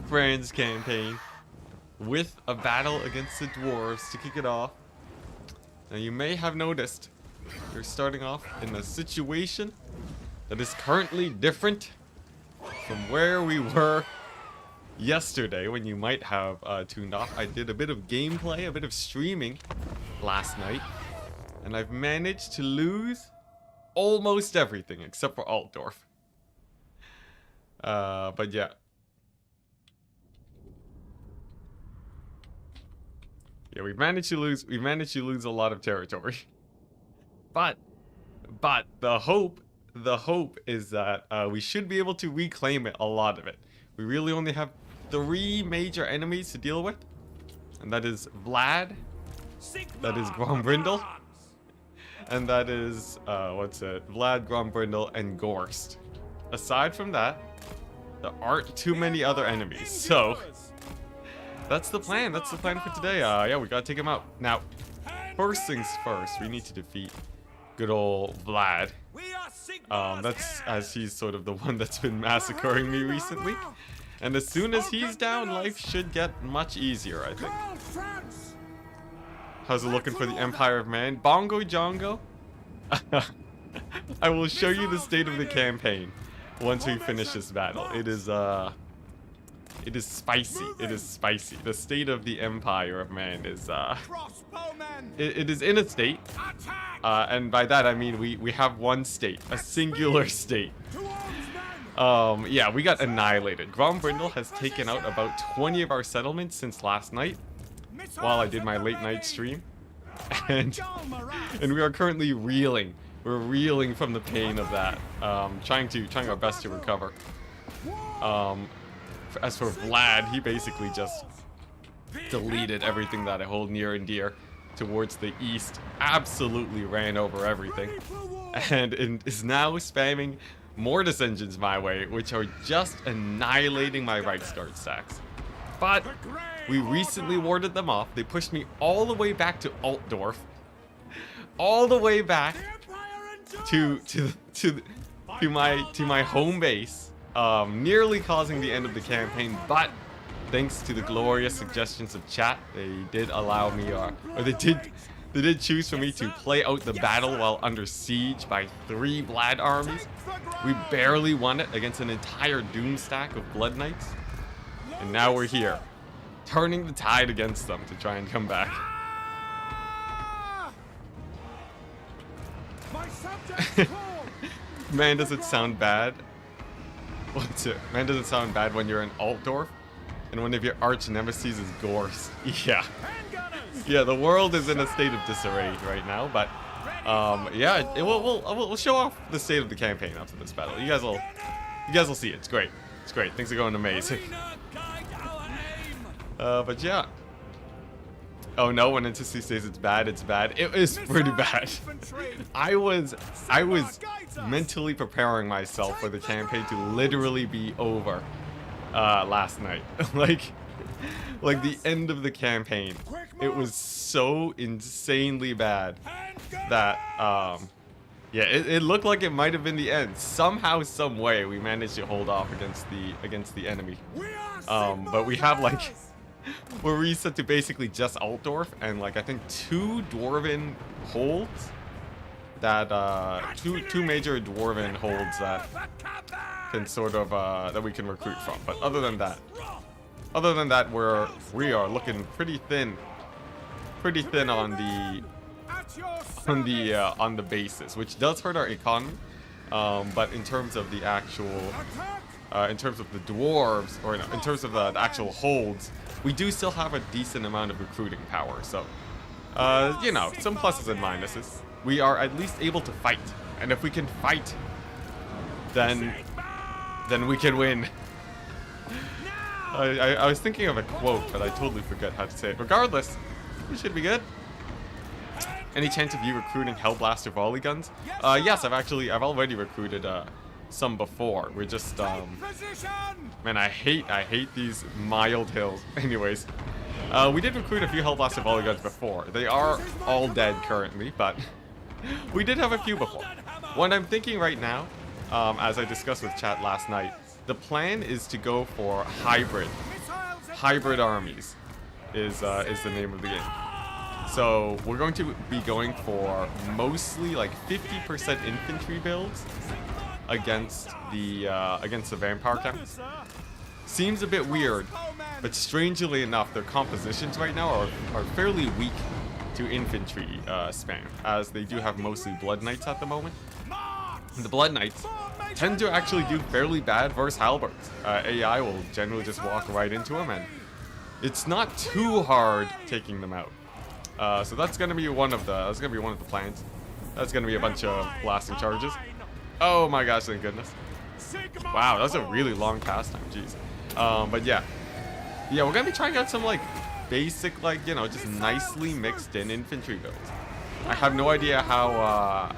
Friends campaign with a battle against the dwarves to kick it off. Now you may have noticed we're starting off in a situation that is currently different from where we were yesterday when you might have tuned off. I did a bit of gameplay, a bit of streaming last night, and I've managed to lose almost everything except for Altdorf. But yeah. Yeah, we've managed to lose a lot of territory. But the hope is that we should be able to reclaim it, a lot of it. We really only have 3 major enemies to deal with. And that is Vlad, that is Grombrindle, and that is Vlad, Grombrindle, and Gorst. Aside from that, there aren't too many other enemies, so that's the plan. That's the plan for today. Yeah, we gotta take him out. Now, first things first, we need to defeat good old Vlad. That's as he's sort of the one that's been massacring me recently. And as soon as he's down, life should get much easier, I think. How's it looking for the Empire of Man? Bongo Jongo? I will show you the state of the campaign once we finish this battle. It is spicy. It is spicy. The state of the Empire of Man is it is in a state, and by that I mean we have one state, a singular state. Yeah, we got annihilated. Grombrindle has taken out about 20 of our settlements since last night, while I did my late night stream, and we are currently reeling. We're reeling from the pain of that. Trying our best to recover. As for Vlad, he basically just deleted everything that I hold near and dear towards the east. Absolutely ran over everything. And is now spamming Mortis engines my way, which are just annihilating my Reichsguard stacks. But we recently warded them off. They pushed me all the way back to Altdorf. All the way back to my home base. Nearly causing the end of the campaign, but thanks to the glorious suggestions of chat, they did allow me, or they did choose for me to play out the battle while under siege by 3 Vlad armies. We barely won it against an entire Doom stack of Blood Knights, and now we're here, turning the tide against them to try and come back. Man, does it sound bad? What's it? Man, does it sound bad when you're in Altdorf and one of your arch nemesis is Gorst? Yeah. Yeah, the world is in a state of disarray right now, but yeah, we'll show off the state of the campaign after this battle. You guys will see it. It's great. It's great. Things are going amazing. But yeah. Oh no, when Enticity says it's bad, it's bad. It is pretty bad. I was mentally preparing myself for the campaign to literally be over last night. like the end of the campaign. It was so insanely bad that yeah, it looked like it might have been the end. Somehow, some way, we managed to hold off against the enemy. But we have like, we're reset to basically just Altdorf and like I think 2 dwarven holds that two major dwarven holds that can sort of that we can recruit from. But other than that we are looking pretty thin on the basis, which does hurt our economy. But in terms of the actual in terms of the dwarves, or no, in terms of the actual holds, we do still have a decent amount of recruiting power, so you know, some pluses and minuses. We are at least able to fight, and if we can fight, then we can win. I was thinking of a quote, but I totally forgot how to say it. Regardless, we should be good. Any chance of you recruiting Hellblaster volley guns? Yes, I've already recruited some before. We're just man, I hate these mild hills. Anyways, we did recruit a few Hellblaster volley guns before. They are all dead currently, but we did have a few before. What I'm thinking right now, as I discussed with chat last night, the plan is to go for hybrid armies is the name of the game. So we're going to be going for mostly like 50% infantry builds against the vampire camp. Seems a bit weird, but strangely enough, their compositions right now are fairly weak to infantry spam, as they do have mostly blood knights at the moment. And the blood knights tend to actually do fairly bad versus halberds. AI will generally just walk right into them, and it's not too hard taking them out. So that's gonna be one of the plans. That's gonna be a bunch of blasting charges. Oh my gosh, thank goodness. Wow, that's a really long cast time, jeez. But yeah, we're gonna be trying out some like basic, like, you know, just nicely mixed in infantry builds. I have no idea how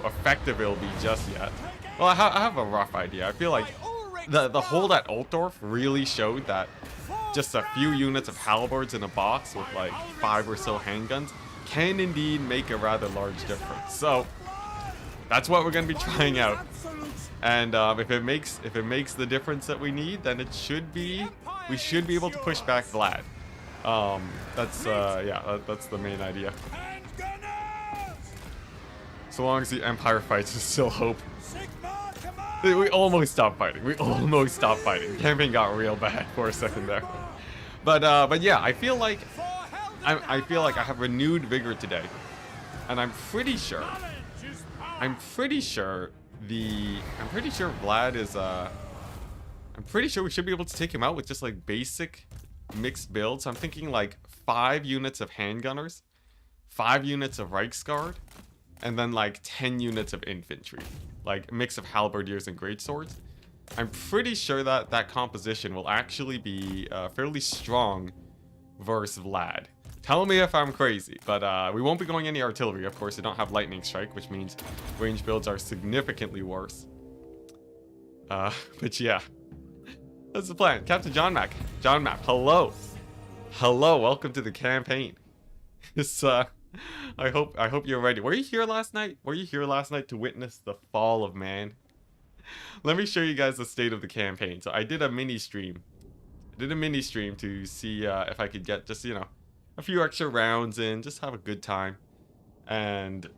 effective it'll be just yet. Well, I have a rough idea. I feel like the hold at Altdorf really showed that just a few units of halberds in a box with like 5 or so handguns can indeed make a rather large difference. So that's what we're going to be trying out. And if it makes the difference that we need, then we should be able to push back Vlad. That's the main idea. So long as the Empire fights, there's still hope. We almost stopped fighting. Campaign got real bad for a second there. But yeah, I feel like I have renewed vigor today, and I'm pretty sure Vlad is I'm pretty sure we should be able to take him out with just like basic mixed builds. I'm thinking like 5 units of handgunners, 5 units of Reichsguard, and then like 10 units of infantry, like a mix of halberdiers and greatswords. I'm pretty sure that composition will actually be fairly strong versus Vlad. Tell me if I'm crazy, but we won't be going any artillery, of course. We don't have lightning strike, which means range builds are significantly worse. But yeah, that's the plan. Captain John Mac, hello, welcome to the campaign. It's I hope you're ready. Were you here last night? To witness the fall of man? Let me show you guys the state of the campaign. So I did a mini stream. To see if I could get just, you know, a few extra rounds in, just have a good time. And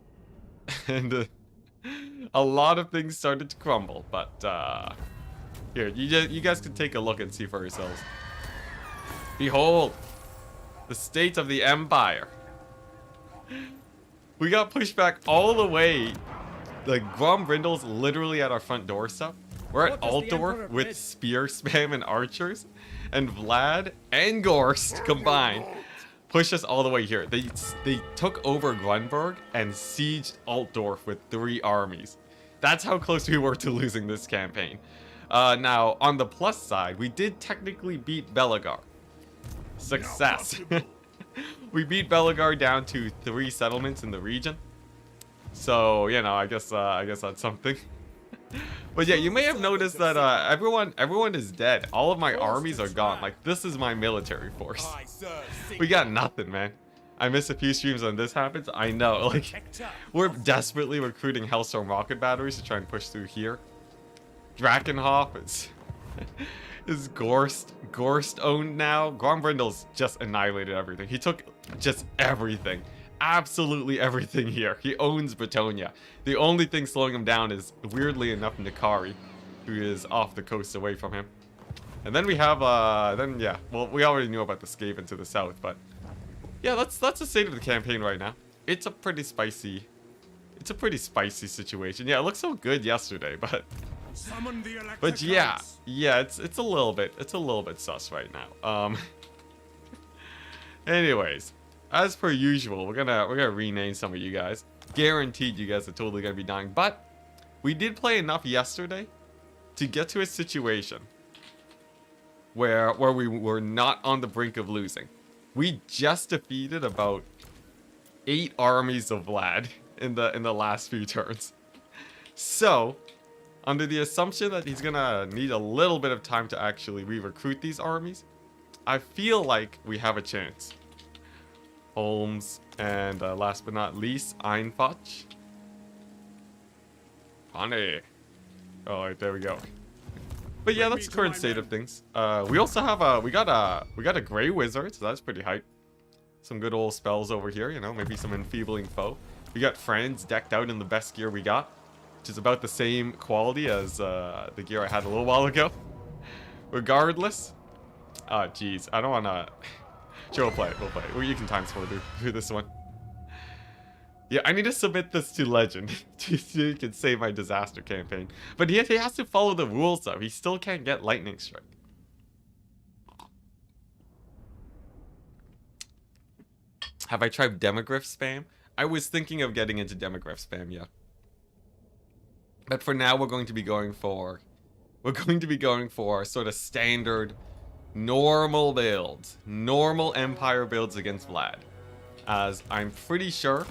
a lot of things started to crumble, but here, you guys can take a look and see for yourselves. Behold, the state of the Empire. We got pushed back all the way. Like, Grombrindle's literally at our front doorstep. We're at Altdorf with spear spam and archers. And Vlad and Gorst combined pushed us all the way here. They took over Grunberg and sieged Altdorf with 3 armies. That's how close we were to losing this campaign. Now, on the plus side, we did technically beat Belagar. Success. We beat Belagar down to 3 settlements in the region. So, you know, I guess that's something. But yeah, you may have noticed that everyone is dead. All of my armies are gone. Like, this is my military force. We got nothing, man. I miss a few streams when this happens. I know, like, we're desperately recruiting Hellstorm rocket batteries to try and push through here. Drakenhof is Gorst owned now. Grombrindle's just annihilated everything. He took just everything. Absolutely everything here. He owns Bretonia. The only thing slowing him down is, weirdly enough, Nikari, who is off the coast away from him. And then we have, well, we already knew about the Skaven to the south, but yeah, that's the state of the campaign right now. It's a pretty spicy situation. Yeah, it looked so good yesterday, but yeah, it's a little bit sus right now. Anyways, as per usual, we're gonna rename some of you guys. Guaranteed you guys are totally gonna be dying, but we did play enough yesterday to get to a situation where we were not on the brink of losing. We just defeated about 8 armies of Vlad in the last few turns. So, under the assumption that he's gonna need a little bit of time to actually re-recruit these armies, I feel like we have a chance. Holmes, and last but not least, Einfach. Honey. Oh, right, there we go. But yeah, that's the current state of things. We also have we got a gray wizard, so that's pretty hype. Some good old spells over here, you know, maybe some enfeebling foe. We got friends decked out in the best gear we got, which is about the same quality as the gear I had a little while ago. Regardless, oh jeez, I don't wanna. Sure, we'll play it. We'll play it. Well, you can time score through this one. Yeah, I need to submit this to Legend so you can save my disaster campaign. But he has to follow the rules though. He still can't get lightning strike. Have I tried demogryph spam? I was thinking of getting into demogryph spam, yeah. But for now, we're going to be going for sort of standard, normal builds, normal Empire builds against Vlad. As I'm pretty sure,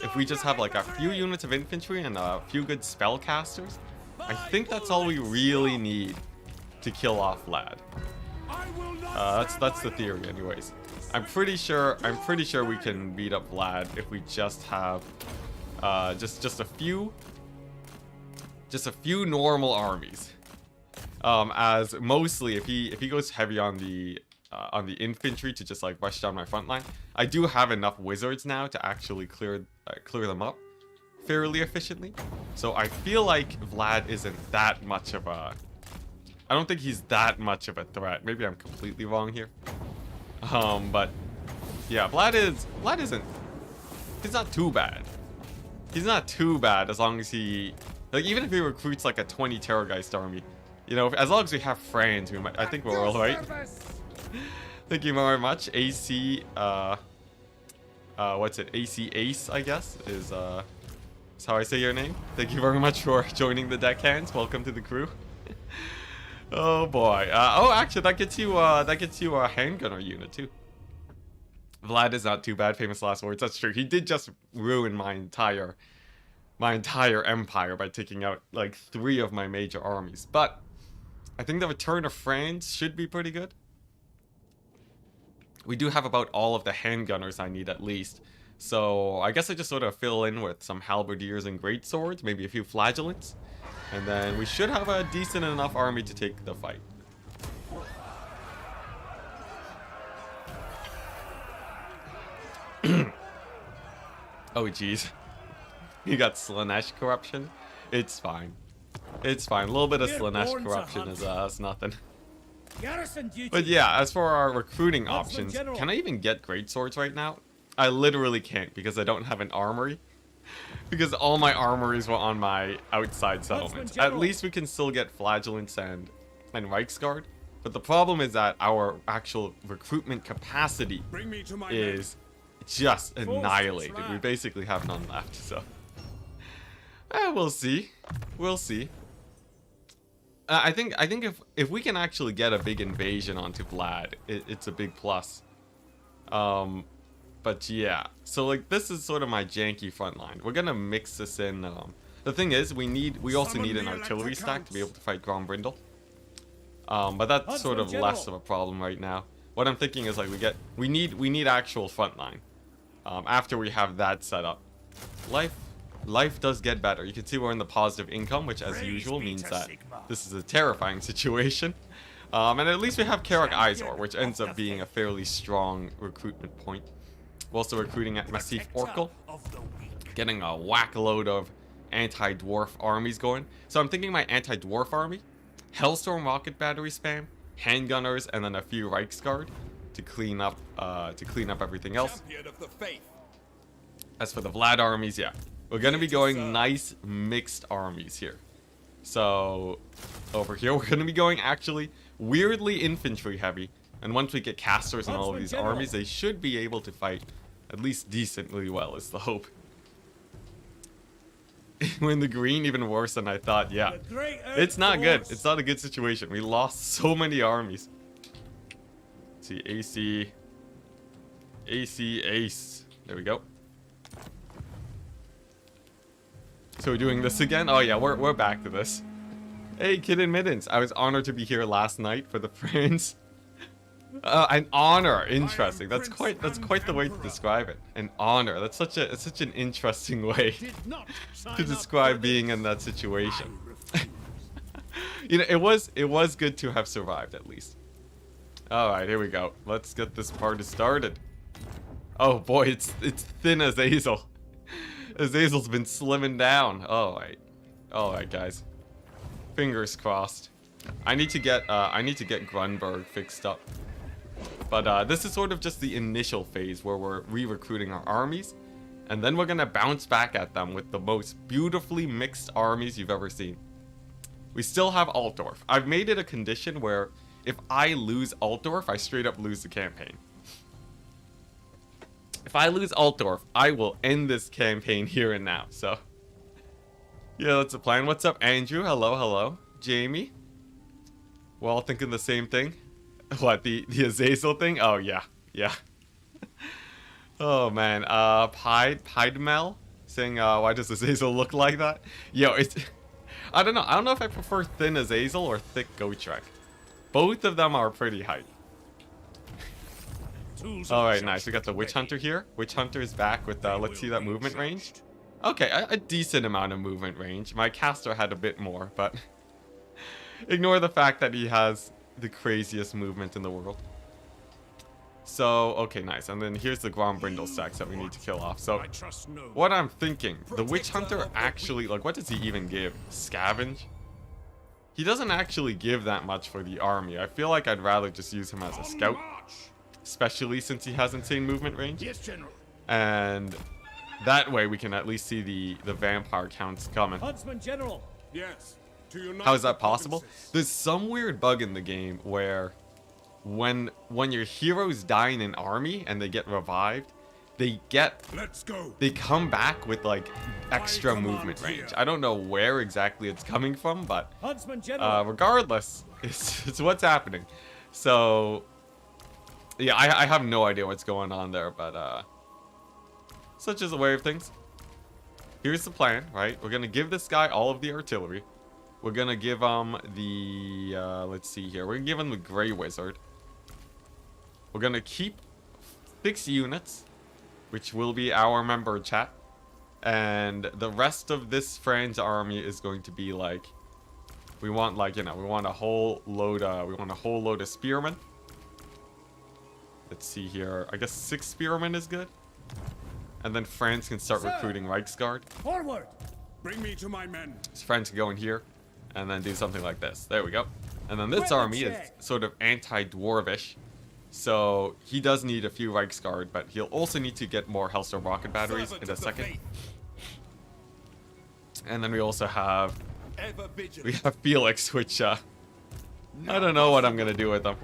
if we just have like a few units of infantry and a few good spellcasters, I think that's all we really need to kill off Vlad. That's the theory, anyways. I'm pretty sure we can beat up Vlad if we just have just a few normal armies. As mostly if he goes heavy on the infantry to just like rush down my front line, I do have enough wizards now to actually clear them up fairly efficiently. So I feel like Vlad isn't that much of a. I don't think he's that much of a threat. Maybe I'm completely wrong here. But yeah, Vlad isn't. He's not too bad. He's not too bad as long as he, like, even if he recruits like a 20 Terrorgeist army, you know, as long as we have friends, I think we're all right. Thank you very much. AC, what's it? AC Ace, I guess, is how I say your name. Thank you very much for joining the deckhands. Welcome to the crew. Oh boy. Oh, actually, that gets you a handgunner unit too. Vlad is not too bad. Famous last words. That's true. He did just ruin my entire empire by taking out like 3 of my major armies. But I think the return of France should be pretty good. We do have about all of the handgunners I need at least. So I guess I just sort of fill in with some halberdiers and greatswords, maybe a few flagellants. And then we should have a decent enough army to take the fight. Oh jeez. You got Slanesh corruption? It's fine. It's fine. A little bit of Slanesh corruption is nothing. But yeah, as for our recruiting options, can I even get greatswords right now? I literally can't because I don't have an armory. Because all my armories were on my outside settlements. At least we can still get flagellants and Reichsguard. But the problem is that our actual recruitment capacity is just annihilated. We basically have none left, so we'll see. We'll see. I think if we can actually get a big invasion onto Vlad, it's a big plus. But yeah, so like this is sort of my janky front line. We're gonna mix this in. The thing is, we also need an artillery stack to be able to fight Grombrindle. But that's sort of less of a problem right now. What I'm thinking is like we need actual front line. After we have that set up, life does get better. You can see we're in the positive income, which as usual means that this is a terrifying situation. And at least we have Karak Izor, which ends up being a fairly strong recruitment point. We're also recruiting at Massif Orkel, getting a whack load of anti-dwarf armies going. So I'm thinking my anti-dwarf army, Hellstorm rocket battery spam, handgunners, and then a few Reichsguard to clean up everything else. As for the Vlad armies, yeah, we're gonna be going nice mixed armies here. So over here we're gonna be going actually weirdly infantry heavy, and once we get casters in all of these armies, they should be able to fight at least decently well, is the hope. When the green, even worse than I thought. Yeah, it's not good. It's not a good situation. We lost so many armies. Let's see, AC Ace. There we go. So we're doing this again? Oh yeah, we're back to this. Hey, Kid and Mittens. I was honored to be here last night for the friends. An honor. Interesting. That's quite the way to describe it. An honor. That's such an interesting way to describe being in that situation. You know, it was good to have survived at least. All right, here we go. Let's get this party started. Oh boy, it's thin as Azazel. Azazel's been slimming down. All right, guys. Fingers crossed. I need to get Grunberg fixed up. But this is sort of just the initial phase where we're re-recruiting our armies, and then we're gonna bounce back at them with the most beautifully mixed armies you've ever seen. We still have Altdorf. I've made it a condition where if I lose Altdorf, I straight up lose the campaign. If I lose Altdorf, I will end this campaign here and now. So, yeah, that's the plan. What's up, Andrew? Hello, hello. Jamie? We're all thinking the same thing. What, the Azazel thing? Oh, yeah. Yeah. Oh, man. Pidemel saying, why does Azazel look like that? Yo, it's... I don't know. I don't know if I prefer thin Azazel or thick Gotrek. Both of them are pretty hype. Alright, nice. We got the Witch Hunter here. Witch Hunter is back with, let's see that movement range. Okay, a decent amount of movement range. My caster had a bit more, but... ignore the fact that he has the craziest movement in the world. So, okay, nice. And then here's the Grombrindle stacks that we need to kill off. So, what I'm thinking, the Witch Hunter actually, like, what does he even give? Scavenge? He doesn't actually give that much for the army. I feel like I'd rather just use him as a scout. Especially since he has insane movement range. Yes, General. And that way we can at least see the vampire counts coming. Huntsman General. Yes. How is that possible? There's some weird bug in the game where when your heroes die in an army and they get revived, they come back with like extra movement range. I don't know where exactly it's coming from, but regardless, it's what's happening. So yeah, I have no idea what's going on there, but such is the way of things. Here's the plan, right? We're gonna give this guy all of the artillery. We're gonna give him the, let's see here. We're gonna give him the Grey Wizard. We're gonna keep 6 units, which will be our member chat. And the rest of this friend's army is going to be like, we want like, you know, we want a whole load of spearmen. Let's see here. I guess 6 spearmen is good. And then France can start recruiting Reichsguard. Forward! Bring me to my men. So France can go in here and then do something like this. There we go. And then this army is sort of anti-dwarvish. So he does need a few Reichsguard, but he'll also need to get more Hellstorm rocket batteries in a second. And then we also have Felix, which I don't know what I'm gonna do with them.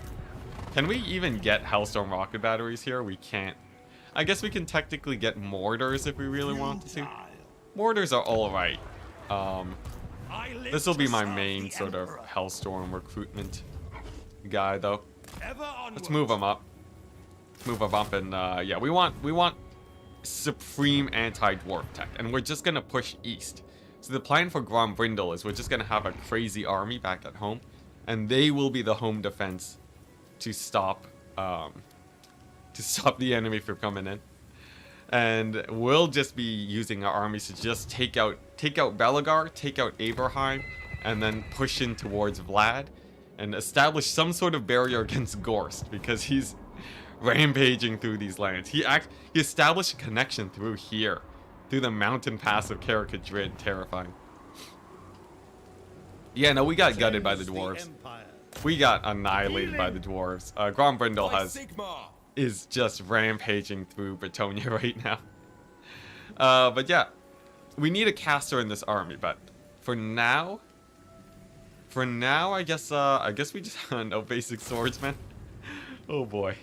Can we even get Hellstorm rocket batteries here? We can't. I guess we can technically get mortars if we really wanted to. Mortars are alright. This will be my main sort of Hellstorm recruitment guy, though. Let's move him up. Let's move him up, and yeah, we want supreme anti-dwarf tech, and we're just gonna push east. So the plan for Grombrindle is we're just gonna have a crazy army back at home, and they will be the home defense to stop the enemy from coming in. And we'll just be using our armies to just take out Belagar, take out Abraham, and then push in towards Vlad and establish some sort of barrier against Gorst, because he's rampaging through these lands. He established a connection through here, through the mountain pass of Karakadrid. Terrifying. Yeah, no, we got gutted by the dwarves. We got annihilated by the dwarves. Grombrindle is just rampaging through Bretonia right now. But yeah, we need a caster in this army. But for now, I guess we just no basic swordsman. Oh boy.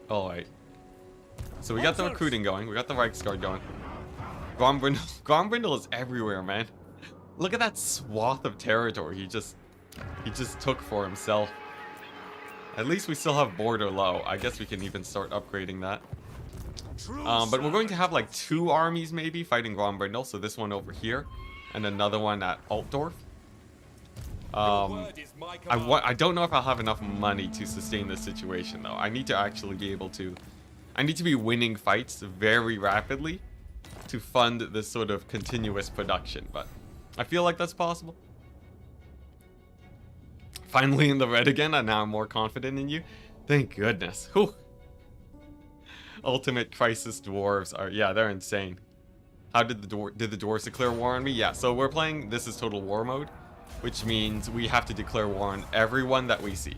All right. So we got the recruiting going. We got the Reichsguard going. Grombrindle is everywhere, man. Look at that swath of territory he just took for himself. At least we still have border low. I guess we can even start upgrading that. But we're going to have like 2 armies maybe fighting Grombrindle. So this one over here and another one at Altdorf. I don't know if I'll have enough money to sustain this situation though. I need to actually be able to... I need to be winning fights very rapidly to fund this sort of continuous production, but I feel like that's possible. Finally in the red again, and now I'm more confident in you. Thank goodness. Whew. Ultimate Crisis Dwarves are, yeah, they're insane. How did the dwarves declare war on me? Yeah, so we're playing, this is Total War mode, which means we have to declare war on everyone that we see.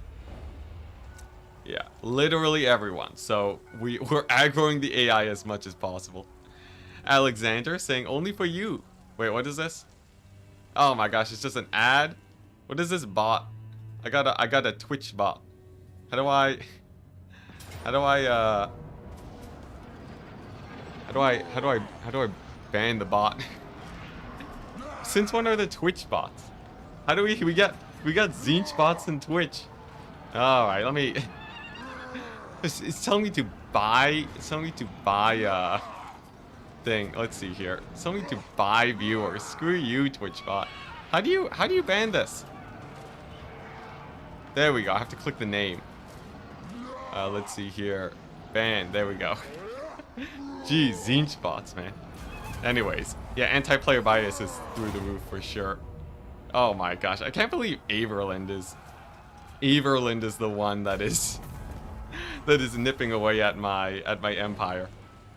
Yeah, literally everyone. So we're aggroing the AI as much as possible. Alexander saying only for you. Wait, what is this? Oh my gosh, it's just an ad. What is this bot? I got a Twitch bot. How do I ban the bot? Since when are the Twitch bots? How do we got Zinch bots and Twitch? All right, let me. It's telling me to buy. It's telling me to buy thing. Let's see here. It's telling me to buy viewers. Screw you, Twitch bot. How do you ban this? There we go. I have to click the name. Let's see here. Ban. There we go. Geez, Zinch bots, man. Anyways, yeah, anti-player bias is through the roof for sure. Oh my gosh, I can't believe Averland is the one that is nipping away at my empire.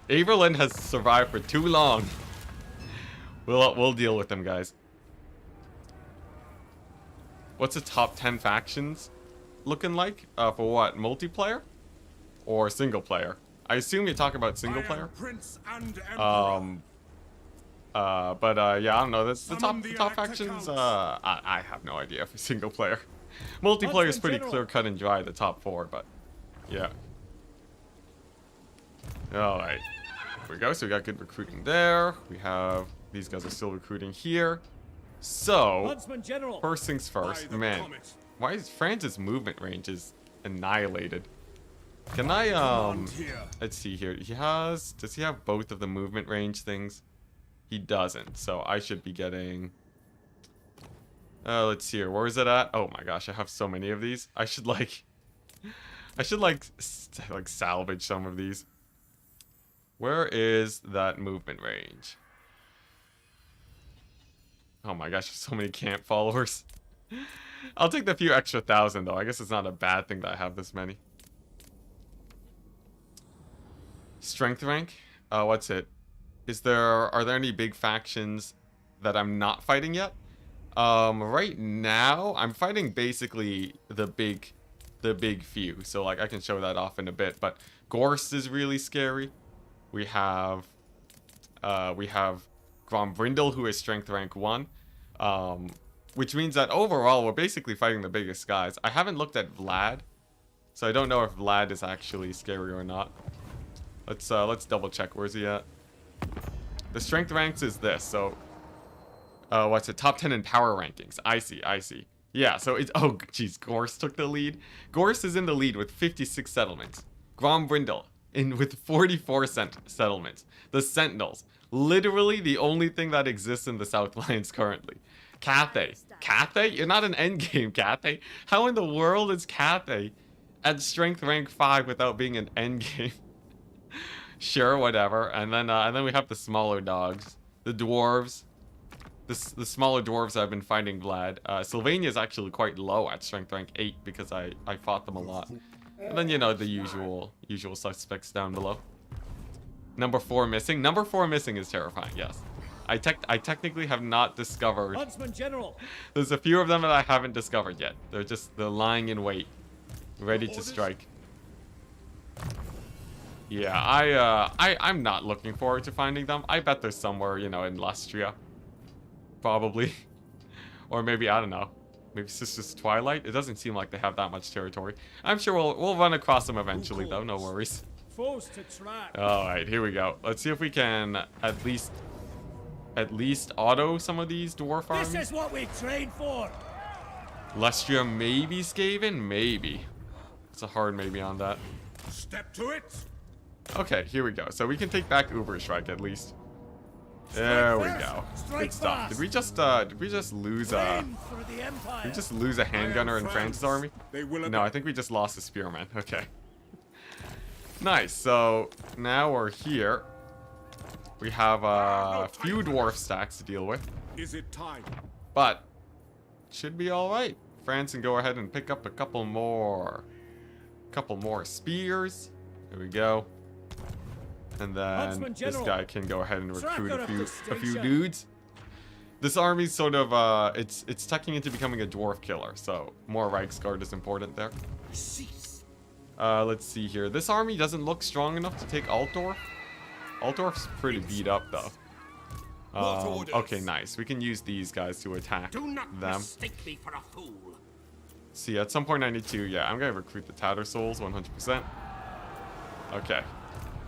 Averland has survived for too long. We'll deal with them, guys. What's the top 10 factions looking like? For what? Multiplayer or single player? I assume you're talking about single player. Prince and Emperor. Yeah, I don't know. That's the top factions. I have no idea for single player. Multiplayer is pretty clear cut and dry. The top 4, but yeah. All right, here we go. So we got good recruiting there. We have these guys are still recruiting here. So first things first, man. Why is France's movement range is annihilated? Can I let's see here. Does he have both of the movement range things? He doesn't. So I should be getting let's see here. Where is it at? Oh my gosh, I have so many of these. I should like salvage some of these. Where is that movement range? Oh my gosh, so many camp followers. I'll take the few extra 1,000 though. I guess it's not a bad thing that I have this many. Strength rank? What's it? Are there any big factions that I'm not fighting yet? Right now I'm fighting basically the big few. So like I can show that off in a bit, but Gorst is really scary. We have Grombrindle, who is strength rank 1. Which means that overall we're basically fighting the biggest guys. I haven't looked at Vlad, so I don't know if Vlad is actually scary or not. Let's double check. Where's he at? The strength ranks is this. So what's it? Top 10 in power rankings. I see. Yeah, so it's oh geez, Gorst took the lead. Gorst is in the lead with 56 settlements. Grombrindle with 44 settlements. The Sentinels, literally the only thing that exists in the Southlands currently. Cathay, you're not an endgame, Cathay. How in the world is Cathay at strength rank 5 without being an endgame? Sure, whatever. And then we have the smaller dogs, the dwarves. The smaller dwarves I've been fighting, Vlad. Sylvania is actually quite low at strength rank 8 because I fought them a lot. And then, you know, the usual suspects down below. Number 4 missing. Number 4 missing is terrifying, yes. I technically have not discovered. There's a few of them that I haven't discovered yet. They're lying in wait, ready to strike. Yeah, I'm not looking forward to finding them. I bet they're somewhere, you know, in Lustria. Probably. Or maybe, I don't know. Maybe Sisters Twilight? It doesn't seem like they have that much territory. I'm sure we'll run across them eventually, though. No worries. Alright, here we go. Let's see if we can at least auto some of these dwarf armies. This is what we trained for. Lustria, maybe Skaven? Maybe. It's a hard maybe on that. Step to it. Okay, here we go. So we can take back Uberstrike at least. There we go. Good stuff. Did we just lose a handgunner in France's army? No, I think we just lost a spearman. Okay. Nice. So now we're here. We have a few dwarf stacks to deal with, Is it time? but should be all right. France can go ahead and pick up a couple more spears. There we go. And then this guy can go ahead and recruit a few dudes. This army's sort of it's tucking into becoming a dwarf killer, so more Reichsguard is important there. Let's see here. This army doesn't look strong enough to take Altdorf. Altdorf's pretty beat up though. Okay, nice. We can use these guys to attack them. Mistake me for a fool. See, at some point I need to, yeah, I'm gonna recruit the Tattersouls 100%. Okay.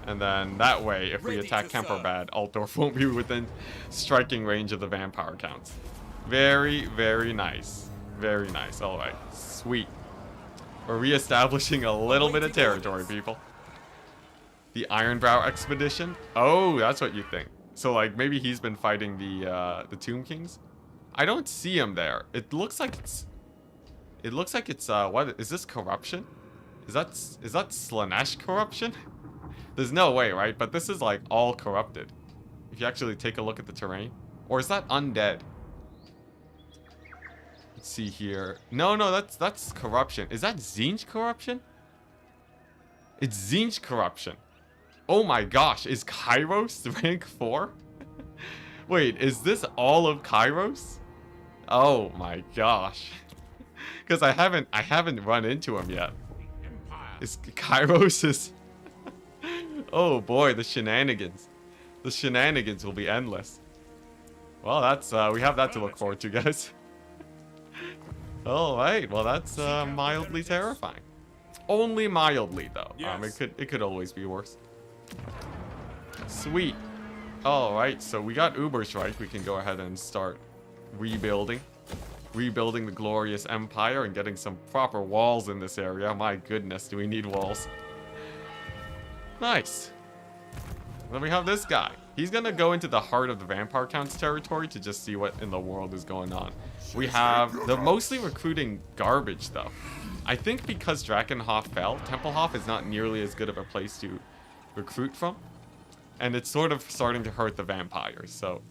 And then that way, if we attack Kemperbad, Altdorf won't be within striking range of the vampire counts. Very, very nice. Very nice. Alright. Sweet. We're re-establishing a little bit of territory, people. The Ironbrow expedition? Oh, that's what you think. So, like, maybe he's been fighting the Tomb Kings? I don't see him there. It looks like it's... what? Is this corruption? Is that Slanesh corruption? There's no way, right? But this is, like, all corrupted. If you actually take a look at the terrain. Or is that undead? Let's see here. No, that's corruption. Is that Zinj corruption? It's Zinj corruption. Oh my gosh, is Kairos rank 4? Wait, is this all of Kairos? Oh my gosh. Because I haven't run into him yet. Is Kairos is... Oh boy, the shenanigans. The shenanigans will be endless. Well, that's we have that to look forward to, guys. All right, well that's mildly terrifying. Only mildly though. Yes. It could always be worse. Sweet. All right, so we got Uberschreich. We can go ahead and start rebuilding the glorious empire and getting some proper walls in this area. My goodness, do we need walls? Nice. Then we have this guy. He's gonna go into the heart of the Vampire Count's territory to just see what in the world is going on. We have... They're mostly recruiting garbage, though. I think because Drakenhof fell, Tempelhof is not nearly as good of a place to recruit from. And it's sort of starting to hurt the vampires, so...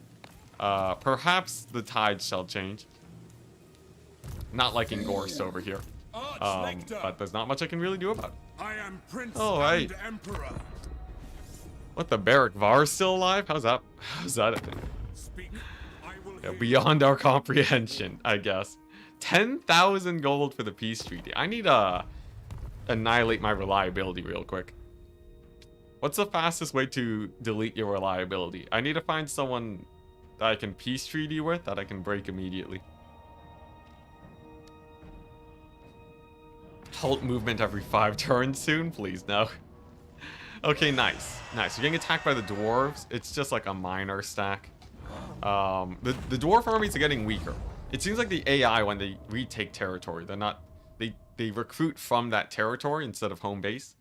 perhaps the tide shall change. Not liking Gorst over here. But there's not much I can really do about it. I am Prince right. and Emperor. What, the Barak Var still alive? How's that a thing? Speak. I will Yeah, hear beyond our comprehension, I guess. 10,000 gold for the peace treaty. I need to annihilate my reliability real quick. What's the fastest way to delete your reliability? I need to find someone that I can peace treaty with that I can break immediately. Halt movement every 5 turns soon? Please, no. Okay, nice. Nice. You're getting attacked by the dwarves. It's just like a minor stack. The dwarf armies are getting weaker. It seems like the AI, when they retake territory, they're not... They recruit from that territory instead of home base.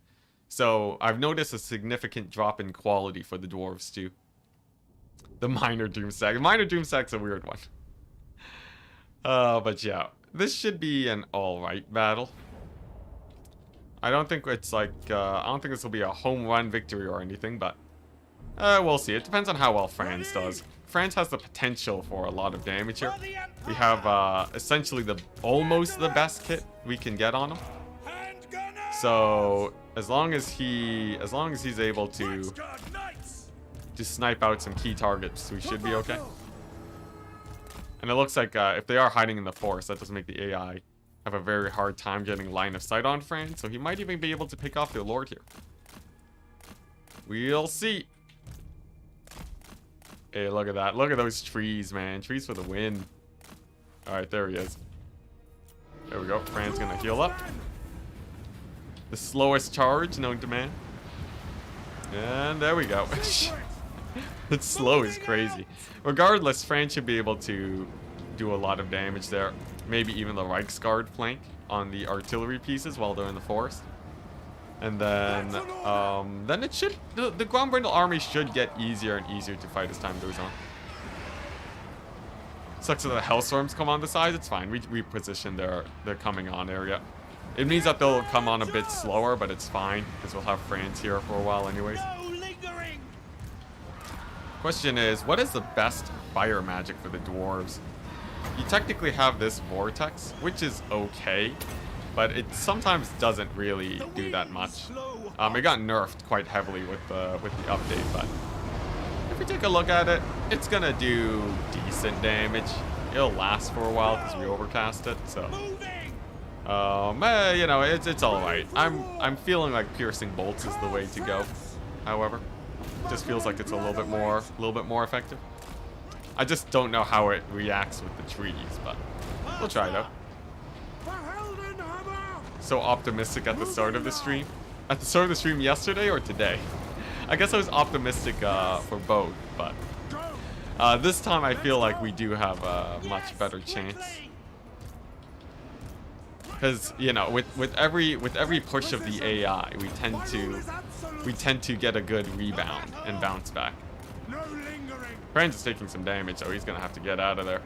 So I've noticed a significant drop in quality for the dwarves too. The minor doomsack. Minor doomsack's a weird one. But yeah, this should be an alright battle. I don't think it's like, I don't think this will be a home run victory or anything, but we'll see. It depends on how well France does. France has the potential for a lot of damage here. We have essentially almost the best kit we can get on him. So as long as he's able to snipe out some key targets, we should be okay. And it looks like if they are hiding in the forest, that does make the AI have a very hard time getting line of sight on France, so he might even be able to pick off their lord here. We'll see. Hey, look at that. Look at those trees, man. Trees for the win. Alright, there he is. There we go. Fran's gonna heal up. The slowest charge known to man. And there we go. It's slow is crazy. Regardless, Fran should be able to do a lot of damage there. Maybe even the Reichsguard flank on the artillery pieces while they're in the forest. And then it should... The Grombrindle army should get easier and easier to fight as time goes on. Sucks that the Hellstorms come on the side. It's fine. We position their coming on area. It means that they'll come on a bit slower, but it's fine because we'll have France here for a while anyways. Question is, what is the best fire magic for the dwarves? You technically have this vortex, which is okay, but it sometimes doesn't really do that much. It got nerfed quite heavily with the update, but if we take a look at it, it's gonna do decent damage. It'll last for a while because we overcast it, so. You know, it's all right. I'm feeling like piercing bolts is the way to go. However, it just feels like it's a little bit more effective. I just don't know how it reacts with the trees, but we'll try it out. So optimistic at the start of the stream. At the start of the stream yesterday or today? I guess I was optimistic for both, but this time I feel like we do have a much better chance. Because, you know, with every push of the AI, we tend to get a good rebound and bounce back. Franz is taking some damage, so he's gonna have to get out of there.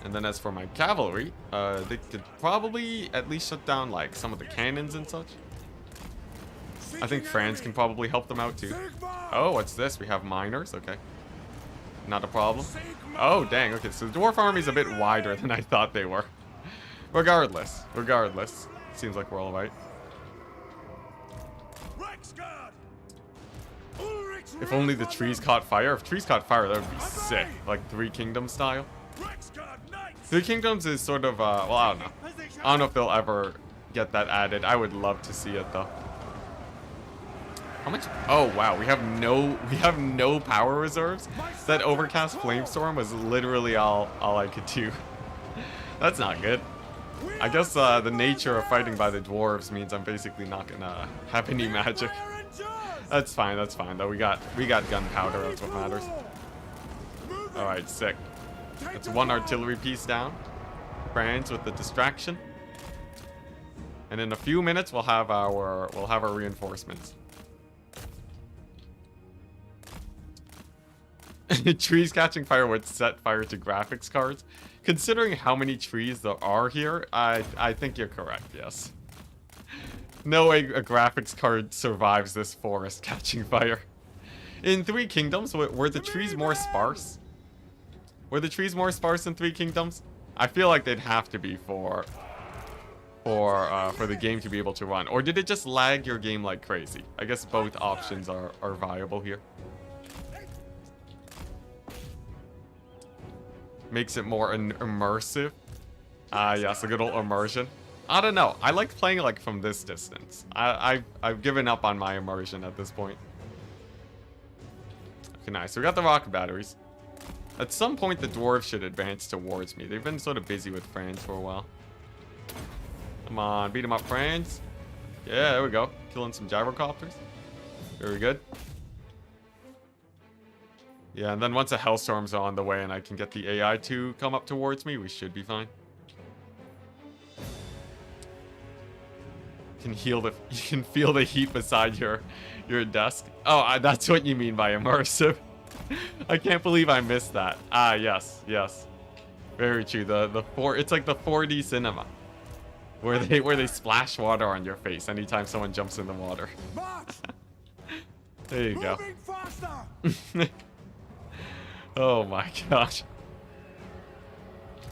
And then as for my cavalry, they could probably at least shut down like some of the cannons and such. I think Franz can probably help them out too. Oh, what's this? We have miners. Okay, not a problem. Oh, dang. Okay, so the dwarf army is a bit wider than I thought they were. Regardless, seems like we're all right. If only the trees caught fire. If trees caught fire, that would be sick. Like Three Kingdoms style. Three Kingdoms is sort of, well, I don't know. I don't know if they'll ever get that added. I would love to see it though. How much? Oh wow, we have no power reserves. That overcast flamestorm was literally all I could do. That's not good. I guess the nature of fighting by the dwarves means I'm basically not gonna have any magic. That's fine though. We got gunpowder, that's what matters. Alright, sick. That's one artillery piece down. Franz with the distraction. And in a few minutes we'll have our reinforcements. Trees catching fire would set fire to graphics cards. Considering how many trees there are here, I think you're correct, yes. No way a graphics card survives this forest catching fire. In Three Kingdoms, were the trees more sparse? Were the trees more sparse in Three Kingdoms? I feel like they'd have to be for the game to be able to run. Or did it just lag your game like crazy? I guess both options are viable here. Makes it more immersive. Yes, a good old immersion. I don't know. I like playing like from this distance. I've given up on my immersion at this point. Okay, nice. So we got the rocket batteries. At some point, the dwarves should advance towards me. They've been sort of busy with Franz for a while. Come on, beat him up, Franz. Yeah, there we go. Killing some gyrocopters. Very good. Yeah, and then once a hellstorm's on the way and I can get the AI to come up towards me, we should be fine. You can feel the heat beside your desk. Oh, that's what you mean by immersive. I can't believe I missed that. Ah, yes. Very true. It's like the 4D cinema. Where they splash water on your face anytime someone jumps in the water. There you go. Oh my gosh.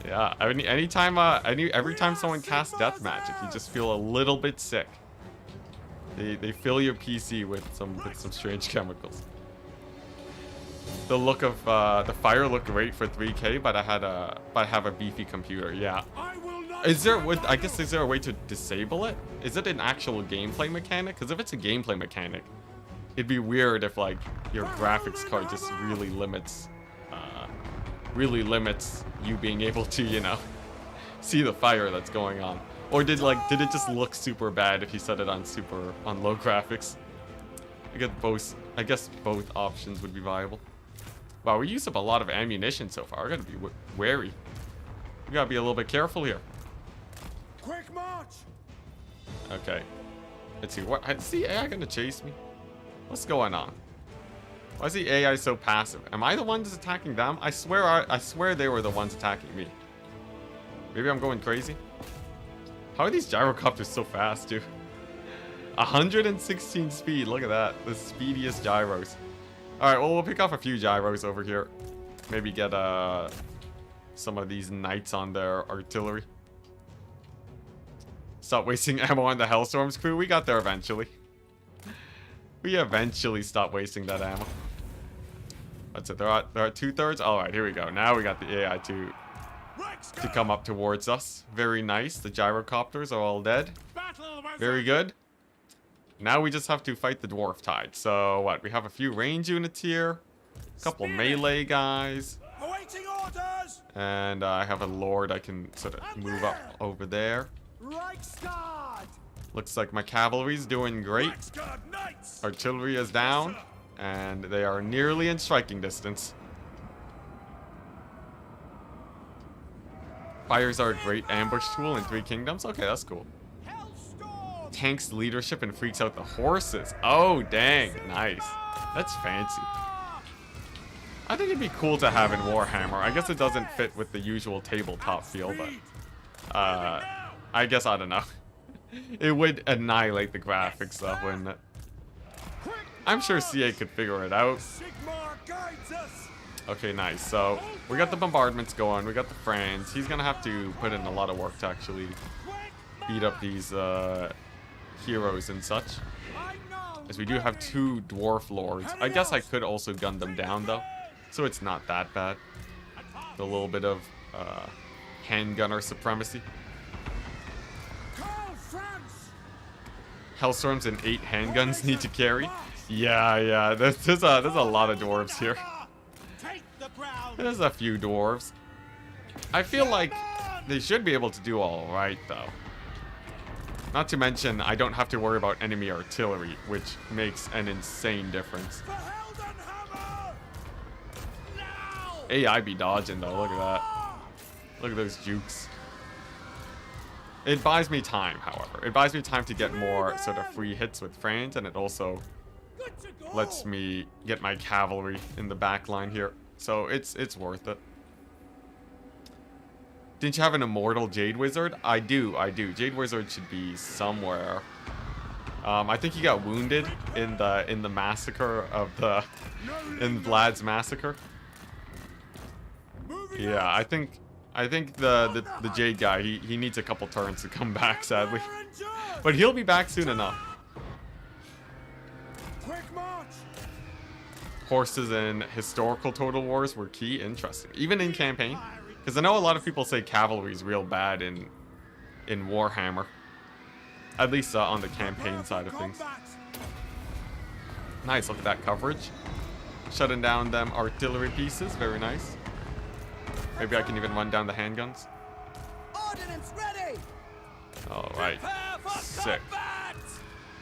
Yeah, every time someone casts death magic, you just feel a little bit sick. They fill your PC with some strange chemicals. The look of the fire looked great for 3K, but I have a beefy computer. Yeah. Is there a way to disable it? Is it an actual gameplay mechanic? Because if it's a gameplay mechanic, it'd be weird if like your graphics card just really limits you being able to, you know, see the fire that's going on. Or did it just look super bad if you set it on low graphics? I guess both options would be viable. Wow, we used up a lot of ammunition so far. I gotta be wary. We gotta be a little bit careful here. Quick march! Okay. Let's see. Is the AI gonna chase me? What's going on? Why is the AI so passive? Am I the one that's attacking them? I swear they were the ones attacking me. Maybe I'm going crazy. How are these gyrocopters so fast, dude? 116 speed. Look at that. The speediest gyros. Alright, well, we'll pick off a few gyros over here. Maybe get some of these knights on their artillery. Stop wasting ammo on the Hellstorm's crew. We got there eventually. We eventually stopped wasting that ammo. That's it. They're at 2/3. Alright, here we go. Now we got the AI to come up towards us. Very nice. The gyrocopters are all dead. Very good. Now we just have to fight the dwarf tide. So what? We have a few range units here. A couple melee guys. Awaiting orders. And I have a lord I can sort of move up over there. Looks like my cavalry's doing great. Artillery is down. And they are nearly in striking distance. Fires are a great ambush tool in Three Kingdoms. Okay, that's cool. Tanks leadership and freaks out the horses. Oh, dang. Nice. That's fancy. I think it'd be cool to have in Warhammer. I guess it doesn't fit with the usual tabletop feel, but... I guess, I don't know. It would annihilate the graphics, though, wouldn't it? I'm sure CA could figure it out. Okay, nice. So, we got the bombardments going. We got the Franz. He's gonna have to put in a lot of work to actually beat up these heroes and such. As we do have 2 dwarf lords. I guess I could also gun them down, though. So it's not that bad. A little bit of handgunner supremacy. Hellstorms and 8 handguns need to carry. Yeah. There's a lot of dwarves here. There's a few dwarves. I feel like they should be able to do all right, though. Not to mention, I don't have to worry about enemy artillery, which makes an insane difference. AI be dodging, though. Look at that. Look at those jukes. It buys me time, however. It buys me time to get more sort of free hits with Franz, and it also lets me get my cavalry in the back line here. So it's worth it. Didn't you have an immortal Jade Wizard? I do. Jade Wizard should be somewhere. I think he got wounded in the massacre of in Vlad's massacre. Yeah, I think the Jade guy, he needs a couple turns to come back, sadly. But he'll be back soon enough. Horses in historical Total Wars were key. Interesting. Even in campaign. Because I know a lot of people say cavalry is real bad in Warhammer. At least on the campaign side of things. Nice, look at that coverage. Shutting down them artillery pieces, very nice. Maybe I can even run down the handguns. Alright, sick.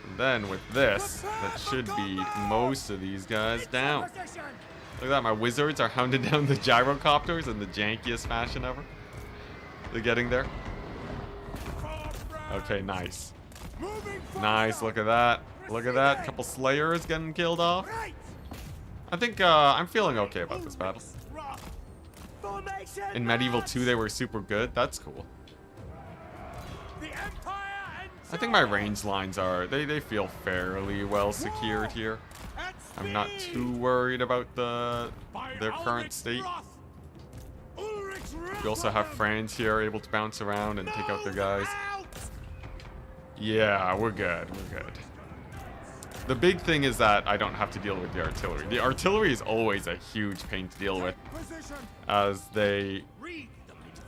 And then with this, that should be most of these guys down. Look at that, my wizards are hounding down the gyrocopters in the jankiest fashion ever. They're getting there. Okay, nice. Nice, look at that. Look at that, couple slayers getting killed off. I think I'm feeling okay about this battle. In Medieval 2 they were super good, that's cool. I think my range lines are, they feel fairly well secured here. I'm not too worried about their current state. We also have Franz here able to bounce around and take out their guys. Yeah, we're good. The big thing is that I don't have to deal with the artillery. The artillery is always a huge pain to deal with, as the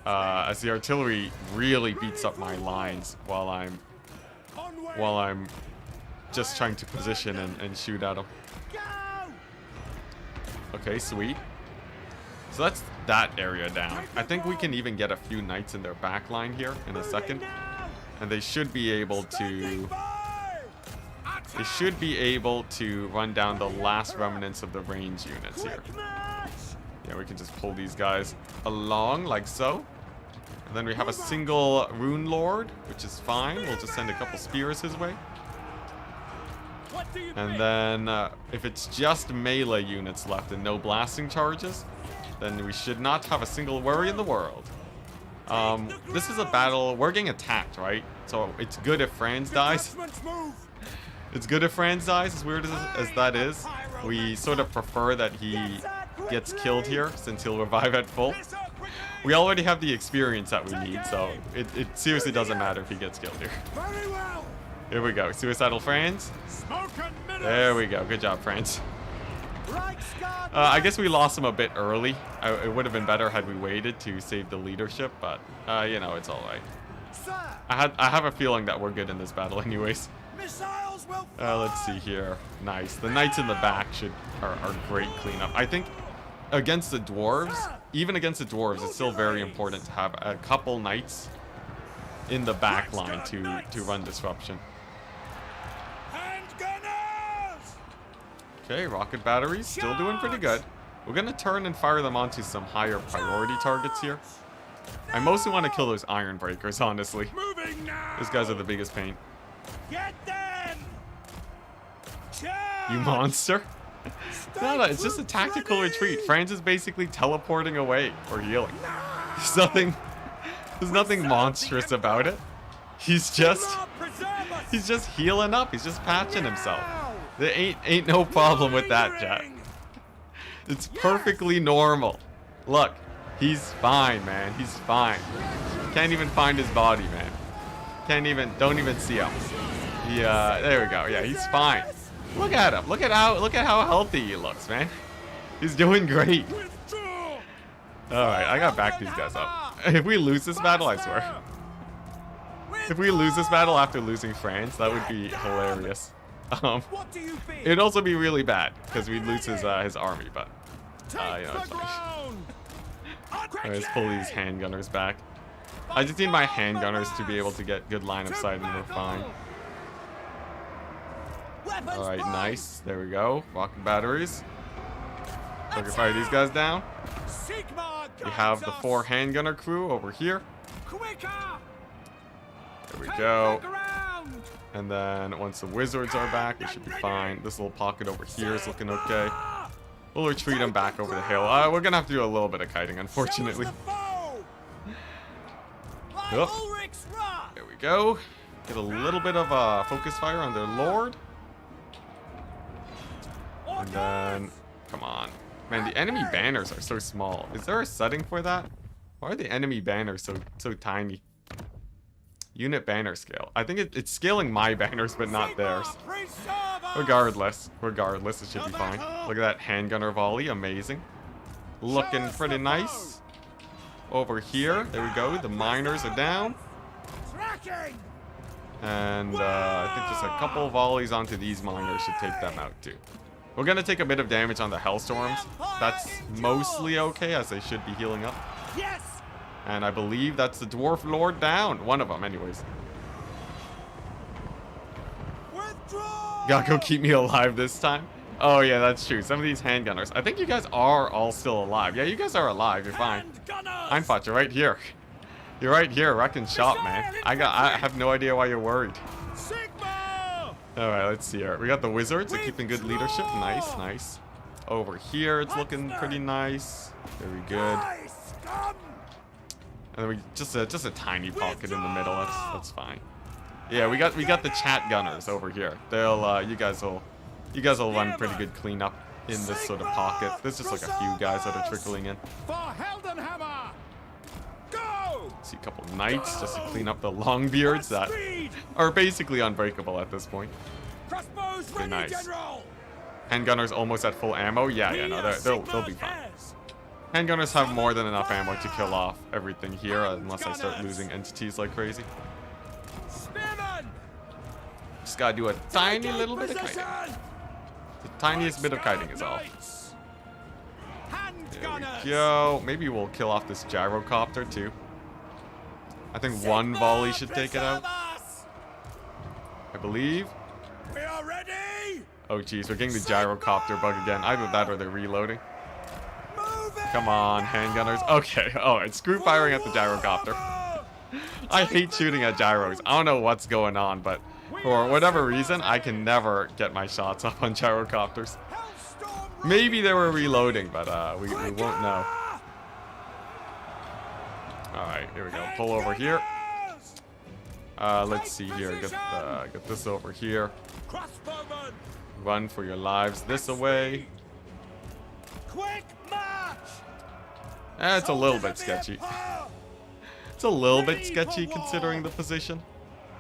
artillery really beats up my lines while I'm just trying to position and shoot at them. Okay, sweet. So that's that area down. I think we can even get a few knights in their back line here in a second. And they should be able to... run down the last remnants of the range units here. Yeah, we can just pull these guys along like so. And then we have a single Rune Lord, which is fine. We'll just send a couple spears his way. And then if it's just melee units left and no blasting charges, then we should not have a single worry in the world. This is a battle. We're getting attacked, right? So it's good if Franz dies. It's good if Franz dies, as weird as that is. We sort of prefer that he gets killed here, since he'll revive at full. We already have the experience that we need, so it seriously doesn't matter if he gets killed here. Very well. Here we go. Suicidal Franz. Smoke and mirrors. There we go. Good job, Franz. Right, Scott. I guess we lost him a bit early. It would have been better had we waited to save the leadership, but you know, it's all right. Sir, I have a feeling that we're good in this battle anyways. missiles will Let's see here. Nice. The knights in the back are great cleanup. I think against the dwarves, even against the dwarves, it's still very important to have a couple knights in the back line to run disruption. Handgunners. Okay, rocket batteries still doing pretty good. We're gonna turn and fire them onto some higher priority targets here. I mostly want to kill those iron breakers, honestly. Moving now. Those guys are the biggest pain. Get them. You monster. No, it's just a tactical retreat. Franz is basically teleporting away or healing. There's nothing monstrous about it. He's just healing up. He's just patching himself. There ain't no problem with that, chat. It's perfectly normal. Look, he's fine, man. He's fine. Can't even find his body, man. Don't even see him. There we go. Yeah, he's fine. Look at him. Look at how healthy he looks, man. He's doing great. All right, I gotta back these guys up. If we lose this battle, I swear. If we lose this battle after losing France, that would be hilarious. It'd also be really bad because we'd lose his army, but you know, it's fine. Alright, let's pull these handgunners back. I just need my handgunners to be able to get good line of sight, and we're fine. Alright, nice. There we go. Rocket batteries. So we can fire these guys down. We have the 4 handgunner crew over here. There we go. And then once the wizards are back, we should be fine. This little pocket over here is looking okay. We'll retreat them back over the hill. We're gonna have to do a little bit of kiting, unfortunately. Oh, there we go. Get a little bit of focus fire on their lord. And then, come on. Man, the enemy banners are so small. Is there a setting for that? Why are the enemy banners so tiny? Unit banner scale. I think it's scaling my banners, but not theirs. Regardless, it should be fine. Look at that handgunner volley. Amazing. Looking pretty nice. Over here, there we go. The miners are down. And I think just a couple volleys onto these miners should take them out too. We're gonna take a bit of damage on the Hellstorms. That's mostly okay, as they should be healing up. Yes. And I believe that's the Dwarf Lord down. One of them, anyways. Gotta go keep me alive this time. Oh yeah, that's true. Some of these handgunners. I think you guys are all still alive. Yeah, you guys are alive. You're fine. Einfacht, you're right here. You're right here, wrecking shop, man. I have no idea why you're worried. Alright, let's see here. We got the wizards. They're keeping good leadership. Nice, nice. Over here, it's looking pretty nice. Very good. And then we just a tiny pocket in the middle. That's fine. Yeah, we got the chat gunners over here. They'll you guys will run pretty good cleanup in this sort of pocket. There's just like a few guys that are trickling in. See a couple knights just to clean up the longbeards that are basically unbreakable at this point. Pretty nice. Handgunners almost at full ammo. Yeah, no, they'll be fine. Handgunners have more than enough ammo to kill off everything here, unless I start losing entities like crazy. Just gotta do a tiny little bit of kiting. The tiniest bit of kiting is all. There we go. Maybe we'll kill off this gyrocopter too. I think one volley should take it out. I believe. We are ready. Oh geez, we're getting the gyrocopter bug again. Either that or they're reloading. Come on, handgunners. Okay, alright, screw firing at the gyrocopter. I hate shooting at gyros. I don't know what's going on, but for whatever reason, I can never get my shots up on gyrocopters. Maybe they were reloading, but we won't know. Alright, here we go. Pull over here. Let's see here. Get this over here. run for your lives this away. Quick march! It's a little bit Soldiers of the sketchy. Empire! It's a little bit Ready for sketchy war! considering the position.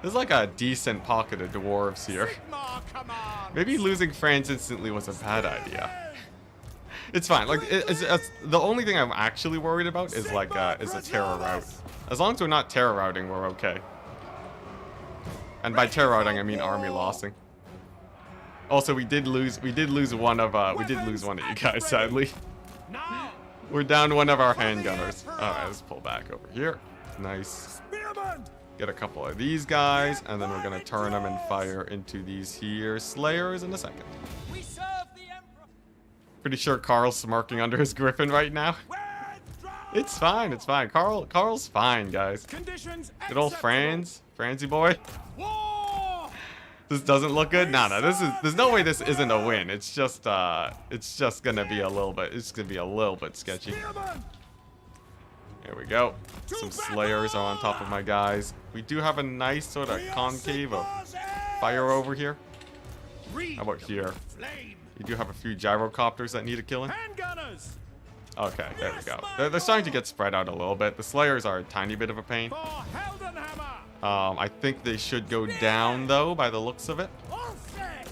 There's like a decent pocket of dwarves here. Sigma command! Maybe losing France instantly was a bad idea. It's fine. Like, it's the only thing I'm actually worried about is like is a terror route. As long as we're not terror routing, we're okay. And by terror routing, I mean army lossing. Also, we did lose one of you guys, sadly. Now! We're down one of our handgunners. Alright, let's pull back over here. Nice. Spearman! Get a couple of these guys, and then we're gonna turn them and fire into these here Slayers in a second. We serve the Emperor! Pretty sure Carl's smirking under his griffin right now. It's fine, it's fine. Carl's fine, guys. Conditions Good old Franz. Franzy boy. War! This doesn't look good. No, there's no way this isn't a win. It's just gonna be a little bit sketchy. Spearman! Here we go. Some Slayers are on top of my guys. We do have a nice sort of concave of fire over here. How about here? Flame! You do have a few gyrocopters that need a killing. Handgunners! Okay, there we go. They're starting to get spread out a little bit. The Slayers are a tiny bit of a pain. For Heldenhammer! I think they should go down, though, by the looks of it. All set!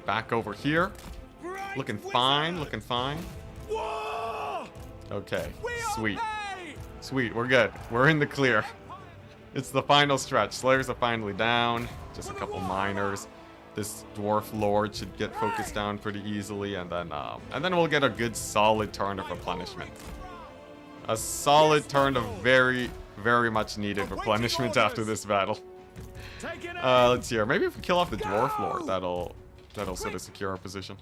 Back over here. Bright Looking wizard! fine, looking fine. War! Okay, We sweet. obey! Sweet, we're good. We're in the clear. It's the final stretch. Slayers are finally down. Just a couple miners. This dwarf lord should get focused down pretty easily, and then we'll get a good solid turn of replenishment. A solid turn of very, very much needed replenishment after this battle. Taking Let's see here. Maybe if we kill off the dwarf lord, that'll sort of secure our position.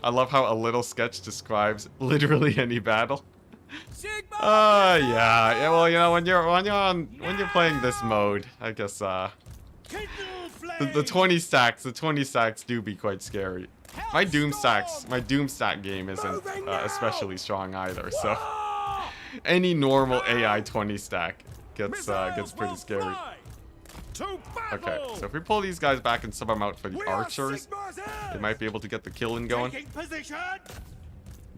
I love how a little sketch describes literally any battle. Sigma! Yeah. Well, you know, when you're playing this mode, I guess Kindle the flame! 20 stacks do be quite scary. My doom stack game isn't especially strong either, so any normal AI 20 stack gets pretty scary. Okay, so if we pull these guys back and sub them out for the archers, they might be able to get the killing going.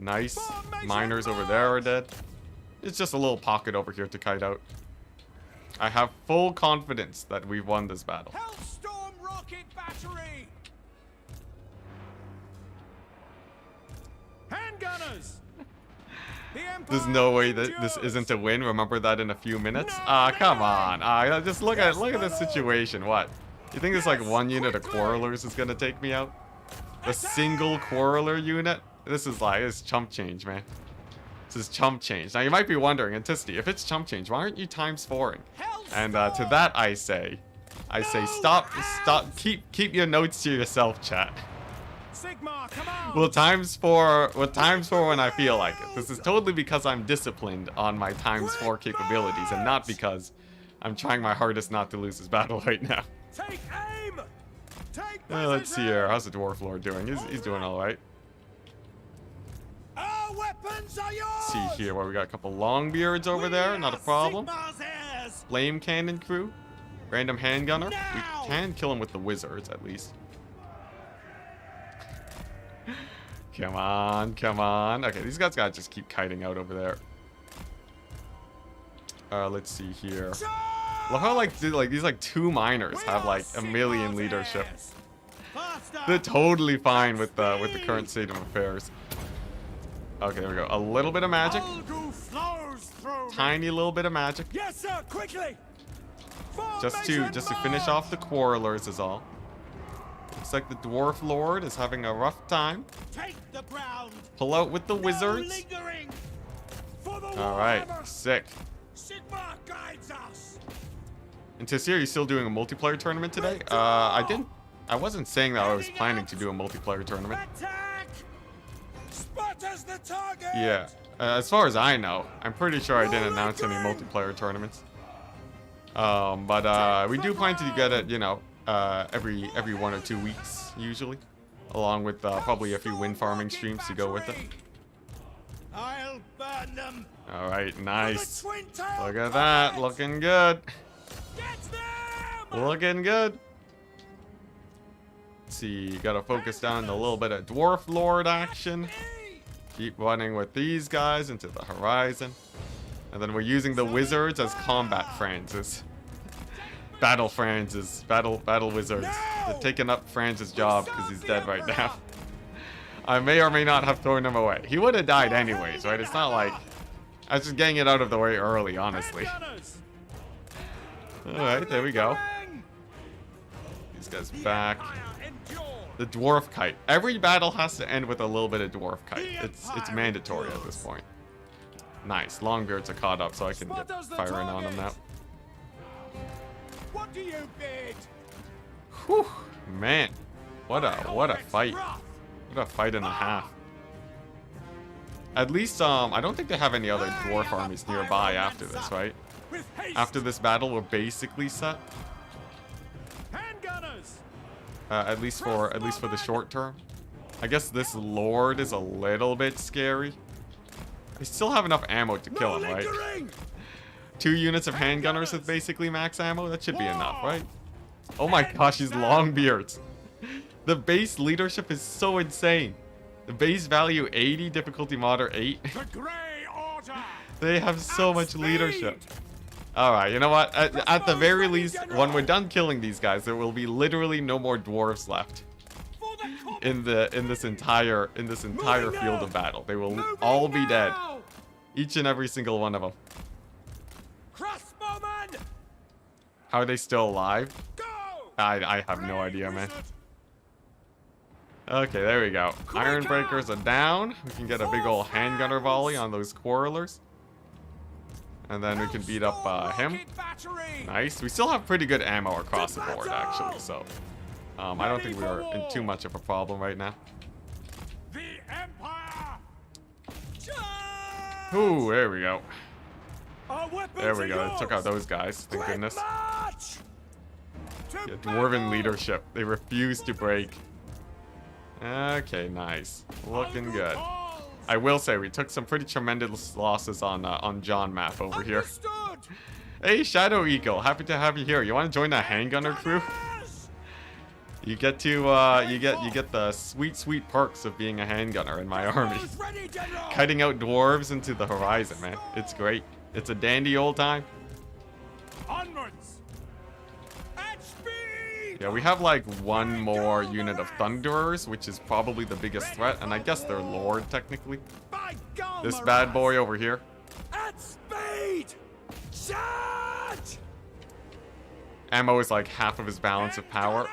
Nice. Miners over there are dead. It's just a little pocket over here to kite out. I have full confidence that we've won this battle. Hellstorm rocket battery! Handgunners! There's no way that this isn't a win. Remember that in a few minutes. Come on. Just look at this situation. What? You think it's like one unit of quarrelers is gonna take me out? A single quarreler unit? This is chump change, man. This is chump change. Now you might be wondering, Enticity, if it's chump change, why aren't you times 4ing? And to that I say stop, keep your notes to yourself, chat. Sigma, come on! We'll times 4 when I feel like it. This is totally because I'm disciplined on my times 4 capabilities and not because I'm trying my hardest not to lose this battle right now. Take aim! Take Let's see here. How's the dwarf lord doing? He's doing all right. Our weapons are yours! See here, where we got a couple longbeards over there. Not a problem. Sigma's heirs! Flame cannon crew. Random handgunner. Now! We can kill him with the wizards at least. Come on, come on. Okay, these guys gotta just keep kiting out over there. Let's see here. Look how these 2 miners have like a million leadership. They're totally fine with the current state of affairs. Okay, there we go. A little bit of magic. Tiny little bit of magic. Yes, sir, quickly! Just to finish off the quarrelers is all. Looks like the dwarf lord is having a rough time. Take the ground. Pull out with the No wizards. lingering. For the All right, Warhammer. sick. Sigma guides us. And Tissier, are you still doing a multiplayer tournament today? I wasn't saying that I was planning to do a multiplayer tournament. Attack! Sputters the target. Yeah. As far as I know, I'm pretty sure I didn't announce any multiplayer tournaments. But we do plan to get it, you know, every 1 or 2 weeks usually, along with probably a few wind farming streams to go with it. I'll burn them. All right, nice. For the twin-tailed Look at that, pirate. looking good. Get them! Looking good. Let's see, gotta focus down a little bit of Dwarf Lord action. Keep running with these guys into the horizon. And then we're using the wizards as combat Francis. Battle Francis. Battle wizards. They're taking up Francis' job because he's dead right now. I may or may not have thrown him away. He would have died anyways, right? It's not like... I was just getting it out of the way early, honestly. Alright, there we go. These guys back. The dwarf kite. Every battle has to end with a little bit of dwarf kite. It's mandatory at this point. Nice. Longbeards are caught up, so I can get firing on them now. What do you bid? Whew, man. What a fight. What a fight and a half. At least, I don't think they have any other dwarf armies nearby after this, right? After this battle, we're basically set. At least for the short term. I guess this lord is a little bit scary. I still have enough ammo to kill him, right? 2 units of handgunners with basically max ammo. That should be enough, right? Oh my gosh, he's Longbeards. The base leadership is so insane. The base value 80, difficulty moderate 8. They have so much leadership. Alright, you know what? At the very least, when we're done killing these guys, there will be literally no more dwarves left in this entire field of battle. They will all be dead. Each and every single one of them. How are they still alive? I have no idea, man. Okay, there we go. Iron Breakers are down. We can get a big old handgunner volley on those quarrelers. And then we can beat up him. Nice. We still have pretty good ammo across the board, actually, so... I don't think we are in too much of a problem right now. Ooh, there we go. There we go. It took out those guys. Thank goodness. Yeah, dwarven leadership. They refuse to break. Okay, nice. Looking good. I will say we took some pretty tremendous losses on John map over here. Hey, Shadow Eagle. Happy to have you here. You want to join the handgunner crew? You get to you get the sweet perks of being a handgunner in my army. Kiting out dwarves into the horizon, man. It's great. It's a dandy old time. Yeah, we have like one more unit of Thunderers, which is probably the biggest threat, and I guess they're Lord technically. This bad boy over here. At speed! Charge! Ammo is like half of his balance of power.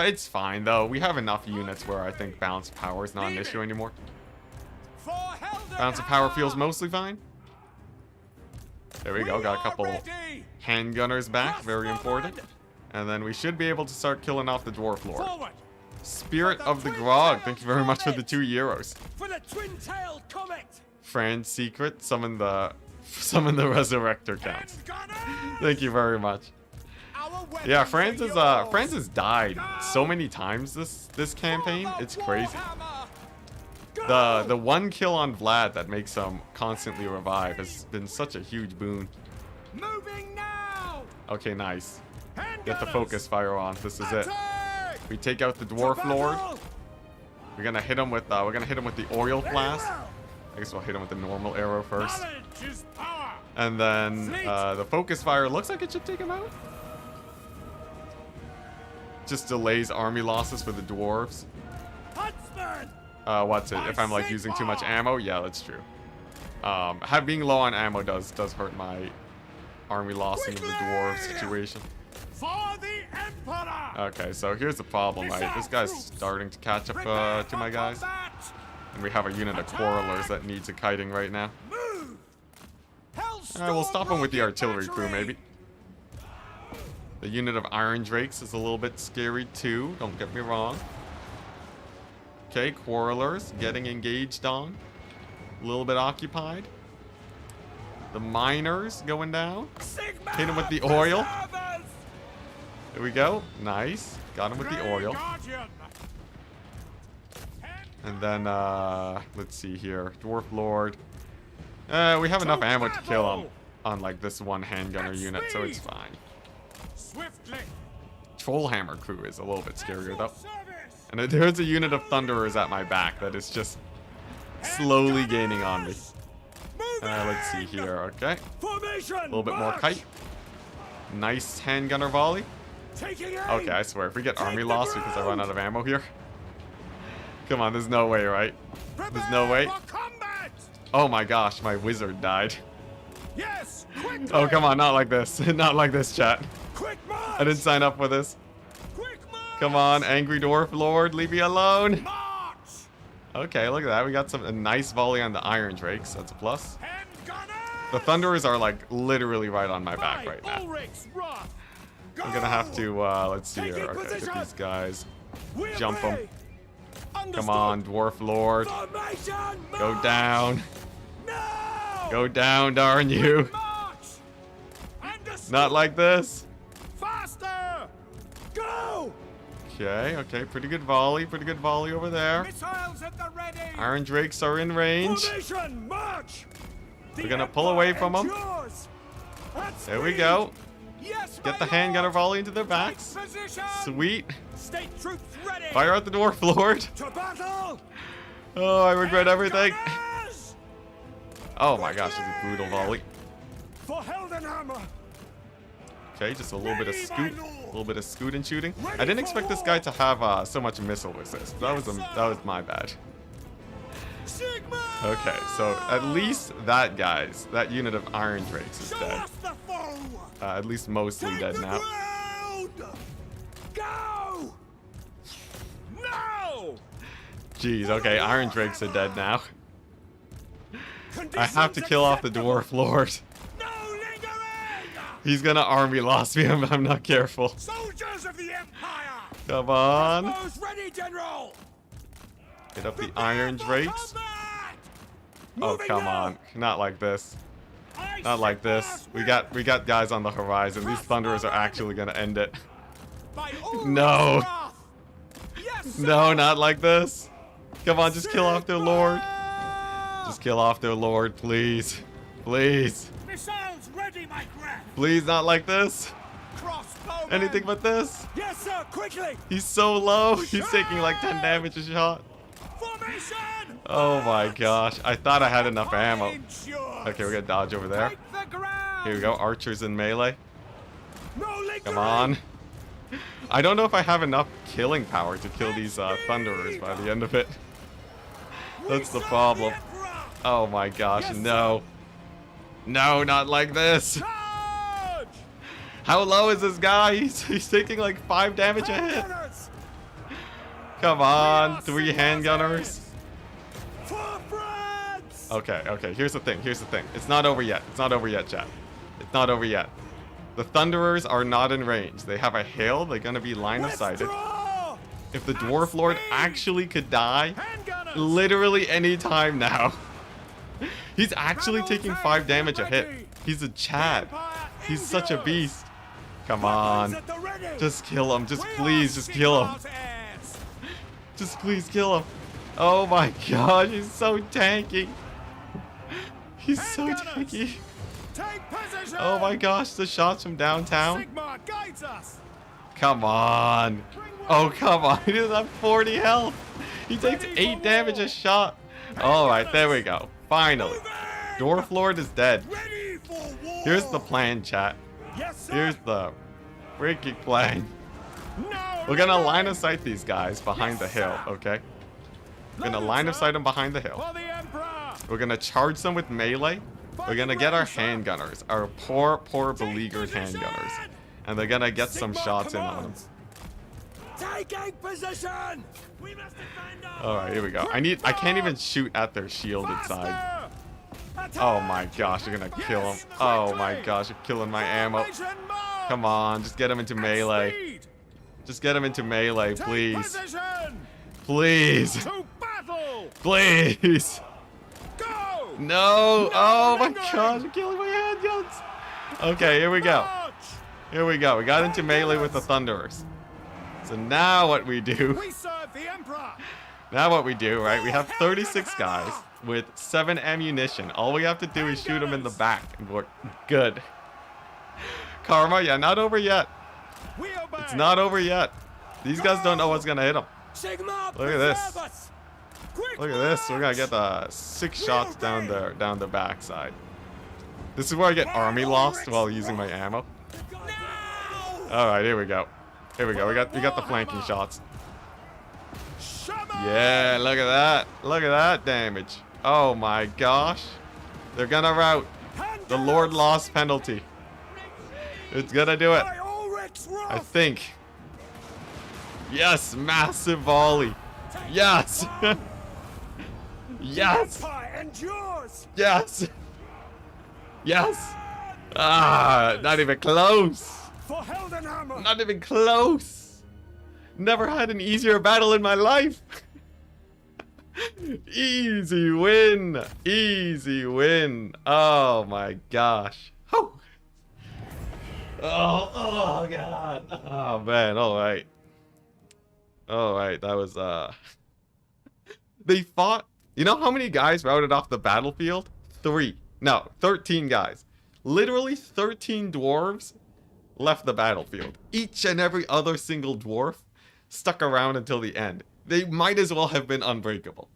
It's fine though. We have enough units where I think balance of power is not an issue anymore. Balance of power feels mostly fine. There we go. Got a couple handgunners back. Very important. And then we should be able to start killing off the Dwarf Lord. Spirit of the Grog. Thank you very much for the 2 euros. For the twin-tailed comet. Fran's secret. Summon the Resurrector counts. Thank you very much. Yeah, Franz has died so many times this campaign. It's crazy. The one kill on Vlad that makes him constantly revive has been such a huge boon. Moving now. Okay, nice. Get the focus fire on. This is it. We take out the Dwarf Lord. We're gonna hit him with the oil flask. I guess we'll hit him with the normal arrow first. And then the focus fire looks like it should take him out. Just delays army losses for the dwarves. What's it? If I'm like using too much ammo? Yeah, that's true. Being low on ammo does hurt my army lossing of the dwarf situation. For the Emperor! Okay, so here's the problem, right? This guy's starting to catch up to my guys. And we have a unit of quarrelers that needs a kiting right now. We'll stop him with the artillery crew, maybe. The unit of Iron Drakes is a little bit scary, too. Don't get me wrong. Okay, quarrelers getting engaged on. A little bit occupied. The miners going down. Hit him with the oil. There we go. Nice. Got him with the oil. And then, let's see here. Dwarf Lord. We have enough ammo to kill him on like this one handgunner unit, so it's fine. troll hammer crew is a little bit scarier though. And there's a unit of thunderers at my back that is just slowly gaining on me. Let's see here. Okay. A little bit more kite. Nice handgunner volley. Okay, I swear, if we get army loss because I run out of ammo here. Come on, there's no way, right? There's no way. Oh my gosh, my wizard died. Yes, Oh, come on, not like this. Not like this, chat. I didn't sign up for this. Come on, angry dwarf lord, leave me alone. Okay, look at that. We got a nice volley on the iron drakes. That's a plus. The thunderers are like literally right on my back right now. I'm gonna have to, let's see here. Okay, get these guys. Jump them. Come on, dwarf lord. Go down. Go down, darn you. Not like this. Faster! Go! Okay, okay, pretty good volley over there. Missiles at the ready! Iron drakes are in range. Formation, march! We're gonna pull away from them. There we go. Yes, Get the handgunner volley into their backs. Sweet. State troops ready! Fire out the dwarf lord. To battle! Oh, I regret everything. Oh my gosh, it's a brutal volley. For Heldenhammer! Okay, just a little bit of scoot. A little bit of scoot and shooting. I didn't expect this guy to have so much missile resist. That was my bad. Sigma! Okay, so at least that unit of iron drakes is dead. At least mostly dead now. Go! No! Jeez, okay, iron drakes are dead now. I have to kill off the dwarf lord. No lingering! He's gonna army loss me if I'm not careful. Soldiers of the Empire! Come on. Crossbows ready, General! Get up the iron drakes. Oh, come on. Not like this. Not like this. We got guys on the horizon. These thunderers are actually gonna end it. No. No, not like this. Come on, just kill off their lord. Just kill off their lord, please. Please. Missiles ready, my friend. Please, not like this. Crossbow. Anything but this. Yes, sir. Quickly. He's so low. He's taking like 10 damage a shot. Formation. Oh my gosh. I thought I had enough ammo. Okay, we're gonna dodge over there. Here we go. Archers in melee. Come on. I don't know if I have enough killing power to kill these thunderers by the end of it. That's the problem. Oh my gosh, no. No, not like this. How low is this guy? He's taking like 5 damage a hit. Come on, 3 handgunners. Okay, okay, here's the thing. It's not over yet. It's not over yet, chat. It's not over yet. The thunderers are not in range. They have a hail. They're gonna be line of sighted. If the dwarf lord actually could die, literally any time now. He's actually taking 5 damage a hit. He's a Chad. He's such a beast. Come on. Just kill him. Just please, just kill him. Just please kill him. Oh my gosh, he's so tanky. He's so tanky. Oh my gosh, the shots from downtown. Come on. Oh, come on. He doesn't have 40 health. He takes 8 damage a shot. Alright, there we go. Finally. Dwarf Lord is dead. Here's the plan, chat. Here's the freaking plan. We're gonna line of sight these guys behind the hill, okay? We're gonna line of sight them behind the hill. We're gonna charge them with melee. We're gonna get our handgunners, our poor beleaguered handgunners, and they're gonna get some shots in on them. Taking position. All right, here we go. I can't even shoot at their shielded side. Oh my gosh, you're gonna kill them. Oh my gosh, you're killing my ammo. Come on, just get them into melee. Just get them into melee, please. Please. Please. No. Oh my gosh, you're killing my handguns. Okay, here we go. Here we go. We got into melee with the thunderers. So now what we do. Now what we do, right? We have 36 guys with 7 ammunition. All we have to do is shoot them in the back and we're good. Karma, yeah, not over yet. It's not over yet. These guys don't know what's gonna hit them. Sigma, Look at this. preserve us. Quick Look at this. We're gonna march. get the 6 shots down the backside. This is where I get army lost while using my ammo. All right, here we go. Here we go. We got the flanking shots. Yeah, look at that. Look at that damage. Oh my gosh. They're gonna rout. The Lord lost penalty. It's gonna do it. I think. Yes, massive volley. Yes. Yes. Yes. Yes. Ah, not even close. Not even close. Never had an easier battle in my life. Easy win. Easy win. Oh my gosh. Oh, oh god. Oh man, alright. Alright, that was they fought. You know how many guys routed off the battlefield? 3. No, 13 guys. Literally 13 dwarves left the battlefield. Each and every other single dwarf stuck around until the end. They might as well have been unbreakable.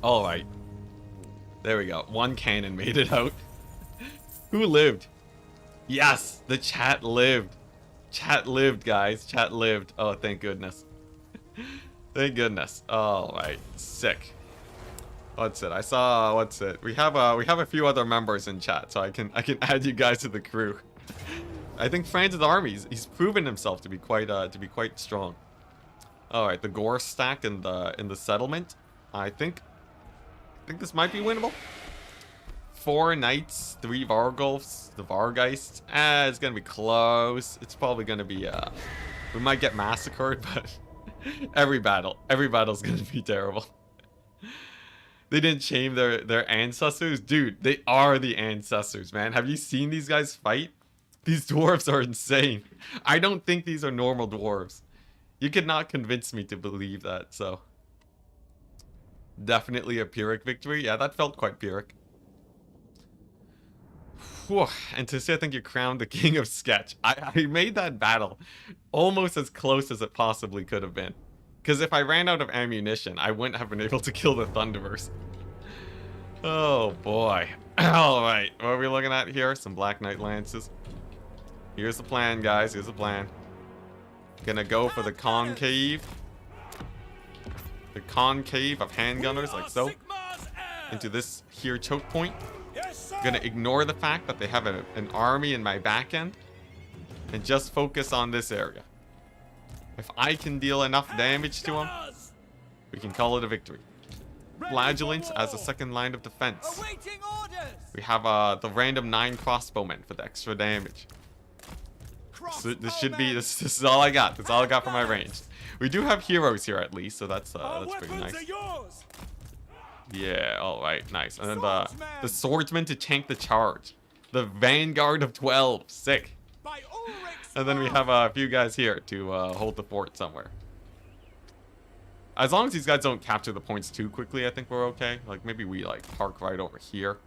Alright. There we go. 1 cannon made it out. Who lived? Yes, the chat lived. Chat lived, guys. Chat lived. Oh, thank goodness. Thank goodness. Alright. Sick. What's it? I saw. What's it? We have a few other members in chat, so I can add you guys to the crew. I think Fran's army. He's proven himself to be quite strong. All right, the gore stack in the settlement. I think this might be winnable. 4 knights, 3 vargulfs, the vargeists. It's gonna be close. It's probably gonna be we might get massacred, but every battle's gonna be terrible. They didn't shame their ancestors. Dude, they are the ancestors, man. Have you seen these guys fight? These dwarves are insane. I don't think these are normal dwarves. You could not convince me to believe that, so. Definitely a Pyrrhic victory. Yeah, that felt quite Pyrrhic. Whew. And to say I think you crowned the king of sketch. I made that battle almost as close as it possibly could have been. Because if I ran out of ammunition, I wouldn't have been able to kill the Thunderverse. Oh boy. Alright, what are we looking at here? Some Black Knight Lances. Here's the plan, guys. Here's the plan. Gonna go for the concave. The concave of handgunners, like so. Into this here choke point. Gonna ignore the fact that they have an army in my back end. And just focus on this area. If I can deal enough damage to him, we can call it a victory. Flagellants as a second line of defense. We have the random 9 crossbowmen for the extra damage. So this should be this is all I got. That's all I got for my range. We do have heroes here at least, so that's pretty nice. Yeah, alright, nice. And then the swordsman to tank the charge. The vanguard of 12. Sick. And then we have a few guys here to hold the fort somewhere. As long as these guys don't capture the points too quickly, I think we're okay. Like maybe we like park right over here.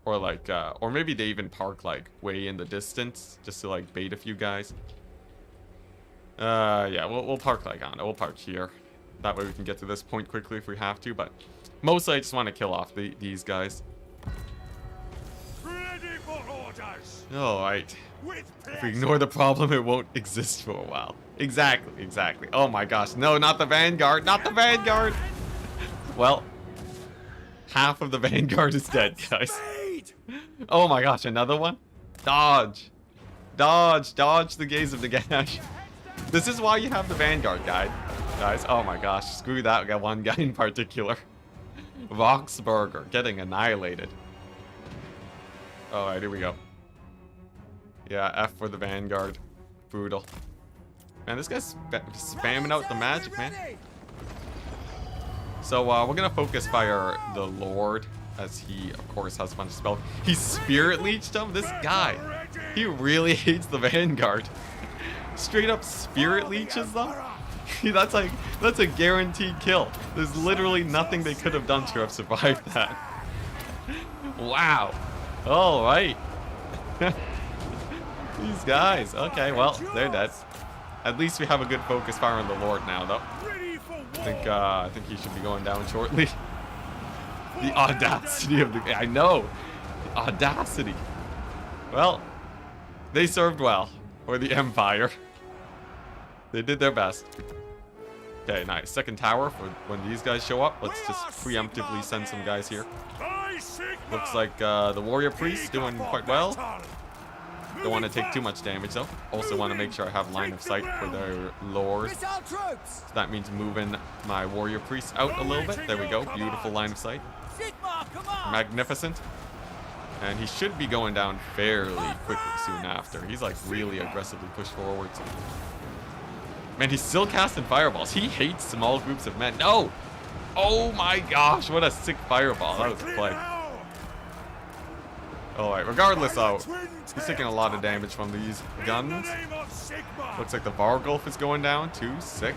Or like, or maybe they even park like way in the distance just to like bait a few guys. Yeah, we'll park like, I don't know, we'll park here. That way we can get to this point quickly if we have to, but mostly I just want to kill off these guys. Ready for orders. Alright. If we ignore the problem, it won't exist for a while. Exactly, exactly. Oh my gosh. No, not the Vanguard. Not the Vanguard. Well, half of the Vanguard is dead, guys. Oh my gosh, another one? Dodge. Dodge. Dodge the gaze of the gash. This is why you have the Vanguard, guys. Oh my gosh. Screw that one guy in particular. Voxburger getting annihilated. Alright, here we go. Yeah, F for the Vanguard. Brutal. Man, this guy's spamming out the magic, man. So, we're gonna focus fire the Lord, as he, of course, has a bunch of spells. He Spirit Leeched him? This guy. He really hates the Vanguard. Straight up Spirit Leeches them? That's a guaranteed kill. There's literally nothing they could have done to have survived that. Wow. All right. These guys. Okay, well, they're dead. At least we have a good focus fire on the Lord now, though. Ready for war. I think he should be going down shortly. The audacity of the... I know. The audacity. Well, they served well for the Empire. They did their best. Okay, nice. Second tower for when these guys show up. Let's just preemptively send some guys here. By Sigma. Looks like the warrior priest doing quite well. Don't want to take too much damage though. Also want to make sure I have line of sight for their lord. So that means moving my warrior priest out a little bit. There we go. Beautiful line of sight. Magnificent. And he should be going down fairly quickly soon after. He's like really aggressively pushed forwards. Man, he's still casting fireballs. He hates small groups of men. No! Oh my gosh, what a sick fireball. That was a play. Alright, regardless though, he's taking a lot of damage from these guns. Looks like the Vargulf is going down too. Sick.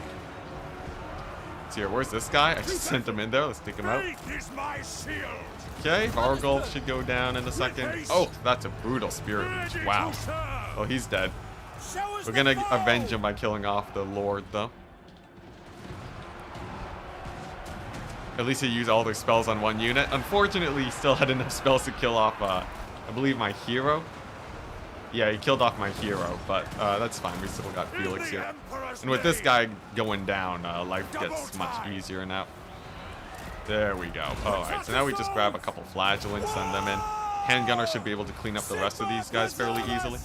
Let's see here, where's this guy? I just sent him in there. Let's take him out. Okay, Vargulf should go down in a second. Oh, that's a brutal spirit leech. Wow. Oh, he's dead. We're gonna avenge him by killing off the Lord, though. At least he used all their spells on one unit. Unfortunately, he still had enough spells to kill off, I believe, my hero. Yeah, he killed off my hero, but that's fine. We still got Felix here. And with this guy going down, life gets much easier now. There we go. Alright, so now we just grab a couple flagellants, send them in. Handgunner should be able to clean up the rest of these guys fairly easily.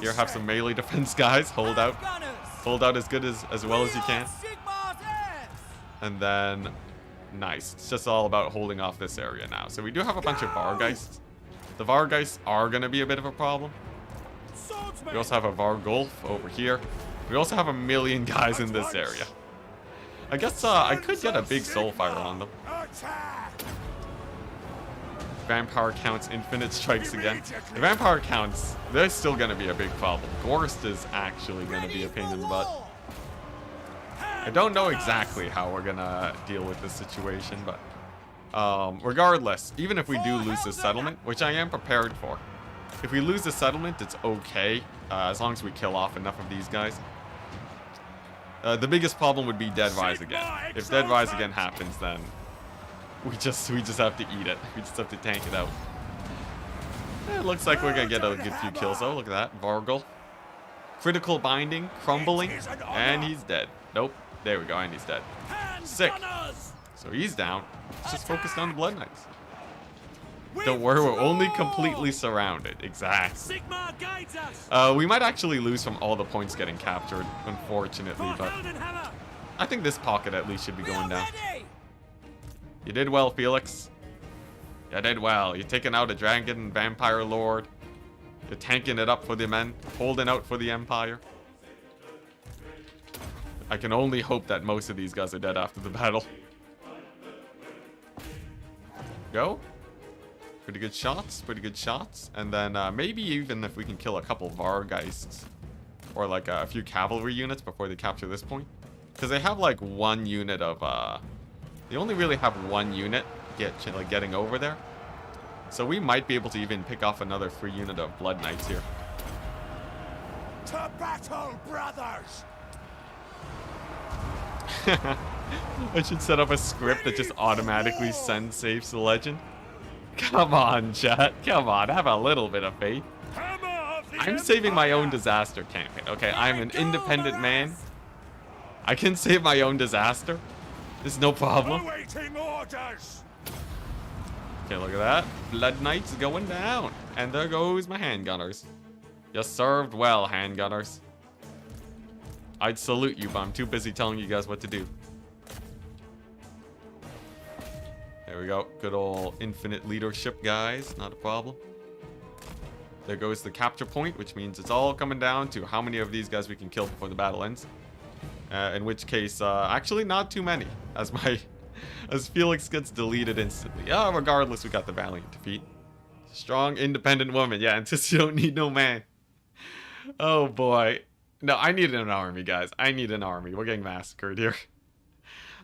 Here, have some melee defense guys. Hold out. Hold out as good as well as you can. And then, nice. It's just all about holding off this area now. So we do have a bunch of Vargeists. The Vargeists are going to be a bit of a problem. We also have a Vargulf over here. We also have a million guys in this area. I guess I could get a big Soulfire on them. Vampire counts, infinite strikes again. The vampire counts, they're still going to be a big problem. Gorst is actually going to be a pain in the butt. I don't know exactly how we're going to deal with this situation, but regardless, even if we do lose this settlement, which I am prepared for, if we lose the settlement, it's okay, as long as we kill off enough of these guys. The biggest problem would be Dead Rise again. If Dead Rise again happens, then we just have to eat it. We just have to tank it out. It looks like we're gonna get a good few kills though. Look at that. Vargul. Critical binding, crumbling, and he's dead. Nope. There we go, and he's dead. Sick. So he's down. Just focused on the Blood Knights. Don't worry, we're only completely surrounded. Exactly. We might actually lose from all the points getting captured, unfortunately, but I think this pocket at least should be going down. You did well, Felix. You did well. You're taking out a dragon vampire lord. You're tanking it up for the men, holding out for the Empire. I can only hope that most of these guys are dead after the battle. Go. Pretty good shots, pretty good shots. And then maybe even if we can kill a couple Vargeists or like a few cavalry units before they capture this point. Because they have like one unit of, they only really have one unit getting over there. So we might be able to even pick off another free unit of Blood Knights here. To battle, brothers! I should set up a script that just automatically sends saves to legend. Come on, chat. Come on, have a little bit of faith. I'm saving my own disaster campaign. Okay, I'm an independent man. I can save my own disaster. There's no problem. Awaiting orders. Okay, look at that. Blood Knights going down. And there goes my handgunners. You served well, handgunners. I'd salute you, but I'm too busy telling you guys what to do. There we go. Good old infinite leadership, guys. Not a problem. There goes the capture point, which means it's all coming down to how many of these guys we can kill before the battle ends. In which case, actually not too many, as Felix gets deleted instantly. Regardless, we got the valiant defeat. Strong, independent woman. Yeah, Enticity don't need no man. Oh boy. No, I need an army, guys. I need an army. We're getting massacred here.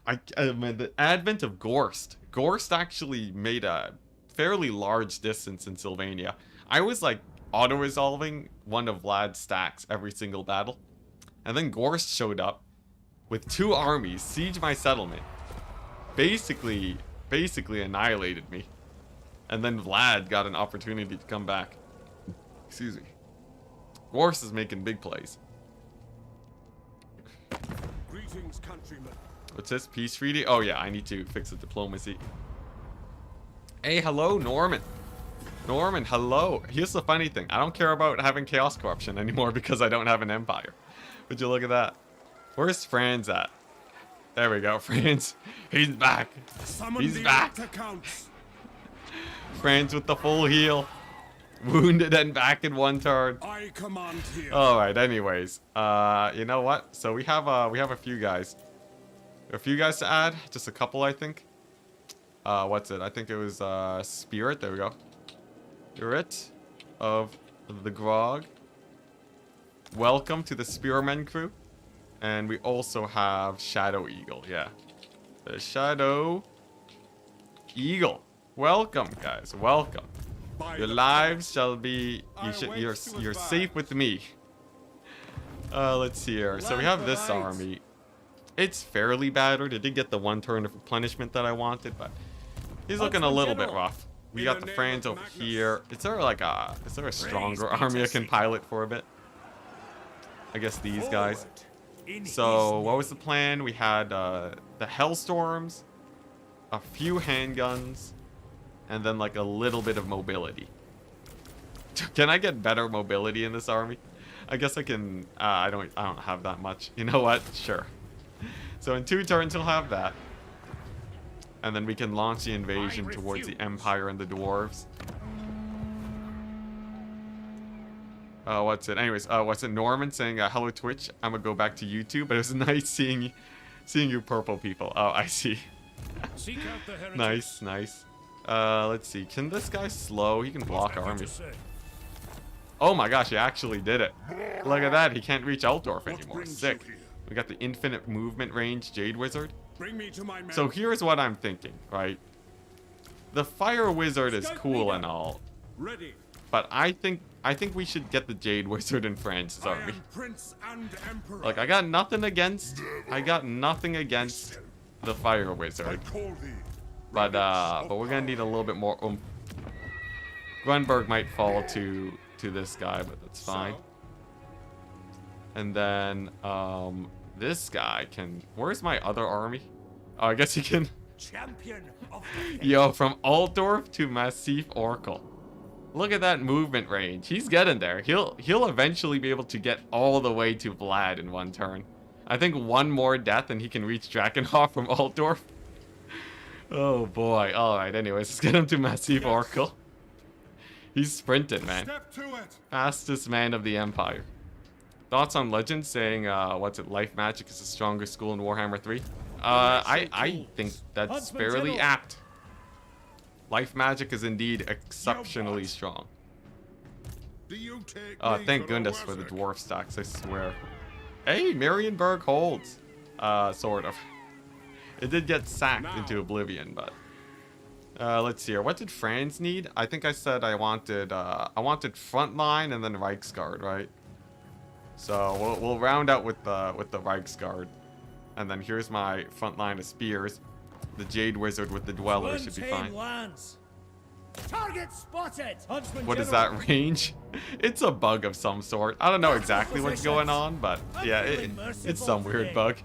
The advent of Gorst. Gorst actually made a fairly large distance in Sylvania. I was like auto-resolving one of Vlad's stacks every single battle. And then Gorst showed up with 2 armies, sieged my settlement. Basically annihilated me. And then Vlad got an opportunity to come back. Excuse me. Gorst is making big plays. Greetings, countrymen. What's this? Peace treaty? Oh yeah, I need to fix the diplomacy. Hey, hello, Norman. Norman, hello. Here's the funny thing. I don't care about having chaos corruption anymore because I don't have an empire. Would you look at that? Where's Franz at? There we go, Franz. He's back. He's back. Franz with the full heal. Wounded and back in 1 turn. I command here. Alright, anyways. You know what? So we have a few guys. A few guys to add. Just a couple, I think. What's it? I think it was Spirit. There we go. Spirit of the Grog. Welcome to the Spearmen crew. And we also have Shadow Eagle. Yeah. The Shadow Eagle. Welcome, guys. Welcome. Your lives shall be... You're safe with me. Let's see here. So we have this army. It's fairly battered. It did get the 1 turn of replenishment that I wanted, but he's looking a little bit rough. We got the Franz over here. Is there a stronger army I can pilot for a bit? I guess these guys. So what was the plan? We had the Hellstorms, a few handguns, and then like a little bit of mobility. Can I get better mobility in this army? I guess I can. I don't have that much. You know what? Sure. So in 2 turns he'll have that. And then we can launch the invasion towards the Empire and the dwarves. What's it? Anyways, what's it? Norman saying, hello Twitch. I'm gonna go back to YouTube, but it was nice seeing you purple people. Oh, I see. Seek out the heretics. Nice, nice. Let's see. Can this guy slow? He can block army. Oh my gosh, he actually did it. Look at that. He can't reach Altdorf anymore. Sick. We got the infinite movement range Jade Wizard. Bring me to my men. So here's what I'm thinking, right? The Fire Wizard is cool and all. Ready. But I think we should get the Jade Wizard in France's army. Prince and Emperor. Like I got nothing against the Fire Wizard. But we're gonna need a little bit more oomph. Grunberg might fall to this guy, but that's fine. And then this guy can. Where's my other army? Oh, I guess he can. Champion of Yo, from Altdorf to Massif Oracle. Look at that movement range. He's getting there. He'll eventually be able to get all the way to Vlad in 1 turn. I think 1 more death and he can reach Drakenhof from Altdorf. Oh boy. Alright, anyways, let's get him to Massif Oracle. He's sprinting, man. Step to it. Fastest man of the Empire. Thoughts on Legend saying, what's it, Life Magic is the strongest school in Warhammer 3? I think that's fairly apt. Life Magic is indeed exceptionally strong. Thank goodness for the dwarf stacks, I swear. Hey, Marienburg holds. Sort of. It did get sacked into oblivion, but... let's see here. What did Franz need? I think I said I wanted Frontline and then Reichsguard, right? So we'll round out with the Reichsguard. And then here's my Frontline of Spears. The Jade Wizard with the Dweller should be fine. Target spotted. What is that range? It's a bug of some sort. I don't know exactly what's going on, but yeah, it's some weird bug.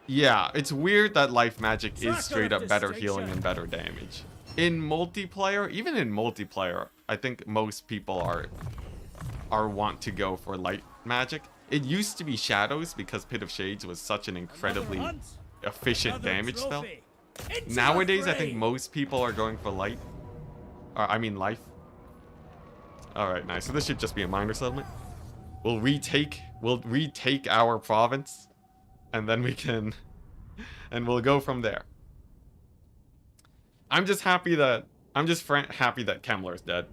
Yeah, it's weird that Life Magic is straight up better healing and better damage. In multiplayer, even in multiplayer, I think most people are want to go for Light Magic. It used to be Shadows because Pit of Shades was such an incredibly efficient damage spell. Nowadays, I think most people are going for Light. I mean Life. Alright, nice. So this should just be a minor settlement. We'll retake our province. And then we can... And we'll go from there. I'm just happy that... happy that Kemmler's dead.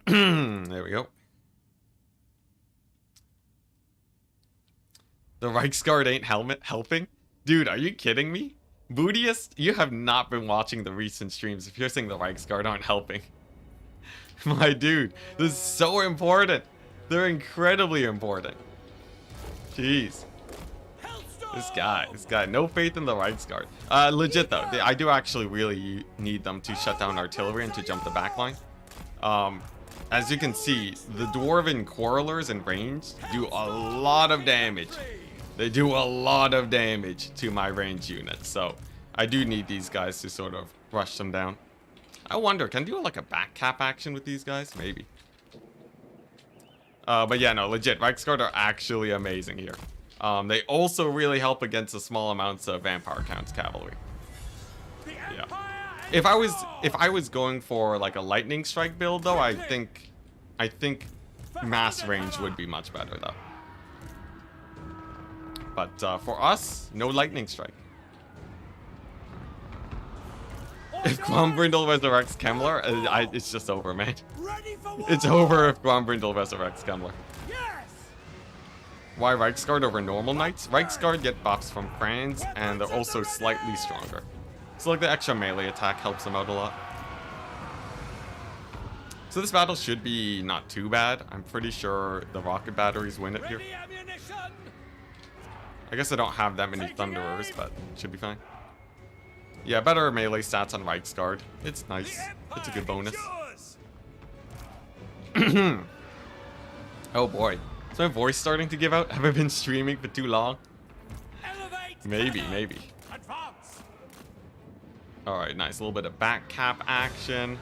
There we go. The Reichsguard ain't helping? Dude, are you kidding me? Bootiest, you have not been watching the recent streams if you're saying the Reichsguard aren't helping. My dude, this is so important. They're incredibly important. Jeez. This guy, no faith in the Reichsguard. Legit though, I do actually really need them to shut down artillery and to jump the backline. As you can see, the Dwarven Quarrelers in range do a lot of damage. They do a lot of damage to my range units, so I do need these guys to sort of rush them down. I wonder, can I do like a back cap action with these guys? Maybe. But yeah, no, legit, Reichsguard are actually amazing here. They also really help against the small amounts of Vampire Counts cavalry. Yeah. If I was going for like a lightning strike build though, I think mass range would be much better though. But for us, no lightning strike. If Glombrindle resurrects Kemmler, it's just over, man. It's over if Glombrindle resurrects Kemmler. Why Reichsguard over normal knights? Reichsguard get buffs from Franz, and they're also slightly stronger. So like the extra melee attack helps them out a lot. So this battle should be not too bad. I'm pretty sure the rocket batteries win it here. I guess I don't have that many Thunderers, but it should be fine. Yeah, better melee stats on Reichsguard. It's nice. It's a good bonus. Oh boy. Is my voice starting to give out? Have I been streaming for too long? Maybe. Alright, nice. A little bit of back cap action.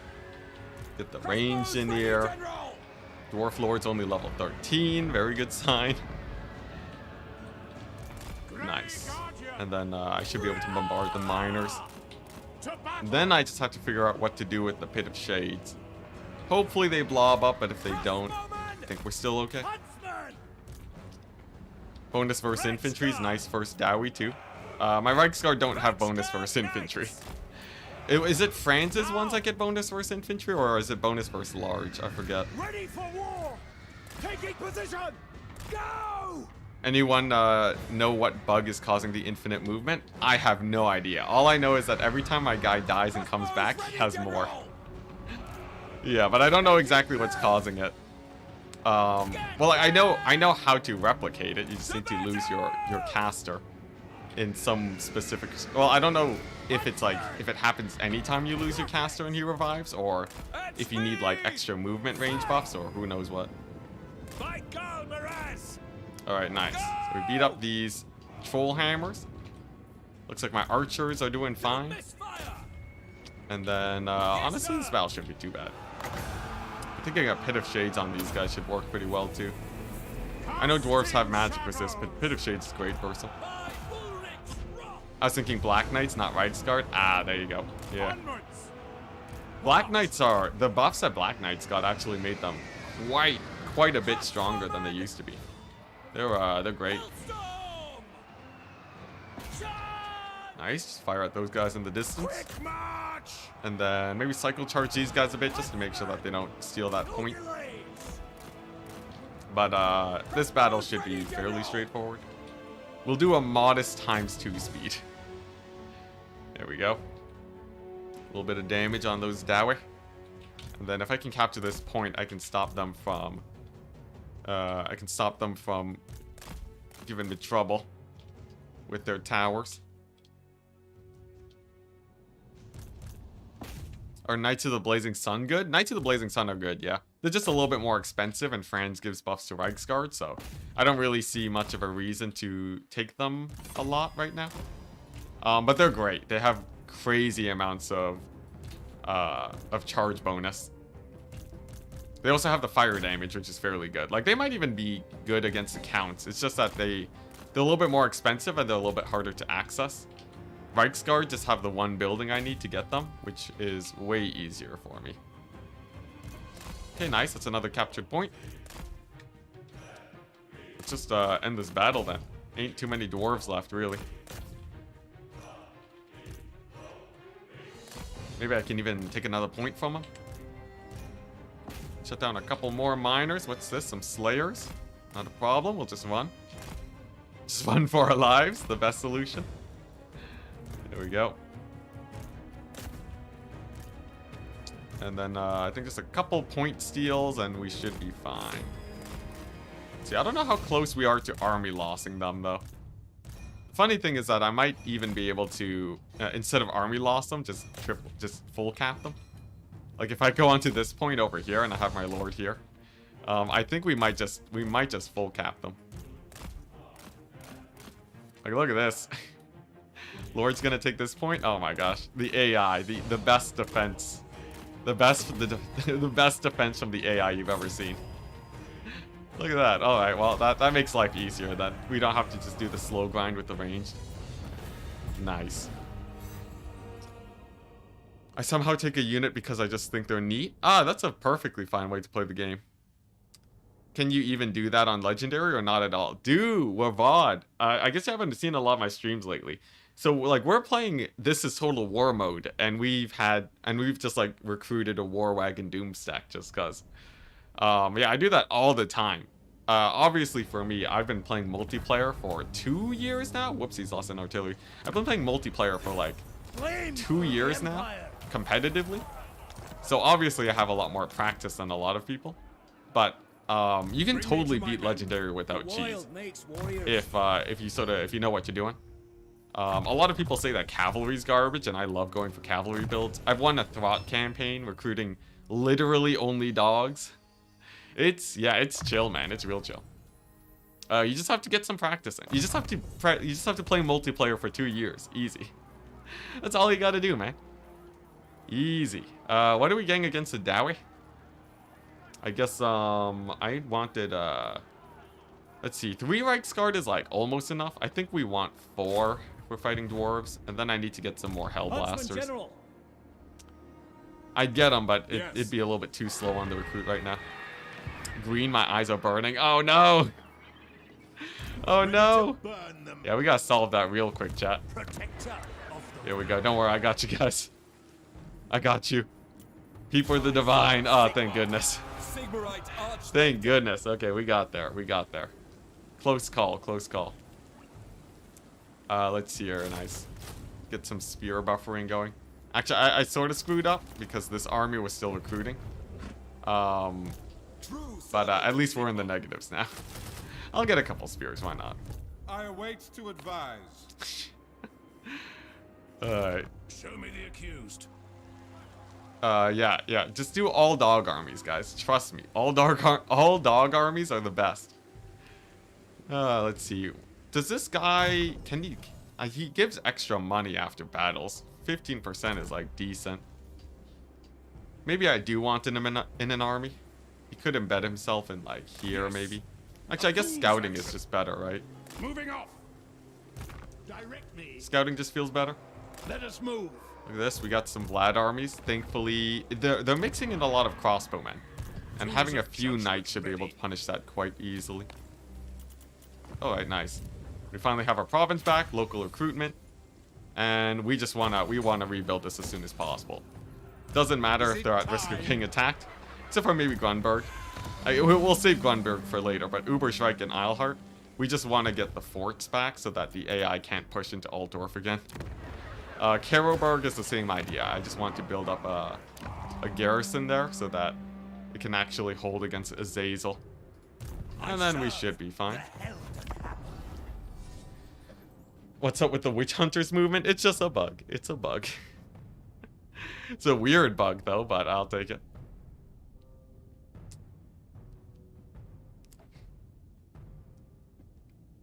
Get the range in here. Dwarf Lord's only level 13. Very good sign. Nice. And then I should be able to bombard the miners. Then I just have to figure out what to do with the Pit of Shades. Hopefully they blob up, but if they don't, I think we're still okay. Bonus versus infantry is nice versus Dowie too. My Reichsguard don't have bonus versus infantry. Is it Franz's ones that get bonus versus infantry, or is it bonus versus large? I forget. Ready for war! Taking position! Go! Anyone know what bug is causing the infinite movement? I have no idea. All I know is that every time my guy dies and comes back, he has more. Yeah, but I don't know exactly what's causing it. Well, I know how to replicate it. You just need to lose your caster in some specific. Well, I don't know if it's like if it happens anytime you lose your caster and he revives, or if you need like extra movement range buffs, or who knows what. All right, nice. So we beat up these troll hammers. Looks like my archers are doing fine. And then honestly, this battle shouldn't be too bad. I think getting a Pit of Shades on these guys should work pretty well too. I know dwarves have magic resist, but Pit of Shades is great versus them. I was thinking Black Knights, not Reichsguard. Ah, there you go. Yeah. Black Knights are... The buffs that Black Knights got actually made them quite a bit stronger than they used to be. They're great. Nice. Just fire at those guys in the distance. And then maybe cycle charge these guys a bit just to make sure that they don't steal that point. But this battle should be fairly straightforward. We'll do a modest ×2 speed. There we go. A little bit of damage on those Dowie. And then if I can capture this point, I can stop them from... giving me trouble with their towers. Are Knights of the Blazing Sun good? Knights of the Blazing Sun are good, yeah. They're just a little bit more expensive, and Franz gives buffs to Reichsguard, so I don't really see much of a reason to take them a lot right now. But they're great. They have crazy amounts of charge bonus. They also have the fire damage, which is fairly good. Like, they might even be good against the counts. It's just that they're a little bit more expensive, and they're a little bit harder to access. Reichsguard just have the one building I need to get them, which is way easier for me. Okay, nice. That's another captured point. Let's just end this battle then. Ain't too many dwarves left, really. Maybe I can even take another point from them. Shut down a couple more miners. What's this? Some slayers? Not a problem. We'll just run. Just run for our lives, the best solution. There we go. And then I think just a couple point steals and we should be fine. See, I don't know how close we are to army lossing them though. Funny thing is that I might even be able to, instead of army loss them, just full cap them. Like if I go onto this point over here and I have my lord here, I think we might just full cap them. Like look at this. Lord's gonna take this point. Oh my gosh, the AI, the best defense, the best defense from the AI you've ever seen. Look at that. All right, well that makes life easier. Then we don't have to just do the slow grind with the ranged. Nice. I somehow take a unit because I just think they're neat. Ah, that's a perfectly fine way to play the game. Can you even do that on Legendary or not at all? Dude, we're VOD. I guess you haven't seen a lot of my streams lately. So like we're playing This Is Total War mode, and we've just like recruited a War Wagon Doom stack just cause. Yeah, I do that all the time. Obviously for me, I've been playing multiplayer for 2 years now. Whoopsies, lost an artillery. I've been playing multiplayer for like 2 years now, competitively. So obviously I have a lot more practice than a lot of people. But you can totally beat Legendary without cheese if you know what you're doing. A lot of people say that cavalry's garbage, and I love going for cavalry builds. I've won a Throt campaign recruiting literally only dogs. It's chill, man. It's real chill. You just have to get some practice in. You just have to play multiplayer for 2 years. Easy. That's all you gotta do, man. Easy. What are we getting against the Dowie? I guess I wanted let's see, 3 Reichsguard is like almost enough. I think we want 4 if we're fighting dwarves, and then I need to get some more Hellblasters. I'd get them, but it'd be a little bit too slow on the recruit right now. Green, my eyes are burning. Oh no! Oh no! Yeah, we gotta solve that real quick, chat. Here we go. Don't worry, I got you guys. I got you. People are the divine. Oh, thank goodness. Thank goodness. Okay, we got there. We got there. Close call. Close call. Let's see here. Nice. Get some spear buffering going. Actually, I sort of screwed up because this army was still recruiting. But at least we're in the negatives now. I'll get a couple spears. Why not? I await to advise. Alright. Show me the accused. Yeah. Just do all dog armies, guys. Trust me. All dog armies are the best. Let's see. Does this guy... Can he... he gives extra money after battles. 15% is, like, decent. Maybe I do want him in an army. He could embed himself in, like, here, maybe. Actually, I guess scouting is just better, right? Moving off. Direct me. Scouting just feels better. Let us move. Look at this. We got some Vlad armies. Thankfully, they're mixing in a lot of crossbowmen. And having a few knights should be able to punish that quite easily. Alright, nice. We finally have our province back, local recruitment. And we just wanna rebuild this as soon as possible. Doesn't matter if they're at risk of being attacked. Except for maybe Grunberg. We'll save Grunberg for later, but Uberschreik and Eilhart, we just want to get the forts back so that the AI can't push into Altdorf again. Karoberg is the same idea. I just want to build up a garrison there so that it can actually hold against Azazel. And then we should be fine. What's up with the witch hunters movement? It's just a bug. It's a bug. It's a weird bug though, but I'll take it.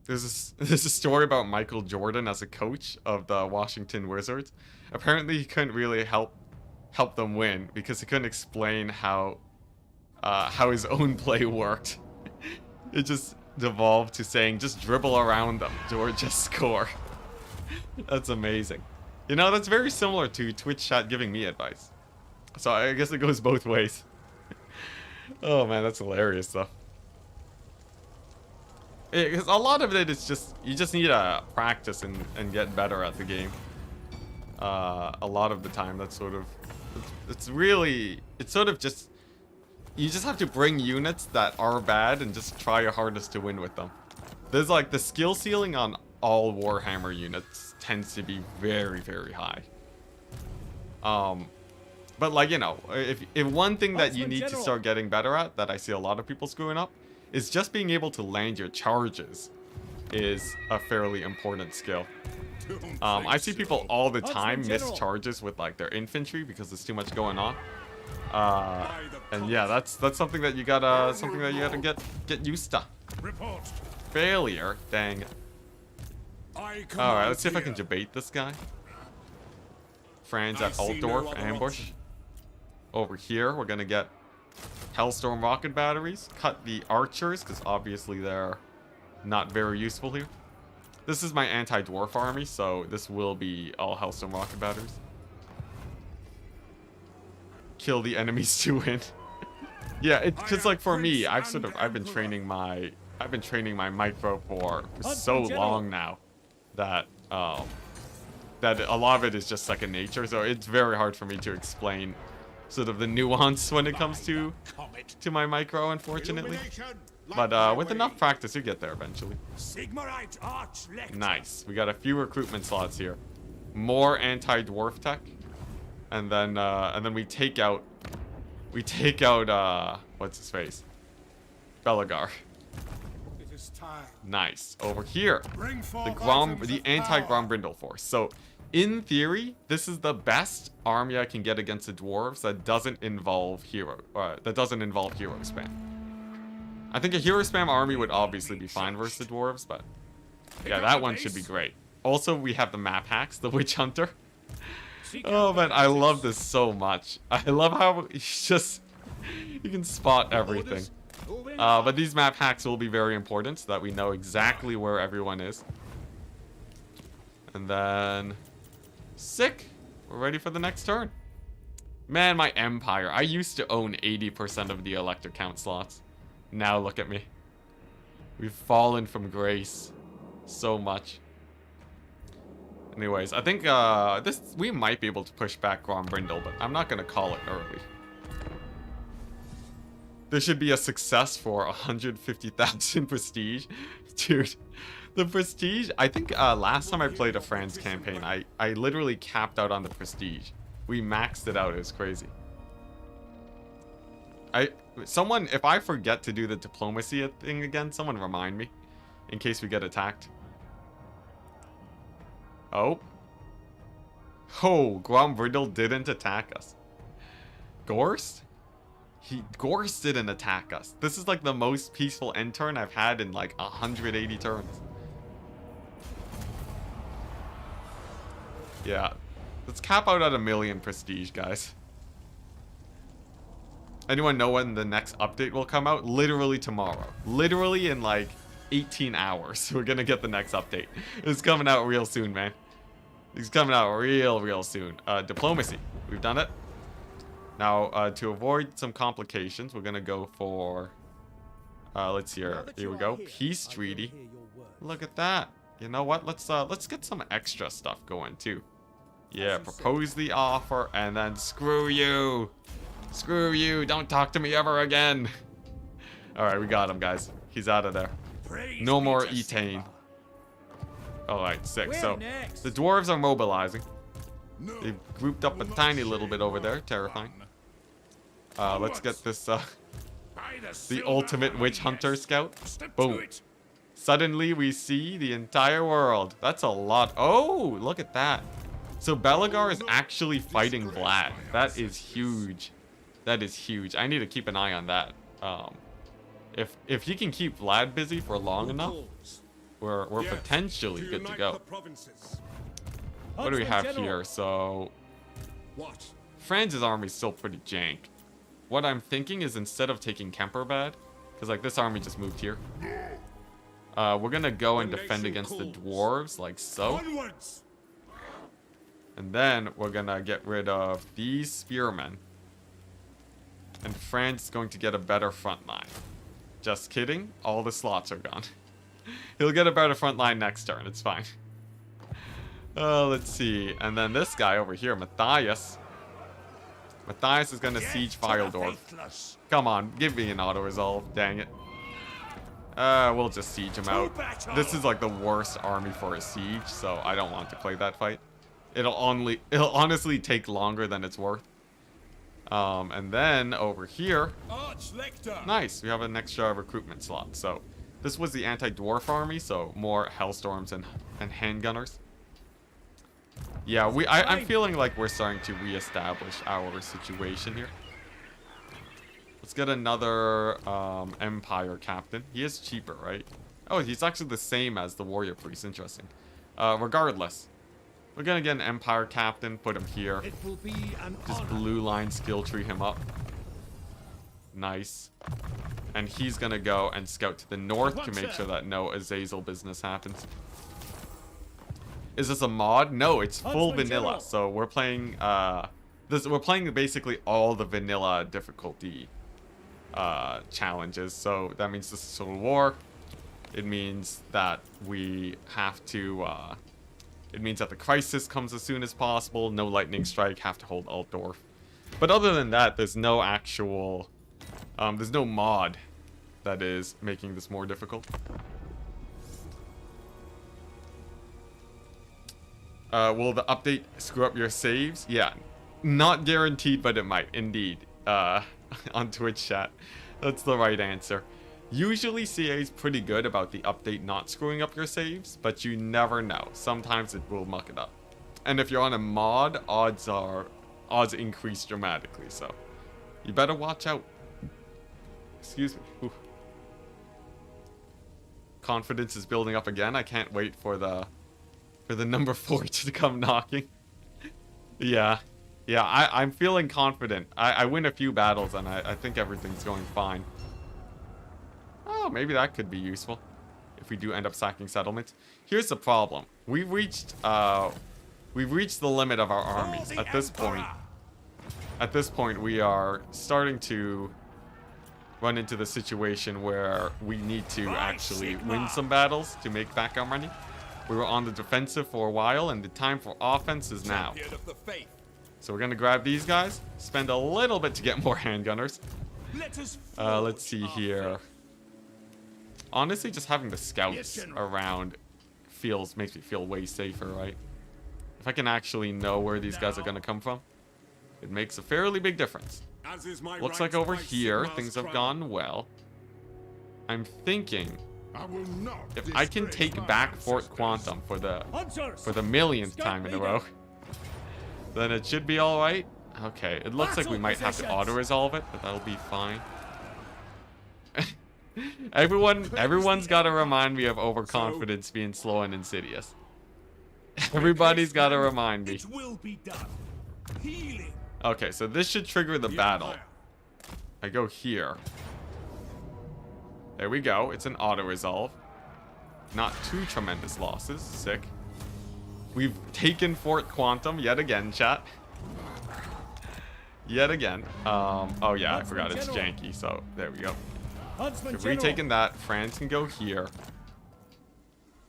There's a story about Michael Jordan as a coach of the Washington Wizards. Apparently, he couldn't really help them win because he couldn't explain how his own play worked. It just devolved to saying, just dribble around them or just score. That's amazing. You know, that's very similar to Twitch chat giving me advice. So I guess it goes both ways. Oh man, that's hilarious though. Because a lot of it is just, you just need to practice and get better at the game. A lot of the time, that's sort of, it's sort of just, you just have to bring units that are bad and just try your hardest to win with them. There's like the skill ceiling on all Warhammer units tends to be very, very high. But like, you know, if one thing that you Huntsman need to General. start getting better at, that I see a lot of people screwing up, is just being able to land your charges is a fairly important skill. I see people all the time Huntsman miss General. charges with like their infantry because there's too much going on. And yeah, that's something that you gotta get used to. Report. Failure, dang. All right, let's see if I can here. debate this guy. Franz I at see no Altdorf other ambush. option. Over here, we're gonna get Hellstorm rocket batteries. Cut the archers because obviously they're not very useful here. This is my anti-dwarf army, so this will be all Hellstorm rocket batteries. Kill the enemies to win. Yeah, it's because like for me, I've been training my micro for so long now that that a lot of it is just second nature. So it's very hard for me to explain sort of the nuance when it comes to my micro, unfortunately. But with enough practice, you get there eventually. Sigmarite Arch Lecter. Nice. We got a few recruitment slots here. More anti-dwarf tech, and then we take out what's his face? Belagar. It is time. Nice. Over here, Bring the forth items of anti-Grombrindle force. So in theory, this is the best army I can get against the dwarves that doesn't involve hero spam. I think a hero spam army would obviously be fine versus the dwarves, but yeah, that one should be great. Also, we have the map hacks, the witch hunter. Oh man, I love this so much. I love how you can spot everything. But these map hacks will be very important so that we know exactly where everyone is. And then sick. We're ready for the next turn. Man, my empire. I used to own 80% of the elector count slots. Now look at me. We've fallen from grace so much. Anyways, I think we might be able to push back Grombrindle, but I'm not gonna call it early. There should be a success for 150,000 prestige. Dude, the prestige, I think last time I played a Franz campaign, I literally capped out on the prestige. We maxed it out, it was crazy. If I forget to do the diplomacy thing again, someone remind me. In case we get attacked. Oh. Oh, Grombrindle didn't attack us. Gorst? Gorst didn't attack us. This is like the most peaceful end turn I've had in like 180 turns. Yeah. Let's cap out at 1,000,000 prestige, guys. Anyone know when the next update will come out? Literally tomorrow. Literally in like 18 hours. We're gonna get the next update. It's coming out real soon, man. It's coming out real soon. Diplomacy. We've done it. Now, to avoid some complications, we're gonna go for... let's see here. Here we go. Peace treaty. Look at that. You know what? Let's get some extra stuff going, too. Yeah, propose the offer, and then screw you. Screw you. Don't talk to me ever again. Alright, we got him, guys. He's out of there. No more Etane. Alright, sick. So, the dwarves are mobilizing. They've grouped up a tiny little bit over there. Terrifying. Let's get this, the ultimate witch hunter scout. Boom. Suddenly, we see the entire world. That's a lot. Oh, look at that. So, Belagar is actually fighting Vlad. That is huge. That is huge. I need to keep an eye on that. If he can keep Vlad busy for long enough, we're potentially good to go. What do we have here? So, Franz's army is still pretty jank. What I'm thinking is instead of taking Kemperbad, because like this army just moved here, we're gonna go and defend against the dwarves like so. And then we're gonna get rid of these spearmen. And Franz is going to get a better front line. Just kidding. All the slots are gone. He'll get a better front line next turn. It's fine. Let's see. And then this guy over here, Matthias. Matthias is going to siege Fildorf. Come on, give me an auto-resolve. Dang it. We'll just siege him out. This is like the worst army for a siege, so I don't want to play that fight. It'll honestly take longer than it's worth. And then over here, nice, we have an extra recruitment slot. So this was the anti-dwarf army, so more hellstorms and handgunners. Yeah, I'm feeling like we're starting to reestablish our situation here. Let's get another Empire captain. He is cheaper, right? Oh, he's actually the same as the warrior priest. Interesting. Regardless, we're gonna get an Empire captain. Put him here. It will be an Just honor. blue line skill tree him up. Nice. And he's gonna go and scout to the north to make sure that no Azazel business happens. Is this a mod? No, it's full Huntsman vanilla. General. So we're playing we're playing basically all the vanilla difficulty challenges. So that means this is Civil War. It means that we have to it means that the crisis comes as soon as possible. No lightning strike, have to hold Altdorf. But other than that, there's no actual there's no mod that is making this more difficult. Will the update screw up your saves? Yeah, not guaranteed, but it might, indeed. On Twitch chat, that's the right answer. Usually CA is pretty good about the update not screwing up your saves, but you never know. Sometimes it will muck it up. And if you're on a mod, odds increase dramatically, so you better watch out. Excuse me. Ooh. Confidence is building up again. I can't wait for the number 4 to come knocking. Yeah, I'm feeling confident. I win a few battles and I think everything's going fine. Oh, maybe that could be useful if we do end up sacking settlements. Here's the problem. We've reached the limit of our armies. At this point, we are starting to run into the situation where we need to actually win some battles to make back our money. We were on the defensive for a while, and the time for offense is now. So we're gonna grab these guys, spend a little bit to get more handgunners. Let's see here. Honestly, just having the scouts around makes me feel way safer, right? If I can actually know where these guys are gonna come from, it makes a fairly big difference. Looks like over here things have gone well. I'm thinking if I can take back Fort Quantum for the millionth time in a row, then it should be all right. Okay, it looks like we might have to auto-resolve it, but that'll be fine. Everyone's got to remind me of overconfidence being slow and insidious. Everybody's got to remind me. It will be done. Healing. Okay, so this should trigger the battle. I go here. There we go. It's an auto-resolve. Not too tremendous losses. Sick. We've taken Fort Quantum yet again, chat. Yet again. Oh yeah, I forgot it's janky, so there we go. We've retaken that. France can go here.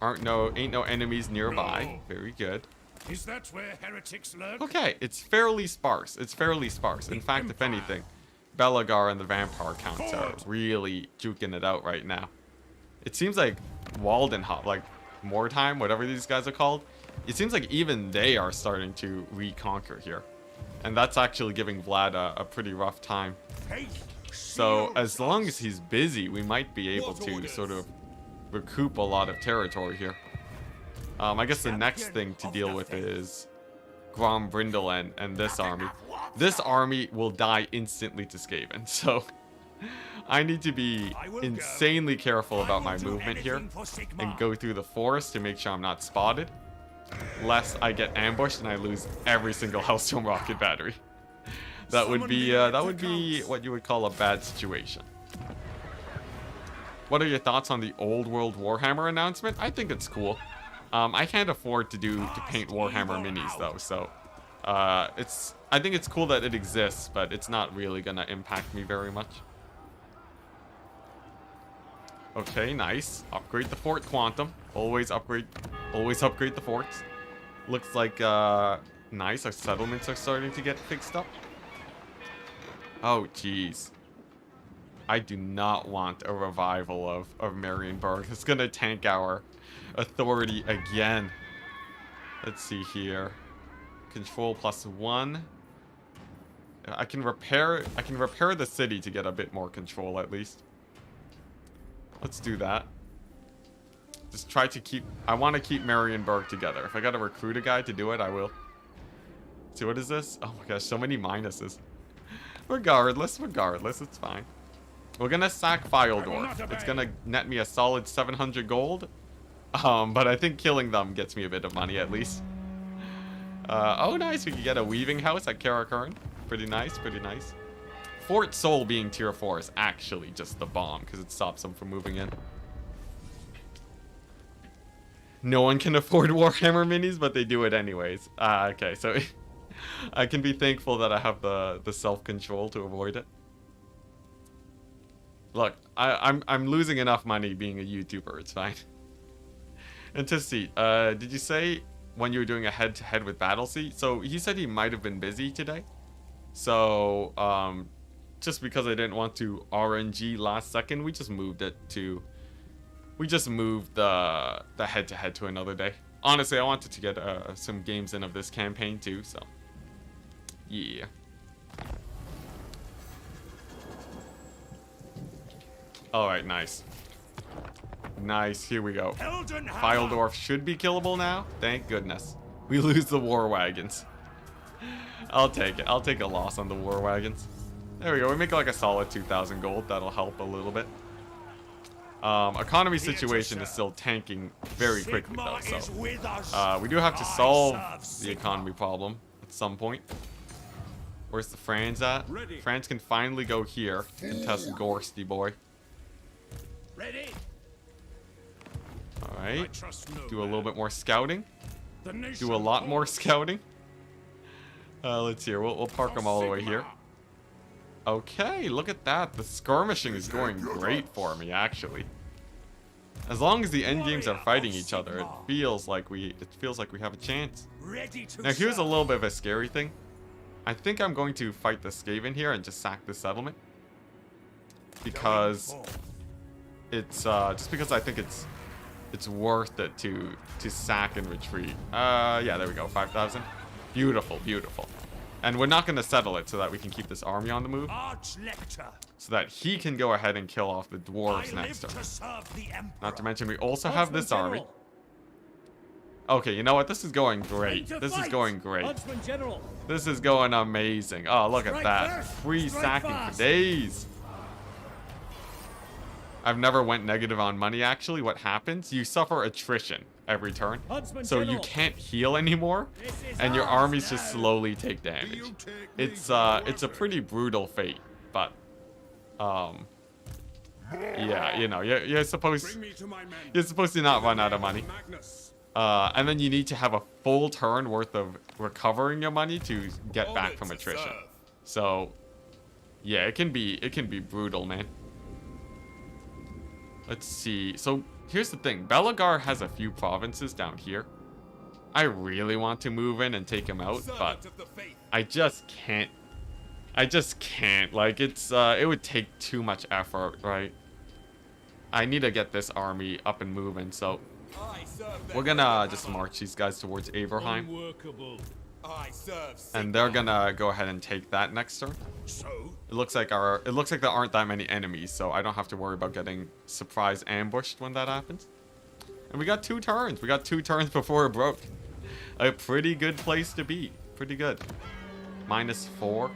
Ain't no enemies nearby. Very good. Is that where heretics lurk? Okay, it's fairly sparse. In fact, if anything, Belagar and the vampire counts are really juking it out right now. It seems like Waldenhop, like Wartime, whatever these guys are called, it seems like even they are starting to reconquer here. And that's actually giving Vlad a pretty rough time. So as long as he's busy, we might be able to sort of recoup a lot of territory here. I guess the next thing to deal with is Grom Brindle and this army. This army will die instantly to Skaven, so I need to be insanely careful about my movement here and go through the forest to make sure I'm not spotted, lest I get ambushed and I lose every single Hellstorm rocket battery. That would be what you would call a bad situation. What are your thoughts on the Old World Warhammer announcement? I think it's cool. I can't afford to paint Warhammer minis though, so I think it's cool that it exists, but it's not really gonna impact me very much. Okay, nice. Upgrade the Fort Quantum. Always upgrade the forts. Looks like nice. Our settlements are starting to get fixed up. Oh jeez. I do not want a revival of Marienburg. It's gonna tank our authority again. Let's see here. Control +1. I can repair the city to get a bit more control at least. Let's do that. Just try to keep... I want to keep Marienburg together. If I gotta recruit a guy to do it, I will. See, what is this? Oh my gosh, so many minuses. Regardless, it's fine. We're gonna sack Filedorf. It's gonna net me a solid 700 gold. But I think killing them gets me a bit of money at least. Oh nice, we can get a weaving house at Karakern. Pretty nice, pretty nice. Fort Seoul being tier 4 is actually just the bomb because it stops them from moving in. No one can afford Warhammer minis, but they do it anyways. Okay, so I can be thankful that I have the self-control to avoid it. Look, I'm losing enough money being a YouTuber. It's fine. Enticity, did you say when you were doing a head-to-head with Battlesea? So he said he might have been busy today. So just because I didn't want to RNG last second, we just moved it to. We just moved the head-to-head to another day. Honestly, I wanted to get some games in of this campaign too. So yeah. Alright, nice. Nice, here we go. Filedorf should be killable now. Thank goodness. We lose the war wagons. I'll take it. I'll take a loss on the war wagons. There we go. We make like a solid 2,000 gold. That'll help a little bit. Economy situation is still tanking very quickly though, so we do have to solve the economy problem at some point. Where's the France at? France can finally go here and test Gorsty boy. Ready? Alright. Do a little bit more scouting. Do a lot more scouting. Let's see here. We'll park them all the way here. Okay, look at that. The skirmishing is going great for me, actually. As long as the end games are fighting each other, it feels like we have a chance. Now here's a little bit of a scary thing. I think I'm going to fight the Skaven here and just sack the settlement. Because it's just because I think it's worth it to sack and retreat. Yeah, there we go. 5,000. Beautiful, beautiful. And we're not going to settle it so that we can keep this army on the move. So that he can go ahead and kill off the dwarves next turn. Not to mention we also have this army. Okay, you know what? This is going great. This is going great. This is going amazing. Oh, look at that. Free sacking for days. I've never went negative on money, actually. What happens? You suffer attrition every turn. So you can't heal anymore. And your armies just slowly take damage. It's a pretty brutal fate. But, yeah, you know, you're supposed to not run out of money. And then you need to have a full turn worth of recovering your money to get back from attrition. So, yeah, it can be brutal, man. Let's see. So here's the thing. Belagar has a few provinces down here. I really want to move in and take him out, but I just can't. Like, it would take too much effort, right? I need to get this army up and moving, so we're gonna just march these guys towards Averheim. And they're gonna go ahead and take that next turn. It looks like there aren't that many enemies, so I don't have to worry about getting surprise ambushed when that happens. And we got 2 turns. We got 2 turns before it broke. A pretty good place to be. Pretty good. -4.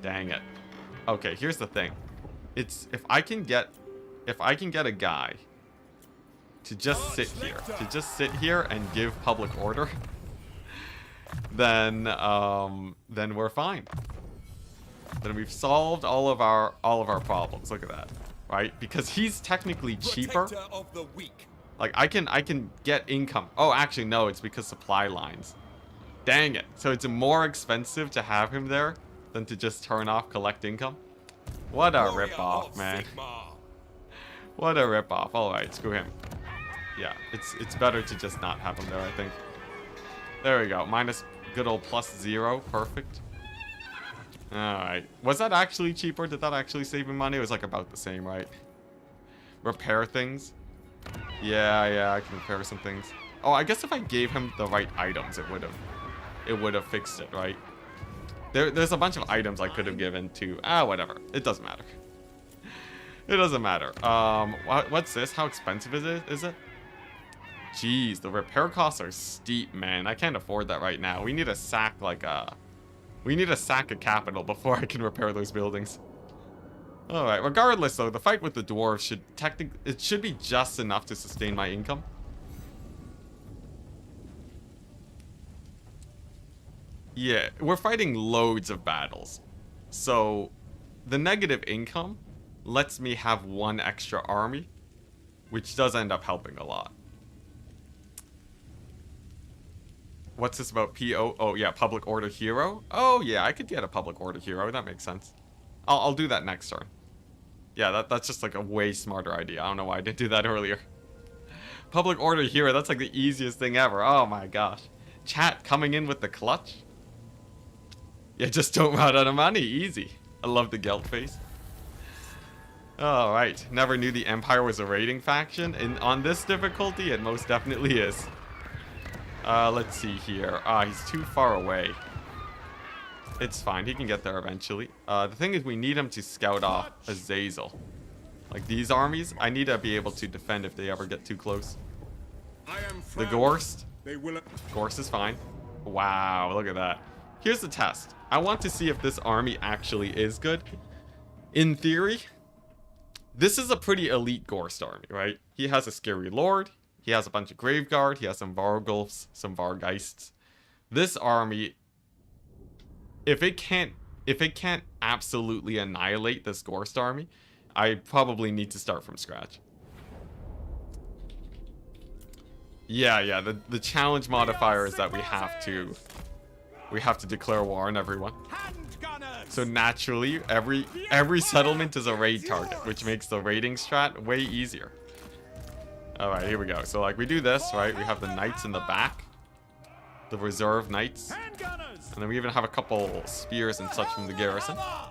Dang it. Okay, here's the thing. It's if I can get a guy to just sit here and give public order, then we're fine. Then we've solved all of our problems. Look at that, right? Because he's technically cheaper. Like I can get income. Oh, actually no, it's because supply lines. Dang it. So it's more expensive to have him there than to just turn off collect income. What a ripoff, man. What a ripoff. All right, screw him. Yeah, it's better to just not have him there, I think. There we go. Minus good old +0. Perfect. Alright. Was that actually cheaper? Did that actually save me money? It was like about the same, right? Repair things. Yeah, I can repair some things. Oh, I guess if I gave him the right items, it would have fixed it, right? There's a bunch of items I could have given to... whatever. It doesn't matter. It doesn't matter. What's this? How expensive is it? Jeez, the repair costs are steep, man. I can't afford that right now. We need a sack we need a sack of capital before I can repair those buildings. Alright, regardless though, the fight with the dwarves should be just enough to sustain my income. Yeah, we're fighting loads of battles. So, the negative income lets me have one extra army, which does end up helping a lot. What's this about PO? Oh, yeah, public order hero. Oh, yeah, I could get a public order hero. That makes sense. I'll do that next turn. Yeah, that's just like a way smarter idea. I don't know why I didn't do that earlier. Public order hero, that's like the easiest thing ever. Oh my gosh. Chat coming in with the clutch. Yeah, just don't run out of money. Easy. I love the gelt face. Alright. Never knew the Empire was a raiding faction. And on this difficulty, it most definitely is. Let's see here. He's too far away. It's fine. He can get there eventually. The thing is, we need him to scout off Azazel. Like these armies, I need to be able to defend if they ever get too close. The Gorst. Gorst is fine. Wow, look at that. Here's the test. I want to see if this army actually is good. In theory, this is a pretty elite Gorst army, right? He has a Scary Lord. He has a bunch of Graveguard. He has some Vargulfs, some Vargeists. This army, if it can't absolutely annihilate this Gorst army, I probably need to start from scratch. Yeah, the challenge modifier is that we have to declare war on everyone. So naturally, every settlement is a raid target, which makes the raiding strat way easier. Alright, here we go. So like we do this, right? We have the knights in the back. The reserve knights. And then we even have a couple spears and such from the garrison. A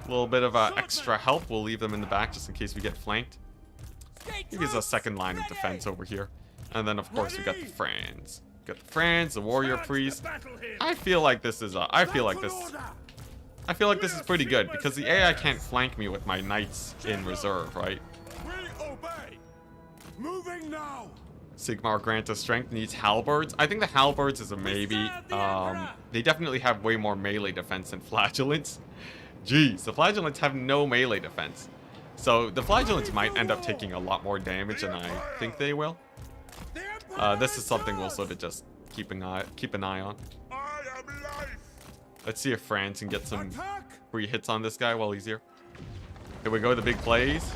little bit of extra help. We'll leave them in the back just in case we get flanked. He gives us a second line of defense over here. And then of course we got the Franz. Got the Franz, the warrior priest. I feel like this is pretty good because the AI can't flank me with my knights in reserve, right? Moving now. Sigmar grant of strength needs halberds. I think the halberds is a maybe. They definitely have way more melee defense than flagellants. Jeez, the flagellants have no melee defense. So the flagellants might end up taking a lot more damage than I think they will. This is something we'll sort of just keep an eye on. Let's see if Franz can get some free hits on this guy while he's here. Here we go, the big plays.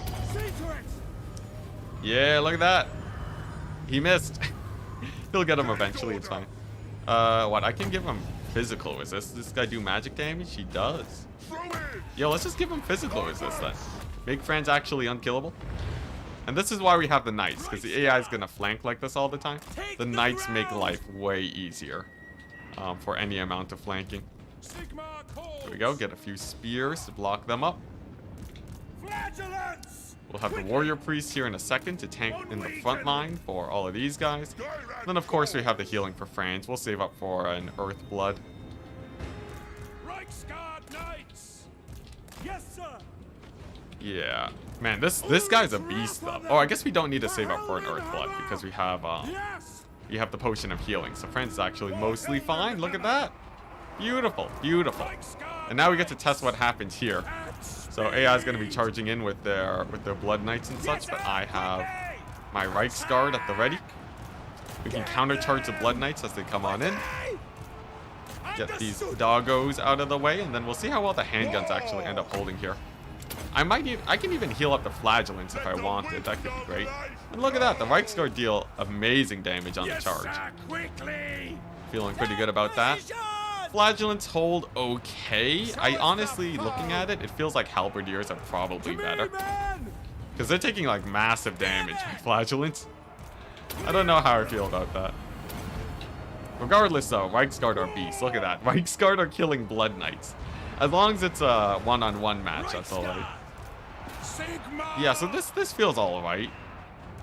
Yeah, look at that. He missed. He'll get him eventually, it's fine. What? I can give him physical resist. Does this guy do magic damage? He does. Yo, let's just give him physical resist then. Make Franz actually unkillable. And this is why we have the knights, because the AI is going to flank like this all the time. The knights make life way easier for any amount of flanking. Here we go, get a few spears to block them up. We'll have the warrior priest here in a second to tank in the front line for all of these guys. Then of course we have the healing for Franz. We'll save up for an earth blood. Yes, sir. Yeah. Man, this guy's a beast though. Oh, I guess we don't need to save up for an earth blood because we have the potion of healing. So Franz is actually mostly fine. Look at that. Beautiful, beautiful. And now we get to test what happens here. So AI is going to be charging in with their blood knights and such, but I have my Reichsguard at the ready. We can countercharge the blood knights as they come on in. Get these doggos out of the way, and then we'll see how well the handguns actually end up holding here. I can even heal up the flagellants if I wanted. That could be great. And look at that, the Reichsguard deal amazing damage on the charge. Feeling pretty good about that. Flagellants hold okay. I honestly, looking at it, it feels like halberdiers are probably better. Because they're taking like massive damage with flagellants. I don't know how I feel about that. Regardless though, Reichsguard are beasts. Look at that. Reichsguard are killing blood knights. As long as it's a one-on-one match, that's all right. Sigma! Yeah, so this feels all right.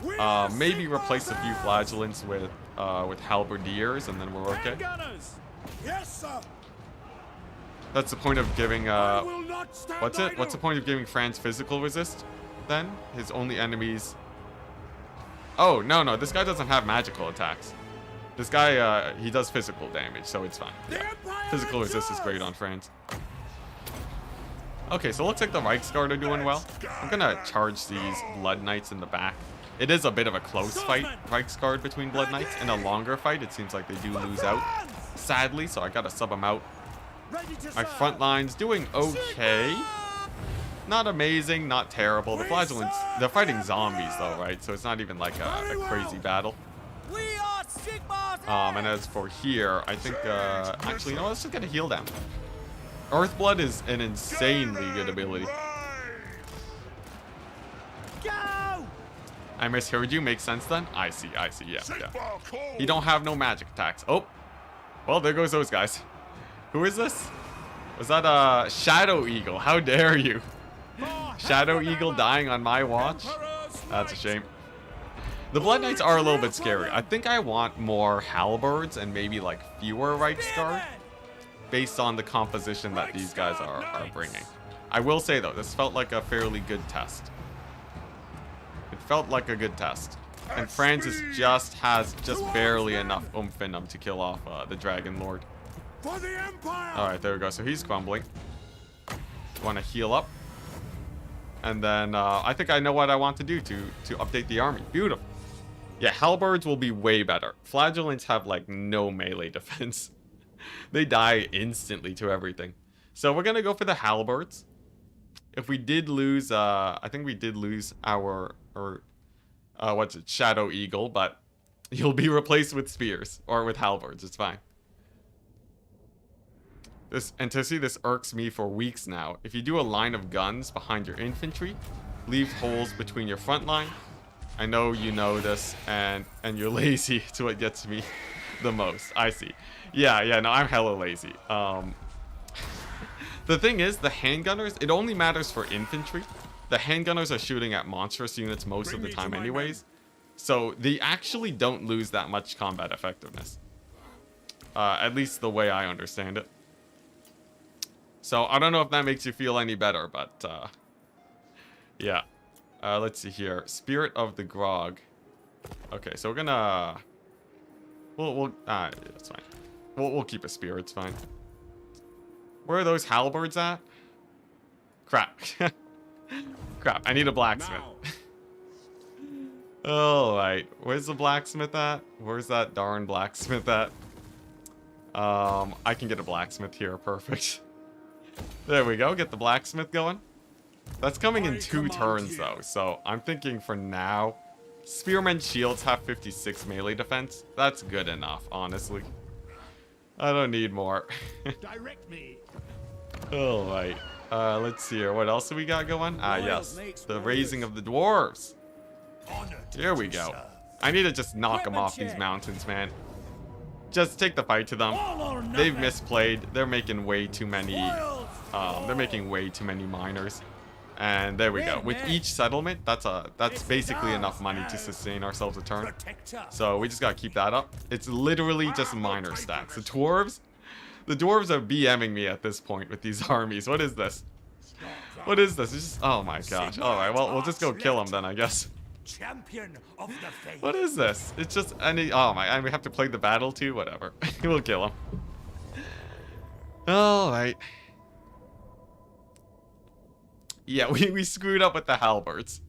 We are Maybe Sigma replace a few Bears! flagellants with halberdiers, and then we're okay. Gunners! Yes, sir! That's the point of giving I will not stand what's it? idle. What's the point of giving Franz physical resist? Then his only enemies. Oh no, this guy doesn't have magical attacks. This guy he does physical damage, so it's fine. The Yeah. Empire Physical resist is great endures! on Franz. Okay, so it looks like the Reichsguard are doing well. I'm gonna charge these Blood Knights in the back. It is a bit of a close fight, Reichsguard between Blood Knights. In a longer fight, it seems like they do lose out, sadly, so I gotta sub them out. Ready to My serve. front line's doing okay. Not amazing, not terrible. The flagellants, they're fighting zombies though, right? So it's not even like a crazy battle. We are Sigma's And as for here, I think, actually, you know what? Let's just get a heal down. Earthblood is an insanely good ability. Go! I misheard you. Makes sense then? I see, yeah. You don't have no magic attacks. Oh. Well, there goes those guys. Who is this? Was that, Shadow Eagle? How dare you? Shadow Eagle dying on my watch? That's a shame. The Blood Knights are a little bit scary. I think I want more halberds and maybe like fewer Reichsguard based on the composition that these guys are bringing. I will say though, this felt like a fairly good test. It felt like a good test. And Francis has just barely enough oomph in him to kill off the Dragon Lord. For the Empire! Alright, there we go. So he's crumbling. Want to heal up. And then I think I know what I want to do to update the army. Beautiful. Yeah, halberds will be way better. Flagellants have like no melee defense. They die instantly to everything. So we're going to go for the halberds. If we did lose, I think we did lose our, Shadow Eagle, but he'll be replaced with spears or with halberds. It's fine. This Enticity, this irks me for weeks now. If you do a line of guns behind your infantry, leave holes between your front line. I know you know this, and you're lazy. It's what gets me the most. I see. Yeah, no, I'm hella lazy. The thing is, the handgunners, it only matters for infantry. The handgunners are shooting at monstrous units most of the time anyways. So they actually don't lose that much combat effectiveness. At least the way I understand it. So I don't know if that makes you feel any better, but yeah. Let's see here. Spirit of the Grog. Okay, so we're gonna yeah, that's fine. We'll keep a spear, it's fine. Where are those halberds at? Crap. Crap, I need a blacksmith. Alright, where's the blacksmith at? Where's that darn blacksmith at? I can get a blacksmith here, perfect. There we go, get the blacksmith going. That's coming in 2 turns though, so I'm thinking for now, Spearman shields have 56 melee defense. That's good enough, honestly. I don't need more. Direct me. Alright, let's see here. What else do we got going? Yes, the raising of the dwarves. Here we go. I need to just knock them off these mountains, man. Just take the fight to them. They've misplayed. They're making way too many. They're making way too many miners. And there we go. With each settlement, that's basically enough money to sustain ourselves a turn. So we just gotta keep that up. It's literally just miner stats. The dwarves are BMing me at this point with these armies. What is this? What is this? It's just, oh my gosh. All right, well, we'll just go kill them then, I guess. Champion of the faith. What is this? It's just any. Oh my! And we have to play the battle too. Whatever. We'll kill him. All right. Yeah, we screwed up with the halberds.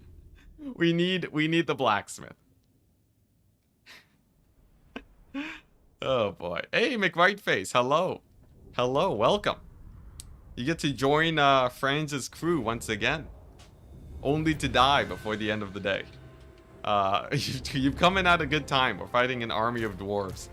We need the blacksmith. Oh boy. Hey, McWhiteface. Hello. Hello. Welcome. You get to join Franz's crew once again, only to die before the end of the day. You've come in at a good time. We're fighting an army of dwarves.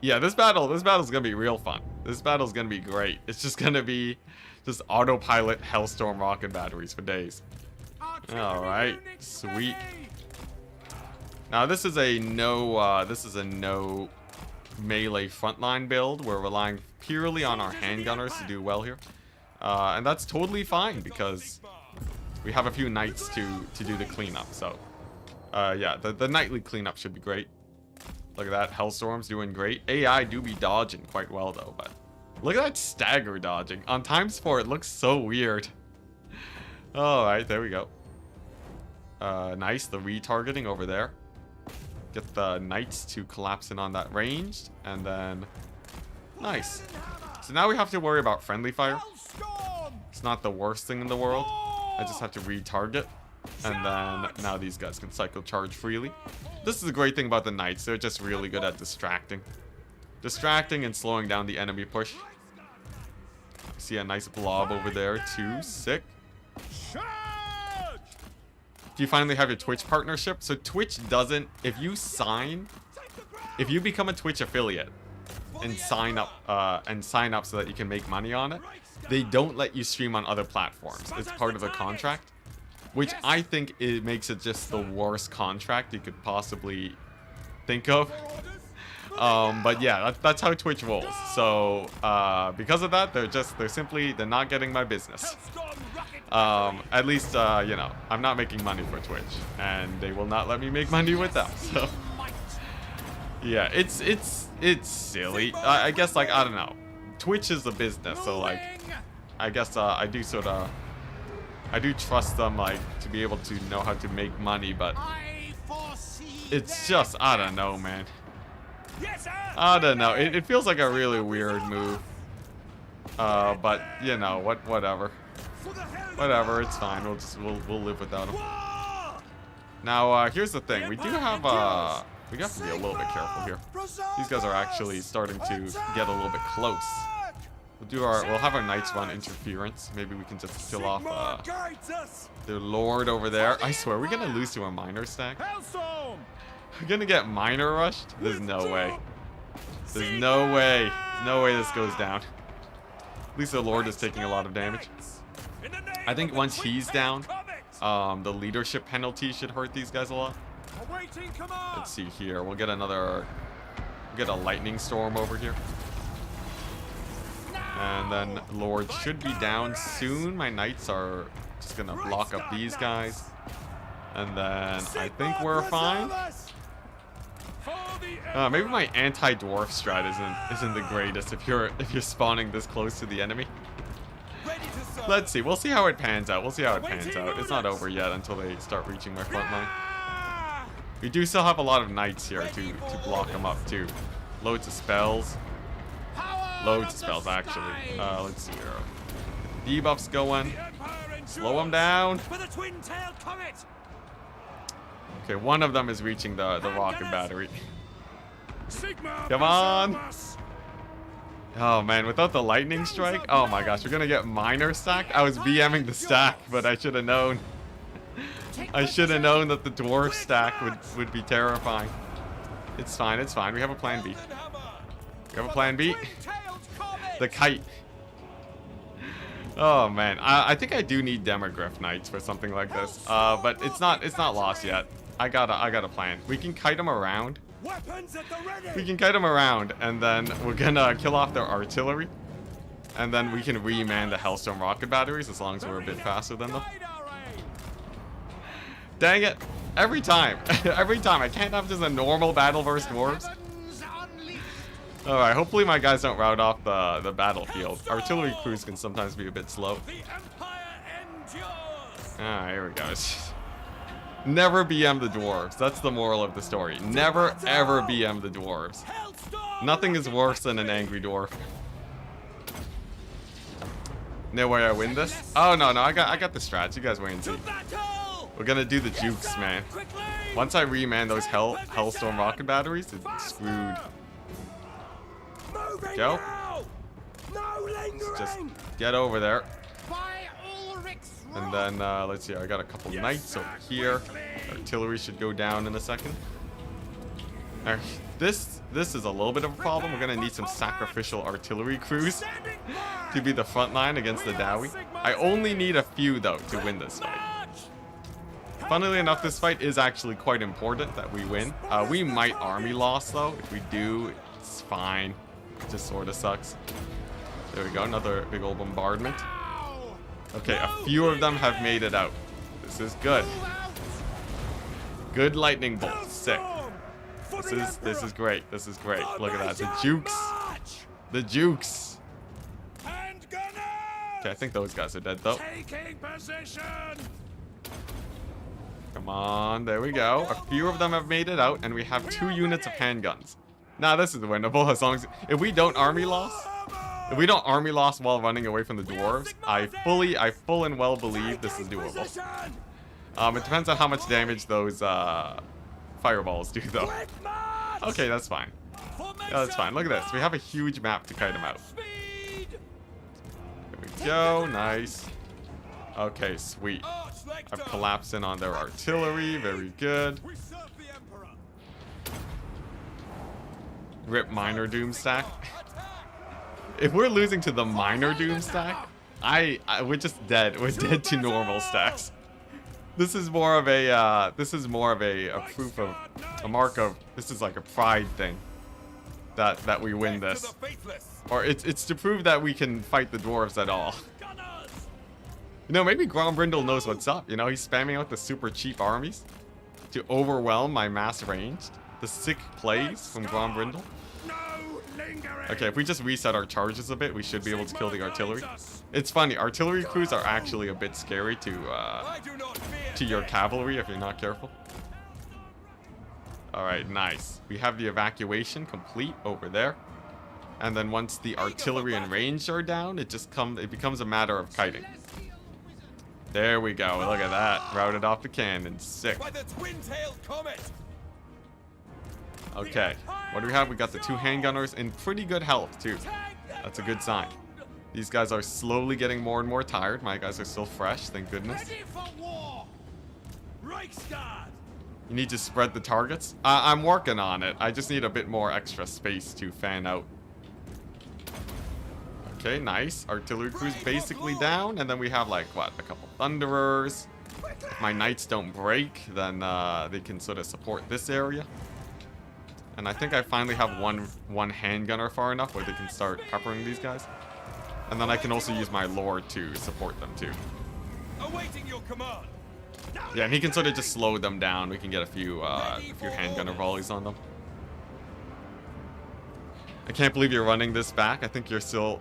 Yeah, this battle's gonna be real fun. This battle's gonna be great. It's just gonna be just autopilot Hellstorm rocket batteries for days. All right, sweet. Now this is a no melee frontline build. We're relying purely on our handgunners to do well here. And that's totally fine because we have a few knights to do the cleanup. So, yeah, the nightly cleanup should be great. Look at that. Hellstorm's doing great. AI do be dodging quite well, though. But look at that stagger dodging. On ×4, it looks so weird. Alright, there we go. Nice. The retargeting over there. Get the knights to collapse in on that ranged. And then... Nice. So now we have to worry about friendly fire. It's not the worst thing in the world. I just have to retarget. And then now these guys can cycle charge freely. This is the great thing about the knights. They're just really good at distracting. Distracting and slowing down the enemy push. See a nice blob over there too. Sick. Do you finally have your Twitch partnership? So Twitch doesn't... If you become a Twitch affiliate and sign up so that you can make money on it, they don't let you stream on other platforms. It's part of the contract. Which I think it makes it just the worst contract you could possibly think of. But yeah, that's how Twitch rolls. So because of that, they're not getting my business. At least you know, I'm not making money for Twitch, and they will not let me make money with them. So yeah, it's silly. I guess, like, I don't know. Twitch is a business, so like, I guess I do trust them, like, to be able to know how to make money, but it's just, I don't know, man. I don't know. It feels like a really weird move. But you know, whatever. Whatever, it's fine. We'll live without him. Now, here's the thing. We do have we have to be a little bit careful here. These guys are actually starting to get a little bit close. We'll have our knights run interference. Maybe we can just kill off the lord over there. I swear, we're gonna lose to a minor stack. We're gonna get minor rushed. There's no way. There's no way. There's no way this goes down. At least the lord is taking a lot of damage. I think once he's down, the leadership penalty should hurt these guys a lot. Let's see here. We'll get a lightning storm over here. And then Lord should be down soon. My knights are just gonna block up these guys. And then I think we're fine. Maybe my anti-dwarf strat isn't the greatest if you're spawning this close to the enemy. Let's see. We'll see how it pans out. It's not over yet until they start reaching my front line. We do still have a lot of knights here to block them up too. Loads of spells. Loads of spells, actually. Let's see here. Debuffs going. Slow them down. Okay, one of them is reaching the rocket battery. Come on. Oh, man, without the lightning strike? Oh, my gosh, we're going to get minor stacked? I was BMing the stack, but I should have known. I should have known that the dwarf stack would be terrifying. It's fine, it's fine. We have a plan B. We have a plan B. The kite. Oh man, I think I do need Demogryph Knights for something like this. But it's not lost yet. I got a plan. We can kite them around. We can kite them around, and then we're gonna kill off their artillery, and then we can reman the Hellstorm rocket batteries as long as we're a bit faster than them. Dang it! Every time, every time. I can't have just a normal battle versus dwarves. Alright, hopefully my guys don't rout off the battlefield. Artillery crews can sometimes be a bit slow. Ah, here we go. Never BM the dwarves. That's the moral of the story. Never, ever BM the dwarves. Nothing is worse than an angry dwarf. No way I win this? Oh, no, I got the strats. You guys wait and see. We're gonna do the jukes, man. Once I reman those Hellstorm rocket batteries, it's screwed. Go. Let's just get over there. And then, let's see, I got a couple knights over here. Artillery should go down in a second. Alright, this is a little bit of a problem. We're gonna need some sacrificial artillery crews to be the front line against the Dowie. I only need a few, though, to win this fight. Funnily enough, this fight is actually quite important that we win. We might army loss, though. If we do, It's fine. It just sort of sucks. There we go. Another big old bombardment. Okay, a few of them have made it out. This is good. Good lightning bolt. Sick. This is great. This is great. Look at that. The jukes. The jukes. Okay, I think those guys are dead though. Taking position. Come on, there we go. A few of them have made it out, and we have 2 units of handguns. Now this is winnable as long as if we don't army loss while running away from the dwarves, I full and well believe this is doable. It depends on how much damage those fireballs do though. Okay, that's fine. Yeah, that's fine. Look at this. We have a huge map to kite them out. There we go. Nice. Okay, sweet. I've collapsed in on their artillery. Very good. Rip minor doom stack. If we're losing to the minor doom stack, we're just dead. We're dead to normal stacks. This is more of a proof of a mark of this is like a pride thing that we win this, or it's to prove that we can fight the dwarves at all. You know, maybe Grombrindle knows what's up. You know, he's spamming out the super cheap armies to overwhelm my mass ranged. The sick plays from Grombrindle. Okay, if we just reset our charges a bit, we should be able to kill the artillery. It's funny, artillery crews are actually a bit scary to your cavalry if you're not careful. Alright, nice. We have the evacuation complete over there. And then once the artillery and range are down, it becomes a matter of kiting. There we go. Look at that. Routed off the cannon. Sick. Okay. What do we have? We got the 2 handgunners in pretty good health, too. That's a good sign. These guys are slowly getting more and more tired. My guys are still fresh, thank goodness. You need to spread the targets. I'm working on it. I just need a bit more extra space to fan out. Okay, nice. Artillery crew's basically down, and then we have like what, a couple thunderers. If my knights don't break, then they can sort of support this area. And I think I finally have one handgunner far enough where they can start peppering these guys. And then I can also use my lord to support them too. Awaiting your command. Yeah, and he can sort of just slow them down. We can get a few handgunner volleys on them. I can't believe you're running this back. I think you're still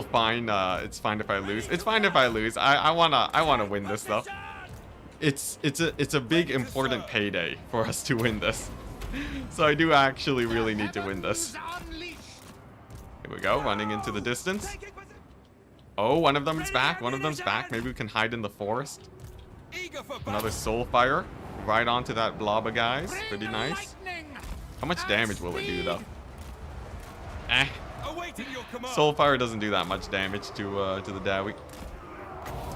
fine. It's fine if I lose. It's fine if I lose. I wanna win this though. It's a big important payday for us to win this. So I do actually really need to win this. Here we go, running into the distance. Oh, one of them is back. One of them's back. Maybe we can hide in the forest. Another soul fire right onto that blob of guys. Pretty nice. How much damage will it do though? Eh. Soulfire doesn't do that much damage to the Dowie.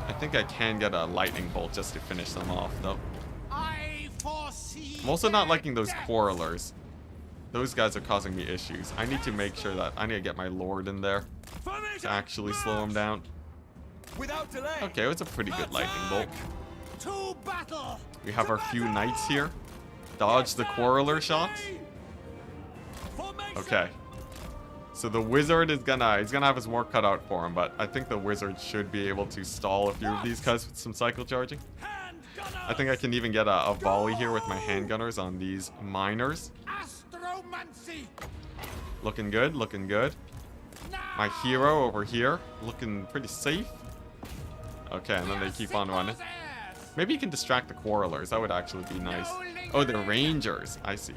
I think I can get a lightning bolt just to finish them off though. I'm also not liking those quarrelers. Those guys are causing me issues. I need to make sure that I need to get my lord in there to actually slow him down. Okay, it's a pretty good lightning bolt. We have our few knights here. Dodge the quarreler shots. Okay. So the wizard is he's gonna have his work cut out for him, but I think the wizard should be able to stall a few of these guys with some cycle charging. I think I can even get a volley here with my handgunners on these miners. Looking good, looking good. My hero over here, looking pretty safe. Okay, and then they keep on running. Maybe you can distract the quarrelers. That would actually be nice. Oh, the rangers. I see.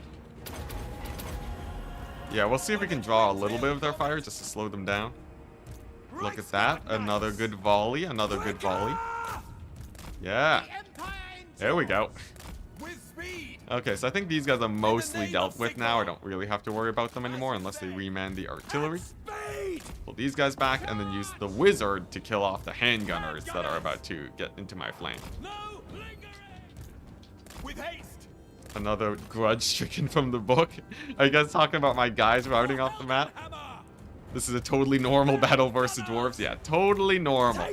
Yeah, we'll see if we can draw a little bit of their fire just to slow them down. Look at that. Another good volley. Another good volley. Yeah. There we go. Okay, so I think these guys are mostly dealt with now. I don't really have to worry about them anymore unless they reman the artillery. Pull these guys back and then use the wizard to kill off the handgunners that are about to get into my flank. Another grudge stricken from the book. Are you guys talking about my guys routing off the map? This is a totally normal battle versus dwarves. Yeah, totally normal.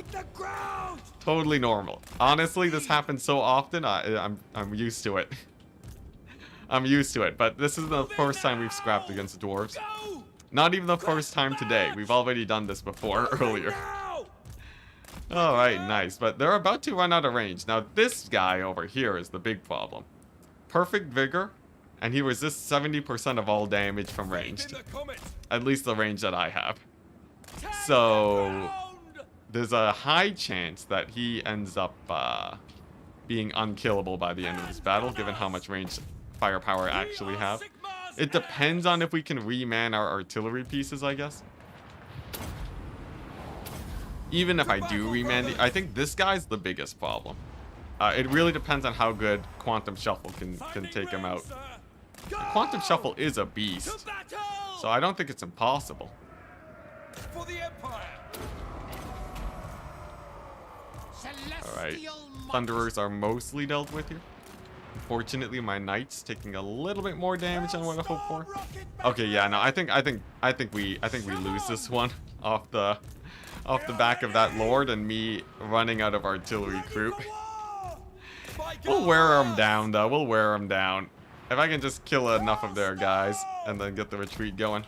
Totally normal. Honestly, this happens so often. I'm used to it. I'm used to it, but this is the first time we've scrapped against dwarves. Go! Not even the first time today. We've already done this before earlier. Now! Alright, nice. But they're about to run out of range. Now, this guy over here is the big problem. Perfect vigor, and he resists 70% of all damage from ranged. In the comet. At least the range that I have. Take So, the ground! there's a high chance that he ends up being unkillable by the end of this battle, given how much range firepower I actually have. It depends on if we can reman our artillery pieces, I guess. Even if I do reman, I think this guy's the biggest problem. It really depends on how good Quantum Shuffle can take him out. Quantum Shuffle is a beast, so I don't think it's impossible. For the Empire. Alright, Thunderers are mostly dealt with here. Unfortunately, my Knights taking a little bit more damage than what I hoped for. Okay, yeah, no, I think we lose this one off the back of that Lord and me running out of artillery crew. We'll wear them down, though. We'll wear them down. If I can just kill enough of their guys and then get the retreat going.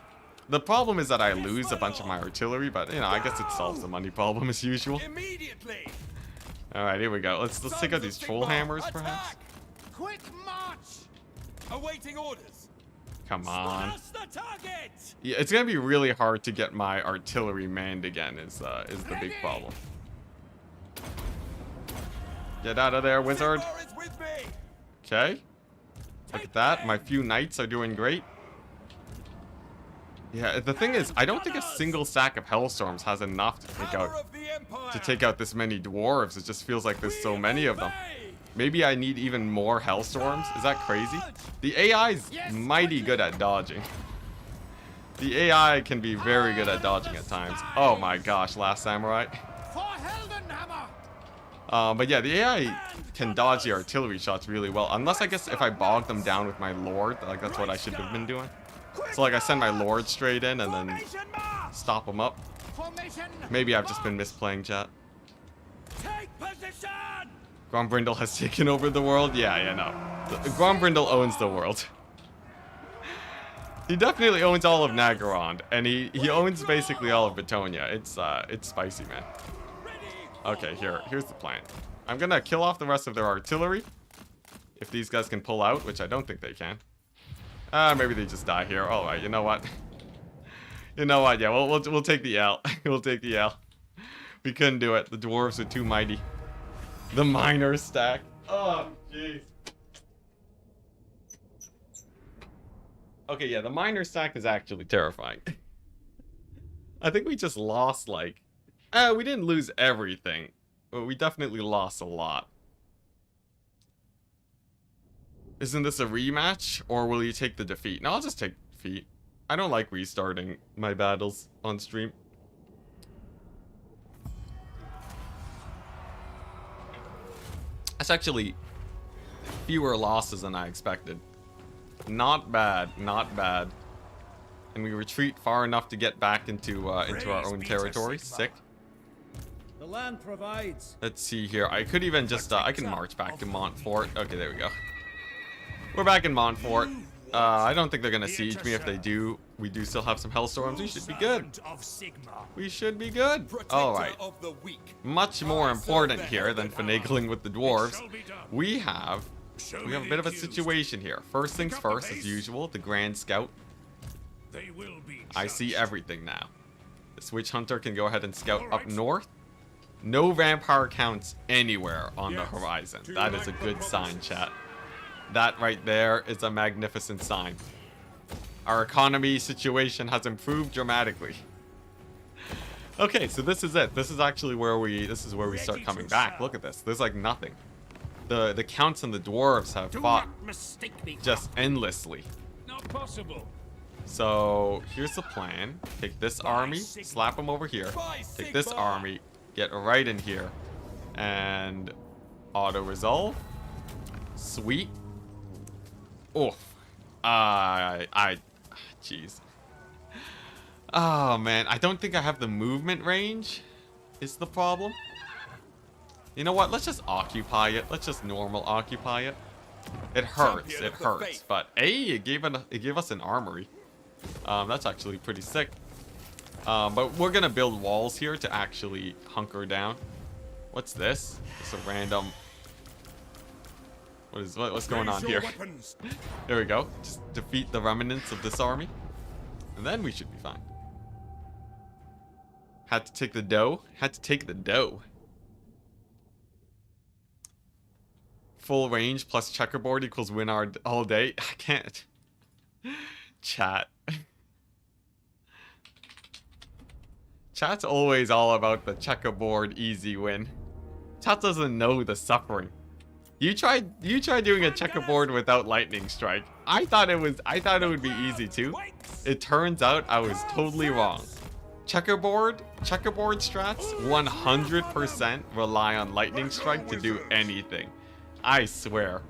The problem is that I lose a bunch of my artillery, but, you know, I guess it solves the money problem as usual. Immediately. Alright, here we go. Let's take out these troll hammers, perhaps. Quick march. Awaiting orders. Come on. Us the target. Yeah, it's gonna be really hard to get my artillery manned again. Is the big problem. Get out of there, wizard. Sigmar is with me. Okay. Look at that. My few knights are doing great. Yeah, the thing is, I don't think a single stack of Hellstorms has enough Power of the Empire. to take out this many dwarves. It just feels like there's so many of them. Maybe I need even more Hellstorms? Is that crazy? The AI's mighty good at dodging. The AI can be very good at dodging at times. Oh my gosh, Last Samurai. For Heldenhammer. But yeah, the AI can dodge the artillery shots really well. Unless I guess if I bog them down with my Lord, like that's what I should have been doing. So like I send my Lord straight in and then stop them up. Maybe I've just been misplaying, chat. Take position. Grombrindle has taken over the world? Yeah, no. Grombrindle owns the world. He definitely owns all of Nagaron, and he owns basically all of Bitonia. It's spicy, man. Okay, here's the plan. I'm gonna kill off the rest of their artillery. If these guys can pull out, which I don't think they can. Maybe they just die here. Alright, you know what? You know what, yeah, we'll take the L. We'll take the L. We couldn't do it. The dwarves are too mighty. The minor stack. Oh, jeez. Okay, yeah, the minor stack is actually terrifying. I think we just lost, like... we didn't lose everything, but we definitely lost a lot. Isn't this a rematch, or will you take the defeat? No, I'll just take defeat. I don't like restarting my battles on stream. That's actually fewer losses than I expected. Not bad, not bad. And we retreat far enough to get back into our own territory. Sick. The land provides. Let's see here. I could even just I can march back to Montfort. Okay, there we go. We're back in Montfort. I don't think they're gonna siege me. If they do, we do still have some Hellstorms. We should be good. We should be good. Alright. Much more important here than finagling with the dwarves. We have a bit of a situation here. First things first, as usual, the Grand Scout. I see everything now. This Witch Hunter can go ahead and scout up north. No vampire counts anywhere on the horizon. That is a good sign, chat. That right there is a magnificent sign. Our economy situation has improved dramatically. Okay, so this is it. This is actually where we start coming back. Look at this. There's like nothing. The counts and the dwarves have fought just endlessly. Not possible. So here's the plan. Take this army, slap them over here. Take this army, get right in here, and auto resolve. Sweet. Oof. Jeez. Oh man, I don't think I have the movement range. Is the problem? You know what? Let's just occupy it. Let's just normal occupy it. It hurts. Champion It of the hurts. faith. But hey, it gave us an armory. That's actually pretty sick. But we're gonna build walls here to actually hunker down. What's this? It's a random. What's going on Raise your here? weapons. There we go. Just defeat the remnants of this army, and then we should be fine. Had to take the dough. Had to take the dough. Full range plus checkerboard equals win all day. I can't. Chat. Chat's always all about the checkerboard easy win. Chat doesn't know the suffering. You tried doing a checkerboard without lightning strike. I thought it would be easy too. It turns out I was totally wrong. Checkerboard strats 100% rely on lightning strike to do anything. I swear.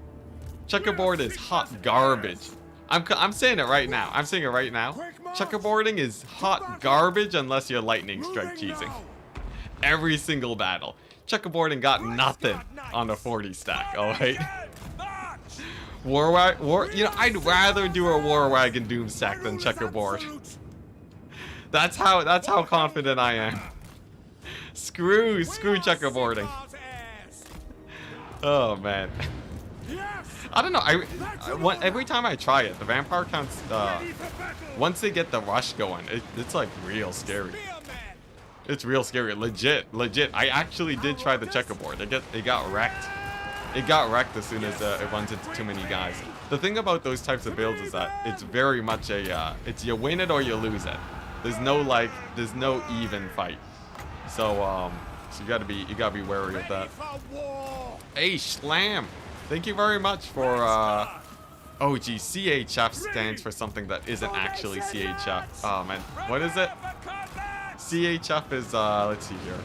Checkerboard is hot garbage. I'm saying it right now. I'm saying it right now. Checkerboarding is hot garbage unless you're lightning strike cheesing. Every single battle. Checkerboarding got nothing on a 40 stack, alright? You know, I'd rather do a War Wagon Doom stack than checkerboard. That's how confident I am. Screw checkerboarding. Oh man. I don't know. Every time I try it, the vampire counts. Once they get the rush going, it's like real scary. It's real scary. Legit. I actually did try the checkerboard. It got wrecked. It got wrecked as soon as it runs into too many guys. The thing about those types of builds is that it's very much it's you win it or you lose it. There's no even fight. So you gotta be wary of that. Hey, Schlam! Thank you very much for oh gee, CHF stands for something that isn't actually CHF. Oh man, what is it? CHF is let's see here.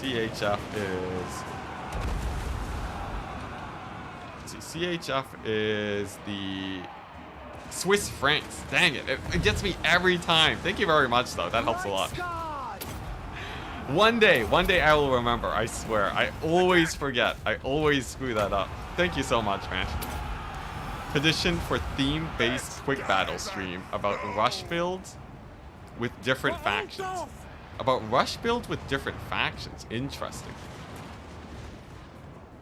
CHF is CHF is the Swiss francs. Dang it. It gets me every time. Thank you very much though. That helps a lot. One day I will remember, I swear. I always forget. I always screw that up. Thank you so much, man. Petition for theme-based quick battle stream about rush builds with different factions. About rush builds with different factions. Interesting.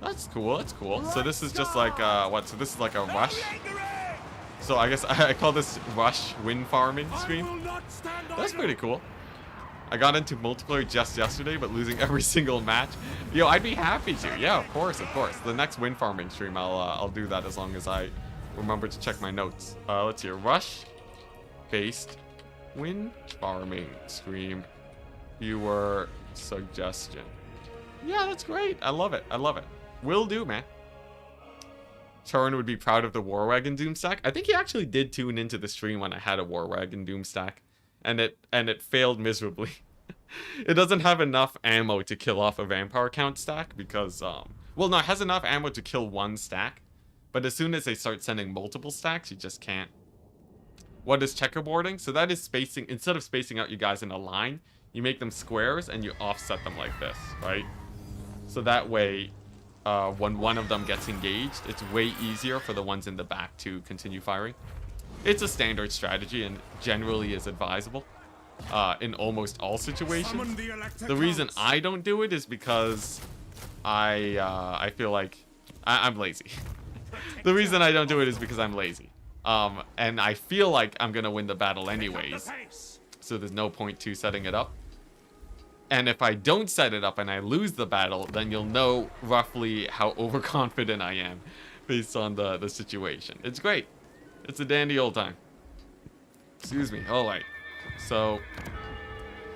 That's cool. That's cool. So this is just like what? So this is like a rush. So I guess I call this rush win farming stream. That's pretty cool. I got into multiplayer just yesterday, but losing every single match. Yo, I'd be happy to. Yeah, of course, of course. The next win farming stream, I'll do that as long as I remember to check my notes. Let's see. Rush-based win farming stream. Viewer suggestion. Yeah, that's great. I love it. I love it. Will do, man. Turn would be proud of the War Wagon Doom stack. I think he actually did tune into the stream when I had a War Wagon Doom stack. And it failed miserably. It doesn't have enough ammo to kill off a vampire count stack because well no, it has enough ammo to kill one stack, but as soon as they start sending multiple stacks, you just can't. What is checkerboarding? So that is spacing. Instead of spacing out you guys in a line, you make them squares and you offset them like this, right? So that way when one of them gets engaged, it's way easier for the ones in the back to continue firing. It's a standard strategy and generally is advisable in almost all situations. The reason I don't do it is because I feel like I'm lazy. The reason I don't do it is because I'm lazy. And I feel like I'm gonna win the battle anyways, so there's no point to setting it up. And if I don't set it up and I lose the battle, then you'll know roughly how overconfident I am based on the situation. It's great. It's a dandy old time. Excuse me. All right. So,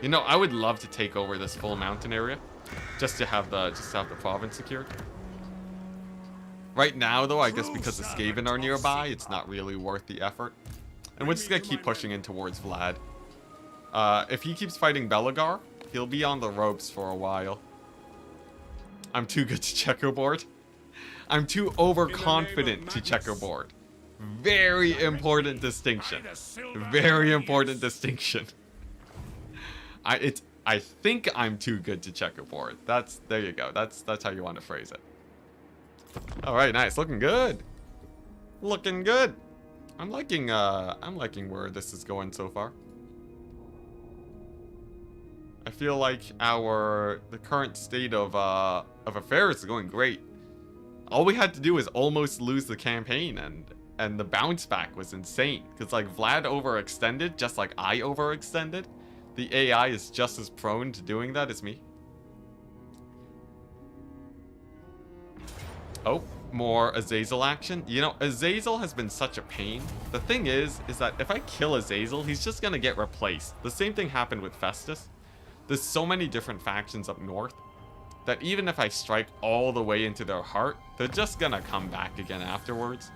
you know, I would love to take over this full mountain area, just to have the province secured. Right now, though, I guess because the Skaven are nearby, it's not really worth the effort. And we're just gonna keep pushing in towards Vlad. If he keeps fighting Belagar, he'll be on the ropes for a while. I'm too good to checkerboard. I'm too overconfident to checkerboard. Very important distinction. Very important distinction. I think I'm too good to checkerboard. There you go. That's how you want to phrase it. All right, nice. Looking good. Looking good. I'm liking where this is going so far. I feel like the current state of affairs is going great. All we had to do is almost lose the campaign, and the bounce back was insane. Because like Vlad overextended, just like I overextended. The AI is just as prone to doing that as me. Oh, more Azazel action. You know, Azazel has been such a pain. The thing is that if I kill Azazel, he's just gonna get replaced. The same thing happened with Festus. There's so many different factions up north that even if I strike all the way into their heart, they're just gonna come back again afterwards.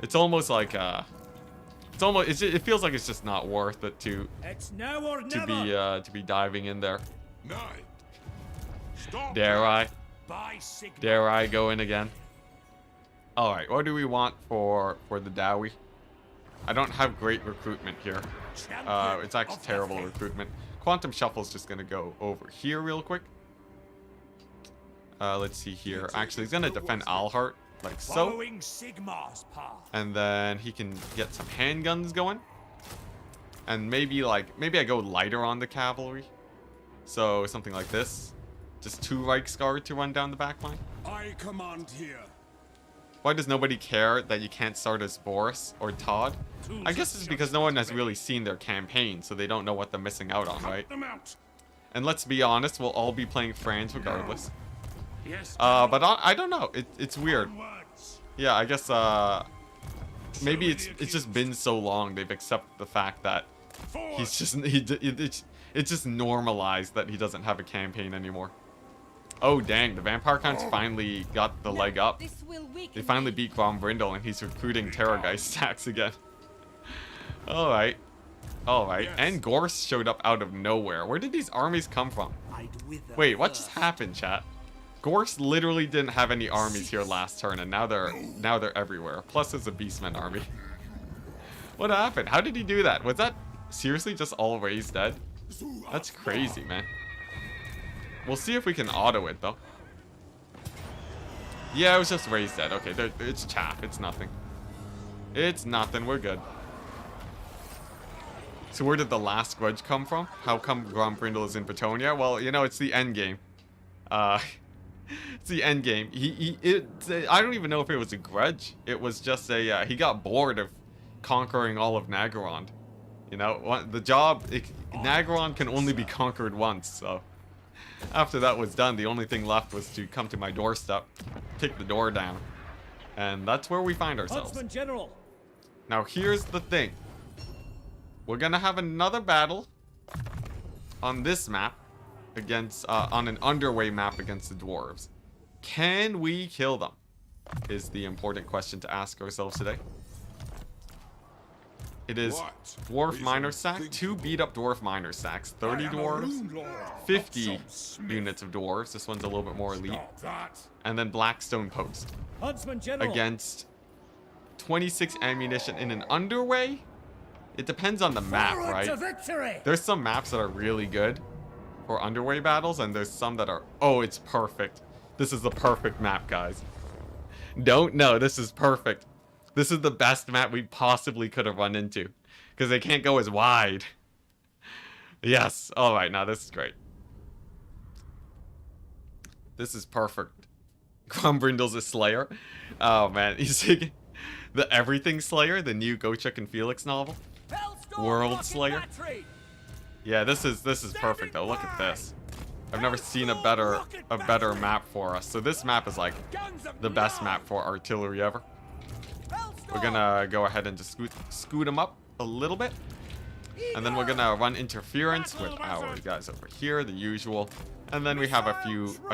It's almost like it feels like it's just not worth it to be diving in there. Night. Stop. Dare I? By Sigma. Dare I go in again? All right, what do we want for the Dowie? I don't have great recruitment here. It's actually terrible recruitment. Quantum Shuffle's just gonna go over here real quick. Let's see here. Actually, he's gonna defend Alhart like so. Following Sigma's path. And then he can get some handguns going. And maybe I go lighter on the cavalry. So something like this. Just 2 Reichsguard to run down the back line. I command here. Why does nobody care that you can't start as Boris or Todd? I guess it's because no one has really seen their campaign, so they don't know what they're missing out on, right? Them out. And let's be honest, we'll all be playing Franz regardless. Yes. But I don't know. It's weird. Onwards. Yeah, I guess maybe it's just been so long they've accepted the fact that he's just it's just normalized that he doesn't have a campaign anymore. Oh dang, the Vampire Counts finally got the leg up. They finally beat Grombrindle and he's recruiting Terrorgeist stacks again. Alright. Alright. Yes. And Gorse showed up out of nowhere. Where did these armies come from? Wait, what just happened, chat? Gorse literally didn't have any armies here last turn, and now they're everywhere. Plus there's a Beastman army. What happened? How did he do that? Was that seriously just all raised dead? That's crazy, man. We'll see if we can auto it, though. Yeah, it was just raised dead. Okay, it's chaff. It's nothing. It's nothing. We're good. So where did the last grudge come from? How come Grombrindle is in Bretonia? Well, you know, it's the end game. It's the end game. I don't even know if it was a grudge. It was just a, he got bored of conquering all of Nagorond. You know, Nagorond can only be conquered once, so. After that was done, the only thing left was to come to my doorstep, kick the door down, and that's where we find ourselves. Huntsman General. Now here's the thing. We're gonna have another battle on this map against, on an underway map against the dwarves. Can we kill them? Is the important question to ask ourselves today. It is Dwarf Miner Sack, 2 beat up Dwarf Miner Sacks, 30 dwarves, 50 units of dwarves. This one's a little bit more elite. And then Blackstone Post Huntsman General. against 26 ammunition in an underway. It depends on the map, right? To victory. There's some maps that are really good for underway battles, and there's some that are, oh, it's perfect. This is the perfect map, guys. This is perfect. This is the best map we possibly could have run into, because they can't go as wide. Yes. All right. Now this is great. This is perfect. Grombrindle's a Slayer. Oh man, he's taking the Everything Slayer, the new Gochuk and Felix novel. World Slayer. Yeah, this is perfect though. Look at this. I've never seen a better map for us. So this map is like the best map for artillery ever. We're gonna go ahead and just scoot them up a little bit. And then we're gonna run interference with our guys over here, the usual. And then we have a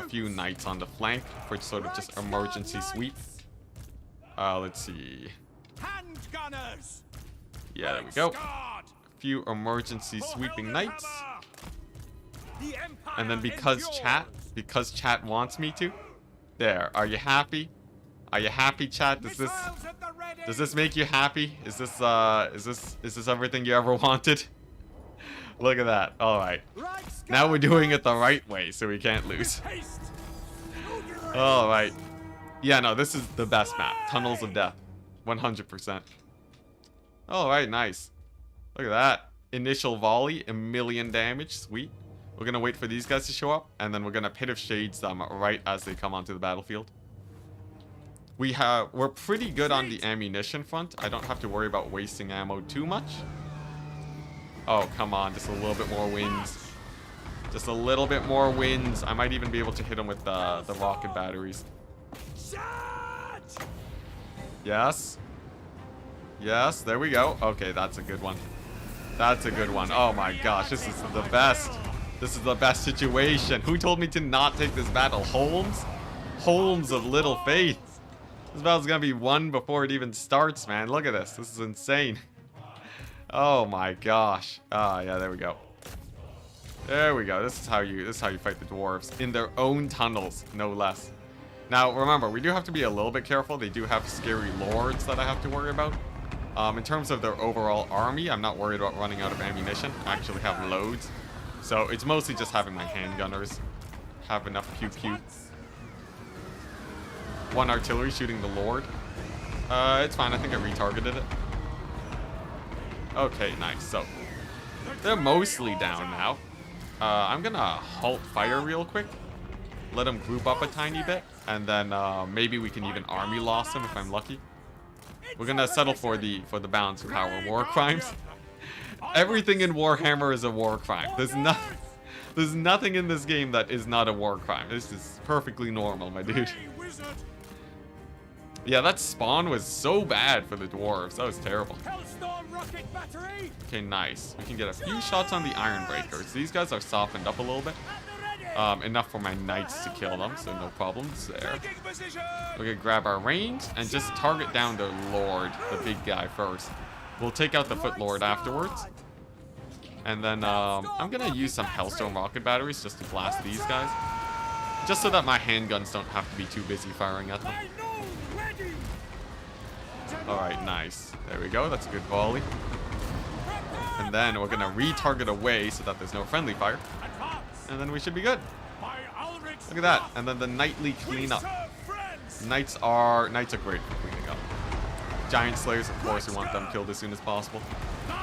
few knights on the flank for sort of just emergency sweep. Let's see. Yeah, there we go. A few emergency sweeping knights. And then because chat wants me to. There, are you happy? Are you happy, chat? Does this make you happy? Is this everything you ever wanted? Look at that. All right. Now we're doing it the right way, so we can't lose. All right. Yeah, no, this is the best map. Tunnels of Death. 100%. Alright, nice. Look at that. Initial volley, 1,000,000 damage. Sweet. We're gonna wait for these guys to show up, and then we're gonna Pit of Shades them right as they come onto the battlefield. We're pretty good on the ammunition front. I don't have to worry about wasting ammo too much. Oh, come on. Just a little bit more wins. Just a little bit more wins. I might even be able to hit them with the rocket batteries. Yes. Yes, there we go. Okay, that's a good one. That's a good one. Oh my gosh, this is the best. This is the best situation. Who told me to not take this battle? Holmes? Holmes of little faith. This battle's gonna be won before it even starts, man. Look at this. This is insane. Oh my gosh. Ah, yeah, there we go. There we go. This is how you fight the dwarves in their own tunnels, no less. Now, remember, we do have to be a little bit careful. They do have scary lords that I have to worry about. In terms of their overall army, I'm not worried about running out of ammunition. I actually have loads. So it's mostly just having my handgunners have enough pew-pew. One artillery shooting the lord. It's fine. I think I retargeted it. Okay, nice. So they're mostly down now. I'm gonna halt fire real quick. Let them group up a tiny bit. And then maybe we can even army loss them if I'm lucky. We're gonna settle for the balance of power. War crimes. Everything in Warhammer is a war crime. There's nothing in this game that is not a war crime. This is perfectly normal, my dude. Yeah, that spawn was so bad for the dwarves. That was terrible. Okay, nice. We can get a few shots on the Iron Breakers. These guys are softened up a little bit. Enough for my knights to kill them, so no problems there. We're gonna grab our range and just target down the lord, the big guy first. We'll take out the foot lord afterwards. And then I'm gonna use some Hellstorm rocket batteries just to blast these guys. Just so that my handguns don't have to be too busy firing at them. Alright, nice. There we go, that's a good volley. And then we're gonna retarget away so that there's no friendly fire. And then we should be good. Look at that. And then the nightly cleanup. Knights are great for cleaning up. Giant slayers, of course, we want them killed as soon as possible.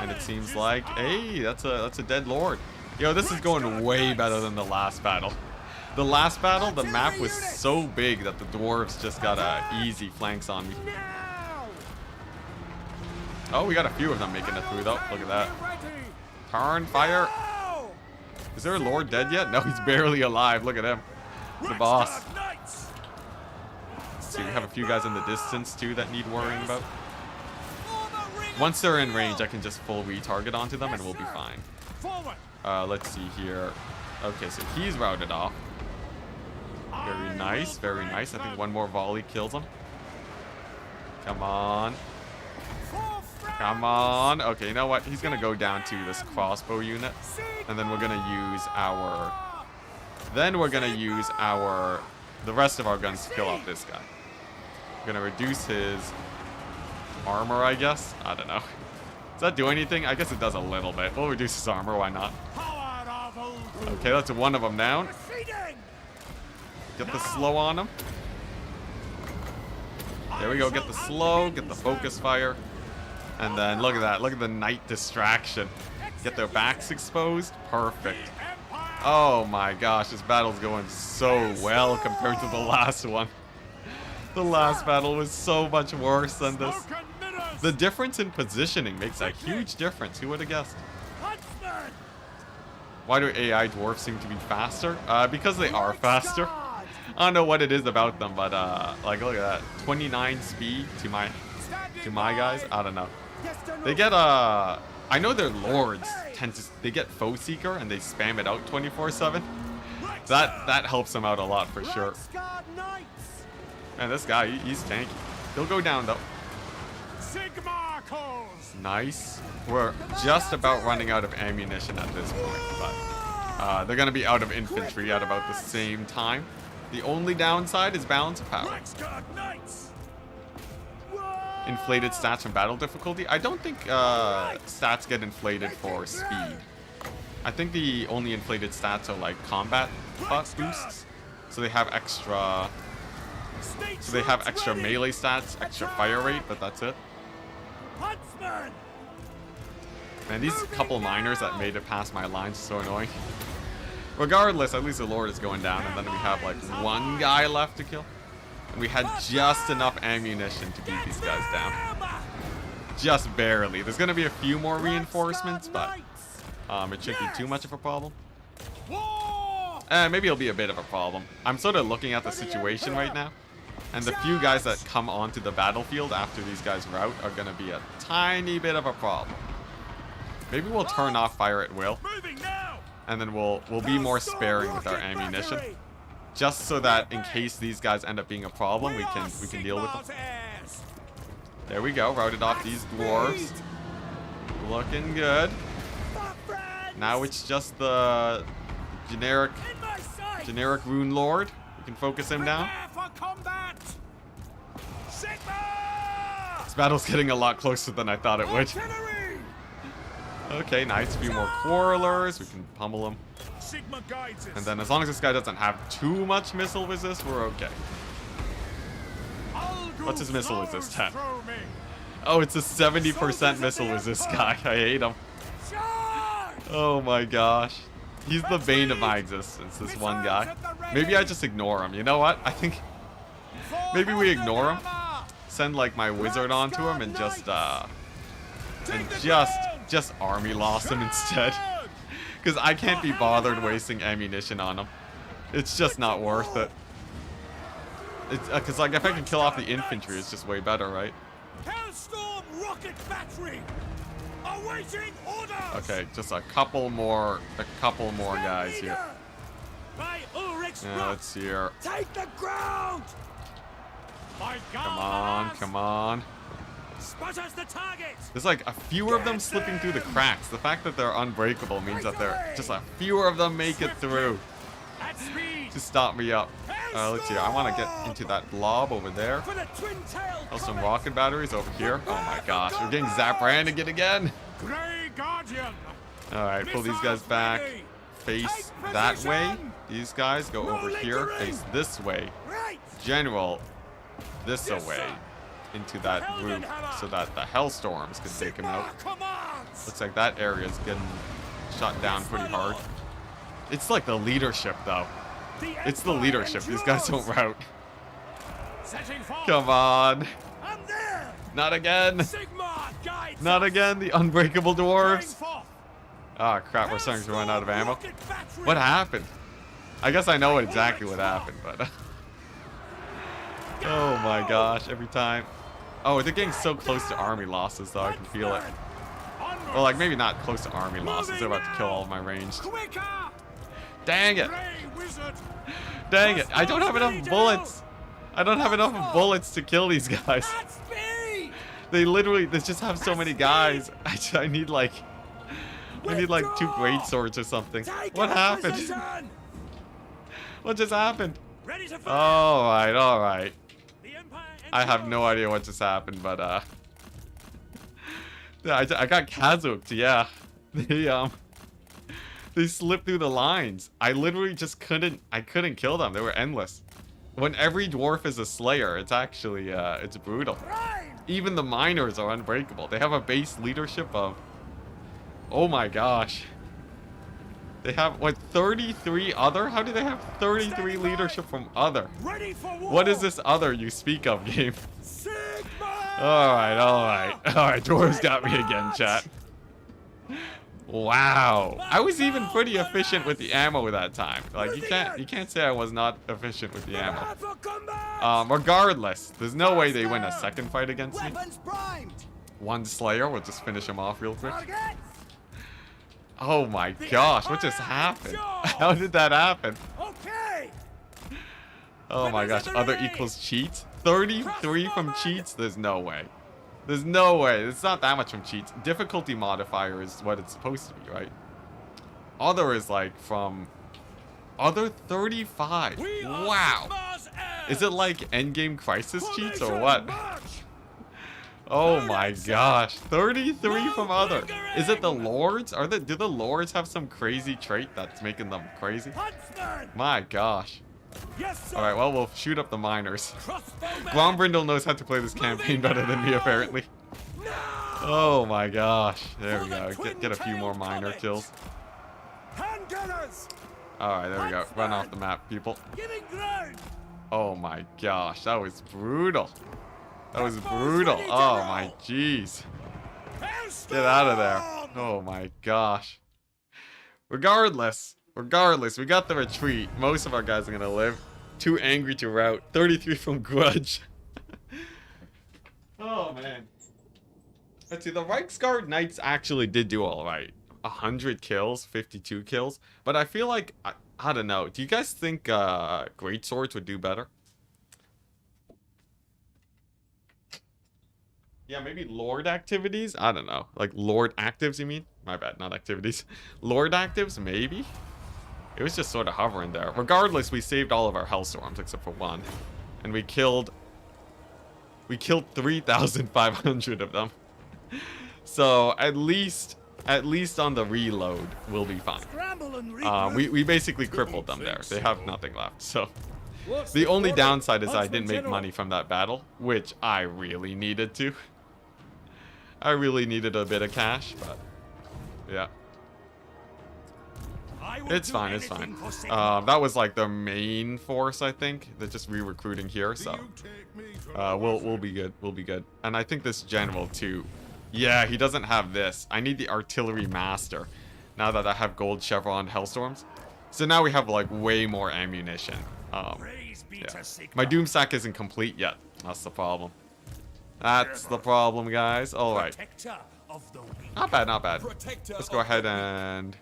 And it seems like, hey, that's a dead lord. Yo, this is going way better than the last battle. The last battle, the map was so big that the dwarves just got easy flanks on me. Oh, we got a few of them making it through though. Look at that. Turn fire. Is there a lord dead yet? No, he's barely alive. Look at him. The boss. See, we have a few guys in the distance too that need worrying about. Once they're in range, I can just full retarget onto them and we'll be fine. Let's see here. Okay, so he's routed off. Very nice, very nice. I think one more volley kills him. Come on. Come on. Okay, you know what? He's gonna go down to this crossbow unit. And then we're gonna use our... the rest of our guns to kill off this guy. We're gonna reduce his armor, I guess. I don't know. Does that do anything? I guess it does a little bit. We'll reduce his armor, why not? Okay, that's one of them down. Get the slow on him. There we go, get the slow, get the focus fire. And then look at that, look at the night distraction. Get their backs exposed, perfect. Oh my gosh, this battle's going so well compared to the last one. The last battle was so much worse than this. The difference in positioning makes a huge difference, who would have guessed? Why do AI dwarfs seem to be faster? Because they are faster. I don't know what it is about them, but like look at that, 29 speed to my guys. I don't know. They get I know their lords they get foe seeker and they spam it out 24/7. That helps them out a lot for sure. And this guy, he's tanky. He'll go down though. Nice. We're just about running out of ammunition at this point, but they're gonna be out of infantry at about the same time. The only downside is balance of power. Inflated stats from battle difficulty. I don't think stats get inflated for speed. I think the only inflated stats are like combat buff boosts. So they have extra State So they have troops extra ready. melee stats, extra fire rate, but that's it. Huntsman! Man, these Moving couple miners that now. made it past my lines are so annoying. Regardless, at least the Lord is going down, and then we have like one guy left to kill. And we had just enough ammunition to beat these guys down. Just barely. There's gonna be a few more reinforcements, but it shouldn't be too much of a problem. War! Maybe it'll be a bit of a problem. I'm sort of looking at the situation right now. And the few guys that come onto the battlefield after these guys rout are gonna be a tiny bit of a problem. Maybe we'll turn off fire at will, Moving now! and then we'll be more sparing with our ammunition, just so that in case these guys end up being a problem, we can deal with them. There we go, routed off these dwarves. Looking good. Now it's just the generic rune lord. We can focus him down. For combat! Sigma! This battle's getting a lot closer than I thought it would. Artillery! Okay, nice. A few more quarrelers. We can pummel them. Sigma guides us. And then as long as this guy doesn't have too much missile resist, we're okay. What's his missile resist at? Oh, it's a 70% missile resist guy. I hate him. Oh my gosh. He's the bane of my existence, this one guy. Maybe I just ignore him. You know what? I think maybe we ignore him. Send like my wizard onto him and just army loss him instead. Because I can't be bothered wasting ammunition on him. It's just not worth it. It's because like if I can kill off the infantry, it's just way better, right? Hellstorm rocket battery! Awaiting orders! Okay, just a couple more guys here. By Ulrich's Yeah, let's see here. Take the ground! Come on, come on. Spot us the target! There's like a few of them slipping through the cracks. The fact that they're unbreakable means that they're just a few of them make it through At speed! to stop me up. Let's see. I want to get into that blob over there. For the twin-tailed Oh, some comet! rocket batteries over here. Oh my gosh, we're getting Zaprandigan again. Grey Guardian! All right, pull these guys back. Face that way. These guys go over here. Face this way. Right! General this away into that room so that the Hellstorms can take him out. Commands! Looks like that area is getting shot down pretty hard. It's like the leadership, though. It's the leadership. These guys don't rout. Setting forth. Come on. I'm there! Not again. Sigma guides Not us. again. The unbreakable Going dwarves. forth. Ah, crap. We're starting to run out of ammo. Rocket battery. What happened? I guess I know exactly what happened, but... oh my gosh. Every time. Oh, they're getting so close to army losses, though. I can feel it. Onwards. Well, like, maybe not close to army losses. They're about to kill all of my ranged. Quicker! Dang it. Grey wizard! Dang it. I don't have enough bullets. I don't have enough bullets to kill these guys. At speed! They just have so many guys. I need like two great swords or something. Take What our happened? position! What just happened? Ready to fire! All right. The Empire I have no idea what just happened, but yeah, I got Kazooked. Yeah, they slipped through the lines. I literally just couldn't kill them. They were endless. When every dwarf is a slayer, it's actually it's brutal. Prime! Even the miners are unbreakable. They have a base leadership of, oh my gosh. They have, what, 33 other? How do they have 33 leadership from other? Ready for war! What is this other you speak of, game? Sigma! Alright. Dwarves got me again, chat. Wow. I was even pretty efficient with the ammo that time. Like, you can't say I was not efficient with the ammo. Prepare for combat! Regardless, there's no way they win a second fight against me. Weapons primed! One Slayer, we'll just finish him off real quick. Targets! Oh my gosh, what just happened? How did that happen? Okay! Oh my gosh, other equals cheats? 33 from cheats? There's no way. There's no way. It's not that much from cheats. Difficulty modifier is what it's supposed to be, right? Other is like from... Other 35. We are Wow. Sigma's heirs! Is it like endgame crisis cheats or Formation what? march! Oh my gosh. 33 from other. Is it the lords? Do the lords have some crazy trait that's making them crazy? Huntsman! My gosh. Yes, sir. All right, well, we'll shoot up the miners. Crossbowman. Glombrindle knows how to play this campaign better than me, apparently. No. Oh my gosh. There we For the go. Get a few more twin-tailed miner comet. kills. Hand gunners. All right, there we go. Run off the map, people. Giving ground. Oh my gosh, that was brutal. That was Crossbows brutal. ready to Oh roll. my jeez. Hailstorm. Get out of there. Oh my gosh. Regardless, we got the retreat. Most of our guys are gonna live. Too angry to rout. 33 from grudge. Oh man. Let's see, the Reichsguard Knights actually did do alright. 100 kills, 52 kills. But I feel like, I don't know. Do you guys think Great Swords would do better? Yeah, maybe Lord activities? I don't know. Like Lord actives, you mean? My bad, not activities. Lord actives, maybe? It was just sort of hovering there. Regardless, we saved all of our Hellstorms except for one. And we killed 3,500 of them. So at least on the reload, we'll be fine. Scramble and regroup. We basically crippled them there. They have nothing left, so... What's The only order? downside is I Huntsman didn't make General. money from that battle, which I really needed to. I really needed a bit of cash, but... Yeah. I will It's do fine, it's anything fine. for Sigma. That was like the main force, I think. They're just re-recruiting here, so... You take me for We'll be good. We'll be good. And I think this general too. Yeah, he doesn't have this. I need the artillery master. Now that I have gold chevron hellstorms. So now we have like way more ammunition. Praise be Yeah. to Sigma. My doom stack isn't complete yet. That's the problem. That's the problem, guys. All right. Protector of the weak. Not bad, not bad. Protector Let's go of ahead the weak.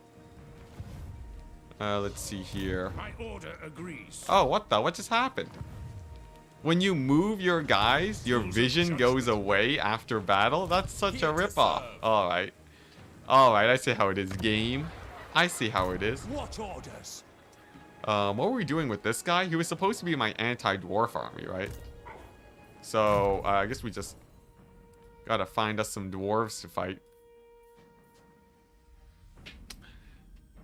and let's see here. My order agrees. Oh, what just happened? When you move your guys, your vision goes away after battle? That's such a ripoff. Alright. Alright, I see how it is, game. I see how it is. What orders? What were we doing with this guy? He was supposed to be my anti-dwarf army, right? So, I guess we just gotta find us some dwarves to fight.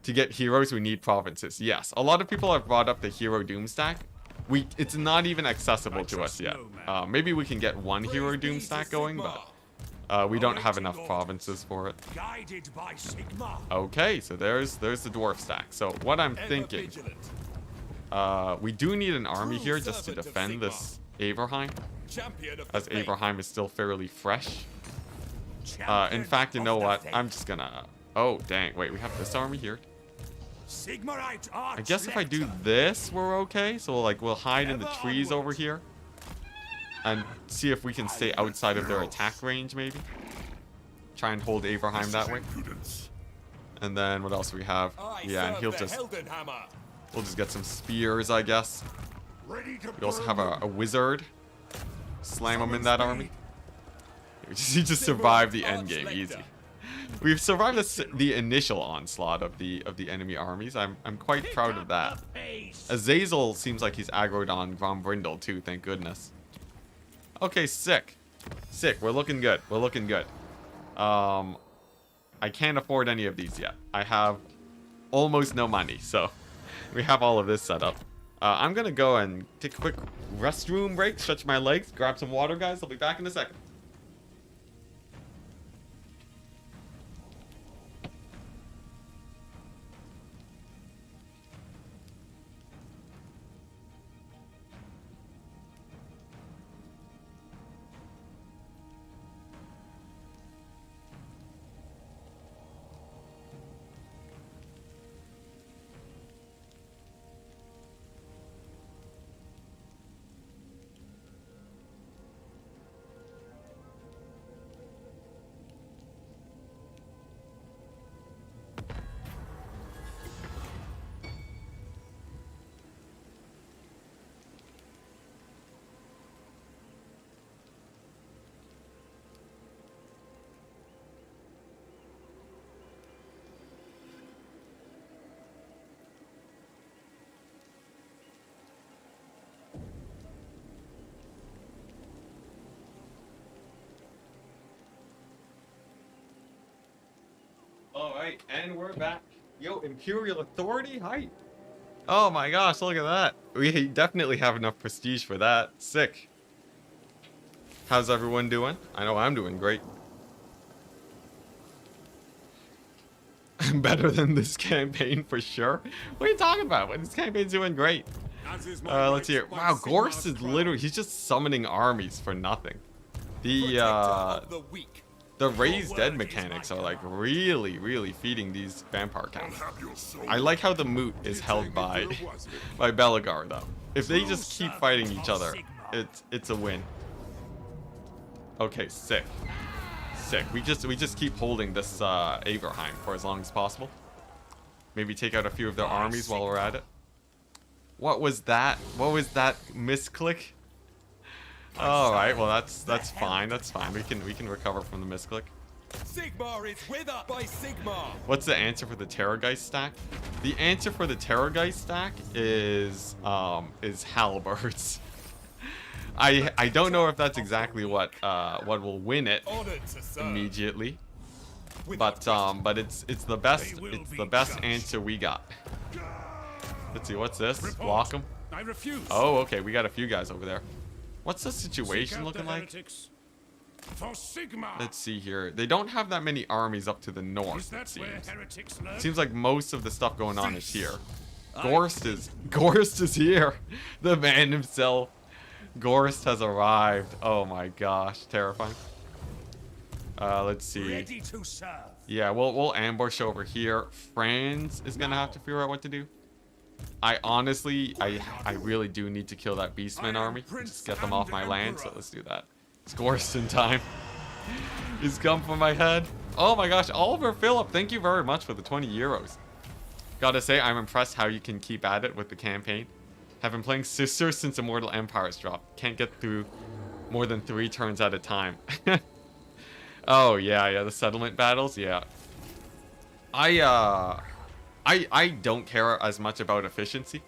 To get heroes, we need provinces. Yes, a lot of people have brought up the hero doom stack. It's not even accessible to us yet. Maybe we can get one hero doom stack going, but we don't have enough provinces for it. Guided by Sigma. Okay, so there's the dwarf stack. So what I'm thinking, we do need an army here just to defend this Averheim, as Averheim is still fairly fresh. In fact, you know what? I'm just gonna... Oh, dang. Wait, we have this army here. I guess if I do this, we're okay. So we'll hide in the trees over here. And see if we can stay outside of their attack range, maybe. Try and hold Averheim that way. And then what else do we have? Yeah, and we'll just get some spears, I guess. We also have a wizard. Slam him in that army. He just survived the endgame, easy. We've survived the initial onslaught of the enemy armies. I'm quite proud of that. Azazel seems like he's aggroed on Glombrindle too, thank goodness. Okay, sick. Sick, we're looking good. We're looking good. I can't afford any of these yet. I have almost no money, so we have all of this set up. I'm gonna go and take a quick restroom break, stretch my legs, grab some water, guys. I'll be back in a second. Alright, and we're back. Yo, Imperial Authority, hi. Oh my gosh, look at that. We definitely have enough prestige for that. Sick. How's everyone doing? I know I'm doing great. Better than this campaign for sure. What are you talking about? This campaign's doing great. As is my Let's see here. right by Wow, Sigmar's Gorst is crown. literally, he's just summoning armies for nothing. Protector of The the weak. raised dead word is mechanics my are like command. really feeding these vampire I'll counts. have your soul. I like how the moot is You held take by it to the was it? by Belagar though. If they True just keep servant fighting of each other, Sigmar. it's a win. Okay, sick. Sick. We just keep holding this Averheim for as long as possible. Maybe take out a few of their armies while we're at it. What was that? What was that misclick? All right, well that's fine. That's fine. We can recover from the misclick. Sigmar is with us by Sigmar. What's the answer for the Terrorgeist stack? The answer for the Terrorgeist stack is halberds. I don't know if that's exactly what will win it Honored to serve. immediately, Without but it's the best They will it's be the best judged. answer we got. Let's see, what's this? Report. Block them. I refuse. Oh, okay, we got a few guys over there. What's the Seek situation out looking the like? heretics. For Sigmar. Let's see here. They don't have that many armies up to the Is north, it that where seems. heretics lurk? Seems like most of the stuff going on is here. Gorst is here. The man himself. Gorst has arrived. Oh my gosh, terrifying. Let's see. Ready to serve. Yeah, we'll ambush over here. Franz is gonna have to figure out what to do. I honestly, I really do need to kill that Beastman army. Just get them off my land, so let's do that. It's Gorst in time. He's come for my head. Oh my gosh, Oliver Phillip, thank you very much for the 20 euros. Gotta say, I'm impressed how you can keep at it with the campaign. Have been playing Sisters since Immortal Empires dropped. Can't get through more than 3 turns at a time. Oh yeah, the settlement battles, yeah. I don't care as much about efficiency.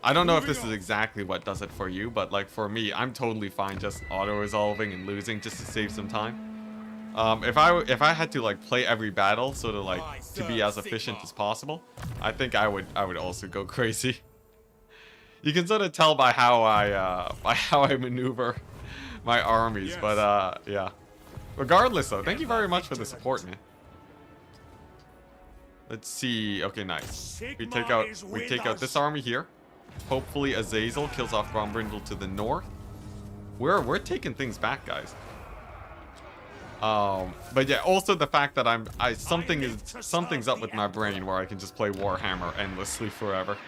I don't know if this is exactly what does it for you, but like for me, I'm totally fine just auto-resolving and losing just to save some time. If I had to like play every battle sort of like to be as efficient as possible, I think I would also go crazy. You can sort of tell by how I maneuver my armies, Yes. but yeah. Regardless though, thank you very much for the support, man. Let's see. Okay, nice. We take Sigmar is out with us. this army here. Hopefully Azazel kills off Grombrindle to the north. We're taking things back, guys. But yeah, also the fact that something's up with my brain where I can just play Warhammer endlessly forever.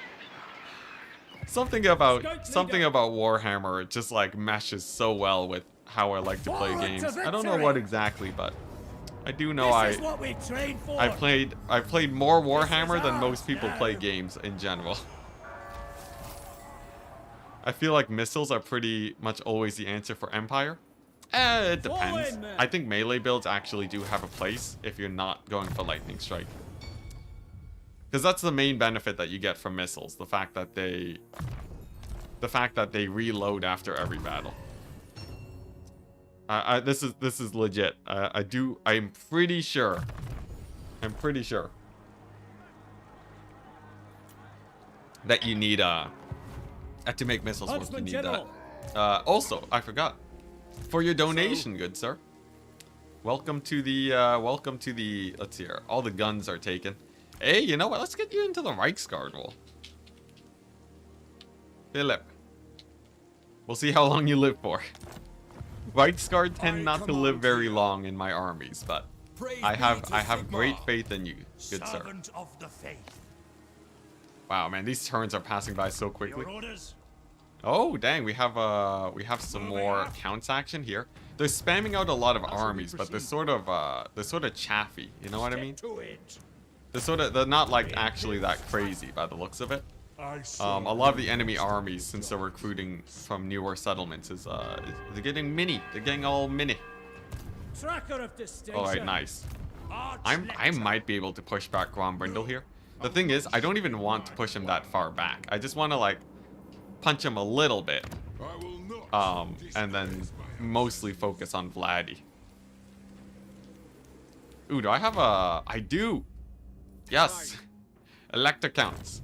Something about Warhammer, it just like meshes so well with how I like to play Forward to games. I don't know victory! what exactly, but I do know This is what we trained for. I played more Warhammer than ours most people play now. games in general. I feel like missiles are pretty much always the answer for Empire. It depends. Forward, man. I think melee builds actually do have a place if you're not going for lightning strike. Because that's the main benefit that you get from missiles, the fact that they reload after every battle. This is legit. I'm pretty sure that you need to make missiles work, you Huntsman need General. that. Also, I forgot. For your donation, good sir. Welcome to the let's see here. All the guns are taken. Hey, you know what? Let's get you into the Reichsguard role. Philip. We'll see how long you live for. Reichsguard tend not to live very long in my armies, but Praise I be have to great Sigmar, faith in you, good sir. servant of the faith. Wow, man, these turns are passing by so quickly. Your orders. Oh, dang, we have some more counts action here. They're spamming out a lot of armies, but they're sort of chaffy. You know what I mean? To it. They're not like actually that crazy by the looks of it. A lot of the enemy armies, since they're recruiting from newer settlements, they're getting mini. They're getting all mini. Tracker of distinction. All right, nice. I Arch-lector. might be able to push back Grombrindle here. The thing is, I don't even want to push him that far back. I just want to like punch him a little bit, I will not and then despise my mostly focus on Vladdy. Ooh, do I have a? I do. Yes, Elector counts.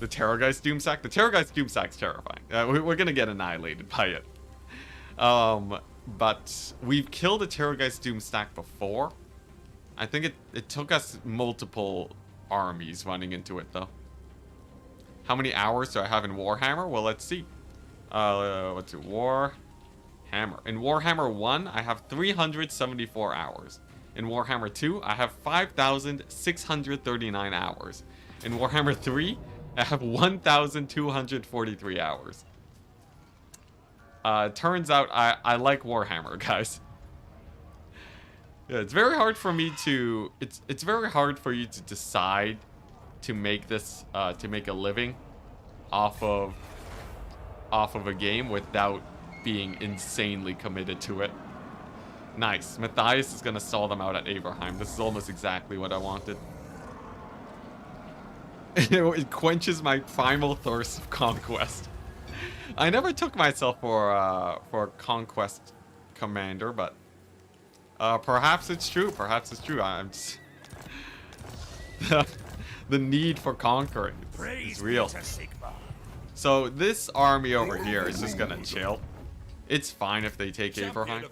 The Terrorgeist Doomsack. The Terrorgeist Doomsack's terrifying. We're gonna get annihilated by it. But we've killed a Terrorgeist Doomsack before. I think it took us multiple armies running into it, though. How many hours do I have in Warhammer? Well, let's see. Let's do Warhammer. In Warhammer 1, I have 374 hours. In Warhammer 2, I have 5,639 hours. In Warhammer 3, I have 1,243 hours. Turns out I like Warhammer, guys. Yeah, it's very hard for me to... It's very hard for you to decide to make this... to make a living off of a game without being insanely committed to it. Nice. Matthias is going to stall them out at Abraham. This is almost exactly what I wanted. It quenches my primal thirst of conquest. I never took myself for conquest commander, but perhaps it's true. Perhaps it's true. I'm just the need for conquering is real. So this army over here is just gonna chill. It's fine if they take Abraham.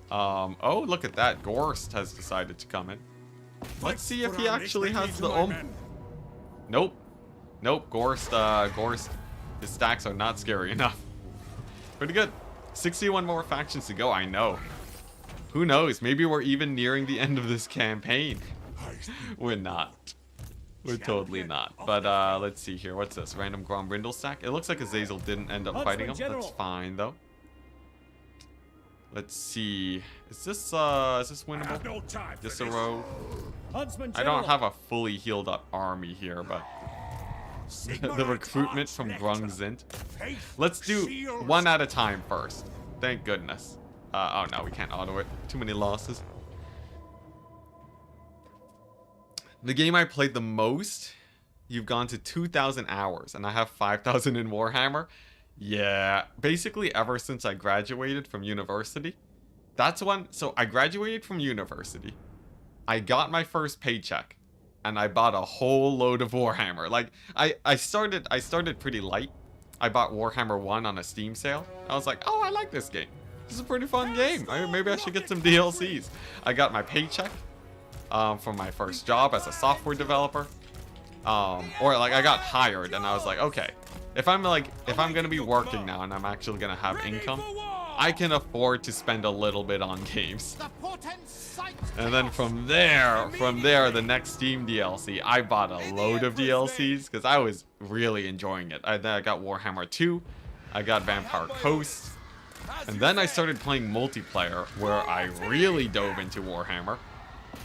Oh, look at that. Gorst has decided to come in. Let's see if he actually has the Nope. Nope. Gorst. His stacks are not scary enough. Pretty good. 61 more factions to go. I know. Who knows? Maybe we're even nearing the end of this campaign. We're not. We're totally not. But let's see here. What's this? Random Grombrindle stack. It looks like Azazel didn't end up fighting him. That's fine though. Let's see. Is this winnable? Just a row. I don't have a fully healed up army here, but the recruitment from Grungzint. Let's do one at a time first. Thank goodness. Oh no, we can't auto it. Too many losses. The game I played the most, you've gone to 2,000 hours, and I have 5,000 in Warhammer. Yeah, basically ever since I graduated from university. That's when, so I graduated from university. I got my first paycheck, and I bought a whole load of Warhammer. Like, I started pretty light. I bought Warhammer 1 on a Steam sale. I was like, oh, I like this game. This is a pretty fun game. Maybe I should get some DLCs. I got my paycheck from my first job as a software developer. Or like I got hired and I was like, okay, if I'm gonna be working now and I'm actually gonna have income, I can afford to spend a little bit on games. And then from there, the next Steam DLC, I bought a load of DLCs because I was really enjoying it. Then I got Warhammer 2, I got Vampire Coast, and then I started playing multiplayer where I really dove into Warhammer.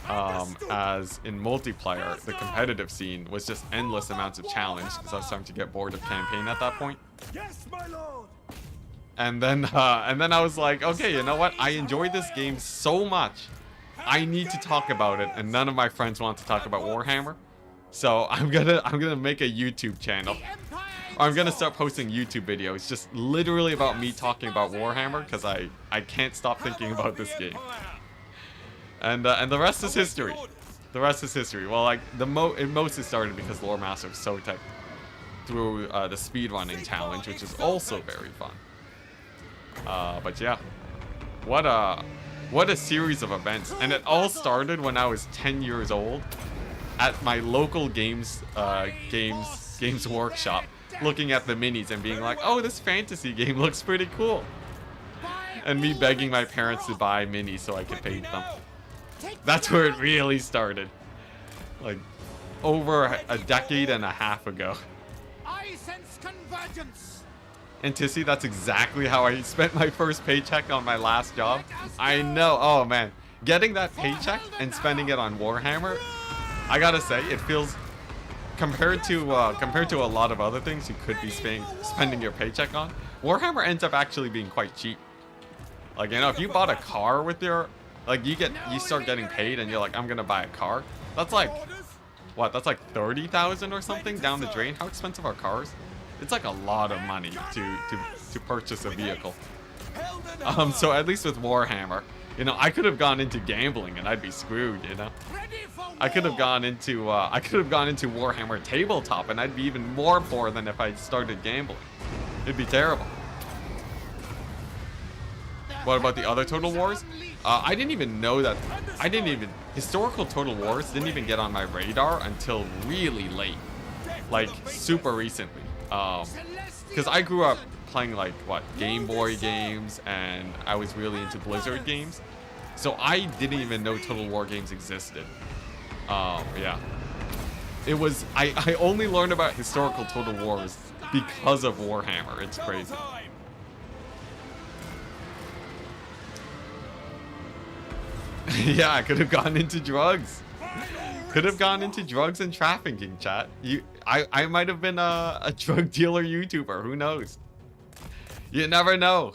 As in multiplayer, the competitive scene was just endless amounts of challenge because I was starting to get bored of campaign at that point. Yes, my lord. And then I was like, okay, you know what? I enjoy this game so much. I need to talk about it, and none of my friends want to talk about Warhammer. So I'm gonna make a YouTube channel. Or I'm gonna start posting YouTube videos just literally about me talking about Warhammer because I can't stop thinking about this game. And the rest is history. The rest is history. Well, like it mostly started because Lore Master Sotek through the speedrunning challenge, which is also very fun. But yeah, what a series of events, and it all started when I was 10 years old at my local games workshop, looking at the minis and being like, oh, this fantasy game looks pretty cool, and me begging my parents to buy minis so I could paint them. That's where it really started, like over a decade and a half ago. I sense convergence. Enticity, that's exactly how I spent my first paycheck on my last job. I know. Oh man, getting that paycheck and spending it on Warhammer, I gotta say, it feels compared to a lot of other things you could be spending your paycheck on, Warhammer ends up actually being quite cheap. Like, you know, if you bought a car with your, like, you start getting paid and you're like, I'm gonna buy a car. That's like, what? That's like 30,000 or something down the drain. How expensive are cars? It's like a lot of money to purchase a vehicle. So at least with Warhammer, you know, I could have gone into gambling and I'd be screwed, you know. I could have gone into Warhammer Tabletop, and I'd be even more poor than if I started gambling. It'd be terrible. What about the other Total Wars? I didn't even know that. Historical Total Wars didn't even get on my radar until really late, like super recently. Because I grew up playing like Game Boy games, and I was really into Blizzard games, so I didn't even know Total War games existed. Yeah, it was. I only learned about historical Total Wars because of Warhammer. It's crazy. Yeah, I could have gone into drugs. Could have gone into drugs and trafficking, chat. I might have been a drug dealer YouTuber. Who knows? You never know.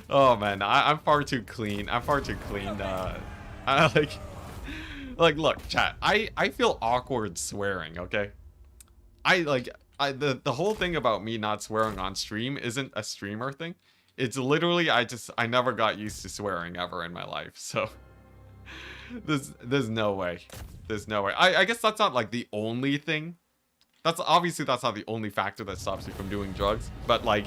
Oh man, I'm far too clean. I'm far too clean. I look, chat. I feel awkward swearing. Okay. The whole thing about me not swearing on stream isn't a streamer thing. It's literally I never got used to swearing ever in my life, so there's no way. There's no way. I guess that's not like the only thing. That's obviously not the only factor that stops you from doing drugs, but like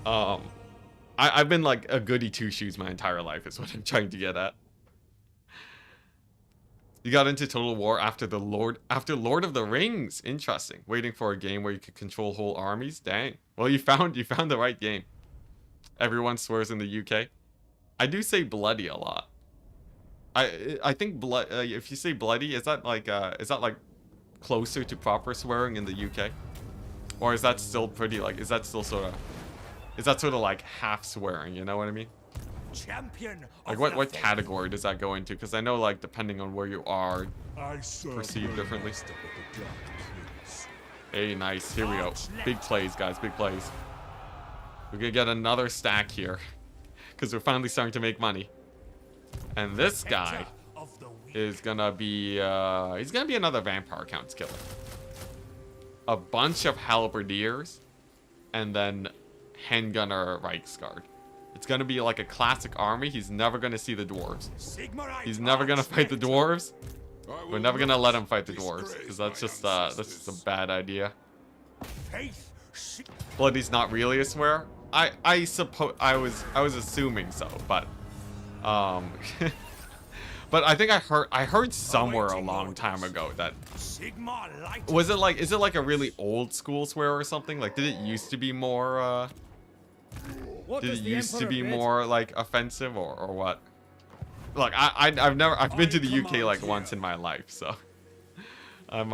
I've been like a goody two shoes my entire life is what I'm trying to get at. You got into Total War after Lord of the Rings. Interesting. Waiting for a game where you could control whole armies. Dang. Well, you found the right game. Everyone swears in the UK. I do say bloody a lot. I think blood. If you say bloody, is that like closer to proper swearing in the UK, or is that still pretty like? Is that sort of like half swearing? You know what I mean? Champion. Like what category does that go into? Because I know like depending on where you are, perceived differently. Hey, nice. Here we go. Big plays, guys. Big plays. We're gonna get another stack here, because we're finally starting to make money. And this guy is gonna be he's gonna be another vampire counts killer. A bunch of halberdiers, and then handgunner Reichsguard. It's gonna be like a classic army. He's never gonna see the dwarves. He's never gonna fight the dwarves. We're never gonna let him fight the dwarves, because that's just a bad idea. Bloody's not really a swear. I suppose I was assuming so, but but I think I heard somewhere a long time ago that is it like a really old school swear or something? Like, did it used to be more like offensive or what? Look, I've been to the UK like once in my life, so I'm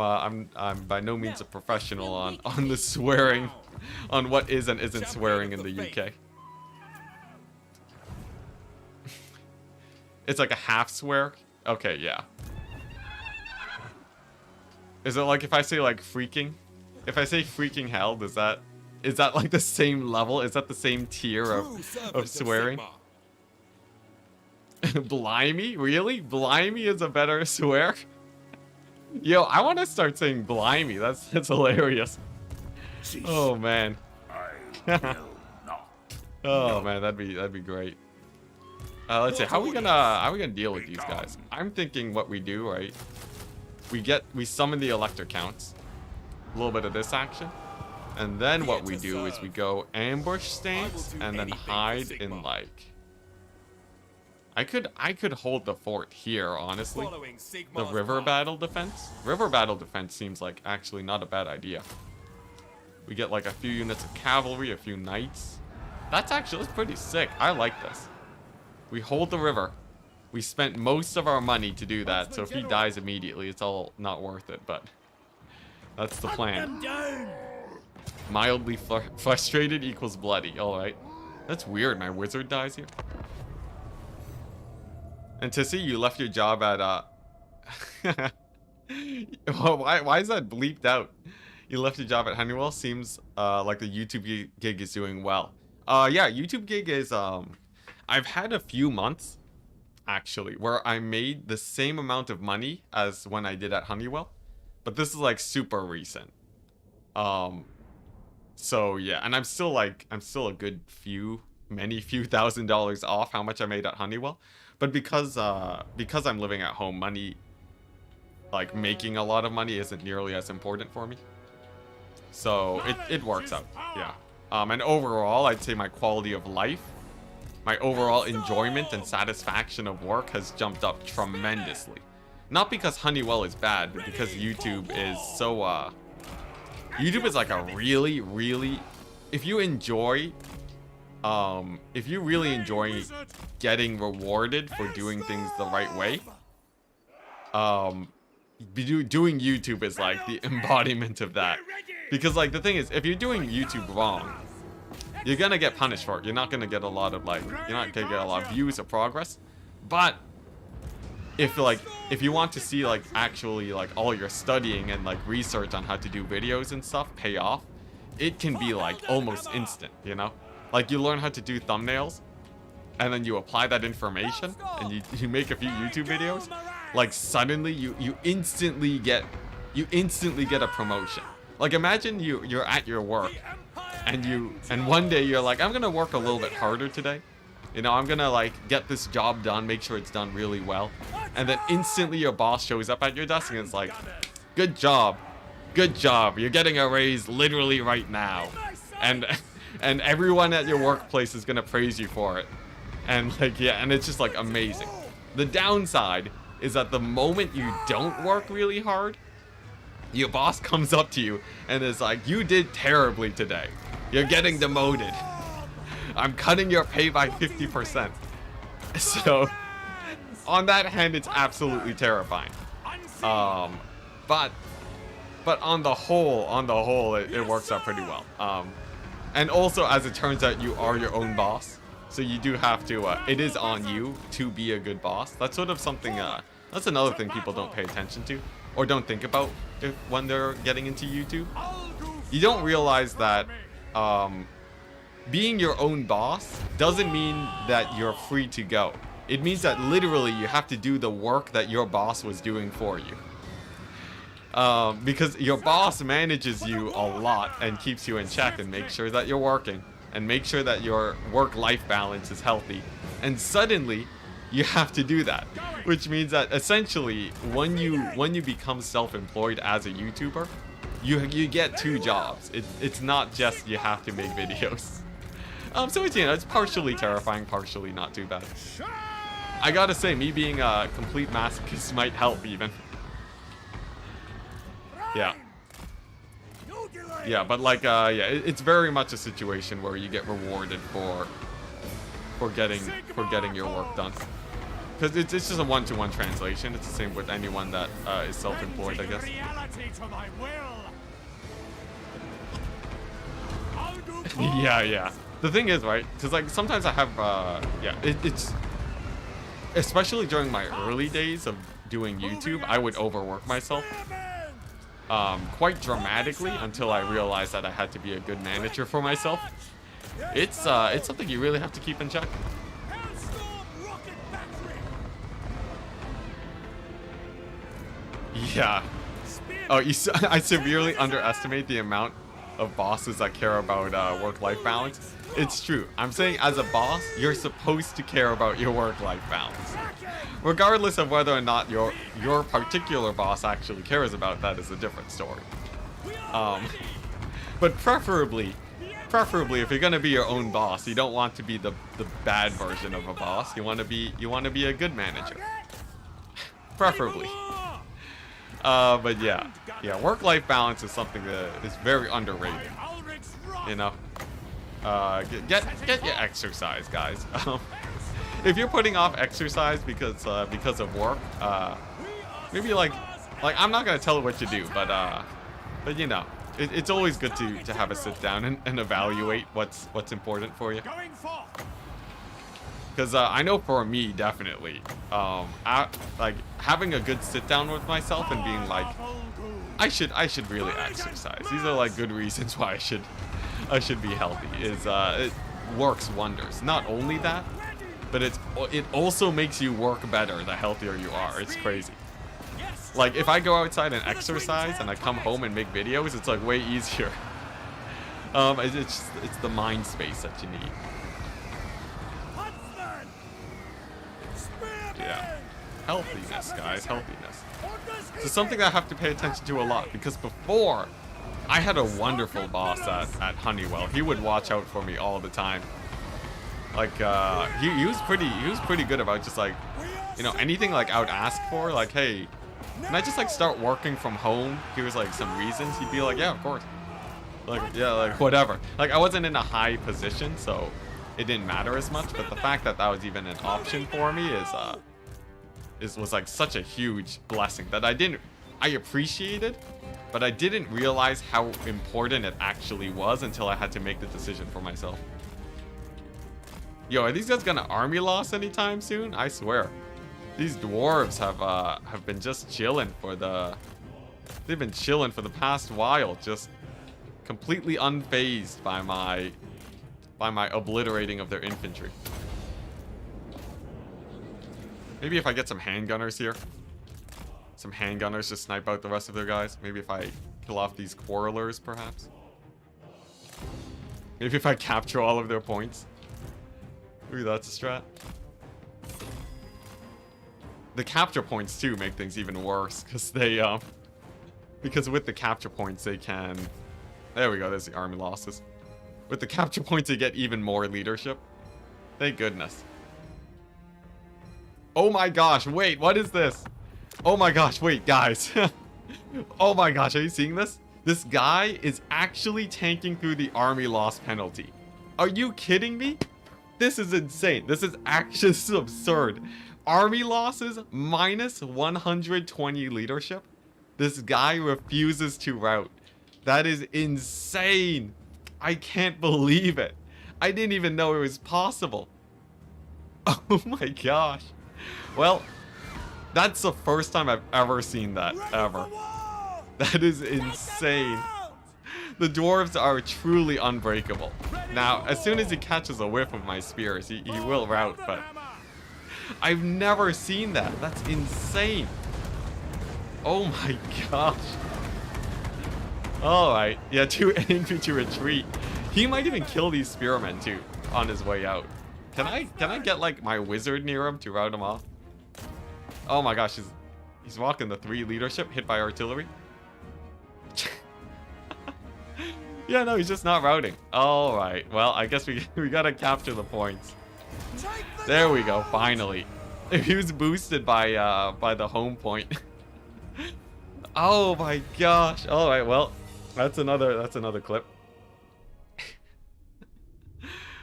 by no means a professional on the swearing, on what is and isn't swearing in the UK. It's like a half swear. Okay, yeah. Is it like if I say like freaking? If I say freaking hell, is that like the same level? Is that the same tier of swearing? Blimey? Really? Blimey is a better swear? Yo, I want to start saying blimey. That's hilarious. Oh man. Oh man, that'd be great. Let's see. How are we gonna deal with these guys? I'm thinking what we do, right? We summon the elector counts. A little bit of this action. And then what we do is we go ambush stance and then hide in like. I could hold the fort here, honestly. The river battle defense. River battle defense seems like actually not a bad idea. We get like a few units of cavalry, a few knights. That's pretty sick. I like this. We hold the river. We spent most of our money to do that, so if he dies immediately, it's all not worth it, but that's the plan. Mildly frustrated equals bloody. Alright. That's weird. My wizard dies here. Enticity, you left your job at why is that bleeped out? You left your job at Honeywell. Seems like the YouTube gig is doing well. Yeah, YouTube gig is I've had a few months actually where I made the same amount of money as when I did at Honeywell, but this is like super recent. So yeah, and I'm still a good many few $1,000s off how much I made at Honeywell. But because I'm living at home, money like making a lot of money isn't nearly as important for me. So it works out. Yeah. And overall, I'd say my quality of life, my overall enjoyment and satisfaction of work has jumped up tremendously. Not because Honeywell is bad, but because YouTube is so, YouTube is like a really, really, if you really enjoy getting rewarded for doing things the right way, doing YouTube is like the embodiment of that. Because like the thing is, if you're doing YouTube wrong, you're gonna get punished for it. You're not gonna get a lot of you're not gonna get a lot of views or progress. But if you want to see like actually like all your studying and like research on how to do videos and stuff pay off, it can be like almost instant, you know? Like you learn how to do thumbnails and then you apply that information and you make a few YouTube videos, like suddenly you instantly get a promotion. Like imagine you're at your work and one day you're like, I'm gonna work a little bit harder today. You know, I'm gonna like get this job done, make sure it's done really well. And then instantly your boss shows up at your desk and it's like, good job, you're getting a raise literally right now. And everyone at your workplace is gonna praise you for it. And like, yeah, and it's just like amazing. The downside is that the moment you don't work really hard, your boss comes up to you and is like, you did terribly today. You're getting demoted. I'm cutting your pay by 50%. So, on that hand, it's absolutely terrifying. But on the whole, it works out pretty well. And also, as it turns out, you are your own boss. So you do have to, it is on you to be a good boss. That's sort of something, that's another thing people don't pay attention to. Or don't think about when they're getting into YouTube. You don't realize that, being your own boss doesn't mean that you're free to go. It means that literally you have to do the work that your boss was doing for you. Because your boss manages you a lot and keeps you in check and makes sure that you're working and make sure that your work-life balance is healthy. And suddenly, you have to do that, which means that essentially, when you become self-employed as a YouTuber, you get two jobs. It's not just you have to make videos. So it's, you know, it's partially terrifying, partially not too bad. I gotta say, me being a complete masochist might help even. Yeah. Yeah, but like, yeah, it's very much a situation where you get rewarded for getting your work done. Because it's just a one-to-one translation. It's the same with anyone that is self-employed, I guess. Yeah. The thing is, right? Because like sometimes I have, yeah, it's especially during my early days of doing YouTube, I would overwork myself quite dramatically until I realized that I had to be a good manager for myself. It's something you really have to keep in check. Yeah. Oh, I severely underestimate the amount of bosses that care about work-life balance. It's true. I'm saying as a boss, you're supposed to care about your work-life balance. Regardless of whether or not your particular boss actually cares about that is a different story. But preferably if you're gonna be your own boss, you don't want to be the bad version of a boss. You want to be a good manager. Preferably. But yeah, work-life balance is something that is very underrated. You know, get your exercise, guys. If you're putting off exercise because of work, maybe like I'm not gonna tell you what to do, but you know, it's always good to have a sit down and evaluate what's important for you. Because I know for me, definitely, like having a good sit down with myself and being like, I should really exercise. These are like good reasons why I should be healthy. It works wonders. Not only that, but it also makes you work better the healthier you are. It's crazy. Like if I go outside and exercise and I come home and make videos, it's like way easier. It's the mind space that you need. Yeah. Healthiness, guys, healthiness. This is something I have to pay attention to a lot, because before, I had a wonderful boss at Honeywell. He would watch out for me all the time. Like, he was pretty good about just like, you know, anything like I would ask for, like, hey, can I just like start working from home? Here's like some reasons. He'd be like, yeah, of course. Like, yeah, like whatever. Like, I wasn't in a high position, so it didn't matter as much. But the fact that that was even an option for me was like such a huge blessing that I appreciated, but I didn't realize how important it actually was until I had to make the decision for myself. Yo, are these guys gonna army loss anytime soon? I swear. These dwarves have been just chilling for the... They've been chilling for the past while, just completely unfazed by my obliterating of their infantry. Maybe if I get some handgunners here. Some handgunners to snipe out the rest of their guys. Maybe if I kill off these quarrelers, perhaps. Maybe if I capture all of their points. Maybe that's a strat. The capture points too make things even worse because they because with the capture points they can, there we go, there's the army losses. With the capture points they get even more leadership. Thank goodness. Oh my gosh, wait, what is this? Oh my gosh, wait, guys. Oh my gosh, are you seeing this? This guy is actually tanking through the army loss penalty. Are you kidding me? This is insane. This is absurd. Army losses minus 120 leadership. This guy refuses to rout. That is insane. I can't believe it. I didn't even know it was possible. Oh my gosh. Well, that's the first time I've ever seen that, ever. That is insane. The dwarves are truly unbreakable. Now, as soon as he catches a whiff of my spears, he will rout, but I've never seen that. That's insane. Oh my gosh. Alright. Yeah, infantry retreat. He might even kill these spearmen too on his way out. Can I get like my wizard near him to rout him off? Oh my gosh, he's walking the 3 leadership, hit by artillery. Yeah, no, he's just not routing. Alright, well, I guess we gotta capture the points. There we go, finally. He was boosted by the home point. Oh my gosh. Alright, well, that's another clip.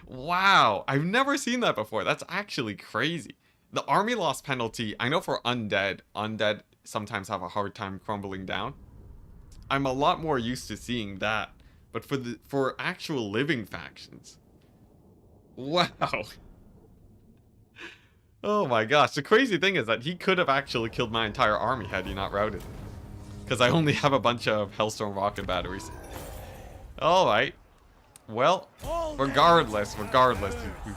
Wow, I've never seen that before. That's actually crazy. The army loss penalty, I know for undead sometimes have a hard time crumbling down. I'm a lot more used to seeing that. But for actual living factions. Wow. Oh my gosh. The crazy thing is that he could have actually killed my entire army had he not routed. Because I only have a bunch of Hellstorm rocket batteries. Alright. Well, regardless, we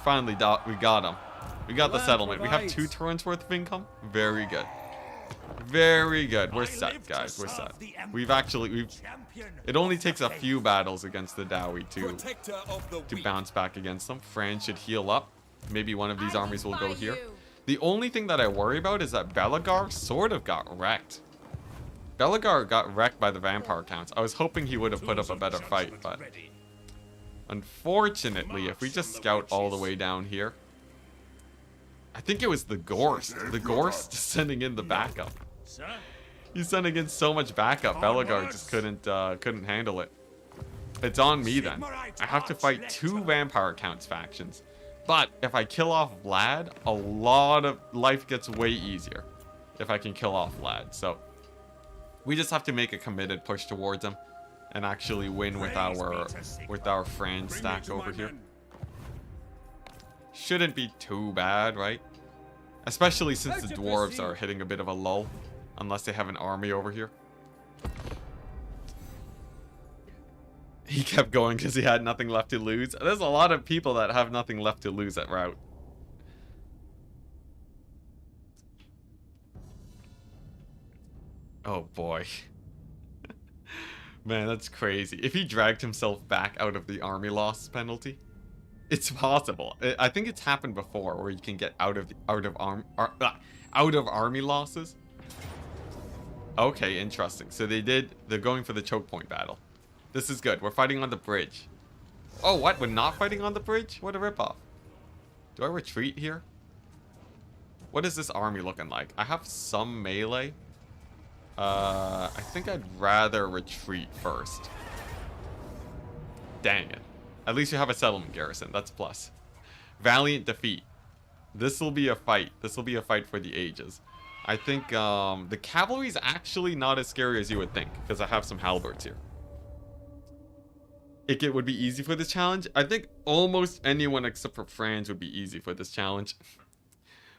finally got him. We got the settlement. We have 2 turns worth of income. Very good. Very good. We're set, guys. We're set. It only takes a few battles against the Dowie to bounce back against them. Fran should heal up. Maybe one of these armies will go here. The only thing that I worry about is that Belagar sort of got wrecked. Belagar got wrecked by the vampire counts. I was hoping he would have put up a better fight, but unfortunately, if we just scout all the way down here, I think it was the Gorst. The Gorst sending in the backup. He's sending in so much backup. Belagar just couldn't handle it. It's on me then. I have to fight 2 vampire counts factions. But if I kill off Vlad, a lot of life gets way easier if I can kill off Vlad. So we just have to make a committed push towards him and actually win with our Fran stack over here. Shouldn't be too bad, right? Especially since the dwarves are hitting a bit of a lull. Unless they have an army over here. He kept going because he had nothing left to lose. There's a lot of people that have nothing left to lose at route. Oh boy. Man, that's crazy. If he dragged himself back out of the army loss penalty, it's possible. I think it's happened before where you can get out of out of army losses. Okay, interesting. So they're going for the choke point battle. This is good. We're fighting on the bridge. Oh, what? We're not fighting on the bridge? What a ripoff. Do I retreat here? What is this army looking like? I have some melee. I think I'd rather retreat first. Dang it. At least you have a settlement garrison. That's plus. Valiant defeat. This will be a fight. This will be a fight for the ages. I think the cavalry is actually not as scary as you would think, because I have some halberds here. It would be easy for this challenge. I think almost anyone except for France would be easy for this challenge.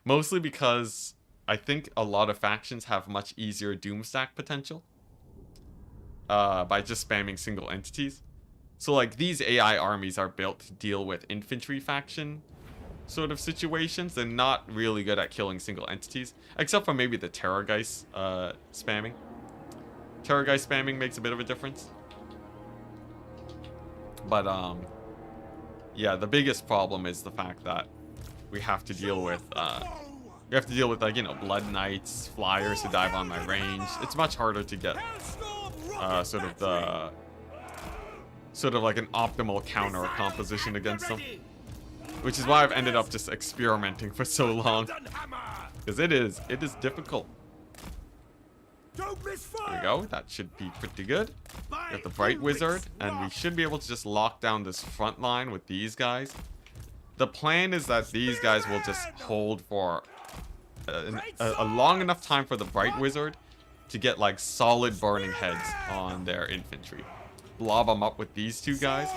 Mostly because I think a lot of factions have much easier doomstack potential. By just spamming single entities. So like these AI armies are built to deal with infantry faction sort of situations. They're not really good at killing single entities. Except for maybe the Terrorgeist spamming. Terrorgeist spamming makes a bit of a difference. But yeah, the biggest problem is the fact that we have to deal with like, you know, blood knights, flyers who dive on my range. It's much harder to get sort of like an optimal counter composition against them. Which is why I've ended up just experimenting for so long. Because it is difficult. There we go. That should be pretty good. We have the Bright Wizard, and we should be able to just lock down this front line with these guys. The plan is that these guys will just hold for a long enough time for the Bright Wizard to get like solid burning heads on their infantry. Blob them up with these two guys.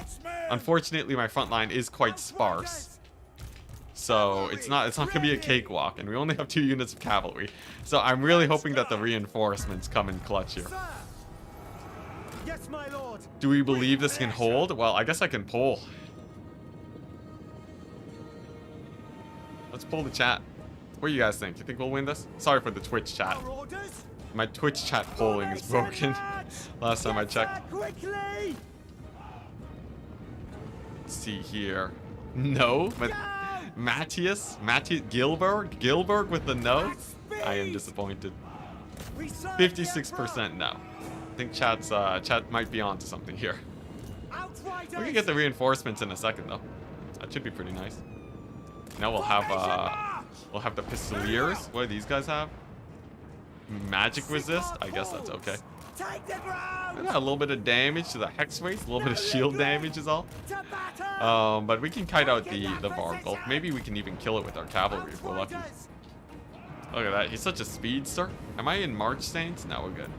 Unfortunately, my front line is quite sparse. So it's not gonna be a cakewalk, and we only have 2 units of cavalry. So I'm really hoping that the reinforcements come in clutch here. Yes, my lord. Do we believe this can hold? Well, I guess I can pull. Let's pull the chat. What do you guys think? You think we'll win this? Sorry for the Twitch chat. Our orders? My Twitch chat polling is broken. Last time I checked. Quickly! Let's see here. No, but Matthias Gilberg with the no. I am disappointed. 56% no. I think chat might be onto something here. We can get the reinforcements in a second though. That should be pretty nice. Now we'll have the Pistoliers. What do these guys have? Magic resist? I guess that's okay. A little bit of damage to the hex race, a little bit of shield damage is all. But we can kite out the Vargle. Maybe we can even kill it with our cavalry if we're lucky. Look at that, he's such a speedster. Am I in March stance? No, we're good.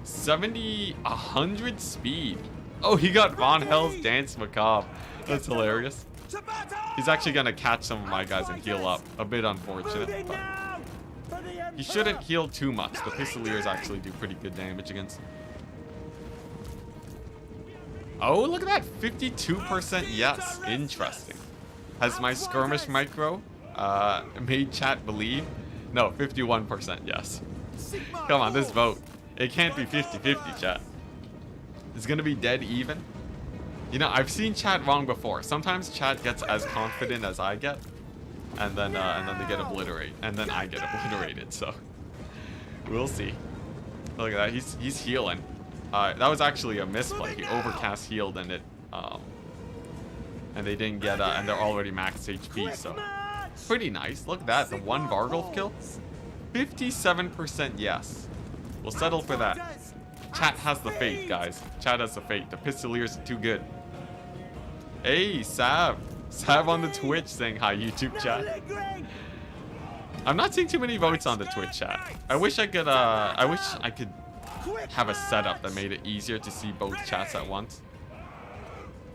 100 speed. Oh, he got Von Hell's Dance Macabre. That's hilarious. He's actually gonna catch some of my guys and heal up. A bit unfortunate, but he shouldn't heal too much. The Pistoliers actually do pretty good damage against him. Oh, look at that. 52% yes. Interesting. Has my skirmish micro made chat believe? No, 51% yes. Come on, this vote. It can't be 50-50, chat. It's gonna be dead even. You know, I've seen chat wrong before. Sometimes chat gets as confident as I get. And then they get obliterated. And then I get obliterated, so we'll see. Look at that. He's healing. That was actually a misplay. He overcast healed and it and they didn't get and they're already max HP, so pretty nice. Look at that. The one Vargolf kill. 57% yes. We'll settle for that. Chat has the fate, guys. Chat has the fate. The Pistoliers are too good. Hey, Sav. Sav on the Twitch saying hi, YouTube chat. I'm not seeing too many votes on the Twitch chat. I wish I could have a setup that made it easier to see both chats at once.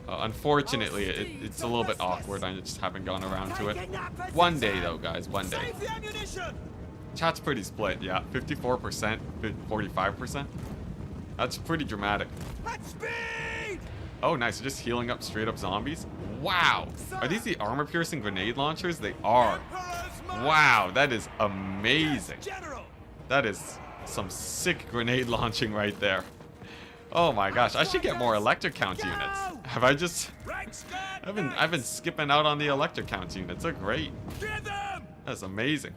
Unfortunately, it's a little bit awkward. I just haven't gone around to it. One day, though, guys. One day. Chat's pretty split, yeah. 54%, 45%. That's pretty dramatic. Oh, nice. Just healing up straight up zombies. Wow. Are these the armor-piercing grenade launchers? They are. Wow, that is amazing. That is some sick grenade launching right there. Oh my gosh, I should get more electric count units. Have I just... I've been skipping out on the electric count units. They're great. That's amazing.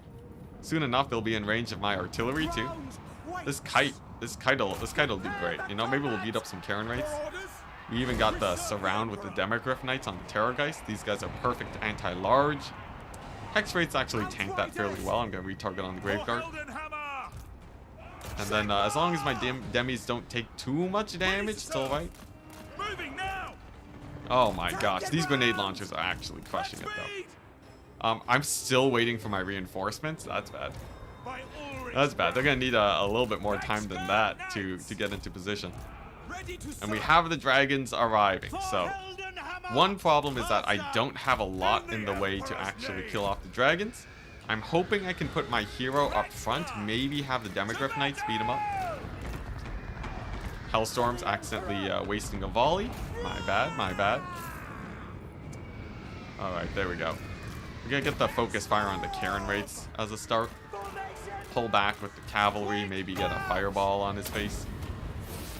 Soon enough, they'll be in range of my artillery too. This kite'll do great. You know, maybe we'll beat up some Karen rates. We even got the surround with the Demogryph Knights on the Terrorgeist. These guys are perfect anti-large. Hex rates actually tank that fairly well. I'm gonna retarget on the Graveguard. And then as long as my demis don't take too much damage, it's alright. Oh my gosh, these grenade launchers are actually crushing it though. I'm still waiting for my reinforcements. That's bad. That's bad. They're gonna need a little bit more time than that to get into position. And we have the dragons arriving. So one problem is that I don't have a lot in the way to actually kill off the dragons. I'm hoping I can put my hero up front, maybe have the Demogryph Knights beat him up. Hellstorm's accidentally wasting a volley. My bad, my bad. Alright, there we go. We're gonna get the focus fire on the Karen rates as a start. Pull back with the cavalry, maybe get a fireball on his face.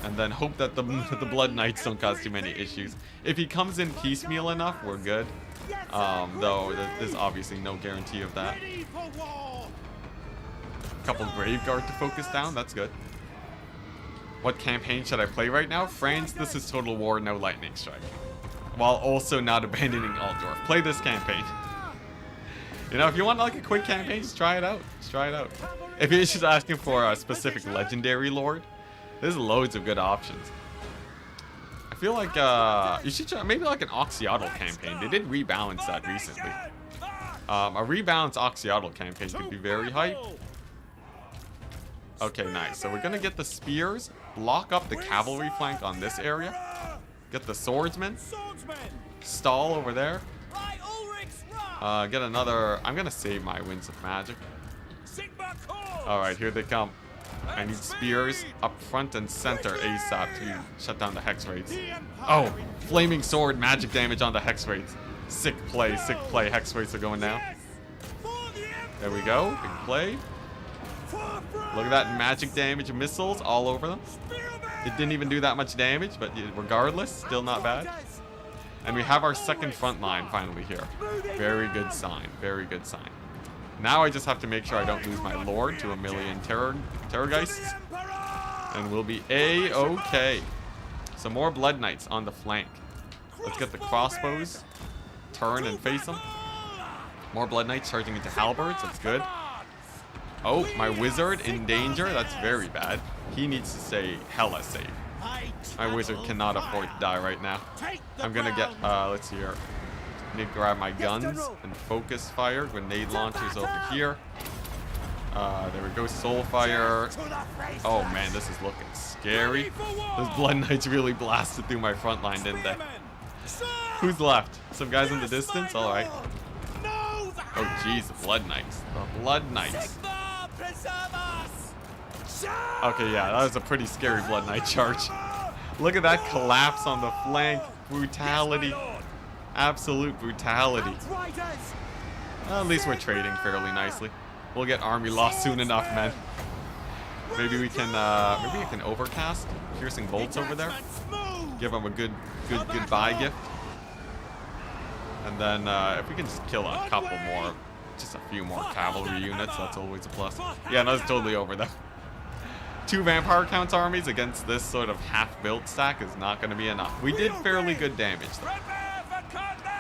And then hope that the Blood Knights don't cause too many issues. If he comes in piecemeal enough, we're good. Though there's obviously no guarantee of that. Couple Graveguard to focus down, that's good. What campaign should I play right now? France, this is Total War, no Lightning Strike. While also not abandoning Altdorf. Play this campaign. You know, if you want like a quick campaign, just try it out. Just try it out. If you're just asking for a specific legendary lord, there's loads of good options. I feel like you should try maybe like an Oxyotl campaign. They did rebalance that recently. A rebalanced Oxyotl campaign could be very hype. Okay, nice. So we're gonna get the spears, block up the cavalry flank on this area, get the swordsmen, stall over there. Get another. I'm gonna save my Winds of Magic. Alright, here they come. I need spears up front and center ASAP to shut down the hex rates. Oh, flaming sword magic damage on the hex rates. Sick play, sick play. Hex rates are going down. There we go. Big play. Look at that magic damage missiles all over them. It didn't even do that much damage, but regardless, still not bad. And we have our second front line finally here. Very good sign. Very good sign. Now I just have to make sure I don't lose my lord to a million Terrorgeists. And we'll be A-okay. Some more Blood Knights on the flank. Let's get the crossbows. Turn and face them. More Blood Knights charging into halberds. That's good. Oh, my wizard in danger. That's very bad. He needs to stay hella safe. My wizard cannot afford to die right now. I'm gonna get, let's see here. Need to grab my guns and focus fire. Grenade launchers over here. There we go. Soul fire. Oh man, this is looking scary. Those Blood Knights really blasted through my front line, didn't they? Who's left? Some guys in the distance? Alright. Oh jeez, the Blood Knights. The Blood Knights. Okay, yeah, that was a pretty scary Blood Knight charge. Look at that collapse on the flank. Brutality. Absolute brutality. Well, at least we're trading fairly nicely. We'll get army lost soon enough, man. Maybe we can overcast piercing bolts over there. Give them a good goodbye gift. And then if we can just kill a couple more, just a few more cavalry units, that's always a plus. Yeah, no, it's totally over though. 2 vampire counts armies against this sort of half-built stack is not going to be enough. We did fairly good damage though.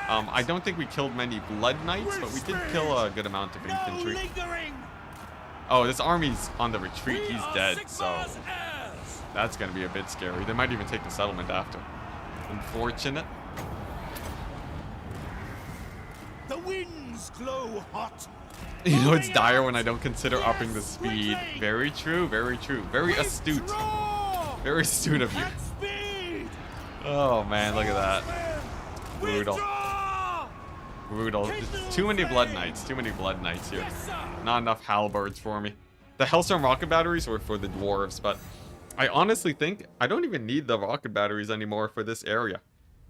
I don't think we killed many Blood Knights, but we did kill a good amount of infantry. Oh, this army's on the retreat. He's dead, so that's going to be a bit scary. They might even take the settlement after. Unfortunate. The winds glow hot. You know, it's dire when I don't consider upping the speed. Very true, very true. Very astute. Very astute of you. Oh, man, look at that. Brutal. Brutal. Too many Blood Knights. Too many Blood Knights here. Not enough halberds for me. The Hellstorm rocket batteries were for the dwarves, but I honestly think I don't even need the rocket batteries anymore for this area.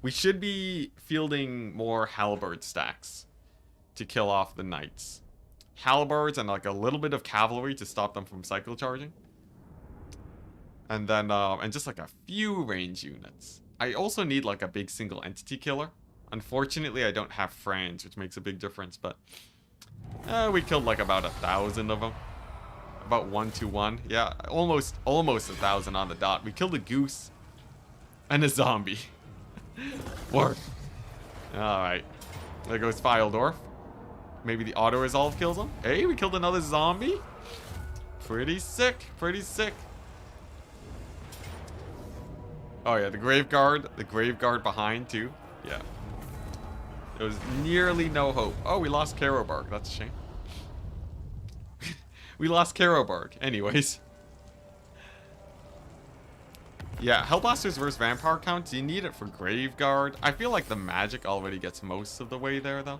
We should be fielding more halberd stacks to kill off the knights. Halberds and like a little bit of cavalry to stop them from cycle charging. And then, and just like a few range units. I also need like a big single entity killer. Unfortunately, I don't have Franz, which makes a big difference, but We killed like about 1,000 of them. About 1 to 1. Yeah, almost 1,000 on the dot. We killed a goose and a zombie. Work. Alright. There goes Filedorf. Maybe the auto-resolve kills him. Hey, we killed another zombie. Pretty sick. Pretty sick. Oh yeah, the grave guard behind too. Yeah. There was nearly no hope. Oh, we lost Karobarg. That's a shame. We lost Karobarg. Anyways. Yeah, Hellblasters versus Vampire counts. You need it for Graveguard. I feel like the magic already gets most of the way there, though.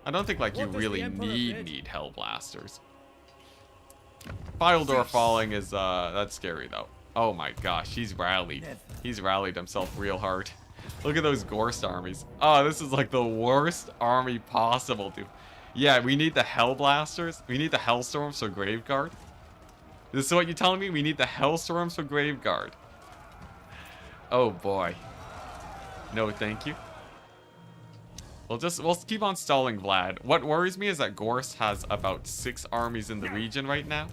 I don't think, like, you really need Hellblasters. Filedor falling is, that's scary, though. Oh my gosh, he's rallied. He's rallied himself real hard. Look at those Gorst armies. Oh, this is, like, the worst army possible, dude. Yeah, we need the Hellblasters. We need the Hellstorms for Graveguard. This is what you're telling me? We need the Hellstorms for Graveguard. Oh boy. No, thank you. We'll keep on stalling Vlad. What worries me is that Gorst has about 6 armies in the region right now,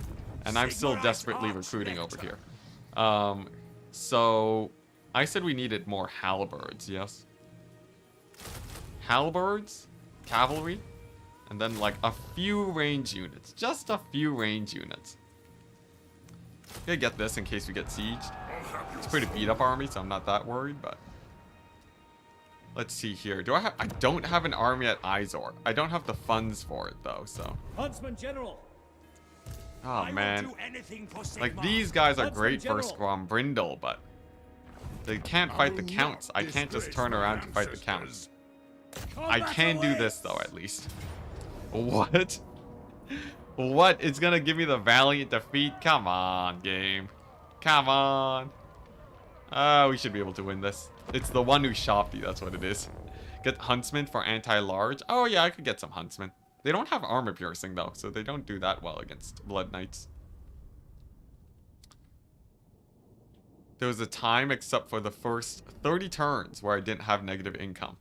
and I'm still desperately recruiting over here. So I said we needed more halberds, yes? Halberds, cavalry, and then like a few range units. Just a few range units. I'm gonna get this in case we get sieged. It's a pretty beat up army, so I'm not that worried, but let's see here. I don't have an army at Izor. I don't have the funds for it though, so. Huntsman General. Oh man. Like these guys are great for Squambrindle, but they can't fight the counts. I can't just turn around to fight the counts. I can do this though, at least. What? What? It's gonna give me the valiant defeat? Come on, game. Come on. We should be able to win this. It's the one who shopped you, that's what it is. Get Huntsman for anti-large. Oh yeah, I could get some Huntsman. They don't have armor piercing though, so they don't do that well against Blood Knights. There was a time except for the first 30 turns where I didn't have negative income.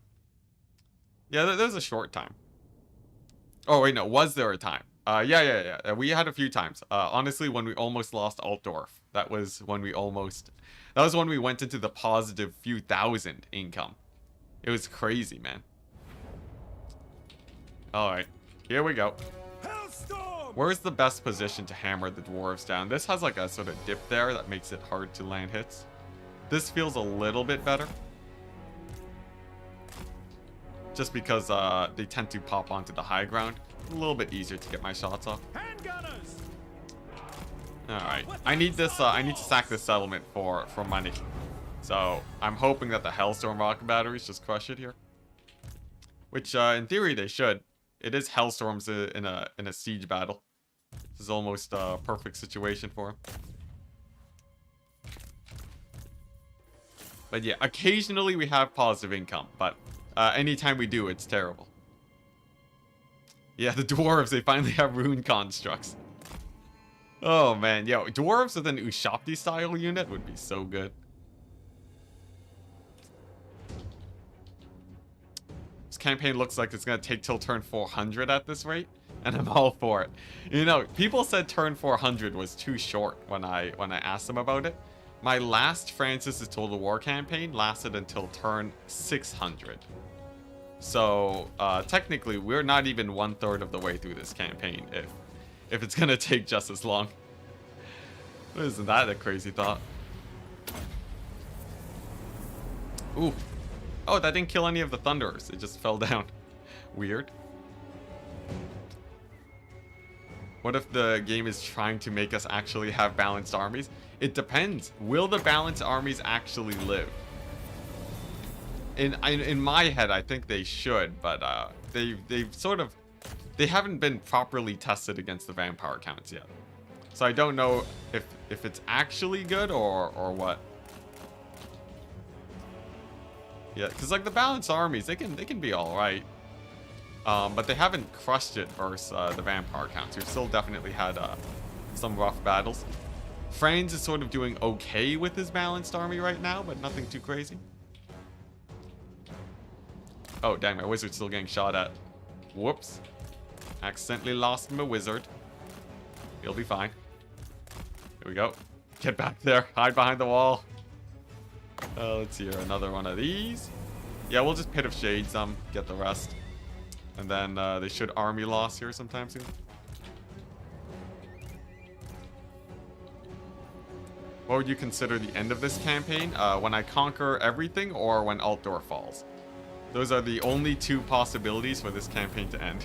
Yeah, there's a short time. Oh wait, no, was there a time? Yeah. We had a few times. Honestly, when we almost lost Altdorf. That was when we went into the positive few thousand income. It was crazy, man. Alright, here we go. Where's the best position to hammer the dwarves down? This has like a sort of dip there that makes it hard to land hits. This feels a little bit better. Just because they tend to pop onto the high ground. A little bit easier to get my shots off. Alright. I need this, I need to sack this settlement for money. So, I'm hoping that the Hellstorm rocket batteries just crush it here. Which, in theory, they should. It is Hellstorms in a siege battle. This is almost a perfect situation for him. But yeah, occasionally we have positive income, but anytime we do, it's terrible. Yeah, the dwarves, they finally have rune constructs. Oh man, yo, dwarves with an Ushapti style unit would be so good. This campaign looks like it's gonna take till turn 400 at this rate, and I'm all for it. You know, people said turn 400 was too short when I asked them about it. My last Francis' Total War campaign lasted until turn 600. So, technically, we're not even 1/3 of the way through this campaign if it's gonna take just as long. Isn't that a crazy thought? Ooh. Oh, that didn't kill any of the Thunderers. It just fell down. Weird. What if the game is trying to make us actually have balanced armies? It depends. Will the balanced armies actually live? In my head, I think they should, but they haven't been properly tested against the vampire counts yet. So I don't know if it's actually good or what. Yeah, because like the balanced armies, they can be all right, but they haven't crushed it versus the vampire counts. We've still definitely had some rough battles. Franz is sort of doing okay with his balanced army right now, but nothing too crazy. Oh, dang, my wizard's still getting shot at. Whoops. Accidentally lost my wizard. He'll be fine. Here we go. Get back there. Hide behind the wall. Let's see here. Another one of these. Yeah, we'll just Pit of Shades them. Get the rest. And then they should army loss here sometime soon. What would you consider the end of this campaign? When I conquer everything or when Altdorf falls? Those are the only two possibilities for this campaign to end.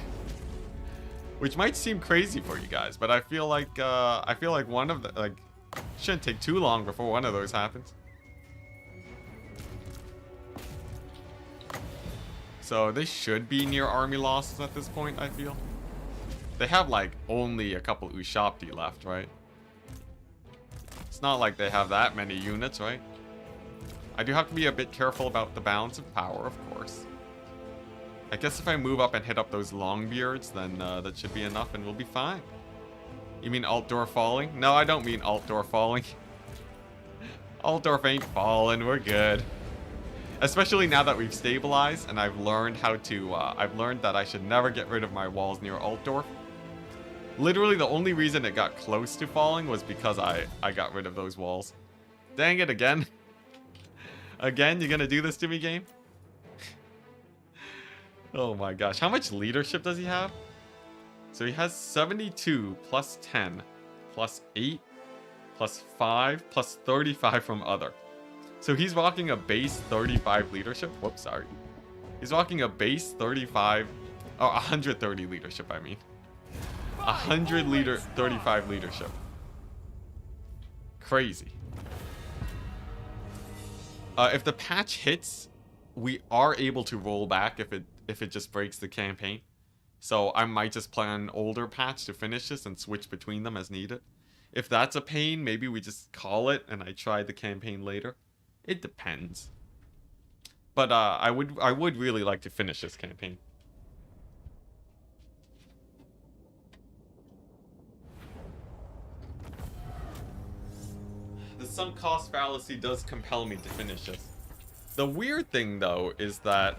Which might seem crazy for you guys, but I feel like one of the shouldn't take too long before one of those happens. So they should be near army losses at this point, I feel. They have like only a couple Ushapti left, right? It's not like they have that many units, right? I do have to be a bit careful about the balance of power, of course. I guess if I move up and hit up those Longbeards, then that should be enough and we'll be fine. You mean Altdorf falling? No, I don't mean Altdorf falling. Altdorf ain't falling, we're good. Especially now that we've stabilized and I've learned how to, I've learned that I should never get rid of my walls near Altdorf. Literally the only reason it got close to falling was because I got rid of those walls. Dang it, again. Again, you're gonna do this to me, game? Oh my gosh, how much leadership does he have? So he has 72 plus 10 plus 8 plus 5 plus 35 from other. So he's rocking a base 35 leadership. Whoops, sorry. He's rocking a base 35, oh, 130 leadership, I mean. 35 leadership. Crazy. If the patch hits, we are able to roll back if it just breaks the campaign. So I might just play an older patch to finish this and switch between them as needed. If that's a pain, maybe we just call it and I try the campaign later. It depends. But I would really like to finish this campaign. The sunk cost fallacy does compel me to finish this. The weird thing though is that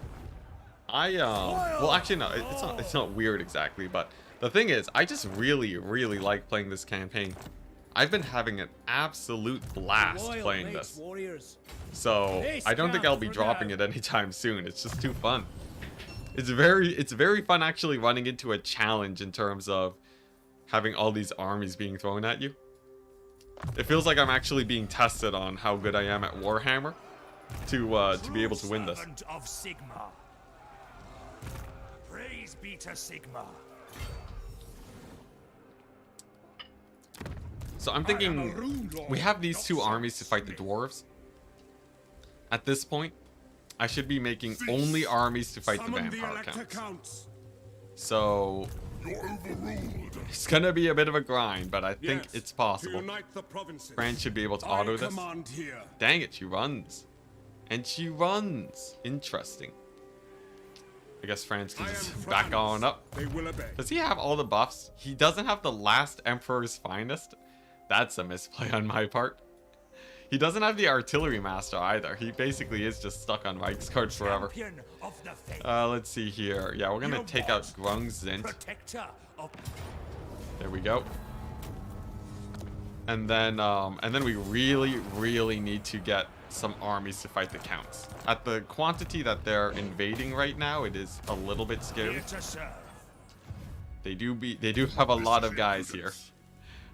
well actually no, it's not weird exactly, but the thing is I just really like playing this campaign. I've been having an absolute blast playing this. So I don't think I'll be dropping it anytime soon. It's just too fun. It's very fun actually running into a challenge in terms of having all these armies being thrown at you. It feels like I'm actually being tested on how good I am at Warhammer to be able to win this. Of Sigma. Praise be to Sigma. So I'm thinking we have these two armies to fight the dwarves. At this point, I should be making only armies to fight the vampire counts. So it's gonna be a bit of a grind, but I think it's possible. Fran should be able to auto this. Dang it, she runs. And she runs. Interesting. I guess France can just back on up. Does he have all the buffs? He doesn't have the last Emperor's Finest. That's a misplay on my part. He doesn't have the Artillery Master either. He basically is just stuck on Reichsguard forever. Let's see here. Yeah, we're gonna take out Grungzint. There we go. And then we really need to get some armies to fight the counts. At the quantity that they're invading right now, it is a little bit scary. They do have a lot of guys here.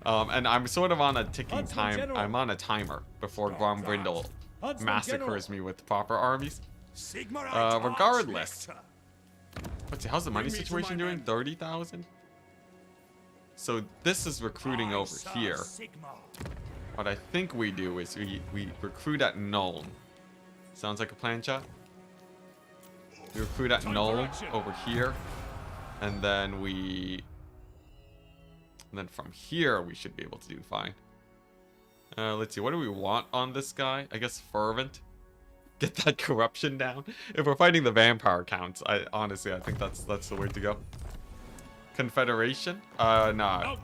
And I'm sort of on a ticking time. I'm on a timer before Grombrindle massacres me with proper armies. Regardless. Let's see, how's the money situation doing? 30,000? So this is recruiting over here. What I think we do is we recruit at Nuln. Sounds like a plan, chat? We recruit at Nuln over here. And then from here we should be able to do fine. Let's see, what do we want on this guy? I guess fervent. Get that corruption down. If we're fighting the vampire counts, honestly I think that's the way to go. Confederation? Nah.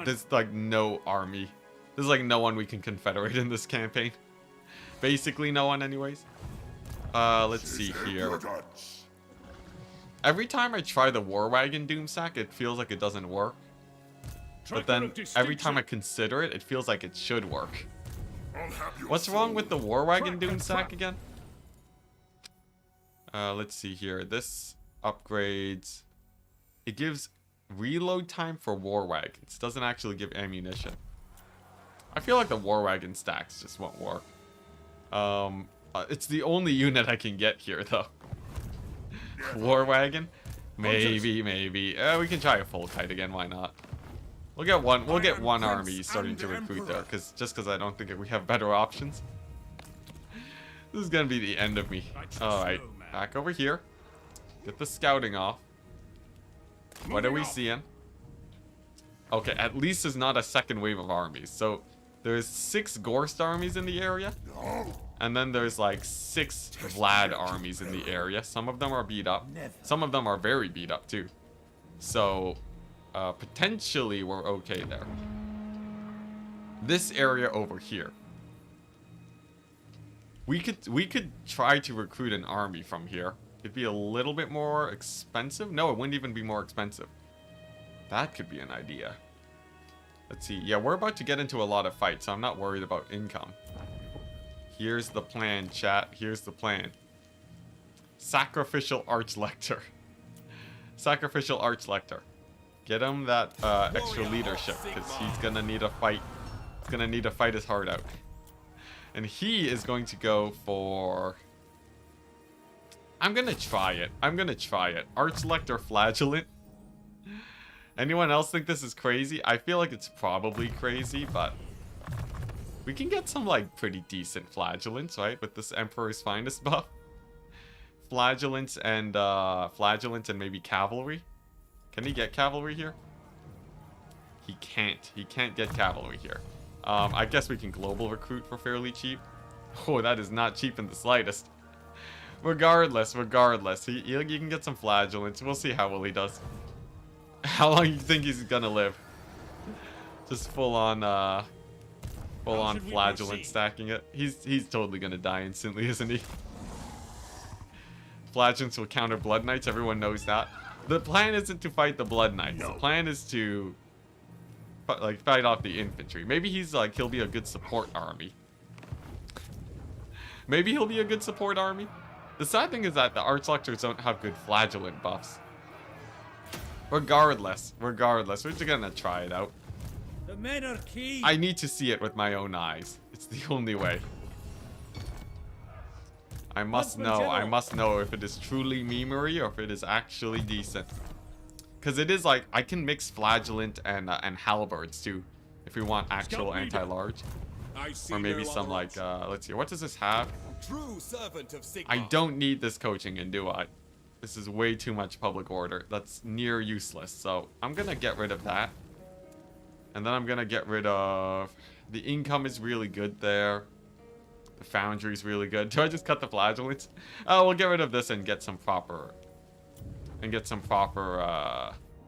There's like no army. There's like no one we can confederate in this campaign. Basically no one anyways. Let's see here. Every time I try the War Wagon Doomsack, it feels like it doesn't work. But then every time I consider it, it feels like it should work. I'll have your What's wrong with the War Wagon Track and Doomsack trap. again? Let's see here. This upgrades. It gives reload time for War Wagons. Doesn't actually give ammunition. I feel like the War Wagon stacks just won't work. It's the only unit I can get here, though. War Wagon? Maybe. We can try a full kite again. Why not? We'll get one. We'll get one army starting to recruit there, because I don't think we have better options. This is gonna be the end of me. All right, back over here. Get the scouting off. What are we seeing? Okay, at least there's not a second wave of armies. So there's 6 Gorst armies in the area. And then there's like 6 Vlad armies in the area. Some of them are beat up. Some of them are very beat up too. So potentially we're okay there. This area over here. We could try to recruit an army from here. It'd be a little bit more expensive. No, it wouldn't even be more expensive. That could be an idea. Let's see. Yeah, we're about to get into a lot of fights, so I'm not worried about income. Here's the plan, chat. Here's the plan. Sacrificial Archlector. Sacrificial Archlector. Get him that extra leadership, because he's gonna need a fight. He's gonna need to fight his heart out. And he is going to go for... I'm gonna try it. Archlector Flagellant. Anyone else think this is crazy? I feel like it's probably crazy, but... we can get some, like, pretty decent Flagellants, right? With this Emperor's Finest buff. Flagellants and maybe Cavalry. Can he get Cavalry here? He can't. He can't get Cavalry here. I guess we can global recruit for fairly cheap. Oh, that is not cheap in the slightest. Regardless, you can get some Flagellants. We'll see how well he does. How long you think he's gonna live? Just full on Flagellant stacking it. He's totally gonna die instantly, isn't he? Flagellants will counter Blood Knights. Everyone knows that. The plan isn't to fight the Blood Knights. The plan is to fight off the infantry. Maybe he'll be a good support army. Maybe he'll be a good support army. The sad thing is that the Archlectors don't have good Flagellant buffs. Regardless, we're just gonna try it out. The men are key. I need to see it with my own eyes. It's the only way. I must know if it is truly memery or if it is actually decent. Because it is like, I can mix Flagellant and Halberds too, if we want actual anti-large. Or maybe some like, let's see, what does this have? True servant of Sigma. I don't need this coaching in, do I? This is way too much public order. That's near useless, so I'm gonna get rid of that. And then I'm gonna get rid of... the income is really good there. The foundry is really good. Do I just cut the Flagellants? Oh, we'll get rid of this and get some proper...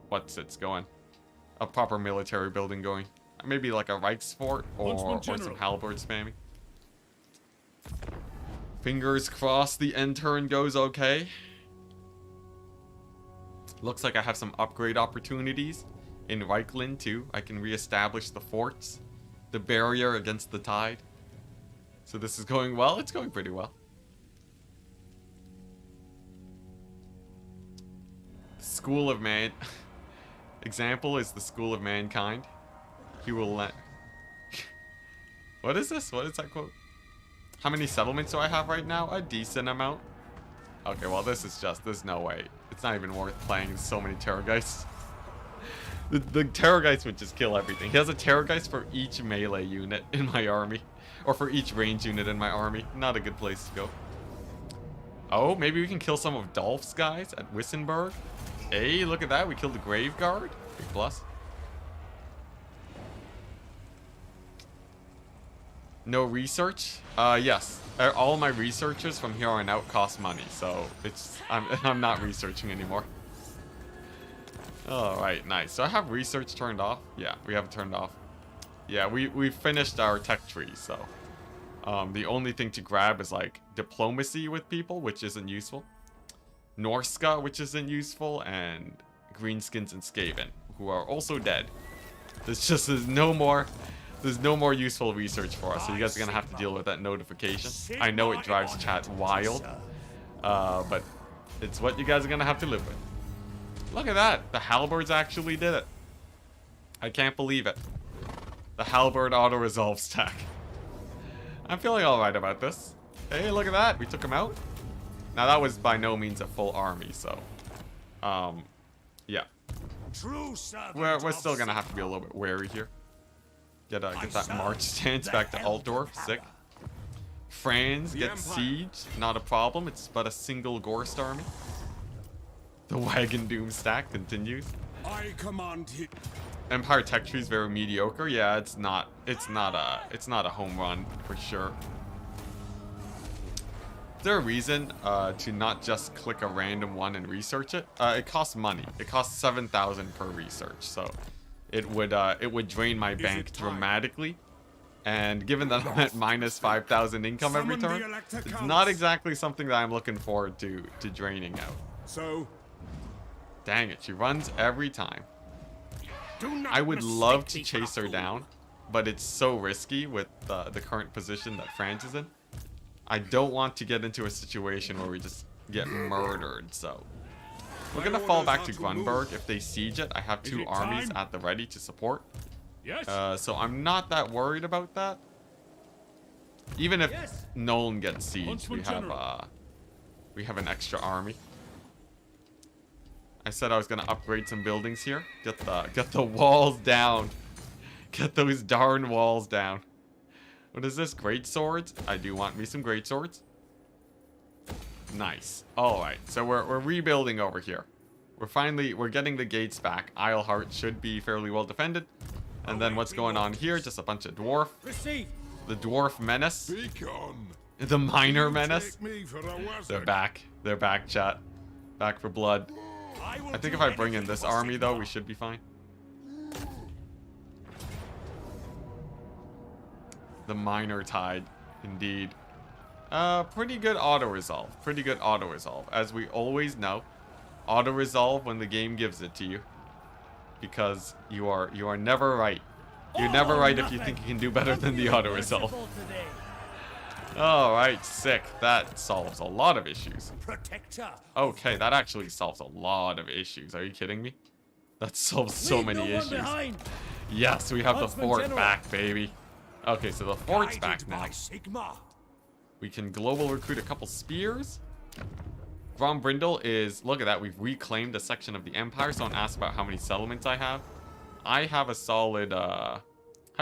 what's it's going? A proper military building going. Maybe like a Reichsfort or some halberd spamming. Fingers crossed the end turn goes okay. Looks like I have some upgrade opportunities in Reichland too. I can reestablish the forts, the barrier against the tide. So this is going well. It's going pretty well. School of Man. Example is the School of Mankind. He will let... What is this? What is that quote? How many settlements do I have right now? A decent amount. Okay, well this is just... there's no way. It's not even worth playing so many Terrorgeists. The Terrorgeist would just kill everything. He has a Terrorgeist for each melee unit in my army. Or for each range unit in my army. Not a good place to go. Oh, maybe we can kill some of Dolph's guys at Wissenberg. Hey, look at that. We killed the Grave Guard. Big plus. No research? Yes. All my researchers from here on out cost money. So, I'm not researching anymore. Alright, nice. So I have research turned off? Yeah, we have it turned off. Yeah, we finished our tech tree, so... the only thing to grab is, like, diplomacy with people, which isn't useful. Norska, which isn't useful, and Greenskins and Skaven, who are also dead. There's no more useful research for us, so you guys are gonna have to deal with that notification. I know it drives chat wild, but it's what you guys are gonna have to live with. Look at that, the halberds actually did it. I can't believe it. The halberd auto-resolve stack. I'm feeling alright about this. Hey, look at that, we took him out. Now that was by no means a full army, so yeah. We're still gonna have to be a little bit wary here. Get that march stance back to Altdorf. Sick. Franz gets sieged. Not a problem. It's but a single Gorst army. The Wagon Doom stack continues. I command him. Empire tech tree is very mediocre. Yeah, it's not a home run for sure. Is there a reason to not just click a random one and research it? It costs money. It costs 7,000 per research, so it would drain my bank dramatically. And given that I'm at minus 5,000 income every turn, it's not exactly something that I'm looking forward to draining out. So, dang it, she runs every time. I would love to chase her down, but it's so risky with the current position that Franz is in. I don't want to get into a situation where we just get murdered, so we're gonna fall back to Grunberg. If they siege it, I have 2 armies at the ready to support. yes. So I'm not that worried about that. Even if Nolan gets sieged, we have an extra army. I said I was gonna upgrade some buildings here. Get the walls down. Get those darn walls down. What is this? Great swords? I do want me some great swords. Nice. Alright, so we're rebuilding over here. We're getting the gates back. Isleheart should be fairly well defended. And then what's going on here? Just a bunch of dwarf. The dwarf menace. Beacon. The minor menace. Take me for a They're wizard. back. They're back, chat. Back for blood. I think if I bring in this army though, we should be fine. The minor tide, indeed. Pretty good auto-resolve. Pretty good auto-resolve. As we always know, auto-resolve when the game gives it to you. Because you are never right. You're never right if you think you can do better than the auto-resolve. Alright, sick. That solves a lot of issues. Okay, that actually solves a lot of issues. Are you kidding me? That solves so many issues. Yes, we have the fort back, baby. Okay, so the fort's back now. We can global recruit a couple spears. Grombrindle is, look at that, we've reclaimed a section of the Empire, so don't ask about how many settlements I have. I have a solid, how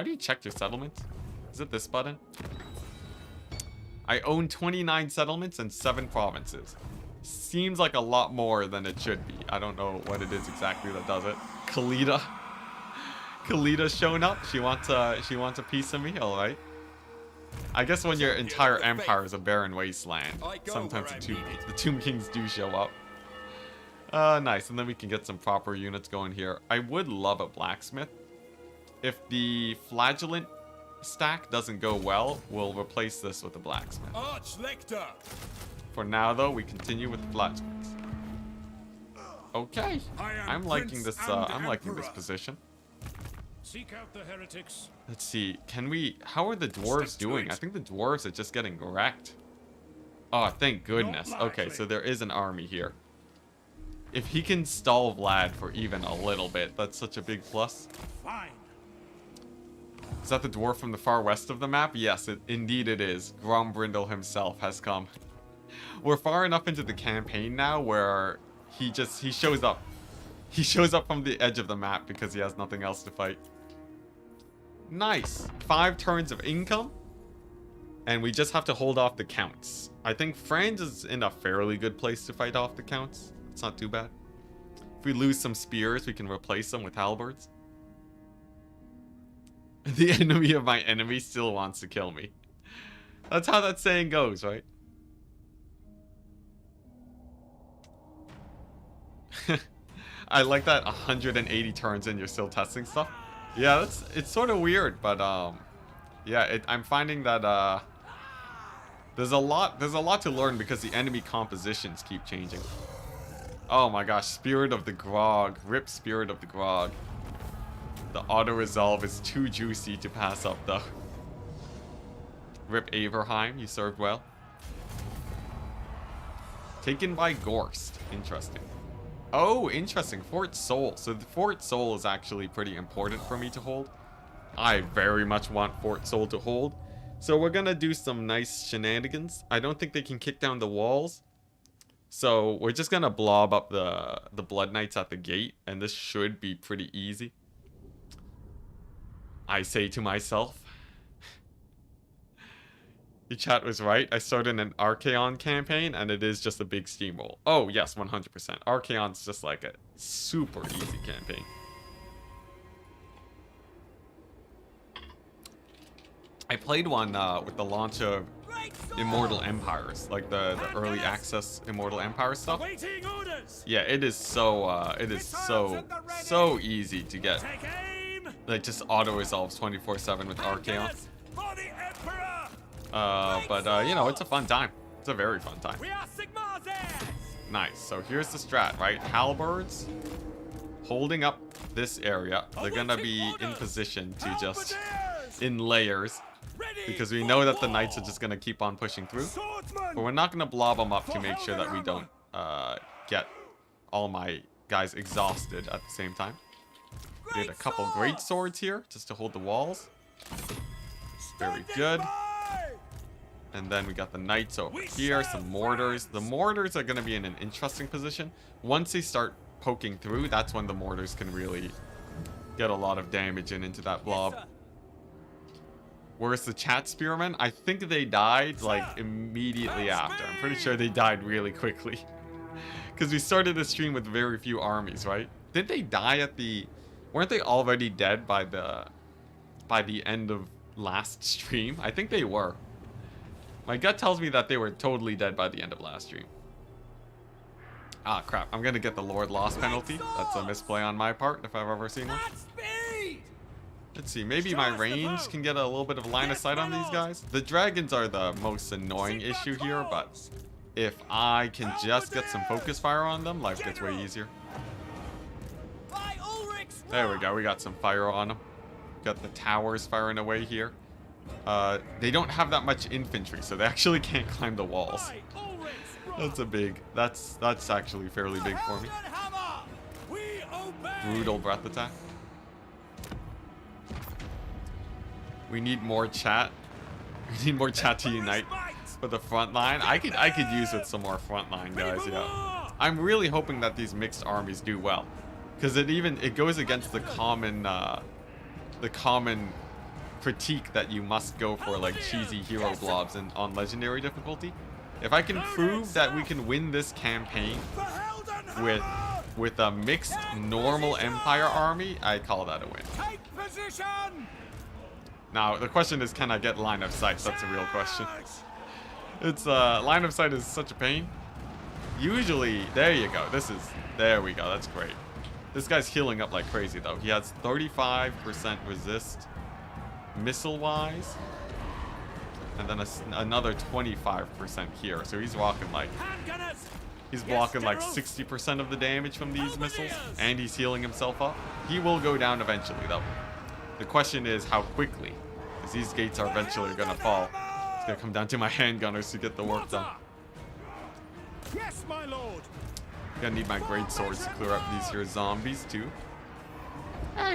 do you check your settlements? Is it this button? I own 29 settlements and 7 provinces. Seems like a lot more than it should be. I don't know what it is exactly that does it. Khalita's showing up. She wants a piece of me. All right. I guess when your entire empire is a barren wasteland, sometimes the Tomb Kings do show up. Nice. And then we can get some proper units going here. I would love a blacksmith. If the flagellant stack doesn't go well, we'll replace this with a blacksmith. For now, though, we continue with the blacksmiths. Okay. I'm liking this. I'm liking this position. Seek out the heretics. Let's see. Can we? How are the dwarves doing? I think the dwarves are just getting wrecked. Oh, thank goodness. Okay, so there is an army here. If he can stall Vlad for even a little bit, that's such a big plus. Fine. Is that the dwarf from the far west of the map? Yes, indeed it is. Grombrindle himself has come. We're far enough into the campaign now where he shows up. He shows up from the edge of the map because he has nothing else to fight. Nice. 5 turns of income. And we just have to hold off the counts. I think Franz is in a fairly good place to fight off the counts. It's not too bad. If we lose some spears, we can replace them with halberds. The enemy of my enemy still wants to kill me. That's how that saying goes, right? I like that 180 turns in, you're still testing stuff. Yeah, it's sort of weird, but yeah, I'm finding that there's a lot to learn because the enemy compositions keep changing. Oh my gosh, Spirit of the Grog. Rip Spirit of the Grog. The auto-resolve is too juicy to pass up, though. Rip Averheim, you served well. Taken by Gorst. Interesting. Oh, interesting. Fort Seoul. So the Fort Seoul is actually pretty important for me to hold. I very much want Fort Seoul to hold. So we're gonna do some nice shenanigans. I don't think they can kick down the walls. So we're just gonna blob up the Blood Knights at the gate, and this should be pretty easy. I say to myself. The chat was right. I started an Archaon campaign, and it is just a big steamroll. Oh, yes, 100%. Archaon's just like a super easy campaign. I played one with the launch of Immortal Empires, like the early access Immortal Empire stuff. Waiting orders. Yeah, it is so easy to get. Take aim. Like, just auto-resolves 24/7 with Archaon. For the Emperor. But you know, it's a fun time. It's a very fun time. We are Sigmar's heirs. Nice. So here's the strat, right? Halberds holding up this area. They're gonna be in position to just in layers, because we know that the knights are just gonna keep on pushing through. But we're not gonna blob them up to make sure that we don't get all my guys exhausted at the same time. We had a couple great swords here just to hold the walls. Very good. And then we got the knights over here, some mortars. The mortars are going to be in an interesting position. Once they start poking through, that's when the mortars can really get a lot of damage into that blob. Where's the chat spearmen? I think they died like immediately after. I'm pretty sure they died really quickly. Because we started the stream with very few armies, right? Did they die at the... Weren't they already dead by the end of last stream? I think they were. My gut tells me that they were totally dead by the end of last stream. Ah, crap. I'm going to get the Lord Lost penalty. That's a misplay on my part, if I've ever seen one. Let's see. Maybe my range can get a little bit of line of sight on these guys. The dragons are the most annoying issue here, but if I can just get some focus fire on them, life gets way easier. There we go. We got some fire on them. Got the towers firing away here. They don't have that much infantry, so they actually can't climb the walls. That's a big... That's actually fairly big for me. Brutal breath attack. We need more chat. We need more chat to unite for the front line. I could use with some more front line guys, yeah. I'm really hoping that these mixed armies do well, because it goes against the common critique that you must go for like cheesy hero blobs on legendary difficulty. If I can prove that we can win this campaign with a mixed normal Empire army, I call that a win. Take position. Now the question is, can I get line of sight? That's a real question. It's line of sight is such a pain. Usually, there you go. There we go. That's great. This guy's healing up like crazy though. He has 35% resist missile-wise, and then another 25% here. So he's rocking like... He's blocking like 60% of the damage from these missiles, and he's healing himself up. He will go down eventually though. The question is how quickly, because these gates are eventually going to fall. It's going to come down to my handgunners to get the work done. Yes, my lord. Gonna need my great swords to clear up these here zombies too.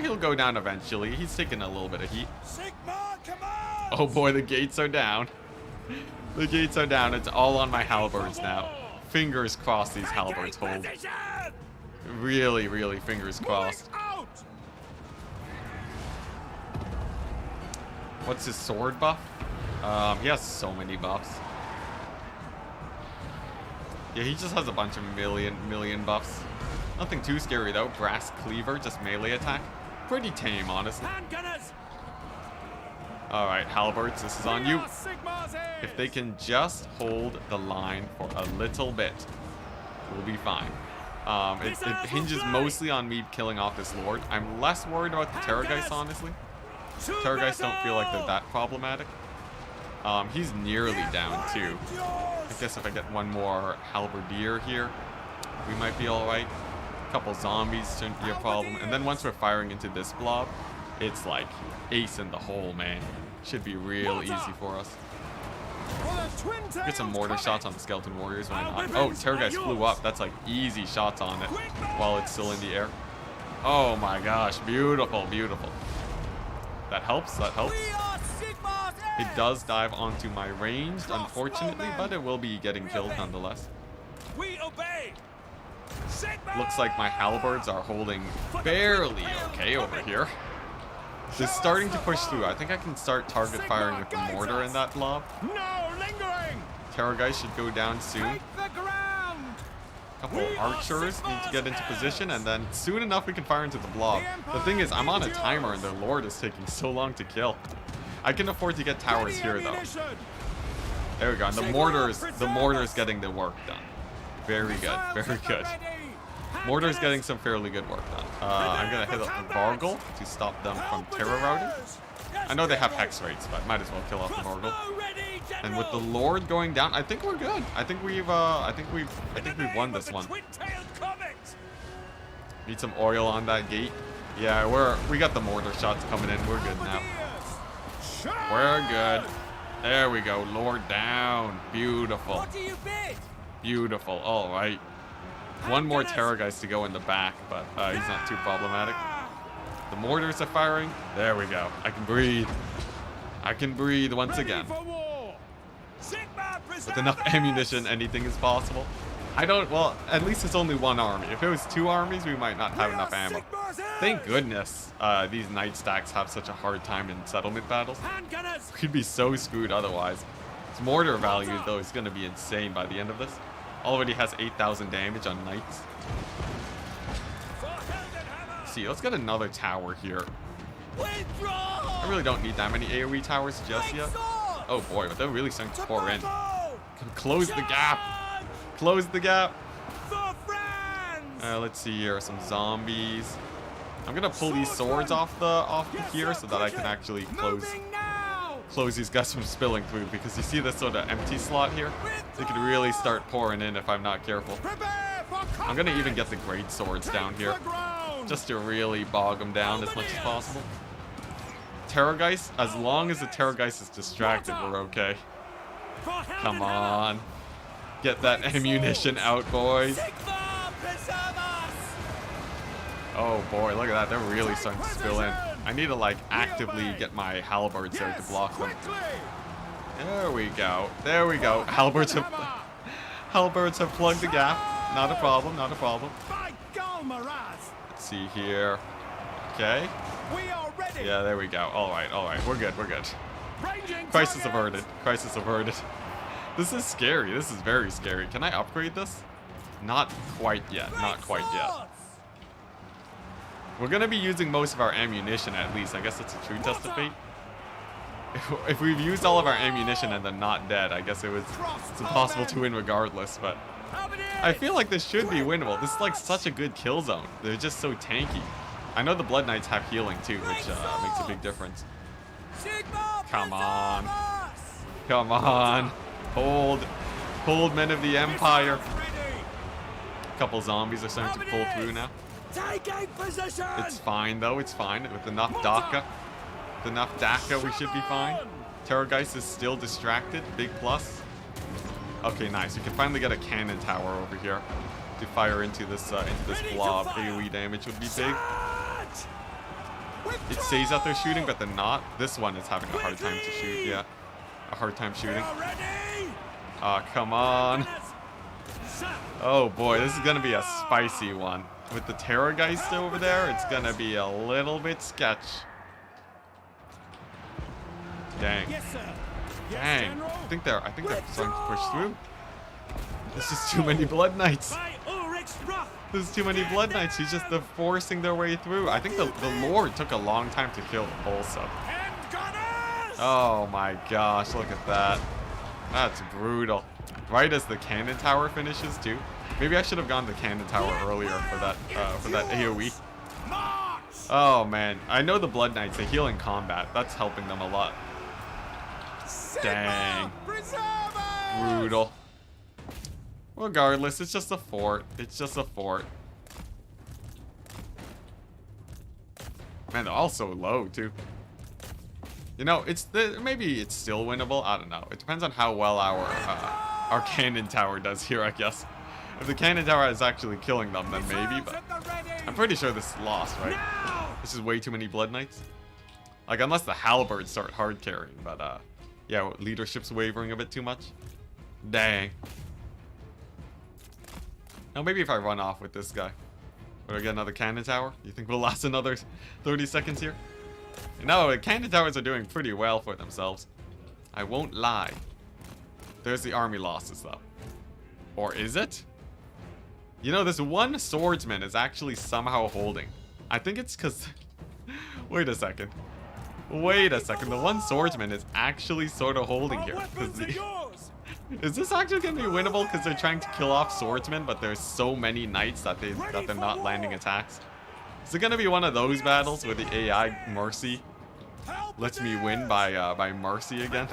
He'll go down eventually. He's taking a little bit of heat. Sigmar commands. Oh boy, the gates are down. The gates are down. It's all on my halberds now. Fingers crossed these halberds hold. Really, really fingers crossed. What's his sword buff? He has so many buffs. Yeah, he just has a bunch of million buffs. Nothing too scary though. Brass cleaver, just melee attack. Pretty tame, honestly. Alright, halberds, this is on you. If they can just hold the line for a little bit, we'll be fine. It hinges mostly on me killing off this lord. I'm less worried about the Terrorgeist, honestly. Terrorgeists don't feel like they're that problematic. He's nearly down too. I guess if I get one more halberdier here. We might be alright. Couple zombies shouldn't be a problem. And then once we're firing into this blob, it's like ace in the hole, man. Should be real easy for us. Get some mortar shots on the skeleton warriors. Why not? Oh, Terrorgeist flew up. That's like easy shots on it while it's still in the air. Oh my gosh, beautiful, beautiful. That helps, that helps. It does dive onto my ranged, unfortunately, but it will be getting killed nonetheless. We obey. Looks like my halberds are holding fairly okay over here. They're starting to push through. I think I can start target firing with the mortar in that blob. No lingering. Terrorgeist should go down soon. Take the ground. Couple archers need to get into position, and then soon enough we can fire into the blob. The thing is, I'm on a timer and the Lord is taking so long to kill. I can afford to get towers here though. There we go. And the mortar's getting the work done. Very good, very good. Mortar's getting some fairly good work done. I'm gonna hit up the Vargle to stop them from terror routing. I know they have hex rates, but might as well kill off the Vargle. And with the Lord going down, I think we're good. I think we've won this one. Need some oil on that gate. Yeah, we got the mortar shots coming in. We're good now. We're good. There we go. Lord down. Beautiful. Beautiful. All right. One more Terrorgeist to go in the back, but he's not too problematic. The mortars are firing. There we go. I can breathe. I can breathe once again. With enough ammunition, anything is possible. Well, at least it's only one army. If it was two armies, we might not have enough ammo. Thank goodness these night stacks have such a hard time in settlement battles. We'd be so screwed otherwise. Its mortar value, though, is going to be insane by the end of this. Already has 8,000 damage on knights. Let's see, let's get another tower here. I really don't need that many AoE towers just yet. Oh boy, but they're really starting to pour in. Close the gap. Close the gap. Let's see here, some zombies. I'm gonna pull these swords off here so that I can actually close these guys from spilling through, because you see this sort of empty slot here? They could really start pouring in if I'm not careful. I'm gonna even get the great swords down here just to really bog them down as much as possible. Terrorgeist, as long as the Terrorgeist is distracted, we're okay. Come on. Get that ammunition out, boys. Oh boy, look at that. They're really starting to spill in. I need to like actively get my halberds there to block them. There we go. There we go. Halberds have plugged the gap. Not a problem, not a problem. Let's see here. Okay. Yeah, there we go. Alright, alright. We're good, we're good. Crisis averted. Crisis averted. This is scary. This is very scary. Can I upgrade this? Not quite yet. Not quite yet. We're going to be using most of our ammunition at least. I guess that's a true test of fate. If we've used all of our ammunition and they're not dead, I guess it's impossible to win regardless, but I feel like this should be winnable. This is like such a good kill zone. They're just so tanky. I know the Blood Knights have healing too, which makes a big difference. Come on. Come on. Hold, men of the Empire. A couple zombies are starting to pull through now. It's fine though, it's fine. With enough Daka. With enough Daka, we should be fine. Terrorgeist is still distracted. Big plus. Okay, nice. You can finally get a cannon tower over here to fire into this blob. AoE damage would be big. It says that they're shooting, but they're not. This one is having a hard time to shoot. Yeah, a hard time shooting. Come on. Oh boy, this is gonna be a spicy one. With the Terrorgeist over there, it's gonna be a little bit sketch. Dang. Dang. I think they're starting to push through. There's just too many Blood Knights. There's too many Blood Knights. They're forcing their way through. I think the Lord took a long time to kill also. Oh my gosh, look at that. That's brutal. Right as the cannon tower finishes too. Maybe I should have gone the cannon tower earlier for that AoE. Oh man, I know the Blood Knights, they heal in combat. That's helping them a lot. Dang. Brutal. Regardless, it's just a fort. It's just a fort. Man, they're all so low, too. You know, maybe it's still winnable. I don't know. It depends on how well our cannon tower does here, I guess. If the cannon tower is actually killing them, then maybe, but I'm pretty sure this is lost, right? This is way too many Blood Knights. Like, unless the halberds start hard carrying, but, yeah, leadership's wavering a bit too much. Dang. Now, maybe if I run off with this guy. Would I get another cannon tower? You think we'll last another 30 seconds here? No, cannon towers are doing pretty well for themselves. I won't lie. There's the army losses, though. Or is it? You know, this one swordsman is actually somehow holding. I think it's because... Wait a second. Wait a second. The one swordsman is actually sort of holding here. Is this actually going to be winnable because they're trying to kill off swordsmen, but there's so many knights that they're not landing attacks? Is it going to be one of those battles where the AI mercy lets me win by mercy again?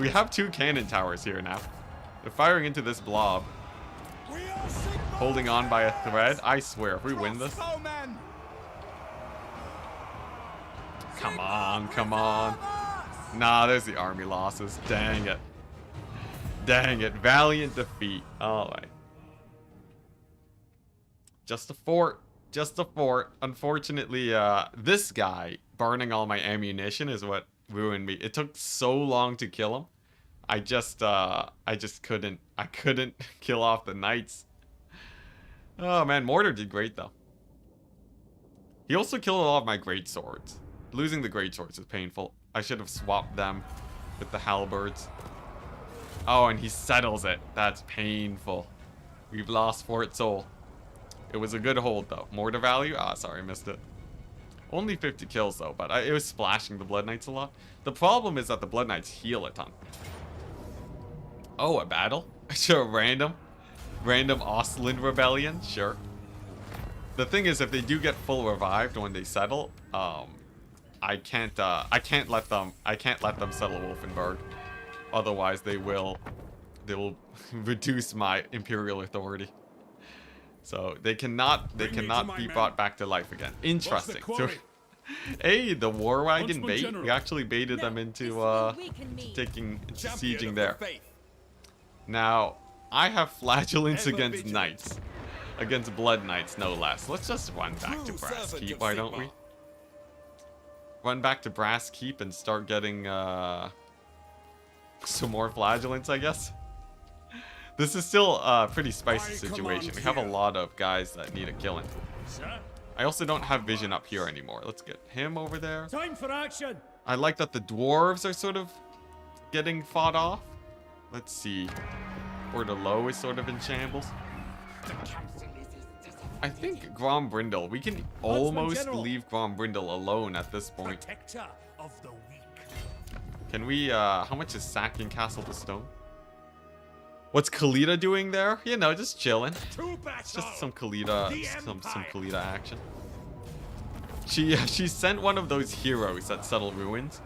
We have 2 cannon towers here now. They're firing into this blob. Holding on by a thread. I swear, if we win this... Come on, come on. Nah, there's the army losses. Dang it. Dang it. Valiant defeat. Alright. Just a fort. Just a fort. Unfortunately, this guy burning all my ammunition is what ruined me. It took so long to kill him. I just couldn't kill off the knights. Oh man, Mortar did great though. He also killed all of my great swords. Losing the great swords is painful. I should have swapped them with the halberds. Oh, and he settles it. That's painful. We've lost Fort Soul. It was a good hold though. Mortar value? Ah, sorry, missed it. Only 50 kills though, but it was splashing the Blood Knights a lot. The problem is that the Blood Knights heal a ton. Oh, a battle? Sure, random Ostlin rebellion, sure. The thing is, if they do get full revived when they settle, I can't let them settle Wolfenburg. Otherwise, they will reduce my imperial authority. So they cannot be brought back to life again. Interesting. So, hey, the war wagon bait. We actually baited them into sieging there. Now, I have flagellants against knights. Against blood knights, no less. Let's just run back to Brass Keep, why don't we? Run back to Brass Keep and start getting some more flagellants, I guess. This is still a pretty spicy situation. We have a lot of guys that need a killing. I also don't have vision up here anymore. Let's get him over there. Time for action. I like that the dwarves are sort of getting fought off. Let's see. Portolow is sort of in shambles. I think Grombrindle, we can almost leave Grombrindle alone at this point. Protector of the weak. Can we, how much is sacking Castle to Stone? What's Kalita doing there? You know, just chilling. It's just some Kalita, some Kalita action. She sent one of those heroes that settle ruins.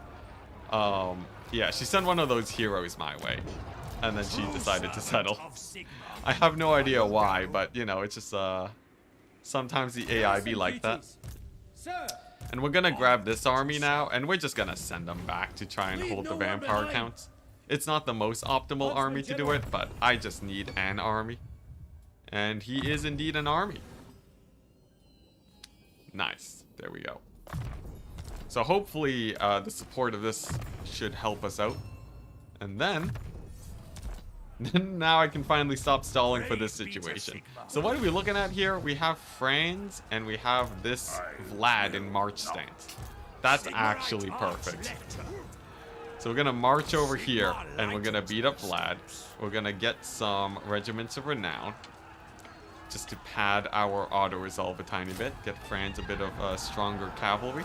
Yeah, she sent one of those heroes my way. And then she decided to settle. I have no idea why, but you know, it's just sometimes the AI be like that. And we're gonna grab this army now, and we're just gonna send them back to try and hold the vampire counts. It's not the most optimal army to do it, but I just need an army. And he is indeed an army. Nice. There we go. So hopefully the support of this should help us out. And then now I can finally stop stalling for this situation. So what are we looking at here? We have Franz and we have this Vlad in march stance. That's actually perfect. So we're gonna march over here and we're gonna beat up Vlad. We're gonna get some regiments of renown just to pad our auto resolve a tiny bit. Get Franz a bit of stronger cavalry.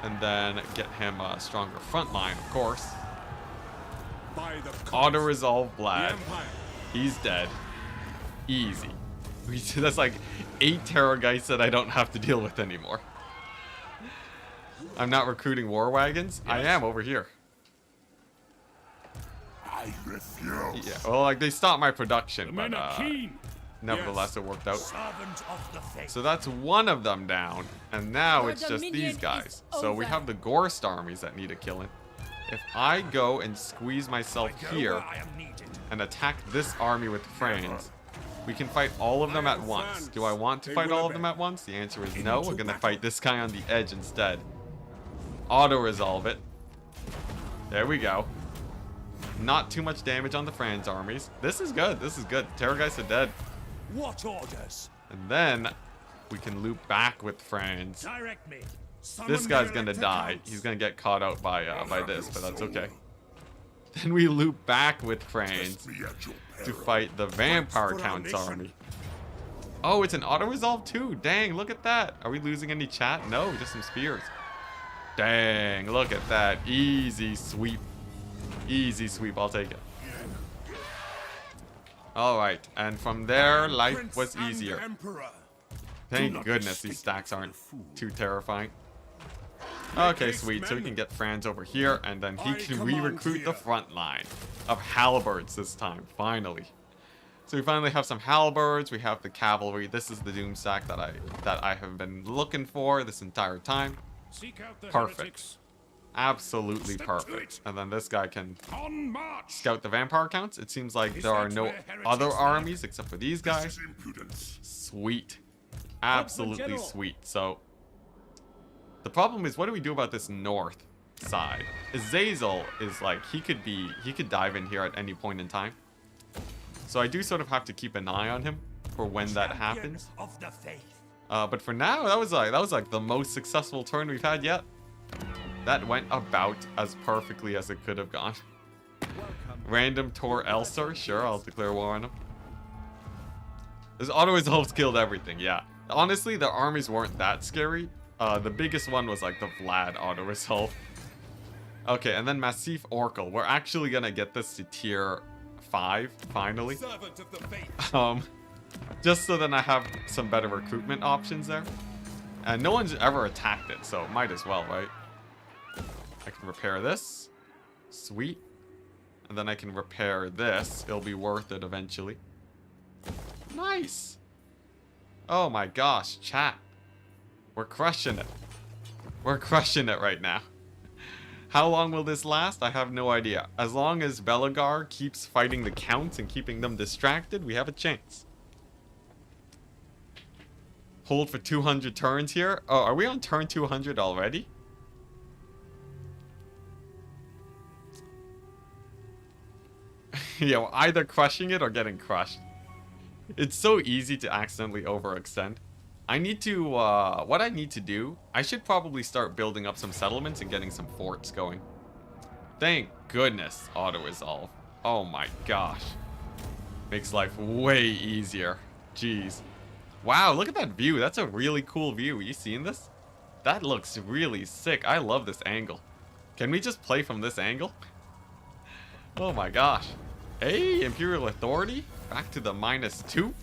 And then get him a stronger front line, of course. Auto resolve Vlad. He's dead. Easy. That's like 8 Terrorgeists that I don't have to deal with anymore. I'm not recruiting war wagons. I am over here. I refuse. Yeah, well, like, they stopped my The production, but men are keen. nevertheless, it worked out. Servant of the faith. So that's one of them down, and now Your it's just dominion these is guys. So we over. have the Gorst armies that need a killing. If I go and squeeze myself Go here where I am needed. and attack this army with friends, we can fight all of them at once. Do I want to fight all of them at once? The answer is no. We're gonna fight this guy on the edge instead. Auto-resolve it. There we go. Not too much damage on the Franz armies. This is good. This is good. Terrorgeists are dead. What orders? And then we can loop back with Franz. Direct me. This guy's gonna die. He's gonna get caught out by this, but that's okay. Then we loop back with Franz to fight the Vampire Count's army. Oh, it's an auto-resolve too. Dang, look at that. Are we losing any chat? No, just some spears. Dang, look at that. Easy sweep. Easy sweep, I'll take it. Alright, and from there, life was easier. Thank goodness these stacks aren't too terrifying. Okay, sweet. So we can get Franz over here, and then he can re-recruit the front line of halberds this time, finally. So we finally have some halberds. We have the cavalry. This is the doom stack that I have been looking for this entire time. Seek out the Perfect. heretics. Absolutely Step to perfect. it. And then this guy can On march. scout the vampire counts. It seems like Is there are that no where heretics other live? armies except for these guys. Sweet. Absolutely General. sweet. So the problem is, what do we do about this north side? Azazel is like, he could dive in here at any point in time. So I do sort of have to keep an eye on him for when that happens. Of the faith. But for now, that was like the most successful turn we've had yet. That went about as perfectly as it could have gone. Random Tor Elster, sure, I'll declare war on him. This auto-resolves killed everything, yeah. Honestly, the armies weren't that scary. The biggest one was like the Vlad auto-resolve. Okay, and then Massif Oracle. We're actually gonna get this to tier 5, finally. Servant of the faith. Just so then I have some better recruitment options there. And no one's ever attacked it, so might as well, right? I can repair this. Sweet. And then I can repair this. It'll be worth it eventually. Nice. Oh my gosh, chat. We're crushing it. We're crushing it right now. How long will this last? I have no idea. As long as Belagar keeps fighting the counts and keeping them distracted, we have a chance. Hold for 200 turns here. Oh, are we on turn 200 already? Yeah, we're either crushing it or getting crushed. It's so easy to accidentally overextend. I need to, what I need to do, I should probably start building up some settlements and getting some forts going. Thank goodness, auto-resolve. Oh my gosh. Makes life way easier. Jeez. Wow, look at that view. That's a really cool view. Are you seeing this? That looks really sick. I love this angle. Can we just play from this angle? Oh my gosh. Hey, Imperial Authority. Back to the -2.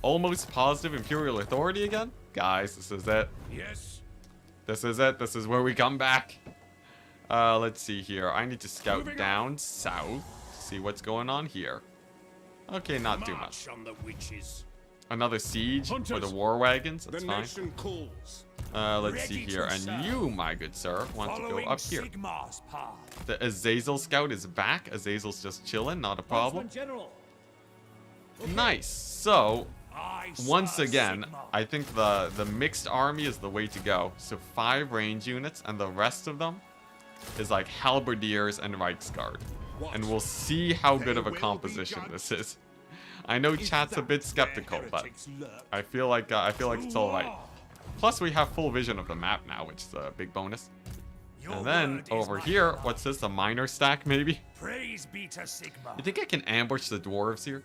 Almost positive Imperial Authority again. Guys, this is it. Yes. This is it. This is where we come back. Let's see here. I need to scout Moving down south. See what's going on here. Okay, not too much. March on the witches. Another siege for the Hunters. war wagons. The That's fine. nation calls. Let's see Ready to here. And serve. you, my good sir, want to go Following up here. Sigmar's path. The Azazel scout is back. Azazel's just chilling. Not a problem. General. Nice. So, I once serve again, Sigmar. I think the mixed army is the way to go. So 5 range units, and the rest of them is like halberdiers and Reichsguard. And we'll see how good of a composition this is. I know chat's a bit skeptical, but I feel like it's all right. Plus, we have full vision of the map now, which is a big bonus. And then over here, what's this? A minor stack, maybe? Praise be to Sigmar. You think I can ambush the dwarves here?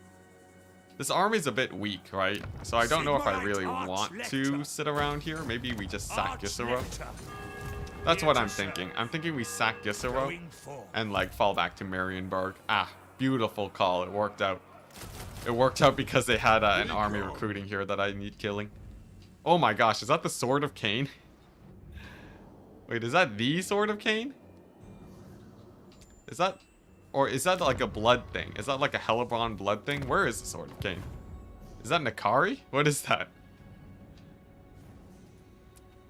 This army's a bit weak, right? So I don't know if I really want to sit around here. Maybe we just sack Gisero. That's what I'm thinking. I'm thinking we sack Gisero and like fall back to Marienburg. Ah, beautiful call. It worked out. It worked out because they had an army recruiting here that I need killing. Oh my gosh, is that the Sword of Cain? Wait, is that the Sword of Cain? Is that... Or is that like a blood thing? Is that like a Hellebron blood thing? Where is the Sword of Cain? Is that Nakari? What is that?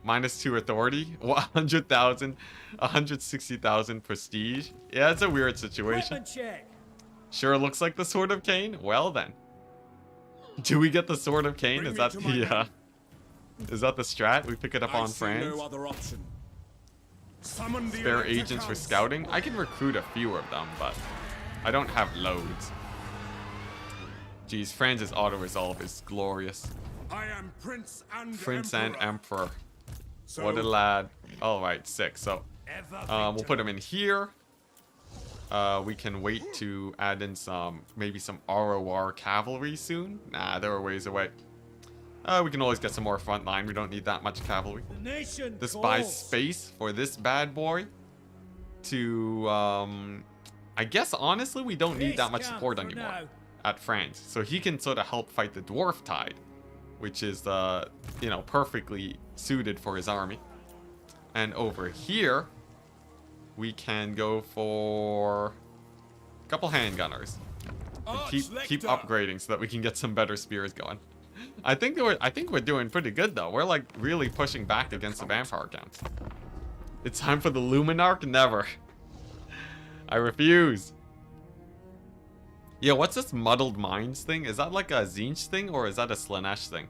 -2 authority, 100,000, 160,000 prestige. Yeah, it's a weird situation. Weapon check. Sure looks like the Sword of Cain. Well then. Do we get the Sword of Cain? Bring Is me that to my the is that the strat? We pick it up I on see France. no other option. Summon the Spare electric agents for house. scouting. I can recruit a few of them, but I don't have loads. Geez, Franz's auto resolve is glorious. I am Prince and Prince Emperor. and Emperor. So, What a lad. Alright, sick. So Ever we'll put him in here. We can wait to add in maybe some ROR cavalry soon. Nah, they're a ways away. We can always get some more front line. We don't need that much cavalry. The nation This calls. buys space for this bad boy to, I guess honestly we don't need that much Discount support for anymore now. at France. So he can sort of help fight the dwarf tide, which is, you know, perfectly suited for his army. And over here, we can go for a couple handgunners. And keep upgrading so that we can get some better spears going. I think we're doing pretty good though. We're like really pushing back against the vampire counts. It's time for the Luminarch? Never. I refuse. Yeah, what's this muddled minds thing? Is that like a Tzeentch thing or is that a Slanesh thing?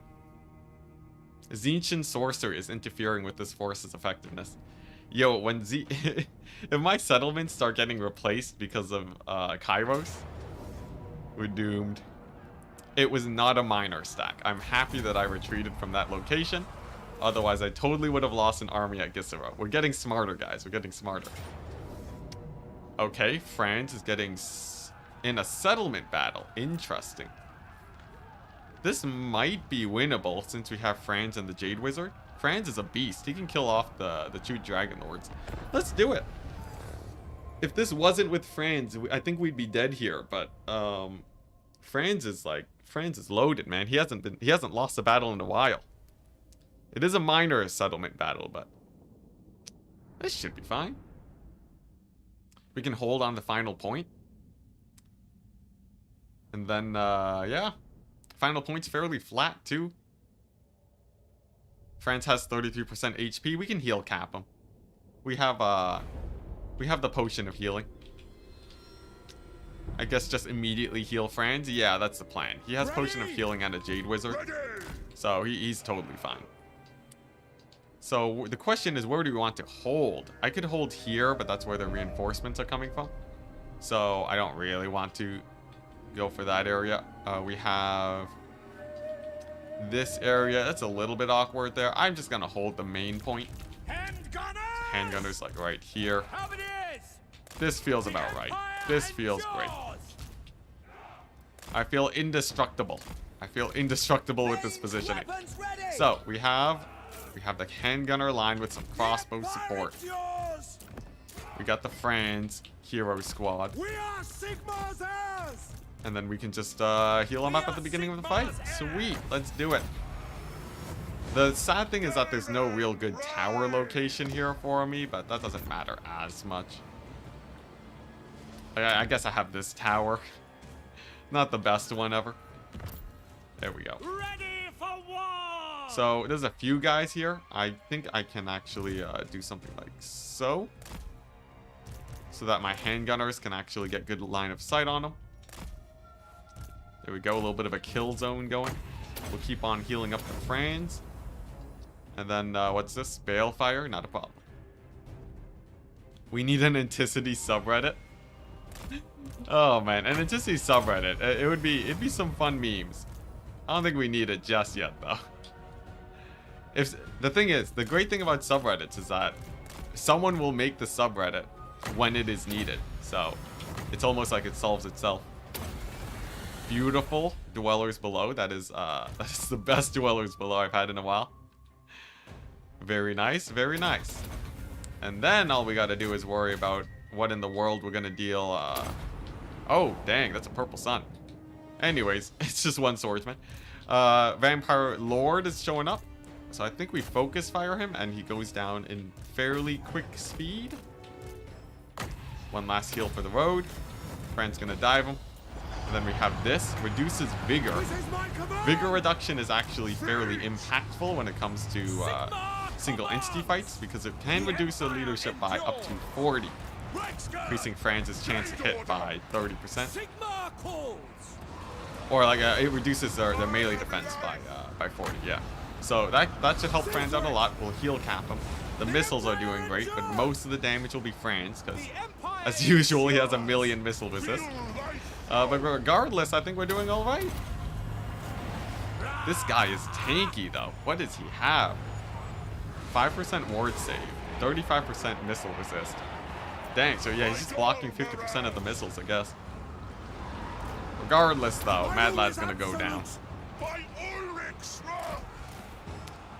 Tzeentchian sorcery is interfering with this force's effectiveness. Yo, when if my settlements start getting replaced because of Kairos, we're doomed. It was not a minor stack. I'm happy that I retreated from that location. Otherwise, I totally would have lost an army at Gisera. We're getting smarter, guys. We're getting smarter. Okay, France is getting in a settlement battle. Interesting. This might be winnable since we have Franz and the Jade Wizard. Franz is a beast. He can kill off the two Dragon Lords. Let's do it. If this wasn't with Franz, I think we'd be dead here. But Franz is loaded, man. He hasn't lost a battle in a while. It is a minor settlement battle, but this should be fine. We can hold on the final point. And then yeah. Final point's fairly flat too. France has 33% HP. We can heal cap him. We have the potion of healing. I guess just immediately heal Franz. Yeah, that's the plan. He has potion of healing and a Jade Wizard. So he's totally fine. So the question is, where do we want to hold? I could hold here, but that's where the reinforcements are coming from. So I don't really want to go for that area. We have this area. That's a little bit awkward there. I'm just gonna hold the main point. Handgunners like right here. This feels about right. This feels great. I feel indestructible. I feel indestructible with this positioning. So we have the handgunner line with some crossbow support. We got the Franz hero squad. And then we can just heal them up at the beginning of the fight. Sweet, let's do it. The sad thing is that there's no real good tower location here for me, but that doesn't matter as much. I guess I have this tower. Not the best one ever. There we go. So there's a few guys here. I think I can actually do something like so. So that my handgunners can actually get good line of sight on them. There we go, a little bit of a kill zone going. We'll keep on healing up the Franz. And then, what's this? Balefire? Not a problem. We need an Enticity subreddit. Oh man, an Enticity subreddit. It'd be some fun memes. I don't think we need it just yet though. The thing is, the great thing about subreddits is that someone will make the subreddit when it is needed. So it's almost like it solves itself. Beautiful dwellers below. That is the best dwellers below I've had in a while. Very nice, very nice. And then all we gotta do is worry about what in the world we're gonna deal. Oh dang, that's a purple sun. Anyways, it's just one swordsman. Vampire Lord is showing up. So I think we focus fire him and he goes down in fairly quick speed. One last heal for the road. Fran's gonna dive him. And then we have this. Reduces vigor. This is my command. Vigor reduction is actually fairly impactful when it comes to single entity fights because it can reduce their leadership by up to 40, increasing Franz's chance to hit by 30%. Sigma calls. Or like it reduces their melee defense by 40, yeah. So that should help Franz out a lot. We'll heal cap him. The missiles are doing great, but most of the damage will be Franz because, as usual, he has a million missile resist. But regardless, I think we're doing all right. This guy is tanky though. What does he have? 5% ward save, 35% missile resist. Dang, so yeah, he's just blocking 50% of the missiles, I guess. Regardless though, Mad Lad's gonna go down.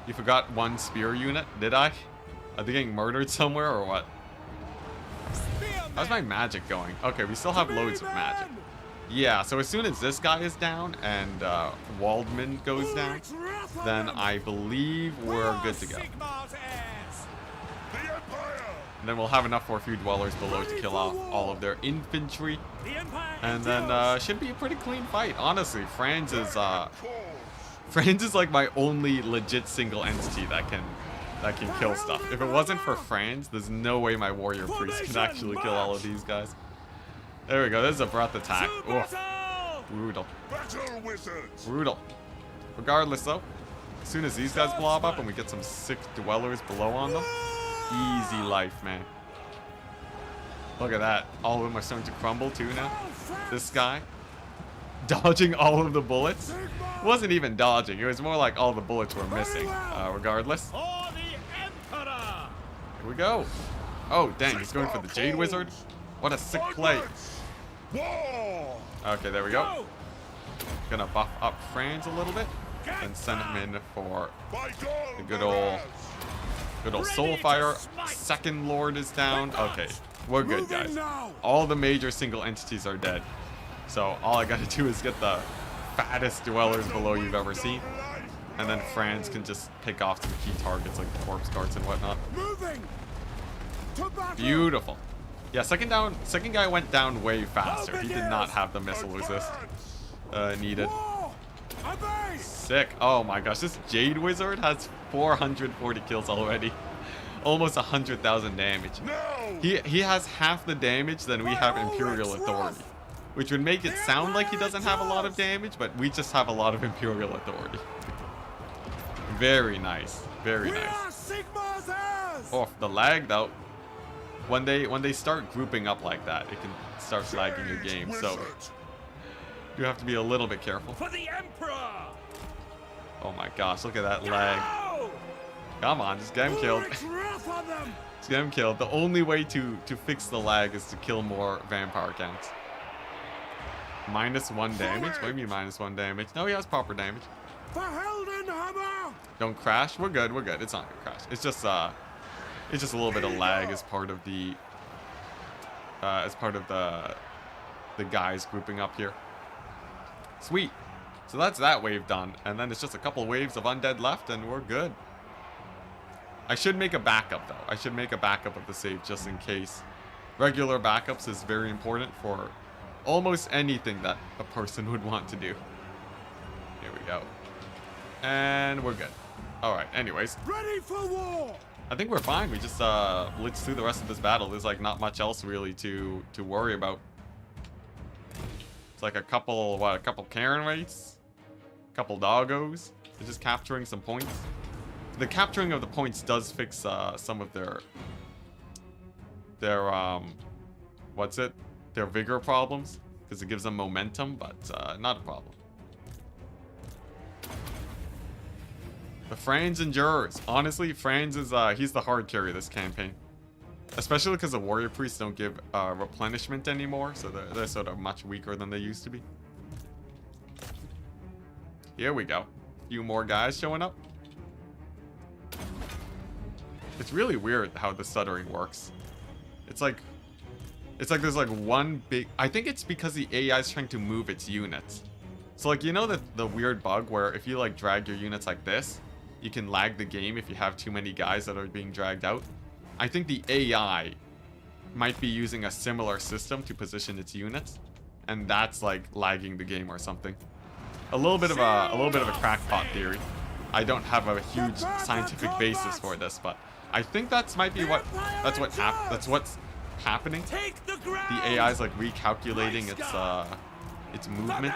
You forgot one spear unit, did I? Are they getting murdered somewhere or what? How's my magic going? Okay, we still have loads of magic. Yeah, so as soon as this guy is down and Waldman goes down, then I believe we're good to go. And then we'll have enough for a few dwellers below to kill off all of their infantry. And then should be a pretty clean fight. Honestly, Franz is like my only legit single entity that can kill stuff. If it wasn't for Franz, there's no way my warrior priest can actually kill all of these guys. There we go. This is a breath attack. Oof. Brutal. Brutal. Regardless though, as soon as these guys blob up and we get some sick dwellers below on them, easy life, man. Look at that. All of them are starting to crumble too now. This guy dodging all of the bullets. It wasn't even dodging. It was more like all the bullets were missing. Regardless. Here we go. Oh, dang. He's going for the Jade Wizard. What a sick play. Okay, there we go. Gonna buff up Franz a little bit and send him in for the good old Soulfire. Second Lord is down. Okay, we're good, guys. All the major single entities are dead. So all I gotta do is get the fattest dwellers below you've ever seen. And then Franz can just pick off some key targets like the corpse guards and whatnot. Beautiful. Yeah, second guy went down way faster. He did not have the missile resist needed. Sick. Oh my gosh, this Jade Wizard has 440 kills already. Almost 100,000 damage. He has half the damage than we have Imperial Authority. Which would make it sound like he doesn't have a lot of damage, but we just have a lot of Imperial Authority. Very nice. Very nice. Oh, the lag though. When they start grouping up like that, it can start lagging your game. So you have to be a little bit careful. For the Emperor. Oh my gosh, look at that lag. Come on, just get him killed. Just get him killed. The only way to fix the lag is to kill more vampire counts. -1 damage? What do you mean -1 damage? No, he has proper damage. Don't crash. We're good. We're good. It's not gonna crash. It's just a little bit of lag as part of the guys grouping up here. Sweet. So that's that wave done, and then it's just a couple waves of undead left, and we're good. I should make a backup though. I should make a backup of the save just in case. Regular backups is very important for almost anything that a person would want to do. Here we go. And we're good. Alright, anyways. Ready for war! I think we're fine. We just blitz through the rest of this battle. There's like not much else really to worry about. It's like a couple Karen rates, a couple doggos. They're just capturing some points. The capturing of the points does fix some of their their vigor problems, because it gives them momentum, but not a problem. The Franz endures. Honestly, Franz is he's the hard carry this campaign, especially because the warrior priests don't give replenishment anymore, so they're sort of much weaker than they used to be. Here we go. A few more guys showing up. It's really weird how the stuttering works. It's like there's like one big... I think it's because the AI is trying to move its units. So like, you know the weird bug where if you like drag your units like this, you can lag the game if you have too many guys that are being dragged out? I think the AI might be using a similar system to position its units, and that's like lagging the game or something. A little bit of a crackpot theory. I don't have a huge scientific basis for this, but I think that's what's happening. The AI is like recalculating its movement.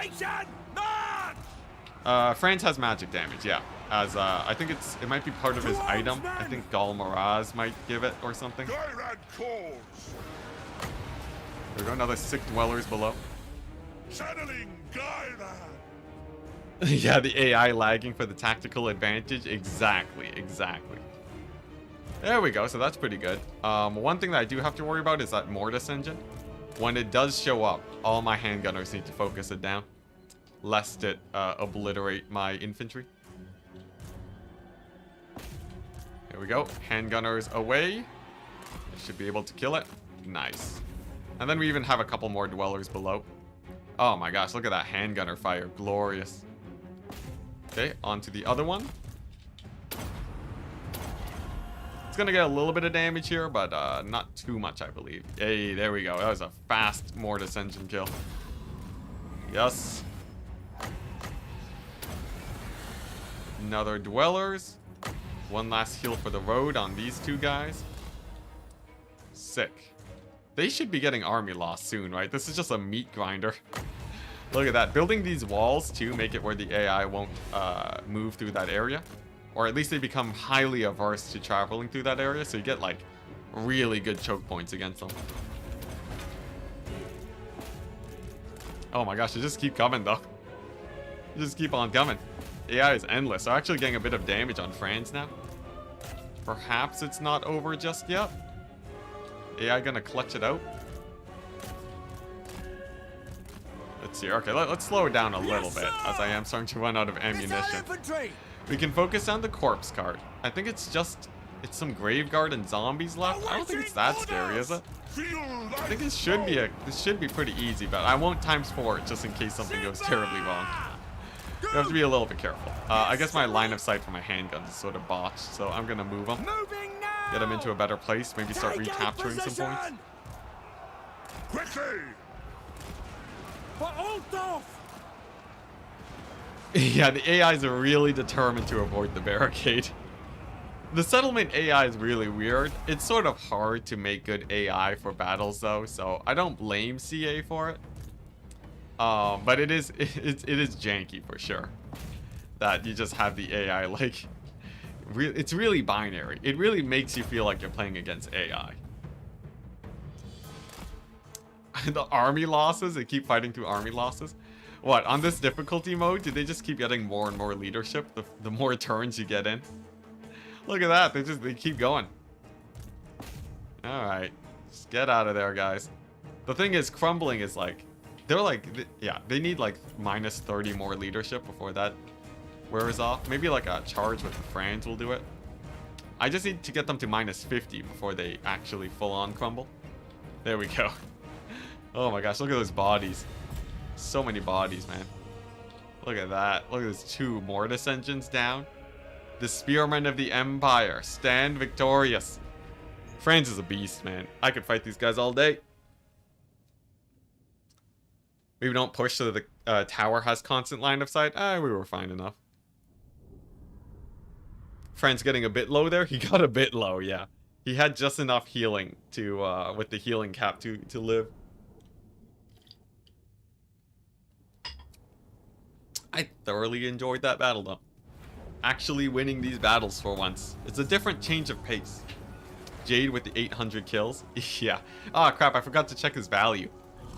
France has magic damage, yeah. As I think it might be part of his item. I think Galmaraz might give it or something. There we go, another sick dwellers below. Channeling Gaira. Yeah, the AI lagging for the tactical advantage. Exactly. There we go, so that's pretty good. One thing that I do have to worry about is that Mortis engine. When it does show up, all my handgunners need to focus it down, lest it obliterate my infantry. Here we go, handgunners away. Should be able to kill it. Nice. And then we even have a couple more dwellers below. Oh my gosh, look at that handgunner fire, glorious. Okay, on to the other one. It's gonna get a little bit of damage here, but not too much, I believe. Hey, there we go. That was a fast Mortis engine kill. Yes. Another dwellers. One last heal for the road on these two guys. Sick. They should be getting army loss soon, right? This is just a meat grinder. Look at that. Building these walls, too, make it where the AI won't move through that area. Or at least they become highly averse to traveling through that area, so you get, like, really good choke points against them. Oh my gosh, they just keep coming, though. They just keep on coming. AI is endless. They're actually getting a bit of damage on France now. Perhaps it's not over just yet. AI gonna clutch it out. Let's see. Okay, let's slow it down a little bit, as I am starting to run out of ammunition. We can focus on the corpse card. I think it's some Graveguard and zombies left. I don't think it's that scary, is it? I think this should be pretty easy, but I won't ×4 just in case something goes terribly wrong. You have to be a little bit careful. I guess my line of sight for my handguns is sort of botched, so I'm gonna move them. Get them into a better place, maybe start recapturing some points. Quickly! Yeah, the AIs are really determined to avoid the barricade. The settlement AI is really weird. It's sort of hard to make good AI for battles though, so I don't blame CA for it. But it is janky for sure. That you just have the AI like it's really binary. It really makes you feel like you're playing against AI. The army losses, they keep fighting through army losses. What, on this difficulty mode, did they just keep getting more and more leadership the more turns you get in? Look at that, they keep going. Alright, just get out of there, guys. The thing is, crumbling is like, they need like -30 more leadership before that wears off. Maybe like a charge with the France will do it. I just need to get them to -50 before they actually full-on crumble. There we go. Oh my gosh, look at those bodies. So many bodies, man. Look at that. Look at those 2 Mortis engines down. The Spearmen of the Empire stand victorious. France is a beast, man. I could fight these guys all day. Maybe don't push so that the tower has constant line of sight. We were fine enough. France getting a bit low there. He got a bit low, yeah. He had just enough healing to, with the healing cap to live. I thoroughly enjoyed that battle, though. Actually winning these battles for once. It's a different change of pace. Jade with the 800 kills. Yeah. Oh, crap, I forgot to check his value.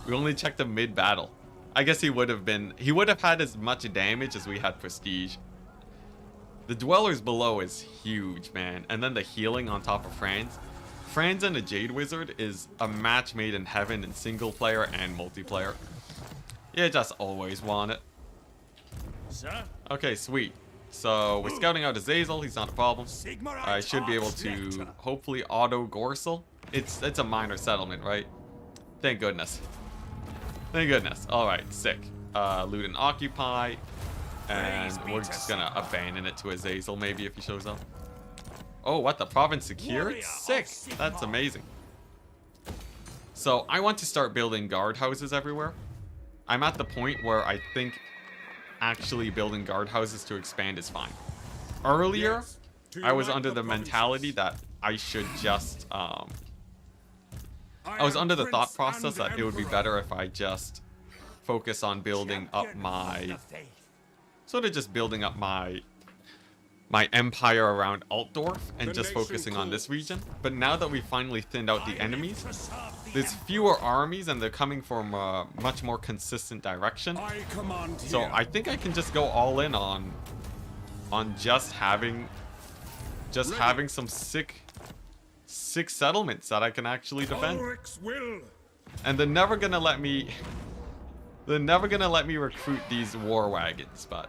We only checked him mid-battle. I guess he would have had as much damage as we had prestige. The dwellers below is huge, man. And then the healing on top of Franz. Franz and the Jade Wizard is a match made in heaven in single player and multiplayer. You just always want it. Okay, sweet. So we're scouting out Azazel. He's not a problem. I should be able to hopefully auto Gorsel. It's a minor settlement, right? Thank goodness. Thank goodness. All right, sick. Loot and occupy, and we're just gonna abandon it to Azazel maybe if he shows up. Oh, what, the province secured? Sick. That's amazing. So I want to start building guardhouses everywhere. I'm at the point where I think actually building guardhouses to expand is fine. Earlier, Yes, to I was unite under the provinces. mentality that I should just, I was am under the thought Prince process and that it would be Emperor. better if I just focus on building up my, sort of just building up my empire around Altdorf and The just nation focusing on this calls. region. But now that we finally thinned out the enemies, To serve the there's fewer armies and they're coming from a much more consistent direction. I command So here. I think I can just go all in on just having some sick settlements that I can actually defend. Ulrich's will. And they're never gonna let me recruit these war wagons, but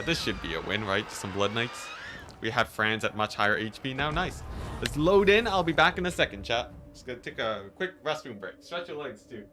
this should be a win, right? Some blood knights. We have Franz at much higher HP now. Nice. Let's load in. I'll be back in a second, chat. Just gonna take a quick restroom break. Stretch your legs too.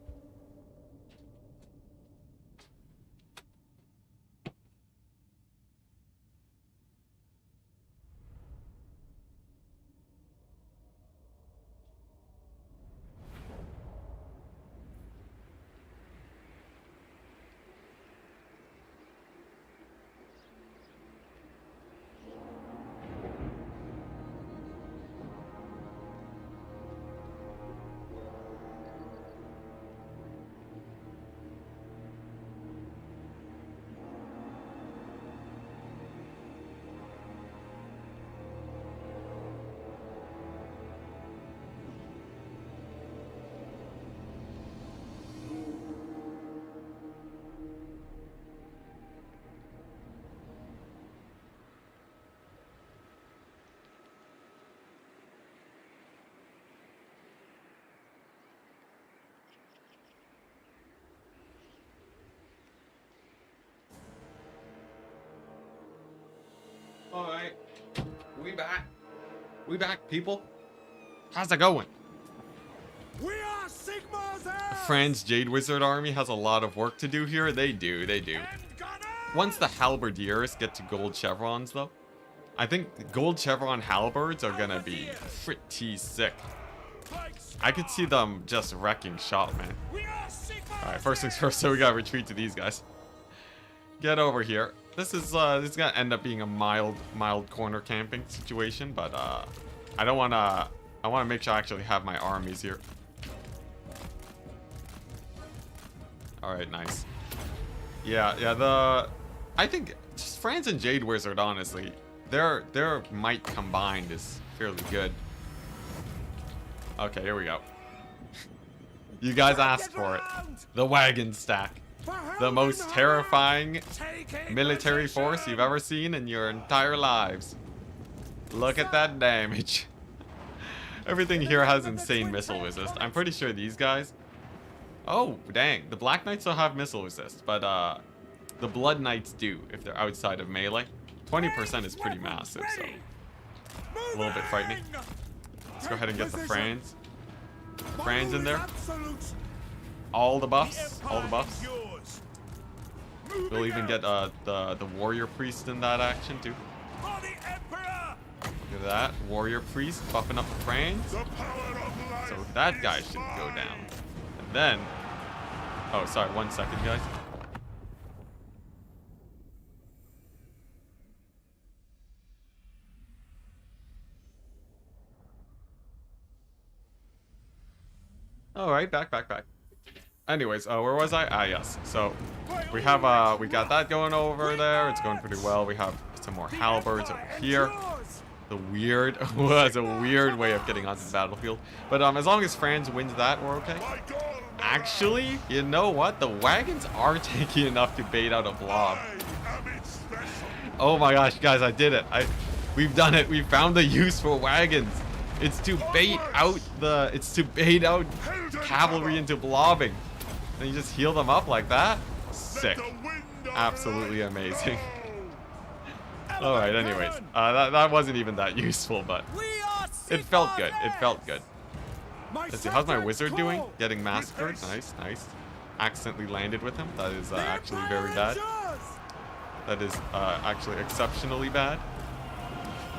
Alright. We back. We back, people. How's it going? We are Sigmar's heirs! Fran's Jade Wizard army has a lot of work to do here. They do. And gunner! Once the halberdiers get to gold chevrons, though, I think the gold chevron halberds are gonna be pretty sick. I could see them just wrecking shop, man. We are Sigmar's Alright, first things first, so we gotta retreat to these guys. Get over here. This is gonna end up being a mild corner camping situation, but I wanna make sure I actually have my armies here. Alright, nice. Yeah, I think just Franz and Jade Wizard, honestly, their might combined is fairly good. Okay, here we go. You guys asked for it. The wagon stack. The most terrifying military force you've ever seen in your entire lives. Look at that damage. Everything here has insane missile resist. I'm pretty sure these guys... Oh, dang. The Black Knights don't have missile resist, but the Blood Knights do if they're outside of melee. 20% is pretty massive, so a little bit frightening. Let's go ahead and get the Franz. Franz in there. All the buffs. All the buffs. We'll even get the Warrior Priest in that action too. Look at that. Warrior Priest buffing up the Franz. The power of life So that guy is should go mine. down. And then... Oh, sorry. 1 second, guys. Alright, back. Anyways, where was I? Ah, yes. So, we have, we got that going over there. It's going pretty well. We have some more halberds over here. The weird, was a weird way of getting onto the battlefield. But, as long as Franz wins that, we're okay. My God, Actually, you know what? The wagons are tanky enough to bait out a blob. I am its special. Oh my gosh, guys, I did it. We've done it. We found the use for wagons. It's to bait out cavalry into blobbing. And you just heal them up like that? Sick. The wind of Absolutely life amazing. blow. Alright, anyways. That wasn't even that useful, but We are it felt Sigmar's good. It heirs! felt good. Let's see, how's my subjects wizard doing? call. Getting massacred. Nice. Accidentally landed with him. That is actually very bad. That is actually exceptionally bad.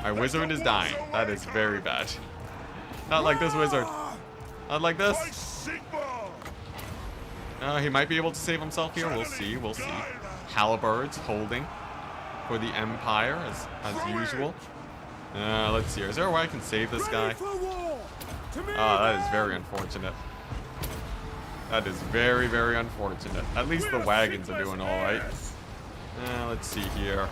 My wizard is dying. That is very bad. Not like this wizard. Not like this. By Sigma! He might be able to save himself here. We'll see. We'll see. Halberds holding for the Empire as usual. Let's see. Is there a way I can save this guy? Ready for war. To me, That is men. very unfortunate. That is very, very unfortunate. At least the wagons are doing all right. Let's see here.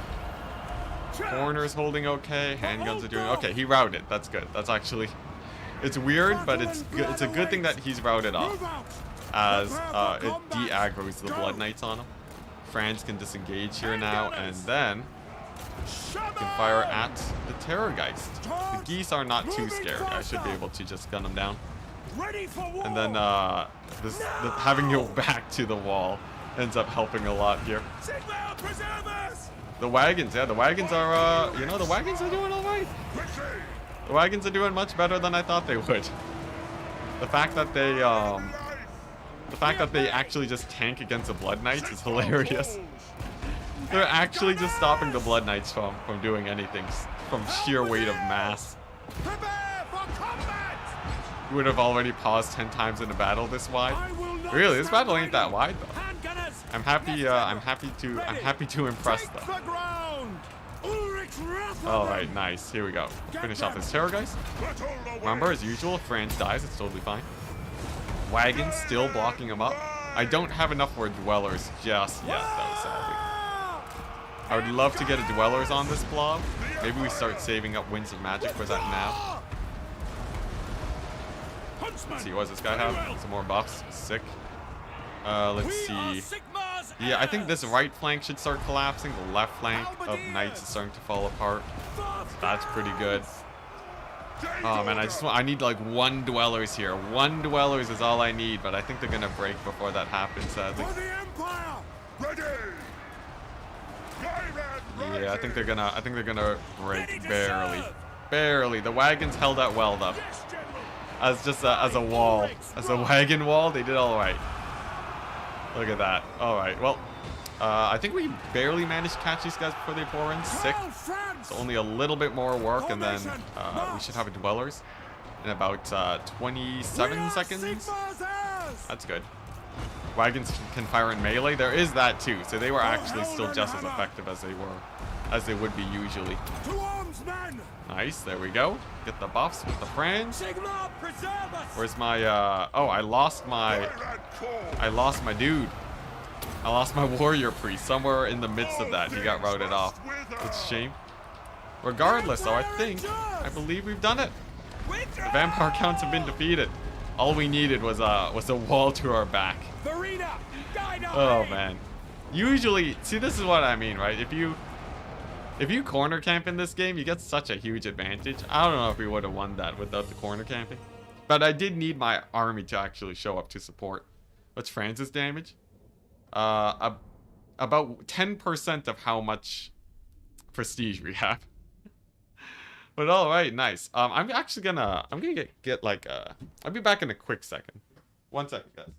Corners holding okay. Handguns are doing okay. He routed. That's good. That's actually. It's weird, but it's good. It's a good thing that he's routed off, Move out. as it de-aggroes the Blood Knights on him. Franz can disengage here now, and then can fire at the Terrorgeist. The geese are not too scary. I should be able to just gun them down. Ready for war. And then having to go back to the wall ends up helping a lot here. Sigma preservers. The wagons, yeah, the wagons are, the wagons are doing all right. The wagons are doing much better than I thought they would. The fact that they actually just tank against the Blood Knights is hilarious. They're actually just stopping the Blood Knights from doing anything from sheer weight of mass. Prepare for combat. You would have already paused 10 times in a battle this wide. I will not Really, this stand battle ain't that wide though. Handgunners. I'm happy to impress Take them. the ground. Ulrich's wrath. All right, nice. Here we go. Finish off this Terrorgeist. Remember, as usual, if Franz dies, it's totally fine. Wagons still blocking him up. I don't have enough for dwellers just yet, though, sadly. I would love to get a dwellers on this blob. Maybe we start saving up Winds of Magic for that now. Let's see, what does this guy have? Some more buffs. Sick. Let's see. Yeah, I think this right flank should start collapsing. The left flank of Knights is starting to fall apart. That's pretty good. Oh man, I need like 1 dwellers here. 1 dwellers is all I need, but I think they're gonna break before that happens, sadly. For the Empire. Ready! Yeah, I think they're gonna break barely. Barely. The wagons held out well though. As just as a wall. As a wagon wall, they did alright. Look at that. Alright, well, I think we barely managed to catch these guys before they pour in. Sick. So only a little bit more work, and then we should have a dwellers in about 27 seconds. That's good. Wagons can fire in melee. There is that too. So they were actually still just as effective as they would be usually. To arms, men. Nice. There we go. Get the buffs with the Franz. Sigma preserve us. Where's my oh, I lost my dude. I lost my warrior priest somewhere in the midst of that. He got routed off. It's a shame. Regardless, though, I believe we've done it. The vampire counts have been defeated. All we needed was a wall to our back. Verena, guide our Oh way. man. Usually, see, this is what I mean, right? If you corner camp in this game, you get such a huge advantage. I don't know if we would have won that without the corner camping. But I did need my army to actually show up to support. What's Franz's damage? About 10% of how much prestige we have. But all right, nice. I'm gonna get like I'll be back in a quick second. 1 second, guys.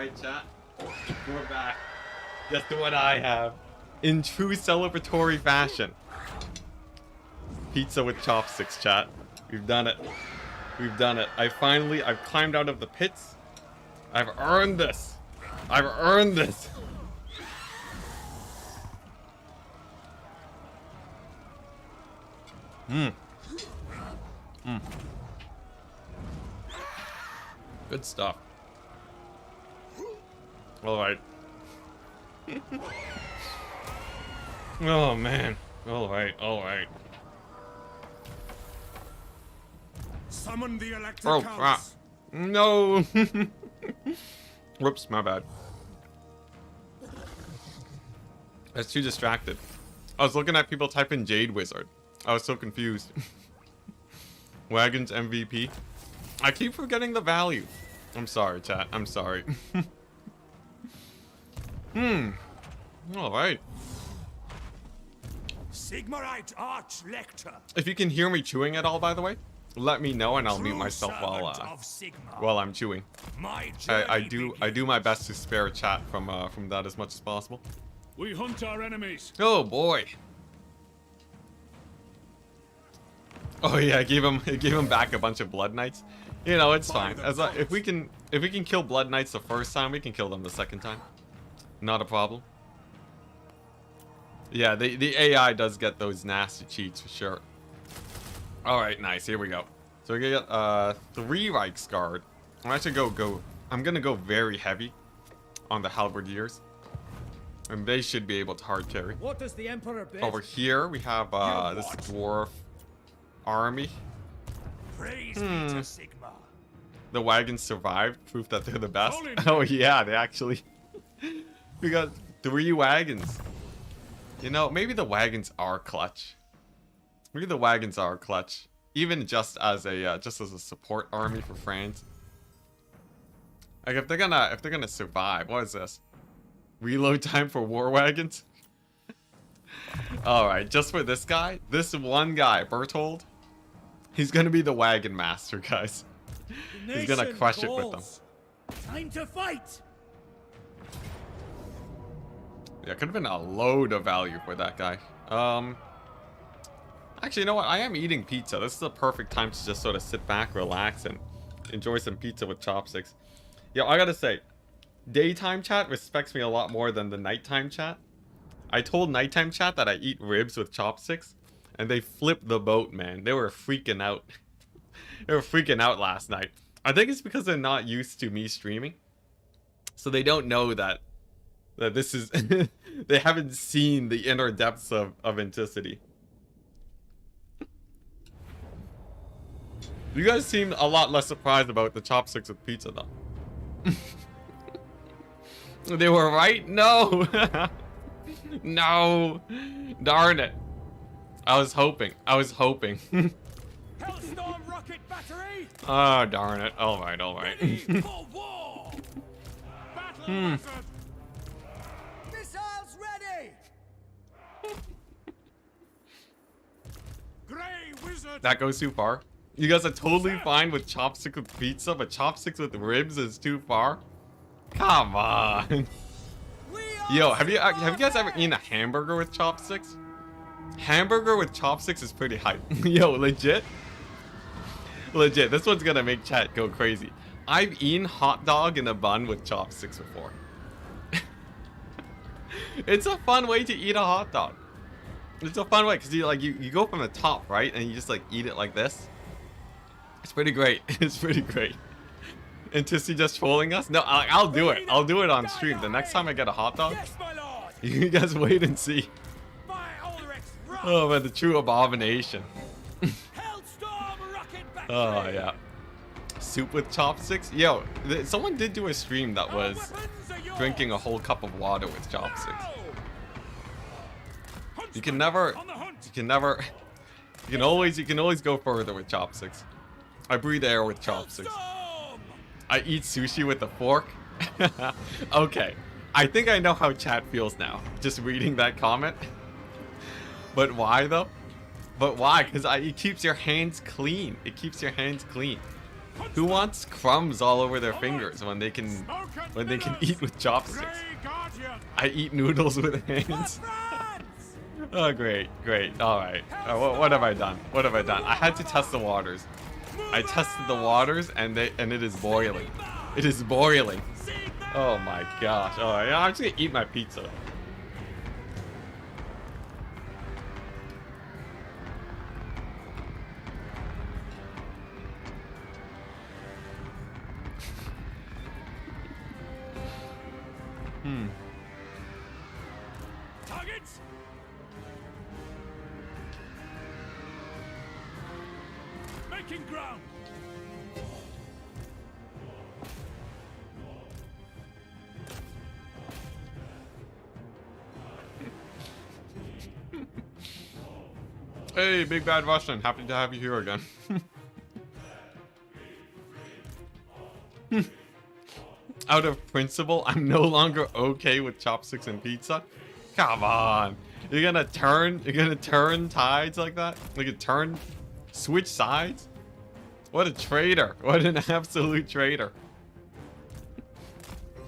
Alright, chat. We're back. Guess what I have. In true celebratory fashion. Pizza with chopsticks, chat. We've done it. We've done it. I've climbed out of the pits. I've earned this. I've earned this. Good stuff. Alright. Oh man. Alright, alright. Summon the electric Oh crap. counts. No. Whoops, my bad. I was too distracted. I was looking at people type in Jade Wizard. I was so confused. Wagons MVP. I keep forgetting the value. I'm sorry, chat. I'm sorry. Alright. Sigmarite Arch-Lector. If you can hear me chewing at all, by the way, let me know and I'll mute True myself servant of Sigma. while I'm chewing. My I journey do my best to spare chat from that as much as possible. We hunt our enemies. Oh boy. Oh yeah, I gave him back a bunch of Blood Knights. You know, it's fine. If we can kill Blood Knights the first time, we can kill them the second time. Not a problem. Yeah, the AI does get those nasty cheats for sure. Alright, nice, here we go. So we get 3 Reichsguard. I'm actually I'm gonna go very heavy on the Halberdiers. And they should be able to hard carry. What does the Emperor bid? Over here we have this dwarf army. Praise be to Sigma. The wagons survived, proof that they're the best. Holy Oh yeah, they actually. We got 3 wagons. You know, maybe the wagons are clutch. Maybe the wagons are clutch, even just as a support army for France. Like if they're gonna survive, what is this? Reload time for war wagons. All right, just for this guy, this one guy, Berthold. He's gonna be the wagon master, guys. He's gonna crush it with them. Time to fight. Yeah, could have been a load of value for that guy. Actually, you know what? I am eating pizza. This is the perfect time to just sort of sit back, relax, and enjoy some pizza with chopsticks. Yeah, I gotta say, daytime chat respects me a lot more than the nighttime chat. I told nighttime chat that I eat ribs with chopsticks, and they flipped the boat, man. They were freaking out. They were freaking out last night. I think it's because they're not used to me streaming. So they don't know that this is... they haven't seen the inner depths of Enticity. You guys seem a lot less surprised about the chopsticks with pizza, though. They were right? No! No! Darn it. I was hoping. Hellstorm rocket battery. Oh, darn it. Alright. Ready for war. Battle wizard. Missiles ready. Grey wizard. That goes too far. You guys are totally fine with chopsticks with pizza, but chopsticks with ribs is too far? Come on. Yo, have you guys ever eaten a hamburger with chopsticks? Hamburger with chopsticks is pretty hype. Yo, legit, this one's gonna make chat go crazy. I've eaten hot dog in a bun with chopsticks before. It's a fun way to eat a hot dog. It's a fun way because you go from the top, right, and you just like eat it like this. It's pretty great. It's pretty great. Enticity just trolling us? No, I'll do it. I'll do it on stream. The next time I get a hot dog, Yes, my lord. you guys wait and see. By Ulrich's wrath. Oh man, the true abomination. Hellstorm rocket battery. Oh yeah. Soup with chopsticks? Yo, someone did do a stream that Our was weapons are yours. drinking a whole cup of water with chopsticks. Now. You can never, On the hunt. you can always go further with chopsticks. I breathe air with chopsticks. Hellstorm. I eat sushi with a fork. Okay, I think I know how chat feels now, just reading that comment. But why though? But why? Because it keeps your hands clean. It keeps your hands clean. Who wants crumbs all over their fingers when they can eat with chopsticks? Grey Guardian. I eat noodles with hands. Oh, great, great. All right. What have I done? What have I done? I had to test the waters. I tested the waters, and it is boiling. It is boiling. Oh my gosh. Oh, yeah, I'm just gonna eat my pizza. Targets. Making ground. Hey, Big Bad Russian. Happy to have you here again. Out of principle, I'm no longer okay with chopsticks and pizza. Come on. You're gonna turn tides like that? Like switch sides? What a traitor. What an absolute traitor.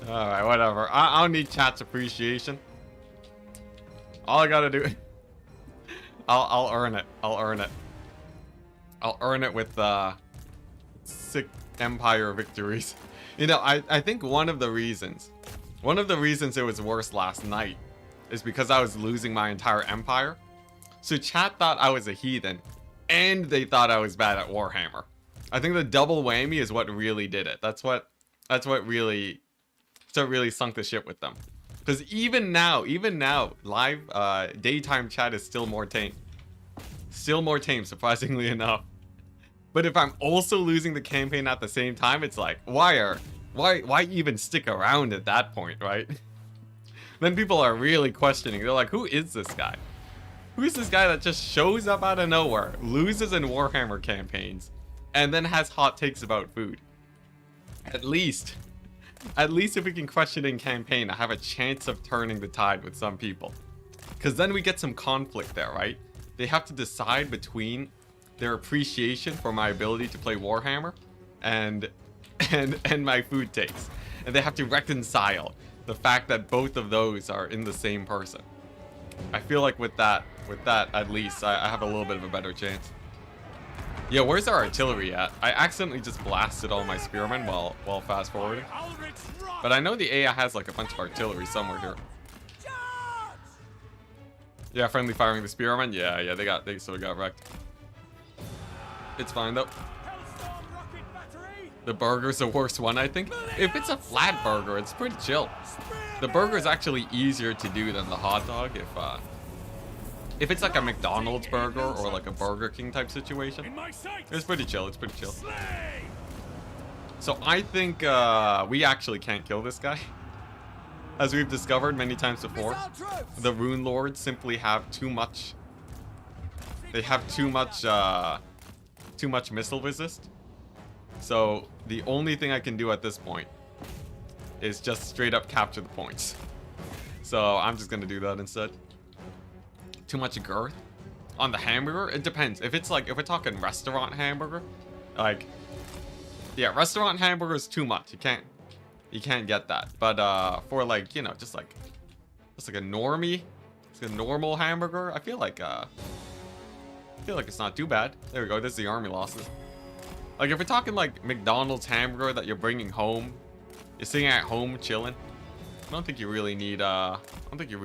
Alright, whatever. I don't need chat's appreciation. All I gotta do... I'll earn it. I'll earn it. I'll earn it with sick Empire victories. You know, I think one of the reasons it was worse last night is because I was losing my entire empire. So chat thought I was a heathen, and they thought I was bad at Warhammer. I think the double whammy is what really did it. That's what really sunk the ship with them. Because even now, live daytime chat is still more tame. Still more tame, surprisingly enough. But if I'm also losing the campaign at the same time, it's like, why even stick around at that point, right? Then people are really questioning. They're like, who is this guy? Who's this guy that just shows up out of nowhere, loses in Warhammer campaigns, and then has hot takes about food? At least if we can crush it in campaign, I have a chance of turning the tide with some people. Because then we get some conflict there, right? They have to decide between their appreciation for my ability to play Warhammer and my food takes. And they have to reconcile the fact that both of those are in the same person. I feel like with that at least, I have a little bit of a better chance. Yeah, where's our artillery at? I accidentally just blasted all my spearmen while fast forwarding. But I know the AI has like a bunch of artillery somewhere here. Yeah, friendly firing the spearmen. Yeah, they sort of got wrecked. It's fine though. The burger's the worst one, I think. If it's a flat burger, it's pretty chill. The burger is actually easier to do than the hot dog if it's like a McDonald's burger or like a Burger King type situation. It's pretty chill, it's pretty chill. So I think we actually can't kill this guy. As we've discovered many times before, the Rune Lords simply have too much. They have too much missile resist. So the only thing I can do at this point is just straight up capture the points. So I'm just gonna do that instead. Too much girth on the hamburger. It depends. If we're talking restaurant hamburger, like, yeah, restaurant hamburger is too much. You can't get that. But for like, you know, just like a normie, just a normal hamburger, I feel like it's not too bad. There we go. This is the army losses. Like if we're talking like McDonald's hamburger that you're bringing home, you're sitting at home chilling. I don't think you really need. I don't think you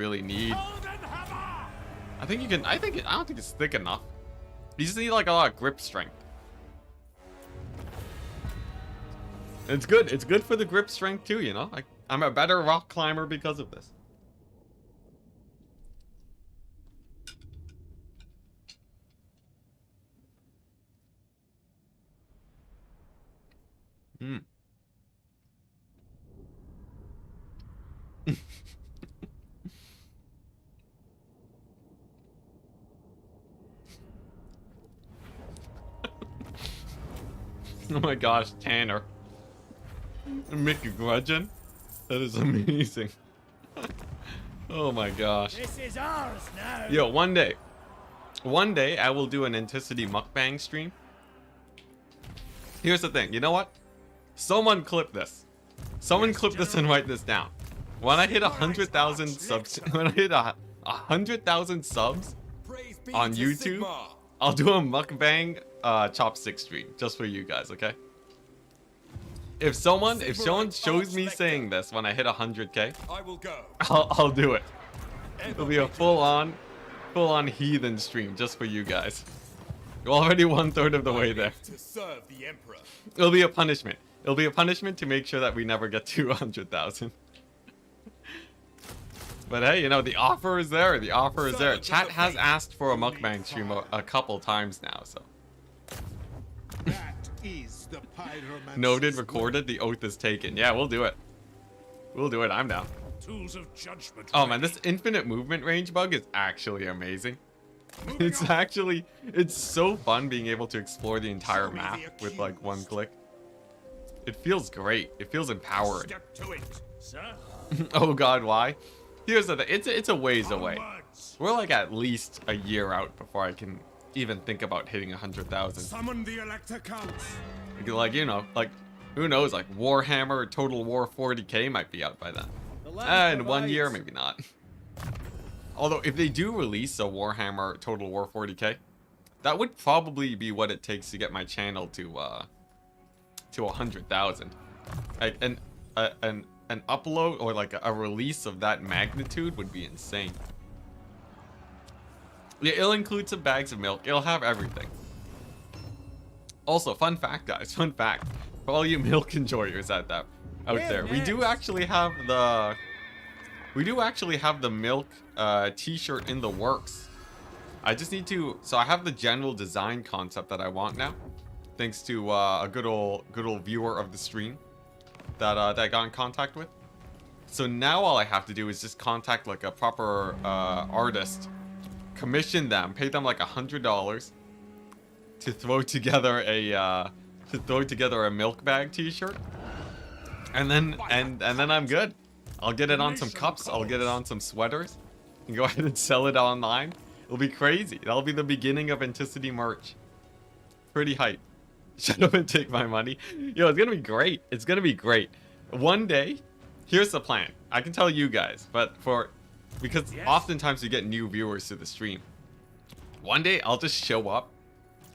can. I don't think it's thick enough. You just need like a lot of grip strength. It's good. It's good for the grip strength too, you know? Like, I'm a better rock climber because of this. Oh my gosh, Tanner. Mick Grudgeon? That is amazing. Oh my gosh. This is ours now. Yo, one day I will do an Enticity mukbang stream. Here's the thing. You know what? Someone clip this. Someone clip this and write this down. When I hit 100,000 subs, when I hit 100,000 subs on YouTube, I'll do a mukbang chopstick stream just for you guys, okay? If someone shows me saying this when I hit 100K, I will go. I'll do it. It'll be a full-on heathen stream just for you guys. We're already 1/3 of the way there. To serve the Emperor. It'll be a punishment. It'll be a punishment to make sure that we never get to 100,000. But hey, you know, the offer is there. The offer is there. Chat has asked for a mukbang stream a couple times now, so. That is the pyromancer's Noted, recorded, the oath is taken. Yeah, we'll do it. We'll do it, I'm down. Tools of judgment. Oh man, this infinite movement range bug is actually amazing. It's so fun being able to explore the entire map with like one click. It feels great. It feels empowering. Step to it, sir. Oh god, why? Here's the thing, it's a ways away. Onwards. We're like at least a year out before I can even think about hitting 100,000. Summon the Elector Counts. Like, you know, like, who knows, like Warhammer Total War 40k might be out by then. In 1 year, maybe not. Although, if they do release a Warhammer Total War 40k, that would probably be what it takes to get my channel to 100,000. Like, an upload or like a release of that magnitude would be insane. Yeah, it'll include some bags of milk. It'll have everything. Also, fun fact, guys. Fun fact. For all you milk enjoyers out there, we do actually have the milk t-shirt in the works. I just need to. So I have the general design concept that I want now, thanks to a good old viewer of the stream that I got in contact with. So now all I have to do is just contact like a proper artist, commission them, pay them like $100 to throw together a milk bag t-shirt, and then I'm good. I'll get it on some cups, I'll get it on some sweaters, and go ahead and sell it online. It'll be crazy. That'll be the beginning of Enticity merch. Pretty hype. Shut up and take my money. Yo, it's gonna be great. It's gonna be great. One day, here's the plan. I can tell you guys, because oftentimes you get new viewers to the stream. One day, I'll just show up.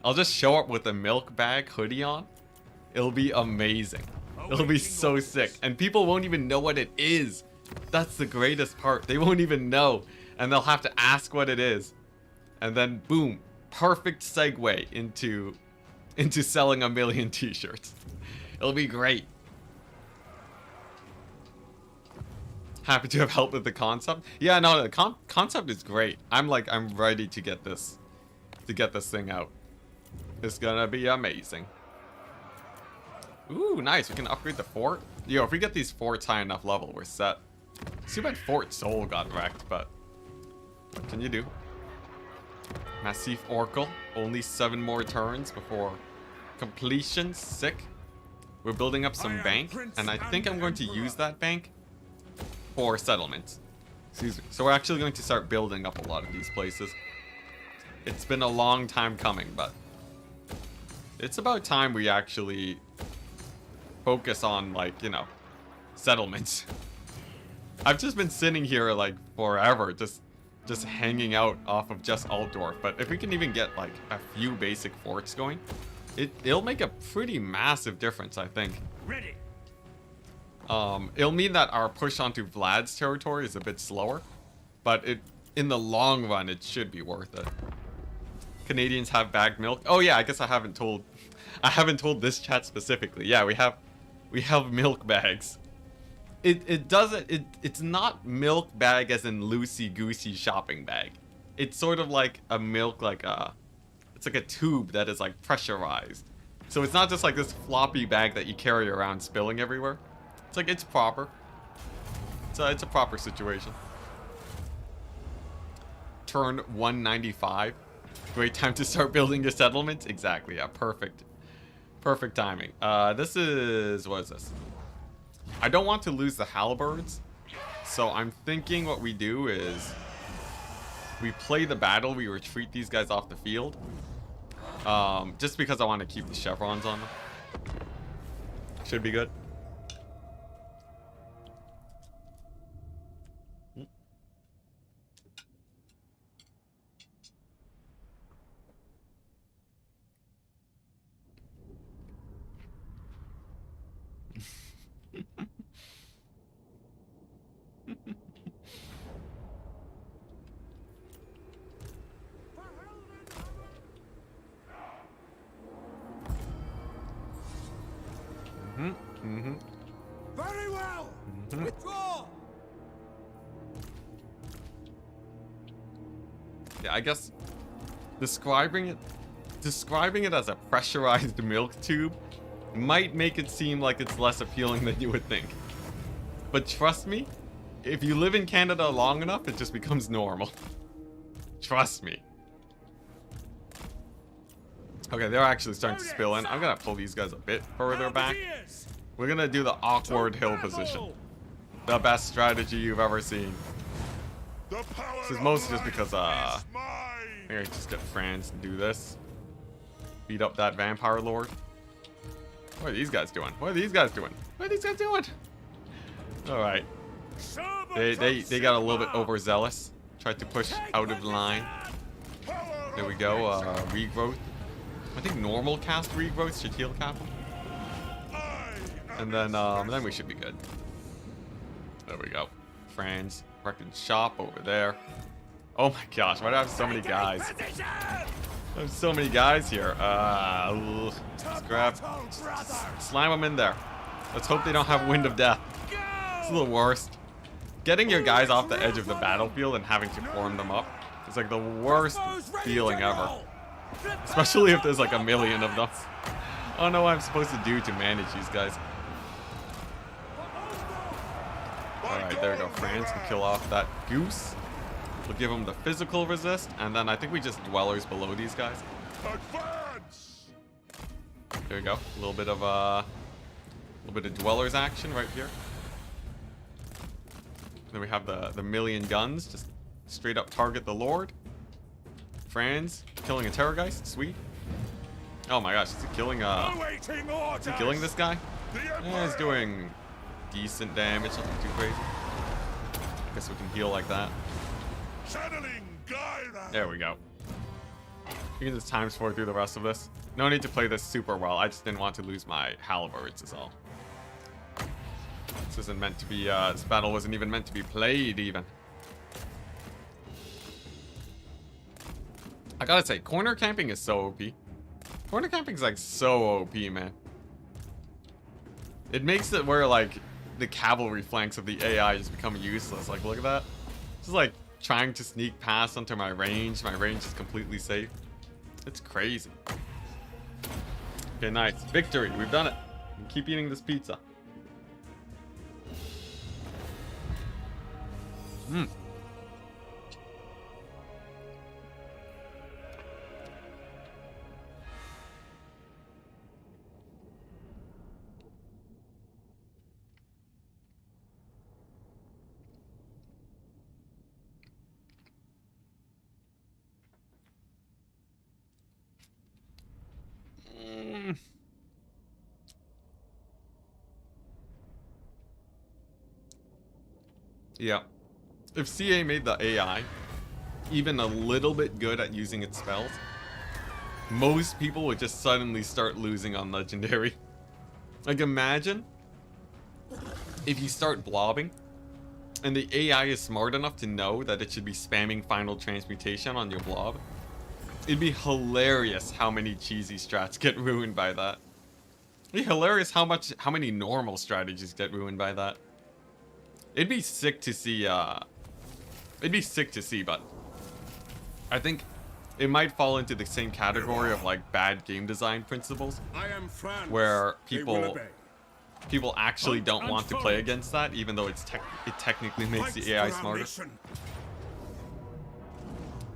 I'll just show up with a milk bag hoodie on. It'll be amazing. It'll be so sick. And people won't even know what it is. That's the greatest part. They won't even know. And they'll have to ask what it is. And then, boom. Perfect segue into selling 1 million t-shirts. It'll be great. Happy to have helped with the concept. Yeah, no, the concept is great. I'm ready to get this thing out. It's gonna be amazing. Ooh, nice. We can upgrade the fort. Yo, if we get these forts high enough level, we're set. Too bad Fort Soul got wrecked, but what can you do? Massif Oracle. Only 7 more turns before completion. Sick. We're building up some bank, and I think I'm going to use that bank for settlements. Excuse me. So we're actually going to start building up a lot of these places. It's been a long time coming, but it's about time we actually focus on, like, you know, settlements. I've just been sitting here like forever, just hanging out off of just Altdorf. But if we can even get like a few basic forts going, it'll make a pretty massive difference, I think. Ready. It'll mean that our push onto Vlad's territory is a bit slower, but in the long run, it should be worth it. Canadians have bagged milk. Oh yeah, I guess I haven't told this chat specifically. Yeah, we have milk bags. It's not milk bag as in loosey goosey shopping bag. It's sort of like a milk, it's like a tube that is like pressurized. So it's not just like this floppy bag that you carry around spilling everywhere. It's like, it's proper. It's a proper situation. Turn 195. Great time to start building your settlements. Exactly, yeah, perfect. Perfect timing. What is this? I don't want to lose the halberds, so I'm thinking what we do is we play the battle, we retreat these guys off the field. Just because I want to keep the chevrons on them. Should be good. Very well. Withdraw. Yeah, I guess describing it as a pressurized milk tube might make it seem like it's less appealing than you would think. But trust me, if you live in Canada long enough, it just becomes normal. Trust me. Okay, they're actually starting to spill in. I'm gonna pull these guys a bit further back. We're gonna do the awkward hill position. The best strategy you've ever seen. This is mostly just because, maybe I just get France and do this. Beat up that vampire lord. What are these guys doing? What are these guys doing? What are these guys doing? Alright. They got a little bit overzealous. Tried to push out of line. There we go, regrowth. I think normal cast regrowth should heal cap him. And then we should be good. There we go. Franz, record shop over there. Oh my gosh, why do I have so many guys? I have so many guys here. Let's grab, slam them in there. Let's hope they don't have wind of death. It's the worst. Getting your guys off the edge of the battlefield and having to form them up is like the worst feeling ever. Especially if there's like a million of them. I don't know what I'm supposed to do to manage these guys. Alright, there we go. France can kill off that goose. We'll give them the physical resist, and then I think we just dwellers below these guys. There we go. A little bit of dwellers action right here. Then we have the million guns, just straight up target the Lord. Franz killing a Terrorgeist, sweet. Oh my gosh, is he killing this guy? Yeah, he's doing decent damage, nothing too crazy. I guess we can heal like that. There we go. You can just times 4 through the rest of this. No need to play this super well. I just didn't want to lose my halberds is all. This isn't meant to be, this battle wasn't even meant to be played even. I gotta say, corner camping is so OP. Corner camping is like so OP, man. It makes it where like the cavalry flanks of the AI just become useless. Like, look at that. Just like trying to sneak past onto my range. My range is completely safe. It's crazy. Okay, nice. Victory. We've done it. Keep eating this pizza. Yeah. If CA made the AI even a little bit good at using its spells, most people would just suddenly start losing on Legendary. Like, imagine if you start blobbing and the AI is smart enough to know that it should be spamming Final Transmutation on your blob. It'd be hilarious how many cheesy strats get ruined by that. It'd be hilarious how many normal strategies get ruined by that. It'd be sick to see, but I think it might fall into the same category of like bad game design principles, where people actually don't want to play against that, even though it technically makes the AI smarter.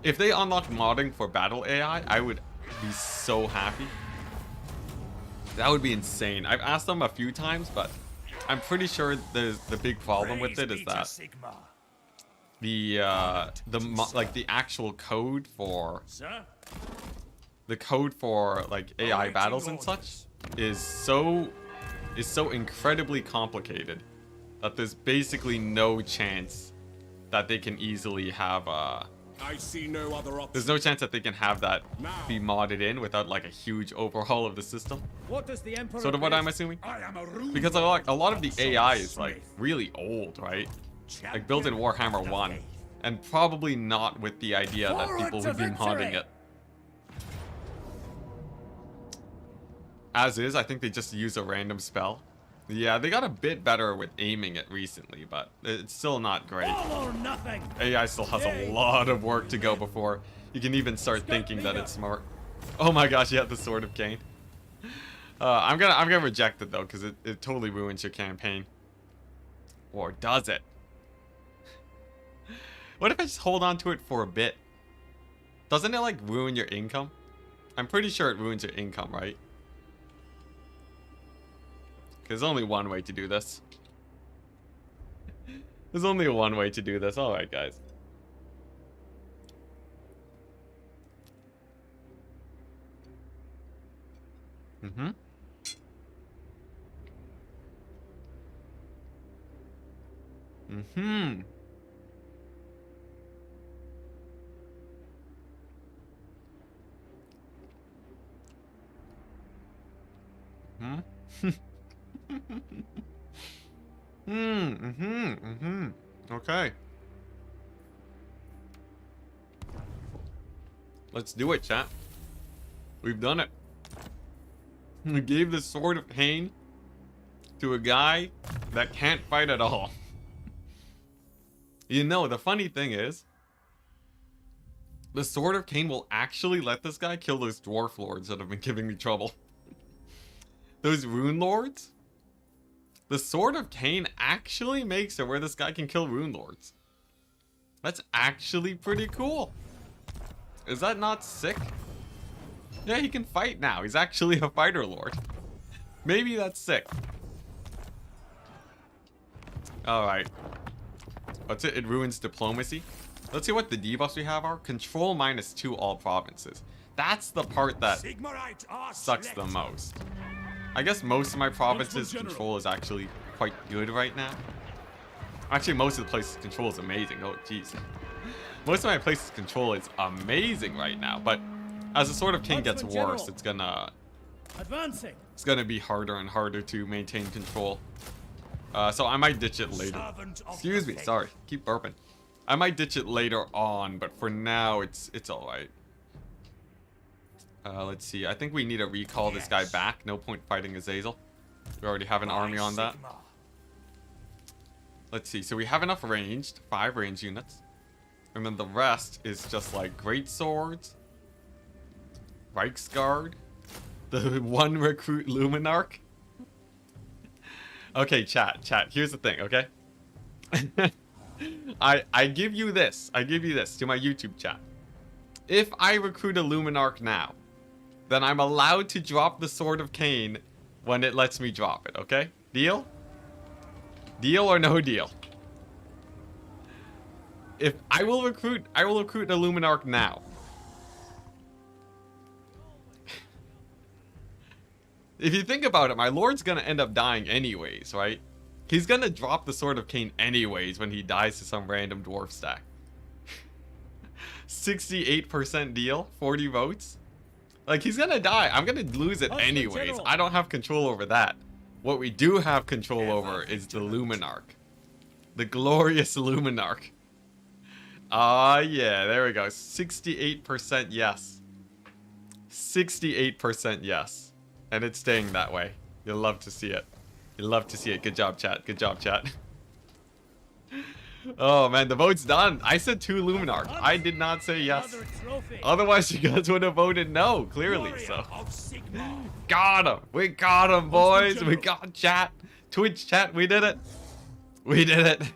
If they unlock modding for battle AI, I would be so happy. That would be insane. I've asked them a few times, but I'm pretty sure the big problem with it is that the actual code for like AI battles and such is so is so incredibly complicated that there's basically no chance that they can easily have I see no other option. there's no chance that they can have that be modded in without like a huge overhaul of the system. What does the Emperor Sort of what bid? I'm assuming. I am a ruler. Because a lot of the AI is like really old, right? Like built in Warhammer 1. And probably not with the idea that Forward people to would be modding victory! it. As is, I think they just use a random spell. Yeah, they got a bit better with aiming it recently, but it's still not great. All or nothing. AI still has a lot of work to go before you can even start thinking that it's smart. Oh my gosh, yeah, the Sword of Cain. I'm gonna reject it though, because it totally ruins your campaign. Or does it? What if I just hold on to it for a bit? Doesn't it like ruin your income? I'm pretty sure it ruins your income, right? There's only one way to do this. There's only one way to do this. Alright, guys. Mm-hmm. Mm-hmm. Hmm? Okay. Let's do it, chat. We've done it. We gave the Sword of Cain to a guy that can't fight at all. You know, the funny thing is, the Sword of Cain will actually let this guy kill those dwarf lords that have been giving me trouble. Those rune lords? The Sword of Cain actually makes it where this guy can kill rune lords. That's actually pretty cool. Is that not sick? Yeah, he can fight now. He's actually a fighter lord. Maybe that's sick. Alright. What's it? It ruins diplomacy. Let's see what the debuffs we have are. Control -2 all provinces. That's the part that Sigmarite are sucks the Schlatts. most. I guess most of my provinces control is actually quite good right now. Actually, most of the places control is amazing. Oh, jeez. Most of my places control is amazing right now, but as the Sword of Cain gets Huntsman worse, General. it's Advancing. gonna be harder and harder to maintain control. So I might ditch it later. Servant of Excuse the me, faith. sorry. Keep burping. I might ditch it later on, but for now, it's alright. Let's see. I think we need to recall this guy Yes. back. No point fighting Azazel. We already have an army on that. Sigma. Let's see. So we have enough ranged. 5 range units. And then the rest is just like great swords. Reichsguard. The one recruit Luminarch. Okay, chat. Here's the thing, okay? I give you this. I give you this to my YouTube chat. If I recruit a Luminarch now, then I'm allowed to drop the Sword of Cain when it lets me drop it, okay? Deal? Deal or no deal? If I will recruit a Luminarch now. If you think about it, my lord's gonna end up dying anyways, right? He's gonna drop the Sword of Cain anyways when he dies to some random dwarf stack. 68% deal, 40 votes. Like, he's gonna die. I'm gonna lose it Huntsman anyways. General. I don't have control over that. What we do have control over is the Luminarch. The glorious Luminarch. Ah, yeah, there we go. 68% yes. 68% yes. And it's staying that way. You'll love to see it. You'll love to see it. Good job, chat. Good job, chat. Oh, man, the vote's done. I said 2 Luminarch. I did not say yes. Another trophy. Otherwise, you guys would have voted no, clearly, Warrior so. of Sigma. Got him. We got him, boys. We got chat. Twitch chat. We did it. We did it.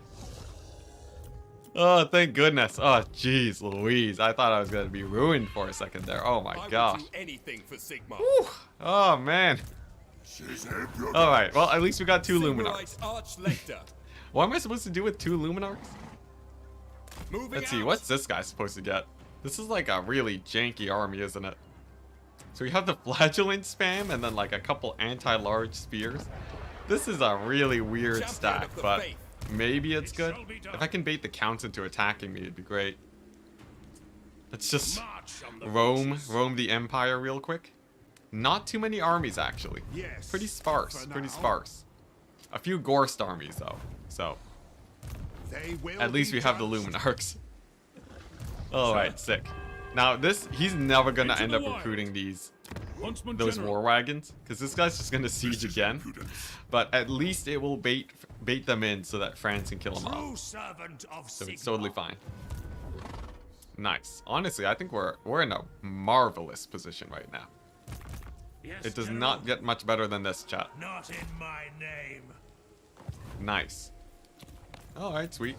Oh, thank goodness. Oh, jeez, Louise. I thought I was going to be ruined for a second there. Oh, my I gosh. would do anything for Sigma. Whew. Oh, man. All right. Well, at least we got 2 Luminarchs. Sigmarite Archlector. What am I supposed to do with 2 Luminarchs? Moving Let's see. out. What's this guy supposed to get? This is like a really janky army, isn't it? So we have the flagellant spam and then like a couple anti-large spears. This is a really weird Champion stack, of the but faith. maybe it's It good. shall be done. If I can bait the counts into attacking me, it'd be great. Let's just March on the roam beaches. the Empire real quick. Not too many armies, actually. Yes. Pretty sparse, for pretty now. sparse. A few Gorst armies, though. So, They will at least be we have the judged. Luminarchs. Alright, sick. Now, he's never gonna Into end the up wild. recruiting Huntsman those General. war wagons, because this guy's just gonna siege again. But at least it will bait them in so that France can kill them off. True servant of So it's Sigma. totally fine. Nice. Honestly, I think we're in a marvelous position right now. Yes, It does General. not get much better than this, chat. Not in my name. Nice. Alright, sweet.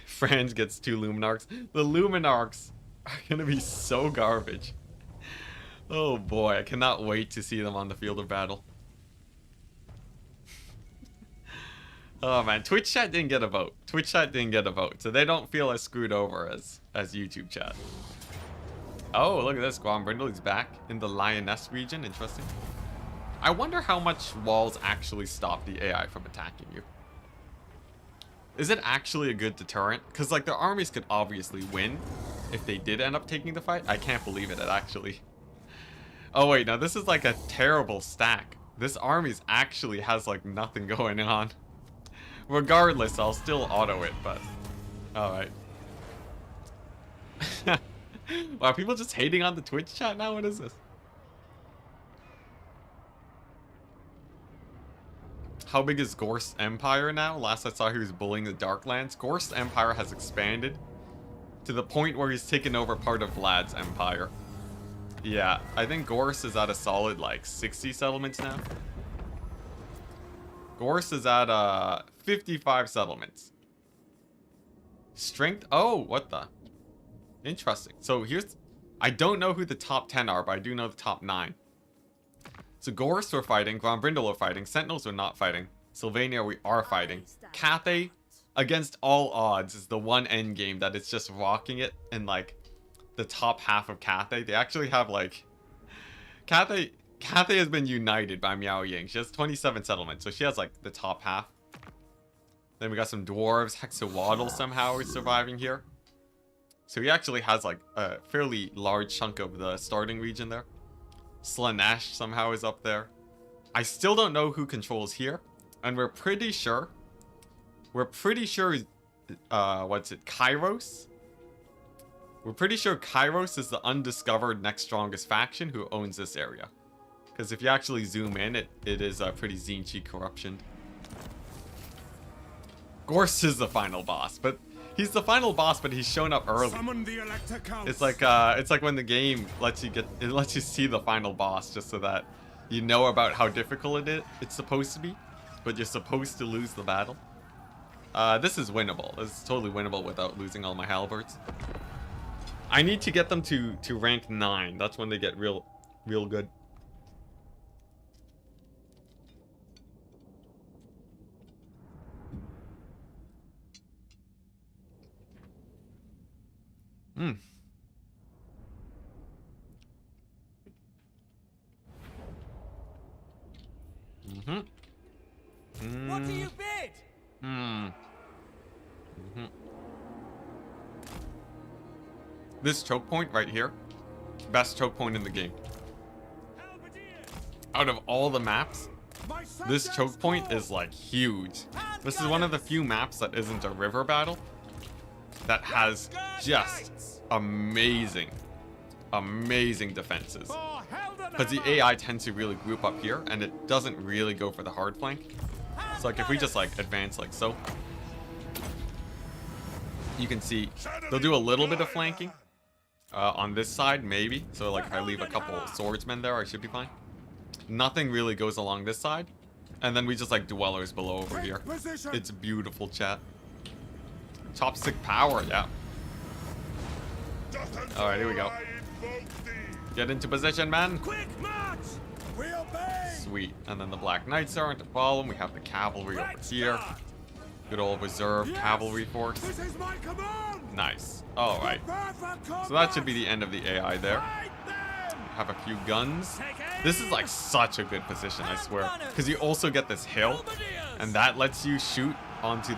Franz gets 2 Luminarchs. The Luminarchs are gonna be so garbage. Oh boy, I cannot wait to see them on the field of battle. Oh man, Twitch chat didn't get a vote. Twitch chat didn't get a vote, so they don't feel as screwed over as YouTube chat. Oh, look at this. Guam Brindle is back in the Lioness region. Interesting. I wonder how much walls actually stop the AI from attacking you. Is it actually a good deterrent? Because, like, their armies could obviously win if they did end up taking the fight. I can't believe it actually. Oh, wait, no, this is like a terrible stack. This army actually has, like, nothing going on. Regardless, I'll still auto it, but... Alright. Wow, are people just hating on the Twitch chat now? What is this? How big is Gorst Empire now? Last I saw he was bullying the Darklands. Gorst Empire has expanded to the point where he's taken over part of Vlad's empire. Yeah, I think Gorst is at a solid like 60 settlements now. Gorst is at 55 settlements. Strength? Oh, what the? Interesting. So here's... I don't know who the top 10 are, but I do know the top 9. So Gorst we're fighting, Grombrindle we're fighting, Sentinels we're not fighting, Sylvania we are fighting. Cathay, against all odds, is the one end game that it's just rocking it in like the top half of Cathay. They actually have like... Cathay has been united by Miao Ying. She has 27 settlements, so she has like the top half. Then we got some dwarves. Hexawaddle somehow is surviving here. So he actually has like a fairly large chunk of the starting region there. Slanesh somehow is up there. I still don't know who controls here. And we're pretty sure, what's it, Kairos? We're pretty sure Kairos is the undiscovered next strongest faction who owns this area. Because if you actually zoom in, it is a pretty Zinchi corruption. Gorst is the final boss, but he's the final boss, but he's shown up early. Summon the Elector Counts. It's like when the game lets you see the final boss just so that you know about how difficult it's supposed to be, but you're supposed to lose the battle. This is winnable. This is totally winnable without losing all my halberds. I need to get them to rank 9. That's when they get real good. Hmm. What do you bid? This choke point right here, best choke point in the game. Out of all the maps, My this subjects choke point call. is like huge. This is one of the few maps that isn't a river battle that has just amazing defenses. For Helden Because the AI tends to really group up here, and it doesn't really go for the hard flank. So like if we just like advance like so, you can see they'll do a little bit of flanking on this side maybe. So like if I leave a couple swordsmen there, I should be fine. Nothing really goes along this side, and then we just like dwellers below over here. Position. It's beautiful, chat. Chopstick power, yeah. All right, here we go. Get into position, man. Quick march! We obey. Sweet. And then the Black Knights aren't a problem. We have the cavalry over here. Good old reserve Yes. cavalry force. This is my command. Nice. All right. Prepare for combat. So that should be the end of the AI there. Fight them. have a few guns. This is like such a good position, I swear, because you also get this hill, and that lets you shoot onto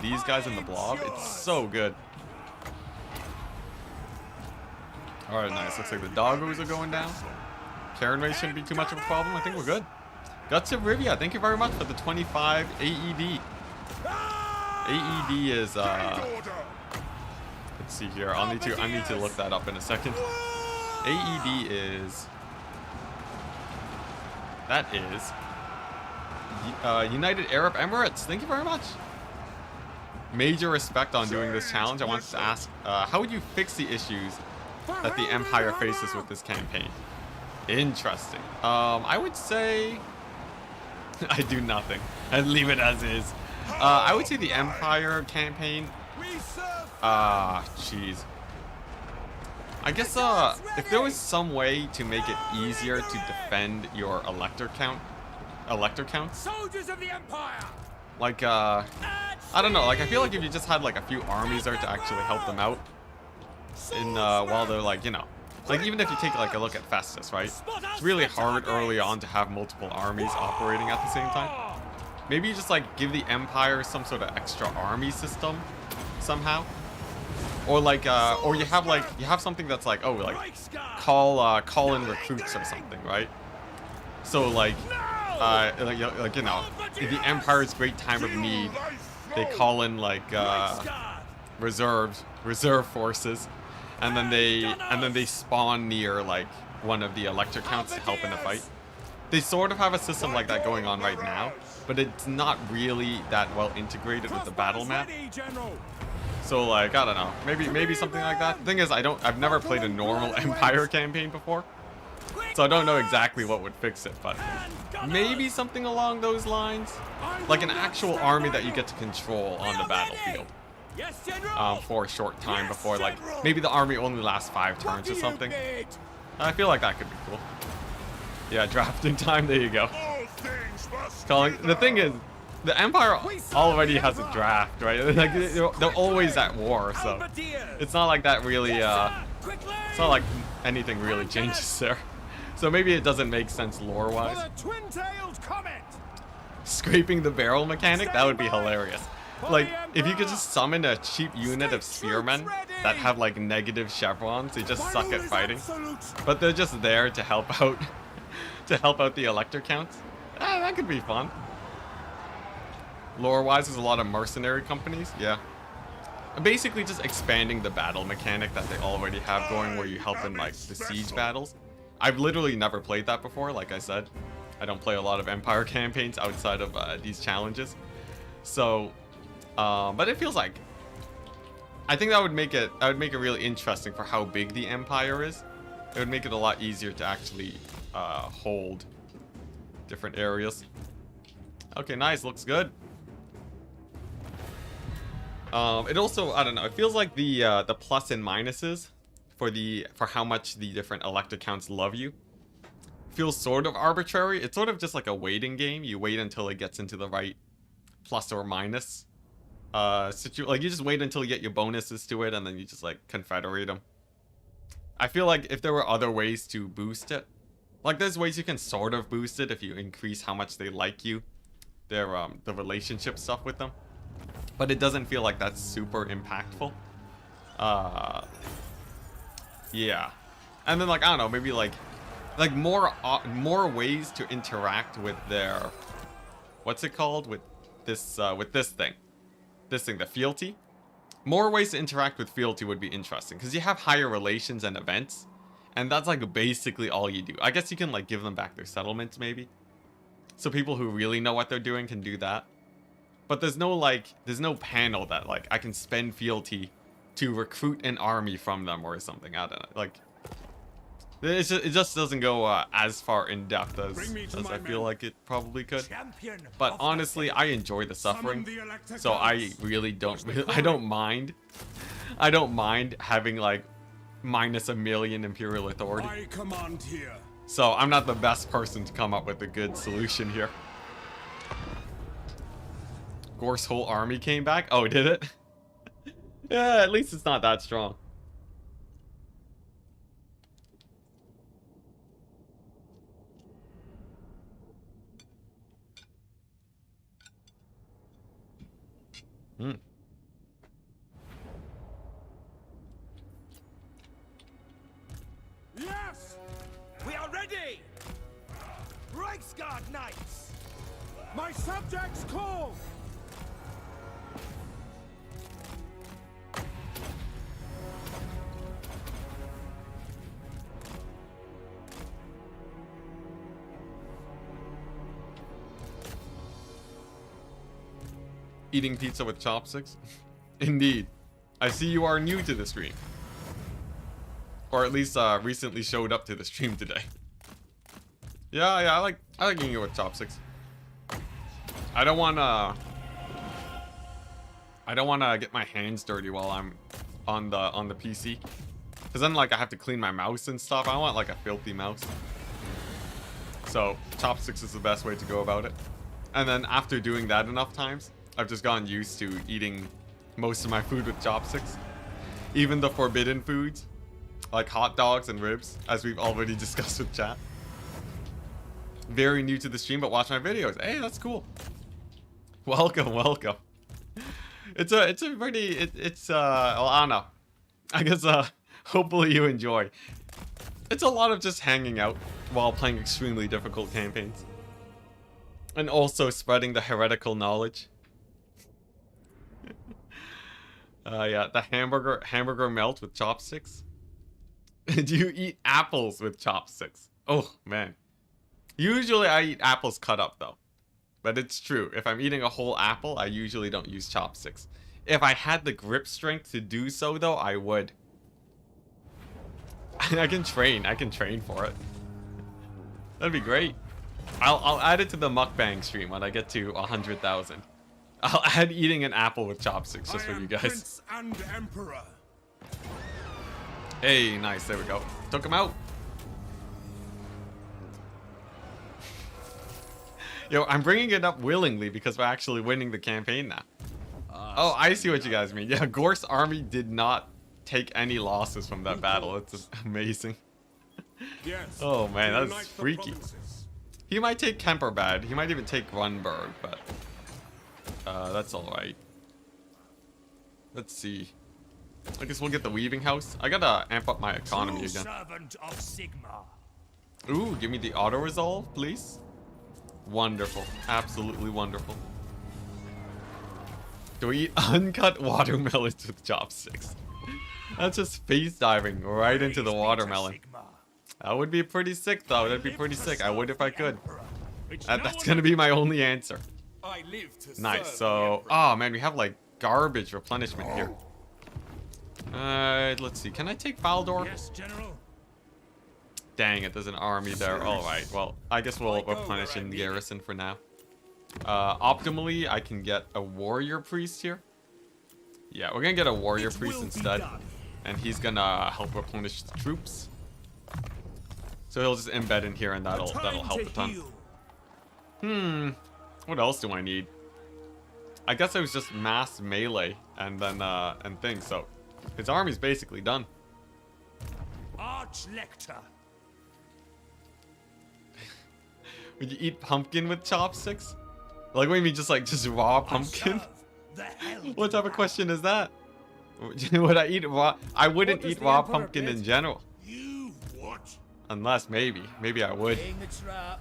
these guys in the blob. It's so good. All right, nice. Looks like the doggos are going down. Karen race shouldn't be too much of a problem. I think we're good. Guts of Rivia, thank you very much for the 25 AED. AED is let's see here. I need to look that up in a second. AED is United Arab Emirates. Thank you very much. Major respect on doing this challenge. I wanted to ask, how would you fix the issues that the Empire faces with this campaign? Interesting. I would say I do nothing and leave it as is. I would say the Empire campaign. Jeez. I guess if there was some way to make it easier to defend your elector counts. Soldiers of the Empire. Like I don't know. Like I feel like if you just had like a few armies there to actually help them out, in while they're like, you know, like even if you take like a look at Festus, right? It's really hard early on to have multiple armies operating at the same time. Maybe you just like give the Empire some sort of extra army system somehow, or like or you have something that's like, oh, like call in recruits or something, right? So like you know, in the Empire's great time of need, they call in like reserve forces, and then they spawn near like one of the elector counts to help in the fight. They sort of have a system like that going on right now, but it's not really that well integrated with the battle map. So like, I don't know, maybe something like that. The thing is, I've never played a normal Empire campaign before, so I don't know exactly what would fix it, but maybe something along those lines, like an actual army that you get to control on the battlefield for a short time before, like maybe the army only lasts 5 turns or something. I feel like that could be cool. Yeah, drafting time. There you go. Calling. The thing is, the Empire already has a draft, right? Like they're always at war, so it's not like that really. It's not like anything really changes there. So maybe it doesn't make sense lore-wise. Scraping the barrel mechanic, that would be hilarious. Like if you could just summon a cheap unit of spearmen that have like negative chevrons, they just suck at fighting, but they're just there to help out. To help out the elector counts. That could be fun. Lore-wise, there's a lot of mercenary companies. Yeah. Basically just expanding the battle mechanic that they already have going, where you help in like the siege battles. I've literally never played that before, like I said. I don't play a lot of Empire campaigns outside of these challenges. So, but it feels like, I think that would make it really interesting for how big the Empire is. It would make it a lot easier to actually hold different areas. Okay, nice, looks good. It also, I don't know, it feels like the plus and minuses for how much the different elector counts love you feels sort of arbitrary. It's sort of just like a waiting game. You wait until it gets into the right plus or minus like you just wait until you get your bonuses to it, and then you just like confederate them. I feel like if there were other ways to boost it, like there's ways you can sort of boost it if you increase how much they like you, their the relationship stuff with them, but it doesn't feel like that's super impactful. Yeah, and then like I don't know, maybe like more ways to interact with their, what's it called, with this thing, the fealty. More ways to interact with fealty would be interesting, because you have higher relations and events, and that's like basically all you do. I guess you can like give them back their settlements maybe, so people who really know what they're doing can do that. But there's no panel that like I can spend fealty to recruit an army from them or something. I don't know, like it just doesn't go as far in depth as I feel like it probably could. But honestly, I enjoy the suffering, so I really don't. I don't mind having like minus -1 million imperial authority. I command here. So I'm not the best person to come up with a good solution here. Gor's whole army came back. Oh, did it? Yeah, at least it's not that strong. Hmm. Yes! We are ready! Reichsguard Knights! My subjects call! Eating pizza with chopsticks? Indeed. I see you are new to the stream. Or at least recently showed up to the stream today. Yeah, I like eating it with chopsticks. I don't wanna get my hands dirty while I'm on the PC. Cause then like I have to clean my mouse and stuff. I don't want like a filthy mouse. So chopsticks is the best way to go about it. And then after doing that enough times, I've just gotten used to eating most of my food with chopsticks. Even the forbidden foods, like hot dogs and ribs, as we've already discussed with chat. Very new to the stream, but watch my videos. Hey, that's cool. Welcome, welcome. It's a pretty, well, I don't know. I guess, hopefully you enjoy. It's a lot of just hanging out while playing extremely difficult campaigns. And also spreading the heretical knowledge. Yeah, the hamburger melt with chopsticks. Do you eat apples with chopsticks? Oh, man. Usually I eat apples cut up, though. But it's true. If I'm eating a whole apple, I usually don't use chopsticks. If I had the grip strength to do so, though, I would. I can train for it. That'd be great. I'll add it to the mukbang stream when I get to 100,000. I'll add eating an apple with chopsticks just for you guys. Prince and Emperor. Hey, nice. There we go. Took him out. Yo, I'm bringing it up willingly because we're actually winning the campaign now. Oh, I see what you guys mean. Yeah, Gor's army did not take any losses from that battle. It's amazing. Yes. Oh man, to that's unite the freaky. provinces. He might take Kemperbad. He might even take Grunberg, but that's alright. Let's see. I guess we'll get the weaving house. I gotta amp up my economy True again. servant of Sigma. Ooh, give me the auto resolve, please. Wonderful. Absolutely wonderful. Do we eat uncut watermelons with chopsticks? That's just face diving right into the Praise be to watermelon. Sigma, That would be pretty sick, though. That'd be live pretty to sick. I serve would if I the could. Emperor, which That's no gonna one be my only answer. I live to Nice. serve the So, Emperor. oh man, we have like garbage replenishment here. Let's see. Can I take Faldor? Yes, General. Dang it, there's an army there. Alright, well, I guess we'll replenish in the garrison for now. Optimally, I can get a warrior priest here. Yeah, we're gonna get a warrior It priest will be instead. done. And he's gonna help replenish the troops. So he'll just embed in here and that'll help a ton. What else do I need? I guess it was just mass melee and then and things, so his army's basically done. Archlector. Would you eat pumpkin with chopsticks? Like what do you mean, just raw pumpkin? Serve the hell What to type of that. question is that? Would I eat raw? I wouldn't does eat the raw Emperor pumpkin in bid? general. You what? Unless maybe I would. Laying the trap.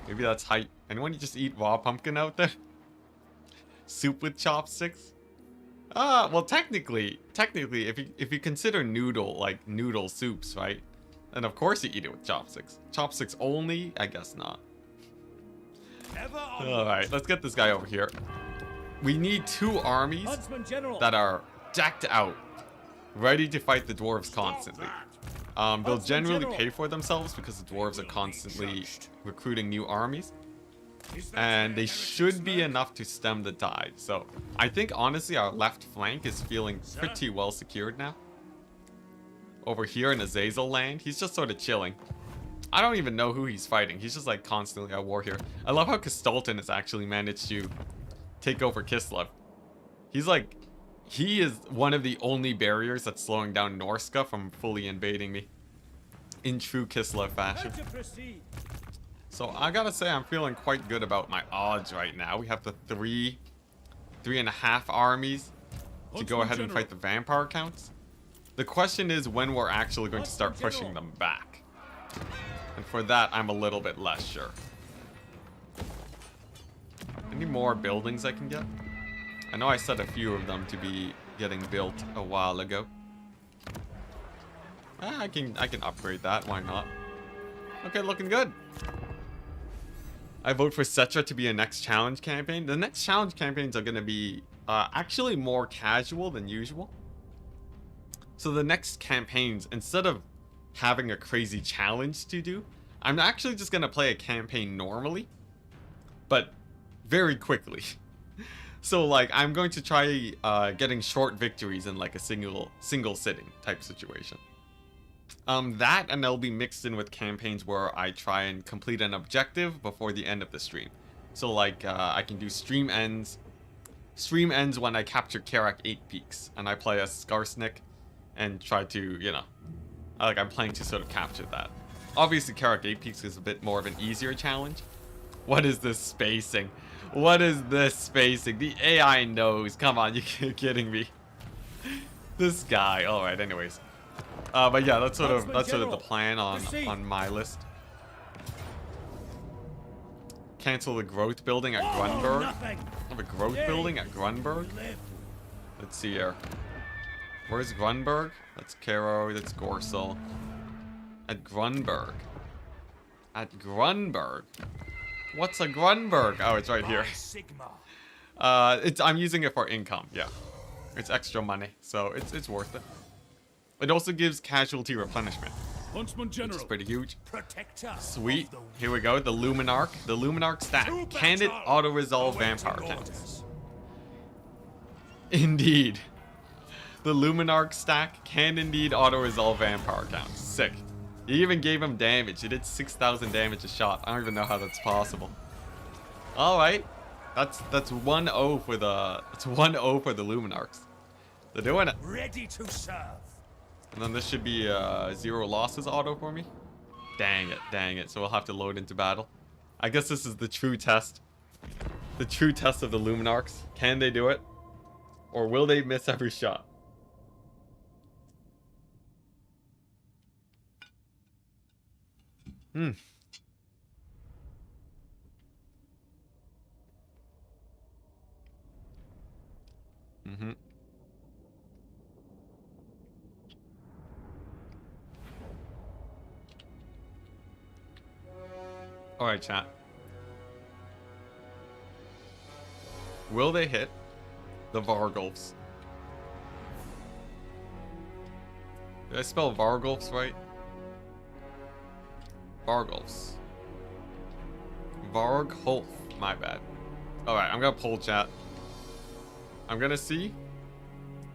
Maybe that's hype. Anyone just eat raw pumpkin out there? Soup with chopsticks? Well technically, if you consider noodle soups, right? Then of course you eat it with chopsticks. Chopsticks only? I guess not. Ever on Alright, let's get this guy over here. We need 2 armies Huntsman General. that are decked out, ready to fight the dwarves constantly. They'll Huntsman generally General. pay for themselves because the dwarves are constantly recruiting new armies. Is that And they fair, should be Emperor? enough to stem the tide. So I think honestly our left flank is feeling pretty well secured now. Over here in Azazel land, he's just sort of chilling. I don't even know who he's fighting. He's just like constantly at war here. I love how Kastolton has actually managed to take over Kislev. He is one of the only barriers that's slowing down Norska from fully invading me. In true Kislev fashion. How to proceed. So I gotta say I'm feeling quite good about my odds right now. We have the 3 3.5 armies to go ahead and fight the vampire counts. The question is when we're actually going to start pushing them back. And for that, I'm a little bit less sure. Any more buildings I can get? I know I set a few of them to be getting built a while ago. I can upgrade that, why not? Okay, looking good. I vote for Cetra to be a next challenge campaign. The next challenge campaigns are going to be actually more casual than usual. So the next campaigns, instead of having a crazy challenge to do, I'm actually just going to play a campaign normally, but very quickly. So like I'm going to try getting short victories in like a single sitting type situation. That and they'll be mixed in with campaigns where I try and complete an objective before the end of the stream. So like I can do stream ends when I capture Karak 8 Peaks and I play as Skarsnik and try to, you know, like I'm playing to sort of capture that. Obviously Karak 8 Peaks is a bit more of an easier challenge. What is this spacing? What is this spacing? The AI knows. Come on, you're kidding me. This guy. All right. Anyways, but yeah, that's sort of the plan on my list. Cancel the growth building at Grunberg. I have a growth building at Grunberg. Let's see here. Where's Grunberg? That's Caro. That's Gorsel. At Grunberg. At Grunberg. What's a Grunberg? Oh, it's right here. Sigma. I'm using it for income. Yeah, it's extra money, so it's worth it. It also gives casualty replenishment, Huntsman which General. is pretty huge. Protector. Sweet. of the Here we go. The Luminarch. The Luminarch stack. True Can it battle auto-resolve awaiting vampire orders. counts? Indeed. The Luminarch stack can indeed auto-resolve vampire counts. Sick. He even gave him damage. He did 6,000 damage a shot. I don't even know how that's possible. All right, that's 1-0 for the 1-0 for the Luminarchs. They're doing it. Ready to serve. And then this should be 0 losses auto for me. Dang it. So we'll have to load into battle. I guess this is the true test. The true test of the Luminarchs. Can they do it? Or will they miss every shot? Alright, chat. Will they hit the Vargulfs? Did I spell Vargulfs right? Vargulfs. Vargulf. My bad. Alright, I'm gonna poll chat. I'm gonna see.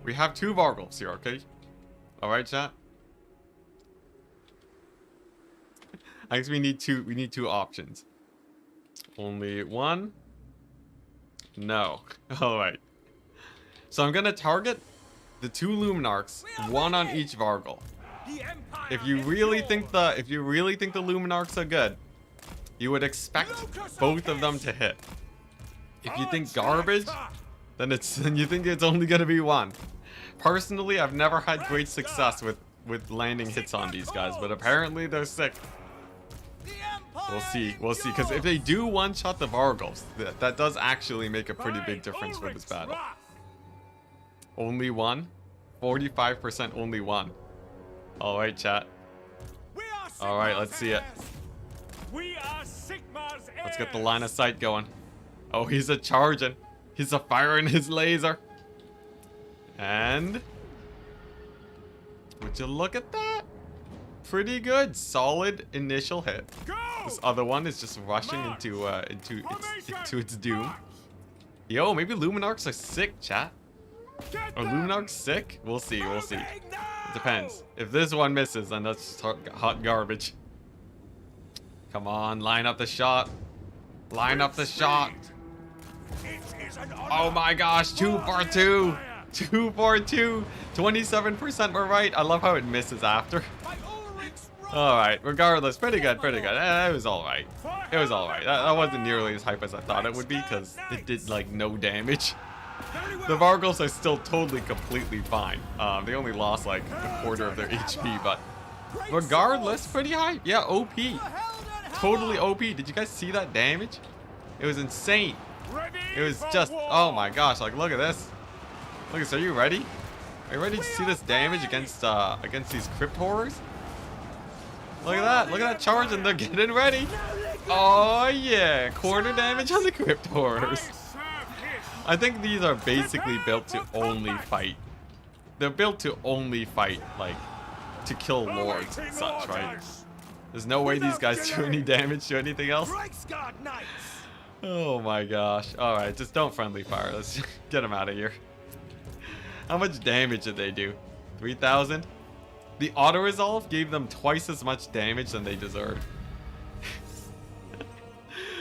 We have 2 Vargulfs here, okay? Alright, chat. I guess we need two options. Only one? No. Alright. So I'm gonna target the 2 Luminarchs, one on each Vargulf. If you really think the Luminarchs are good, you would expect both of them to hit. If you think garbage, then you think it's only gonna be one. Personally, I've never had great success with landing hits on these guys, but apparently they're sick. We'll see, because if they do one-shot the Vargulfs, that does actually make a pretty big difference for this battle. Only one? 45% only one. Alright, chat. Alright, let's see it. We are Sigma's Let's get the line of sight going. Oh, he's a charging. He's a firing his laser. And would you look at that? Pretty good. Solid initial hit. This other one is just rushing into its doom. Yo, maybe Luminarchs are sick, chat. Are Luminarchs sick? We'll see. It depends. If this one misses, then that's just hot garbage. Come on, line up the shot. Line up the shot. Oh my gosh, 2 for 2. 2 for 2. 27% were right. I love how it misses after. Alright, regardless, pretty good. It was alright. That wasn't nearly as hype as I thought it would be, because it did, like, no damage. The Vargals are still totally, completely fine. They only lost like a quarter of their HP, but regardless, pretty high. Yeah, OP. Totally OP. Did you guys see that damage? It was insane. It was just, oh my gosh, like look at this. Look at this, are you ready? Are you ready to see this damage against these crypt horrors? Look at that charge, and they're getting ready. Oh yeah, quarter damage on the crypt horrors. I think these are basically built to only fight. They're built to only fight, like, to kill lords and such, right? There's no way these guys do any damage to anything else. Oh my gosh. Alright, just don't friendly fire. Let's get them out of here. How much damage did they do? 3,000? The auto-resolve gave them twice as much damage than they deserved.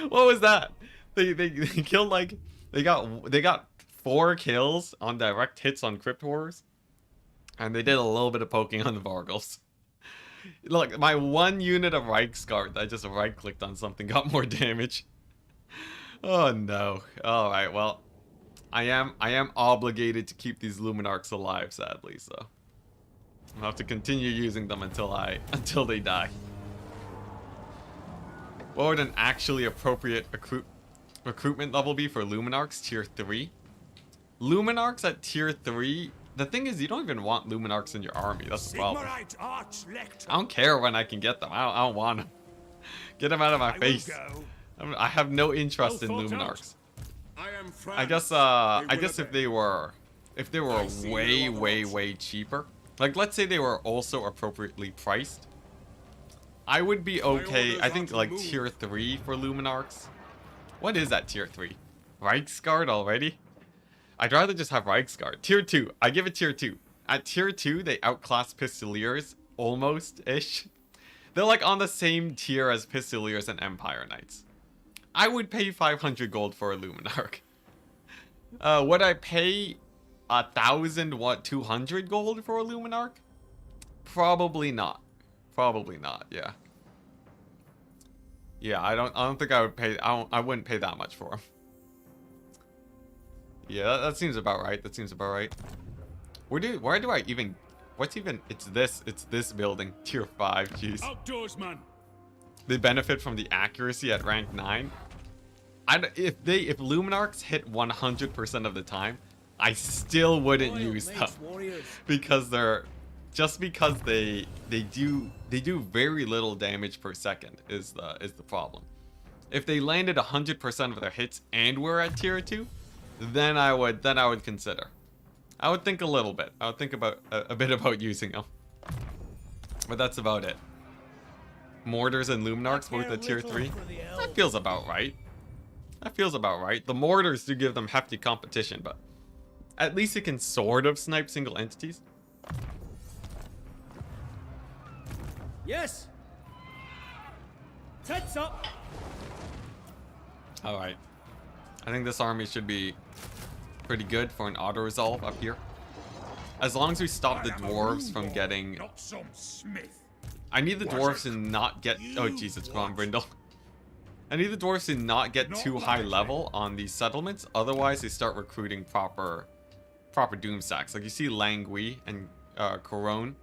What was that? They killed like... They got 4 kills on direct hits on crypt horrors. And they did a little bit of poking on the Vargals. Look, my 1 unit of Reichsguard, I just right-clicked on something, got more damage. Oh no. Alright, well. I am obligated to keep these Luminarchs alive, sadly, so. I'll have to continue using them until they die. What would an actually appropriate recruitment level be for Luminarchs tier 3? Luminarchs at tier 3, the thing is you don't even want Luminarchs in your army, that's the problem. I don't care when I can get them, I don't want them. Get them out of my face. I have no interest in Luminarchs. I guess if they were way cheaper, like let's say they were also appropriately priced, I would be okay. I think like tier 3 for Luminarchs. What is that tier 3? Reichsguard already? I'd rather just have Reichsguard. Tier 2. I give it tier 2. At tier 2, they outclass Pistoliers almost-ish. They're like on the same tier as Pistoliers and Empire Knights. I would pay 500 gold for a Luminarch. Would I pay 200 gold for a Luminarch? Probably not. Probably not, yeah. Yeah, I don't think I would pay, I wouldn't pay that much for him. Yeah, that seems about right. That seems about right. Where do I even, it's this building, tier 5, jeez. Outdoors, man. They benefit from the accuracy at rank 9. If Luminarchs hit 100% of the time, I still wouldn't use them. Because they do very little damage per second is the problem. If they landed 100% of their hits and were at tier 2, then I would consider. I would think a little bit. I would think about a bit about using them. But that's about it. Mortars and Luminarchs both at tier 3. That feels about right. That feels about right. The mortars do give them hefty competition, but at least it can sort of snipe single entities. Yes. Tents up. All right. I think this army should be pretty good for an auto resolve up here. As long as we stop the dwarves from getting. Not some smith. I need the dwarves to not get. Oh Jesus, come on, Brindle. I need the dwarves to not get too high level on these settlements. Otherwise, they start recruiting proper doom stacks. Like you see Langui and Corone.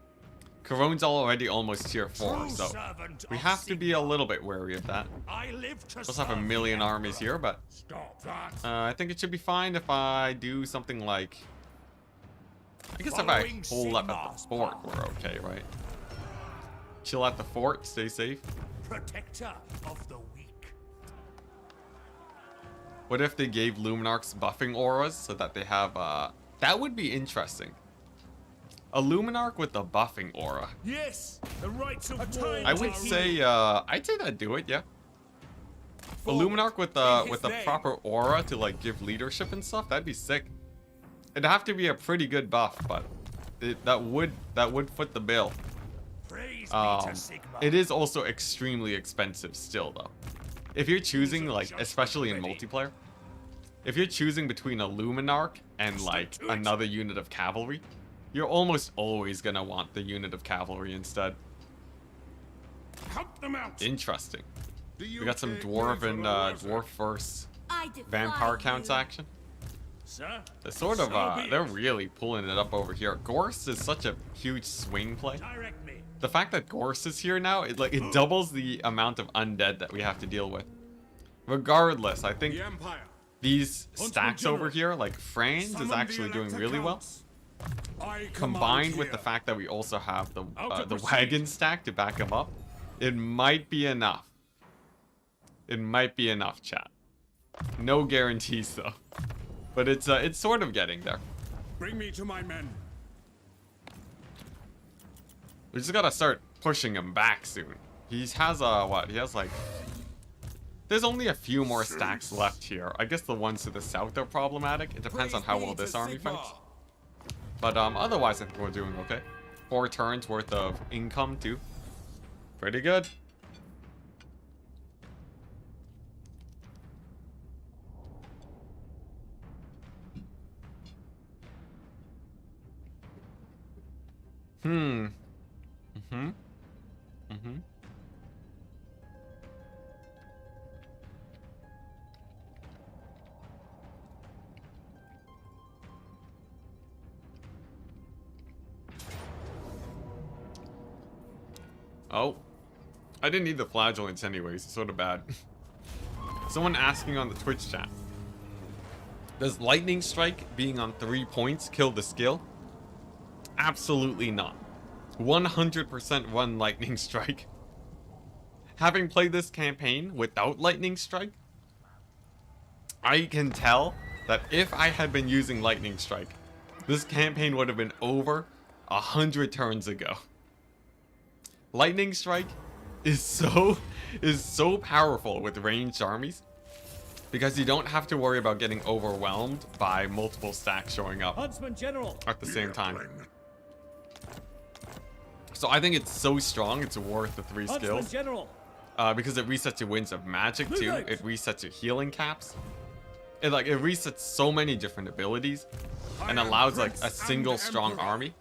Corone's already almost tier 4, so we have to be a little bit wary of that. Let's have a million armies here, but I think it should be fine if I do something like. I guess if I hold up at the fort, we're okay, right? Chill at the fort, stay safe. Protector of the weak. What if they gave Luminarchs buffing auras so that they have that would be interesting. A Luminarch with a buffing aura. Yes, the rights of war. I would say I'd say that'd do it, yeah. A Luminarch with a proper aura to like give leadership and stuff, that'd be sick. It'd have to be a pretty good buff, but that would foot the bill. It is also extremely expensive still though. If you're choosing like, especially in multiplayer, if you're choosing between a Luminarch and like another unit of cavalry, you're almost always gonna want the unit of cavalry instead. Help them out. Interesting. We got some dwarf and dwarf versus vampire counts action. Sir? They're sort of, So be they're it. really pulling it up over here. Gorse is such a huge swing play. Direct me. The fact that Gorse is here now, it doubles the amount of undead that we have to deal with. Regardless, I think The Empire. these Huntsman stacks General. over here, like Franz, Summon is the actually doing Elector really well. Counts. I Combined command with the here. fact that we also have Out to the proceed. wagon stack to back him up, it might be enough. It might be enough, chat. No guarantees though, but it's sort of getting there. Bring me to my men. We just gotta start pushing him back soon. He has what? He has like. There's only a few more stacks left here. I guess the ones to the south are problematic. It depends on how well this army fights. But otherwise, I think we're doing okay. 4 turns worth of income too. Pretty good. Oh. I didn't need the flagellants anyways. It's sort of bad. Someone asking on the Twitch chat. Does lightning strike being on 3 points kill the skill? Absolutely not. 100% run lightning strike. Having played this campaign without lightning strike, I can tell that if I had been using lightning strike, this campaign would have been over 100 turns ago. Lightning strike is so powerful with ranged armies because you don't have to worry about getting overwhelmed by multiple stacks showing up Huntsman General. at the same time. So I think it's so strong, it's worth the 3 Huntsman skills. General. Because it resets your winds of magic too. Right. It resets your healing caps. It resets so many different abilities and allows like a single strong army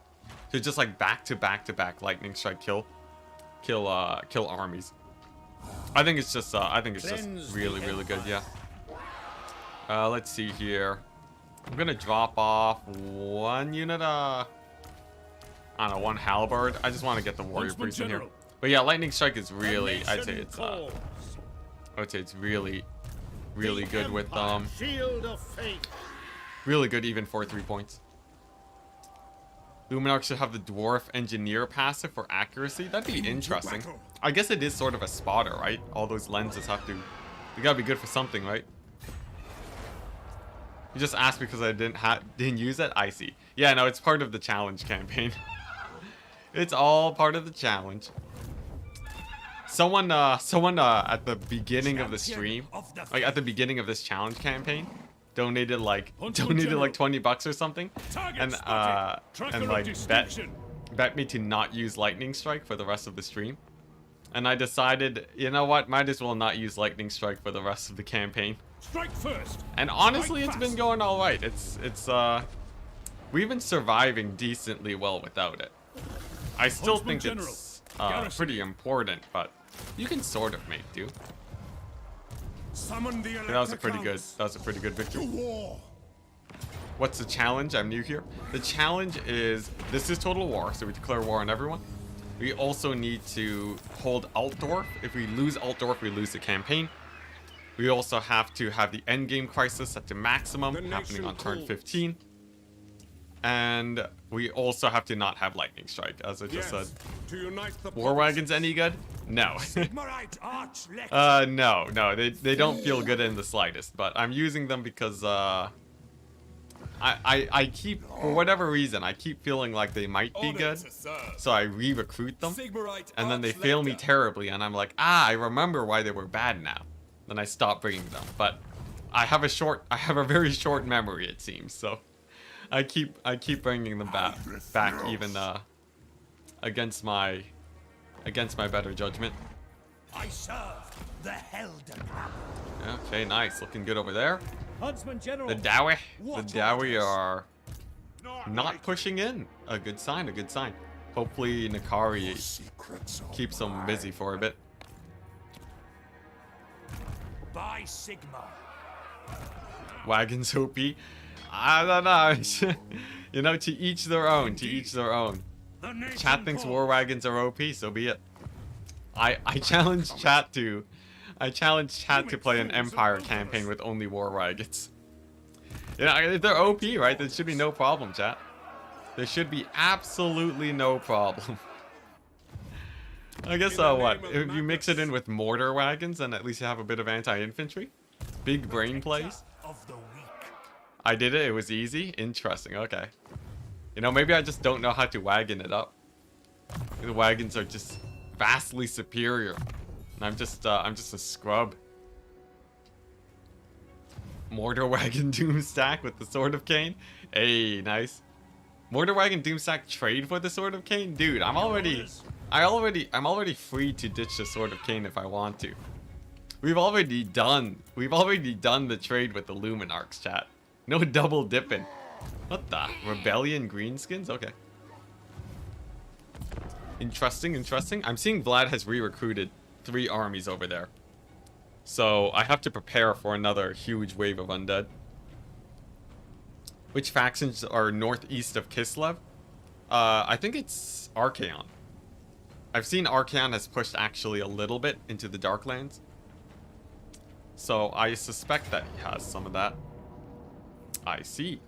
to just like back to back lightning strike kill armies. I think it's just really good, yeah. Let's see here. I'm gonna drop off 1 unit I don't know, 1 halberd. I just want to get the warrior Huntsman priest in here. General. But yeah, lightning strike is really, The I'd say nation it's calls. really good with Shield of Fate. really good even for 3 points. Luminarch should have the dwarf engineer passive for accuracy. That'd be interesting. I guess it is sort of a spotter, right? All those lenses have to, they gotta be good for something, right? You just asked because I didn't use it. I see. Yeah, no, it's part of the challenge campaign. It's all part of the challenge. Someone at the beginning of the stream, like at the beginning of this challenge campaign, donated like $20 or something, and like bet me to not use lightning strike for the rest of the stream. And I decided, you know what, might as well not use lightning strike for the rest of the campaign. Strike first. And honestly, Strike it's been fast. going all right. We've been surviving decently well without it. I still Huntsman think General. it's Garrison. pretty important, but you can sort of make do. Summon the Yeah, that was a pretty good. Counts. That was a pretty good To victory. war. What's the challenge? I'm new here. The challenge is this is total war, so we declare war on everyone. We also need to hold Altdorf. If we lose Altdorf, we lose the campaign. We also have to have the endgame crisis set to maximum, The happening nation on turn calls. 15. And we also have to not have lightning strike, as I Yes. just said. To unite the War wagons any good? No. Sigmarite Arch No, they don't feel good in the slightest. But I'm using them because I keep, for whatever reason, I keep feeling like they might be good. So I re-recruit them, and then they fail me terribly, and I'm like, I remember why they were bad now. Then I stop bringing them. But I have a very short memory, it seems. So I keep bringing them back even against my better judgment. I serve the Helden. Okay, nice, looking good over there. Huntsman General. The Dowie are not pushing in. A good sign, a good sign. Hopefully Nakari keeps them busy for a bit. By Sigma. Wagons OP. I don't know. You know, to each their own. To each their own. The nation Chat thinks calls. war wagons are OP, so be it. I challenge chat to play an Empire campaign with only war wagons. Yeah, if they're OP, right? There should be no problem, chat. There should be absolutely no problem. I guess what? If you mix it in with mortar wagons, then at least you have a bit of anti-infantry. Big brain plays. Of the weak. I did it. It was easy. Interesting. Okay. You know, maybe I just don't know how to wagon it up. The wagons are just vastly superior. And I'm just a scrub. Mortar wagon doom stack with the sword of Cain. Hey, nice. Mortar wagon doom stack trade for the sword of Cain, dude. I'm already free to ditch the sword of Cain if I want to. We've already done the trade with the Luminarchs, chat. No double dipping. What the? Rebellion greenskins? Okay. Interesting, interesting. I'm seeing Vlad has re-recruited 3 armies over there. So I have to prepare for another huge wave of undead. Which factions are northeast of Kislev? I think it's Archaon. I've seen Archaon has pushed actually a little bit into the Darklands. So I suspect that he has some of that. I see.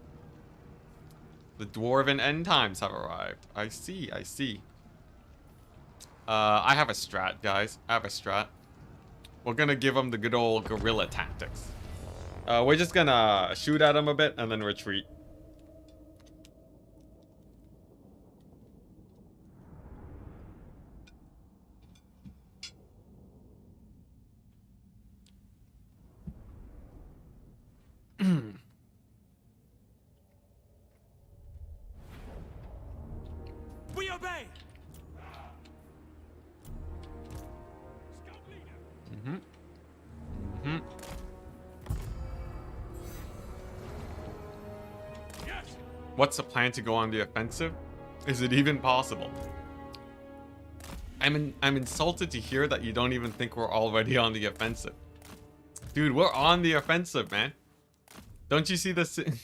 The Dwarven end times have arrived. I see, I see. I have a strat, guys. I have a strat. We're gonna give them the good old guerrilla tactics. We're just gonna shoot at them a bit and then retreat. We obey. Yes. What's the plan to go on the offensive? Is it even possible? I'm insulted to hear that you don't even think we're already on the offensive. Dude, we're on the offensive, man. Don't you see the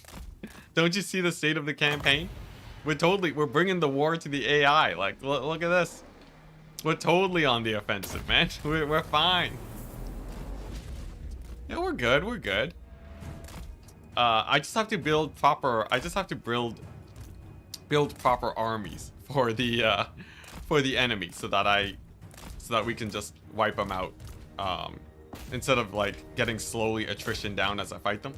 don't you see the state of the campaign? We're bringing the war to the AI. Like, look at this. We're totally on the offensive, man. We're fine. Yeah, we're good. We're good. I just have to build proper. I just have to build proper armies for the enemy, so that we can just wipe them out, instead of like getting slowly attrition down as I fight them.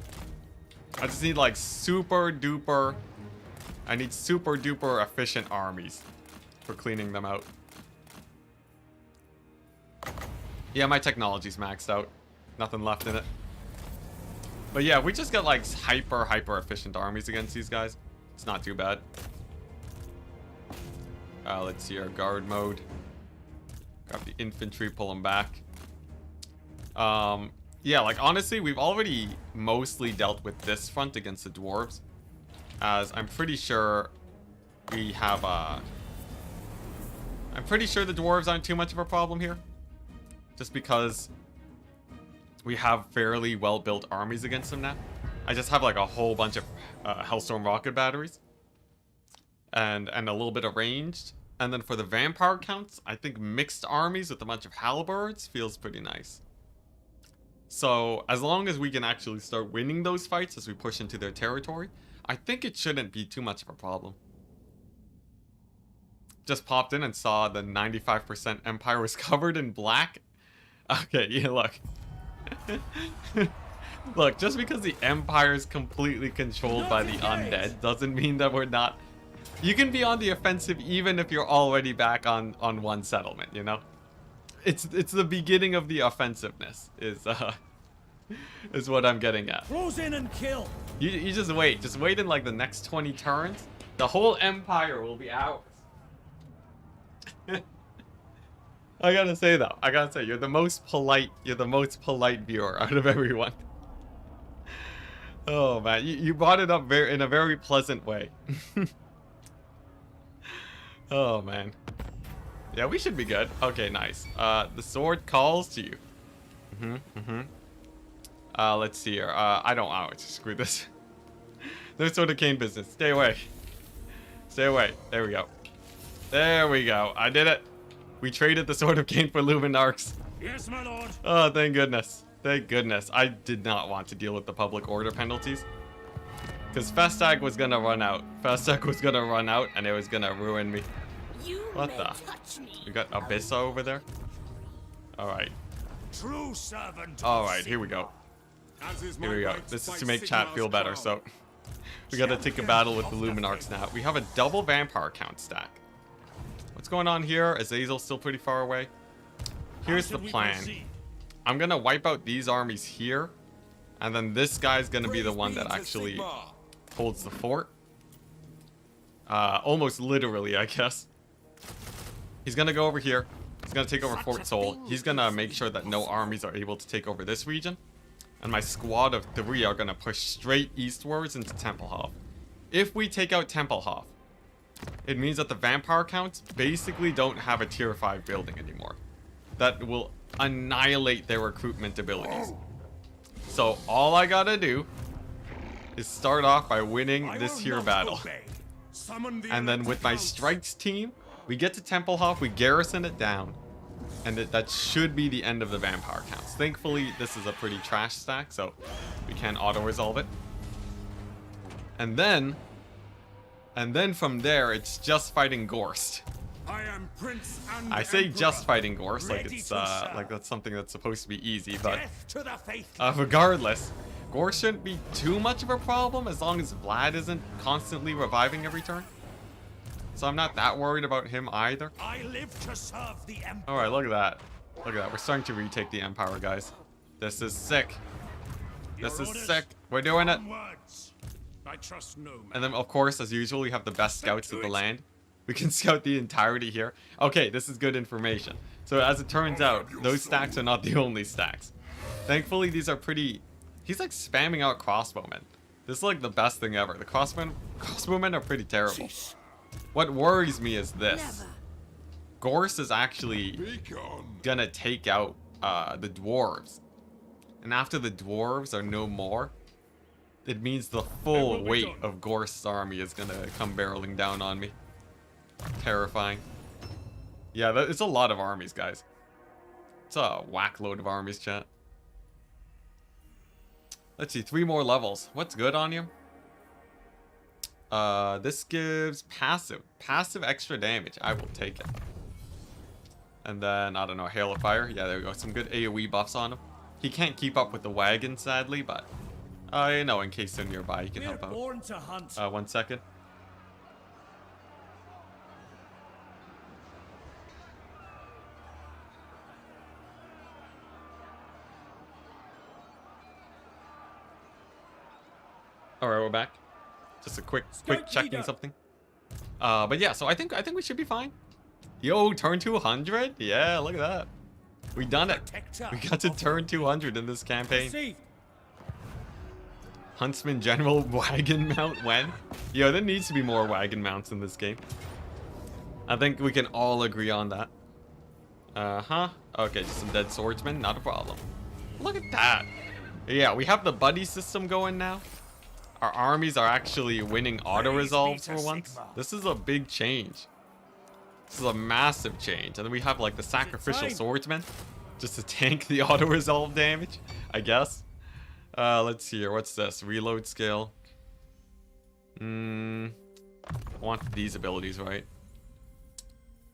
I just need like super duper efficient armies for cleaning them out. Yeah, my technology's maxed out. Nothing left in it. But yeah, we just got like hyper efficient armies against these guys. It's not too bad. Let's see our guard mode. Grab the infantry, pull them back. Yeah, like honestly, we've already mostly dealt with this front against the dwarves, as I'm pretty sure we have I'm pretty sure the dwarves aren't too much of a problem here, just because we have fairly well-built armies against them now. I just have like a whole bunch of Hellstorm rocket batteries and a little bit of ranged. And then for the vampire counts, I think mixed armies with a bunch of halberds feels pretty nice. So as long as we can actually start winning those fights as we push into their territory, I think it shouldn't be too much of a problem. Just popped in and saw the 95% Empire was covered in black. Okay, yeah, look. Look, just because the Empire is completely controlled by the undead doesn't mean that we're not. You can be on the offensive even if you're already back on one settlement, you know? It's the beginning of the offensiveness is what I'm getting at. Close in and kill. You just wait in like the next 20 turns. The whole Empire will be ours. I gotta say though, you're the most polite viewer out of everyone. Oh man, you brought it up in a very pleasant way. Oh man. Yeah, we should be good. Okay, nice. The sword calls to you. Let's see here. I don't screw this. No Sword of Cane business. Stay away. Stay away. There we go. There we go. I did it. We traded the Sword of Cane for Luminarchs. Yes, my lord. Oh, thank goodness. Thank goodness. I did not want to deal with the public order penalties. Because Festag was going to run out. Festag was going to run out and it was going to ruin me. What the? We got Abyssa over there? Alright. True servant. Alright, here we go. As is Here my we go. right This is by to make chat Sigmar's feel better, crown. so... We gotta take a battle with the Luminarchs now. We have a double vampire count stack. What's going on here? Azazel's still pretty far away. Here's the plan. I'm gonna wipe out these armies here. And then this guy's gonna be the one that actually holds the fort. Almost literally, I guess. He's gonna go over here. He's gonna take over Fort Sol. He's gonna make sure that no armies are able to take over this region. And my squad of 3 are gonna push straight eastwards into Templehof. If we take out Templehof, it means that the vampire counts basically don't have a tier 5 building anymore. That will annihilate their recruitment abilities. So all I gotta do is start off by winning this here battle. And then with my strikes team, we get to Templehof, we garrison it down. And that should be the end of the vampire counts. Thankfully, this is a pretty trash stack, so we can auto-resolve it. And then from there, it's just fighting Gorst. I am Prince and I say Emperor. just fighting Gorst, like Ready it's to serve. like that's something that's supposed to be easy, but Death to the faithful. regardless, Gorst shouldn't be too much of a problem as long as Vlad isn't constantly reviving every turn. So I'm not that worried about him either. I live to serve the Emperor. Alright, look at that. Look at that. We're starting to retake the Empire, guys. This is sick. This is sick. We're doing it. Onwards. I trust no man. And then, of course, as usual, we have the best scouts of the land. We can scout the entirety here. Okay, this is good information. So as it turns out, those stacks are not the only stacks. Thankfully, these are pretty... He's like spamming out crossbowmen. This is like the best thing ever. The crossbowmen are pretty terrible. What worries me is this. Gorst is actually gonna take out the dwarves. And after the dwarves are no more, it means the full weight of Gorst's army is gonna come barreling down on me. Terrifying. Yeah, it's a lot of armies, guys. It's a whack load of armies, chat. Let's see, 3 more levels. What's good on you? This gives passive extra damage. I will take it. And then, I don't know, Hail of Fire. Yeah, there we go. Some good AoE buffs on him. He can't keep up with the wagon, sadly, but you know, in case they're nearby, he can We're help out. born to hunt. 1 second. Alright, we're back. Just a quick checking leader. something. But yeah, so I think we should be fine. Yo, turn 200? Yeah, look at that. We done it. Protector We got to of turn 200 in this campaign. Received. Huntsman General wagon mount when? Yo, there needs to be more wagon mounts in this game. I think we can all agree on that. Okay, just some dead swordsmen, not a problem. Look at that. Yeah, we have the buddy system going now. Our armies are actually winning auto-resolves for once. This is a big change. This is a massive change. And then we have like the sacrificial time? swordsman just to tank the auto-resolve damage, I guess. Let's see here. What's this? Reload skill. I want these abilities, right?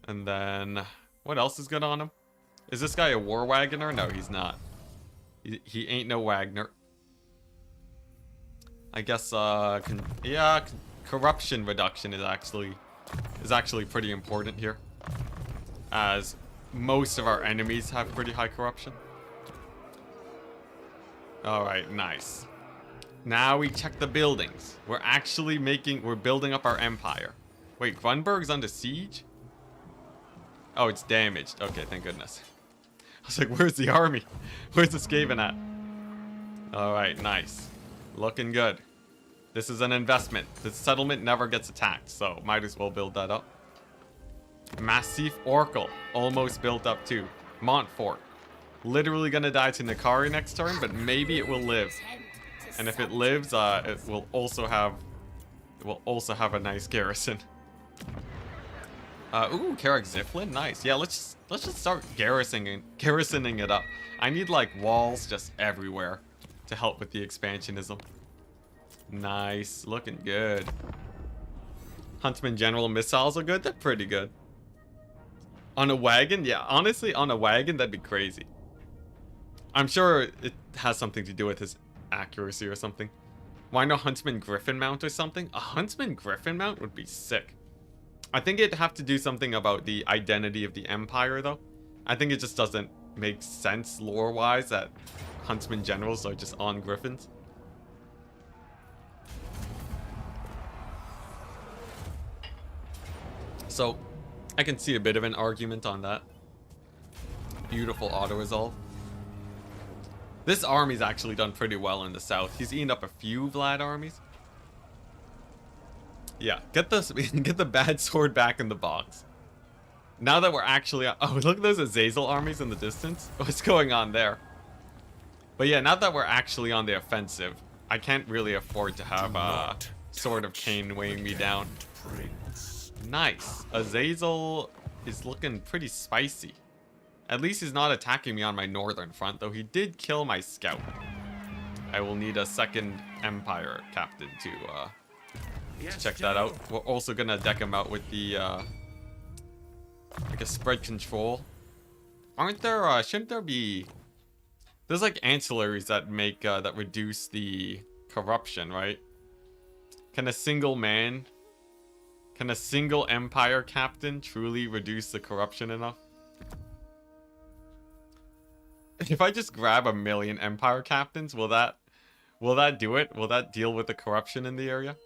And then what else is good on him? Is this guy a war wagoner? No, he's not. He ain't no Wagner. I guess corruption reduction is actually pretty important here, as most of our enemies have pretty high corruption. All right, nice. Now we check the buildings. We're building up our empire. Wait, Grunberg's under siege? Oh, it's damaged. Okay, thank goodness. I was like, where's the army? Where's the Skaven at? All right, nice. Looking good. This is an investment. This settlement never gets attacked, so might as well build that up. Massif Oracle, almost built up too. Montfort. Literally gonna die to Nakari next turn, but maybe it will live. And if it lives, it will also have will also have a nice garrison. Ooh, Carrick Ziflin, nice. Yeah, let's just start garrisoning it up. I need like walls just everywhere to help with the expansionism. Nice, looking good. Huntsman General missiles are good. They're pretty good. On a wagon, yeah. Honestly, on a wagon, that'd be crazy. I'm sure it has something to do with his accuracy or something. Why no Huntsman Griffin mount or something? A Huntsman Griffin mount would be sick. I think it'd have to do something about the identity of the Empire, though. I think it just doesn't make sense lore-wise that Huntsman Generals are just on Griffins. So, I can see a bit of an argument on that. Beautiful auto-resolve. This army's actually done pretty well in the south. He's eaten up a few Vlad armies. Yeah, get the bad sword back in the box. Now that we're actually... Oh, look at those Azazel armies in the distance. What's going on there? But yeah, now that we're actually on the offensive, I can't really afford to have Sword of Cain weighing me down. Nice. Azazel is looking pretty spicy. At least he's not attacking me on my northern front, though he did kill my scout. I will need a second Empire captain to check that out. We're also gonna deck him out with the like a spread control. Aren't there shouldn't there be... There's like ancillaries that make that reduce the corruption, right? Can a single Empire captain truly reduce the corruption enough? If I just grab 1,000,000 Empire captains, will that do it? Will that deal with the corruption in the area?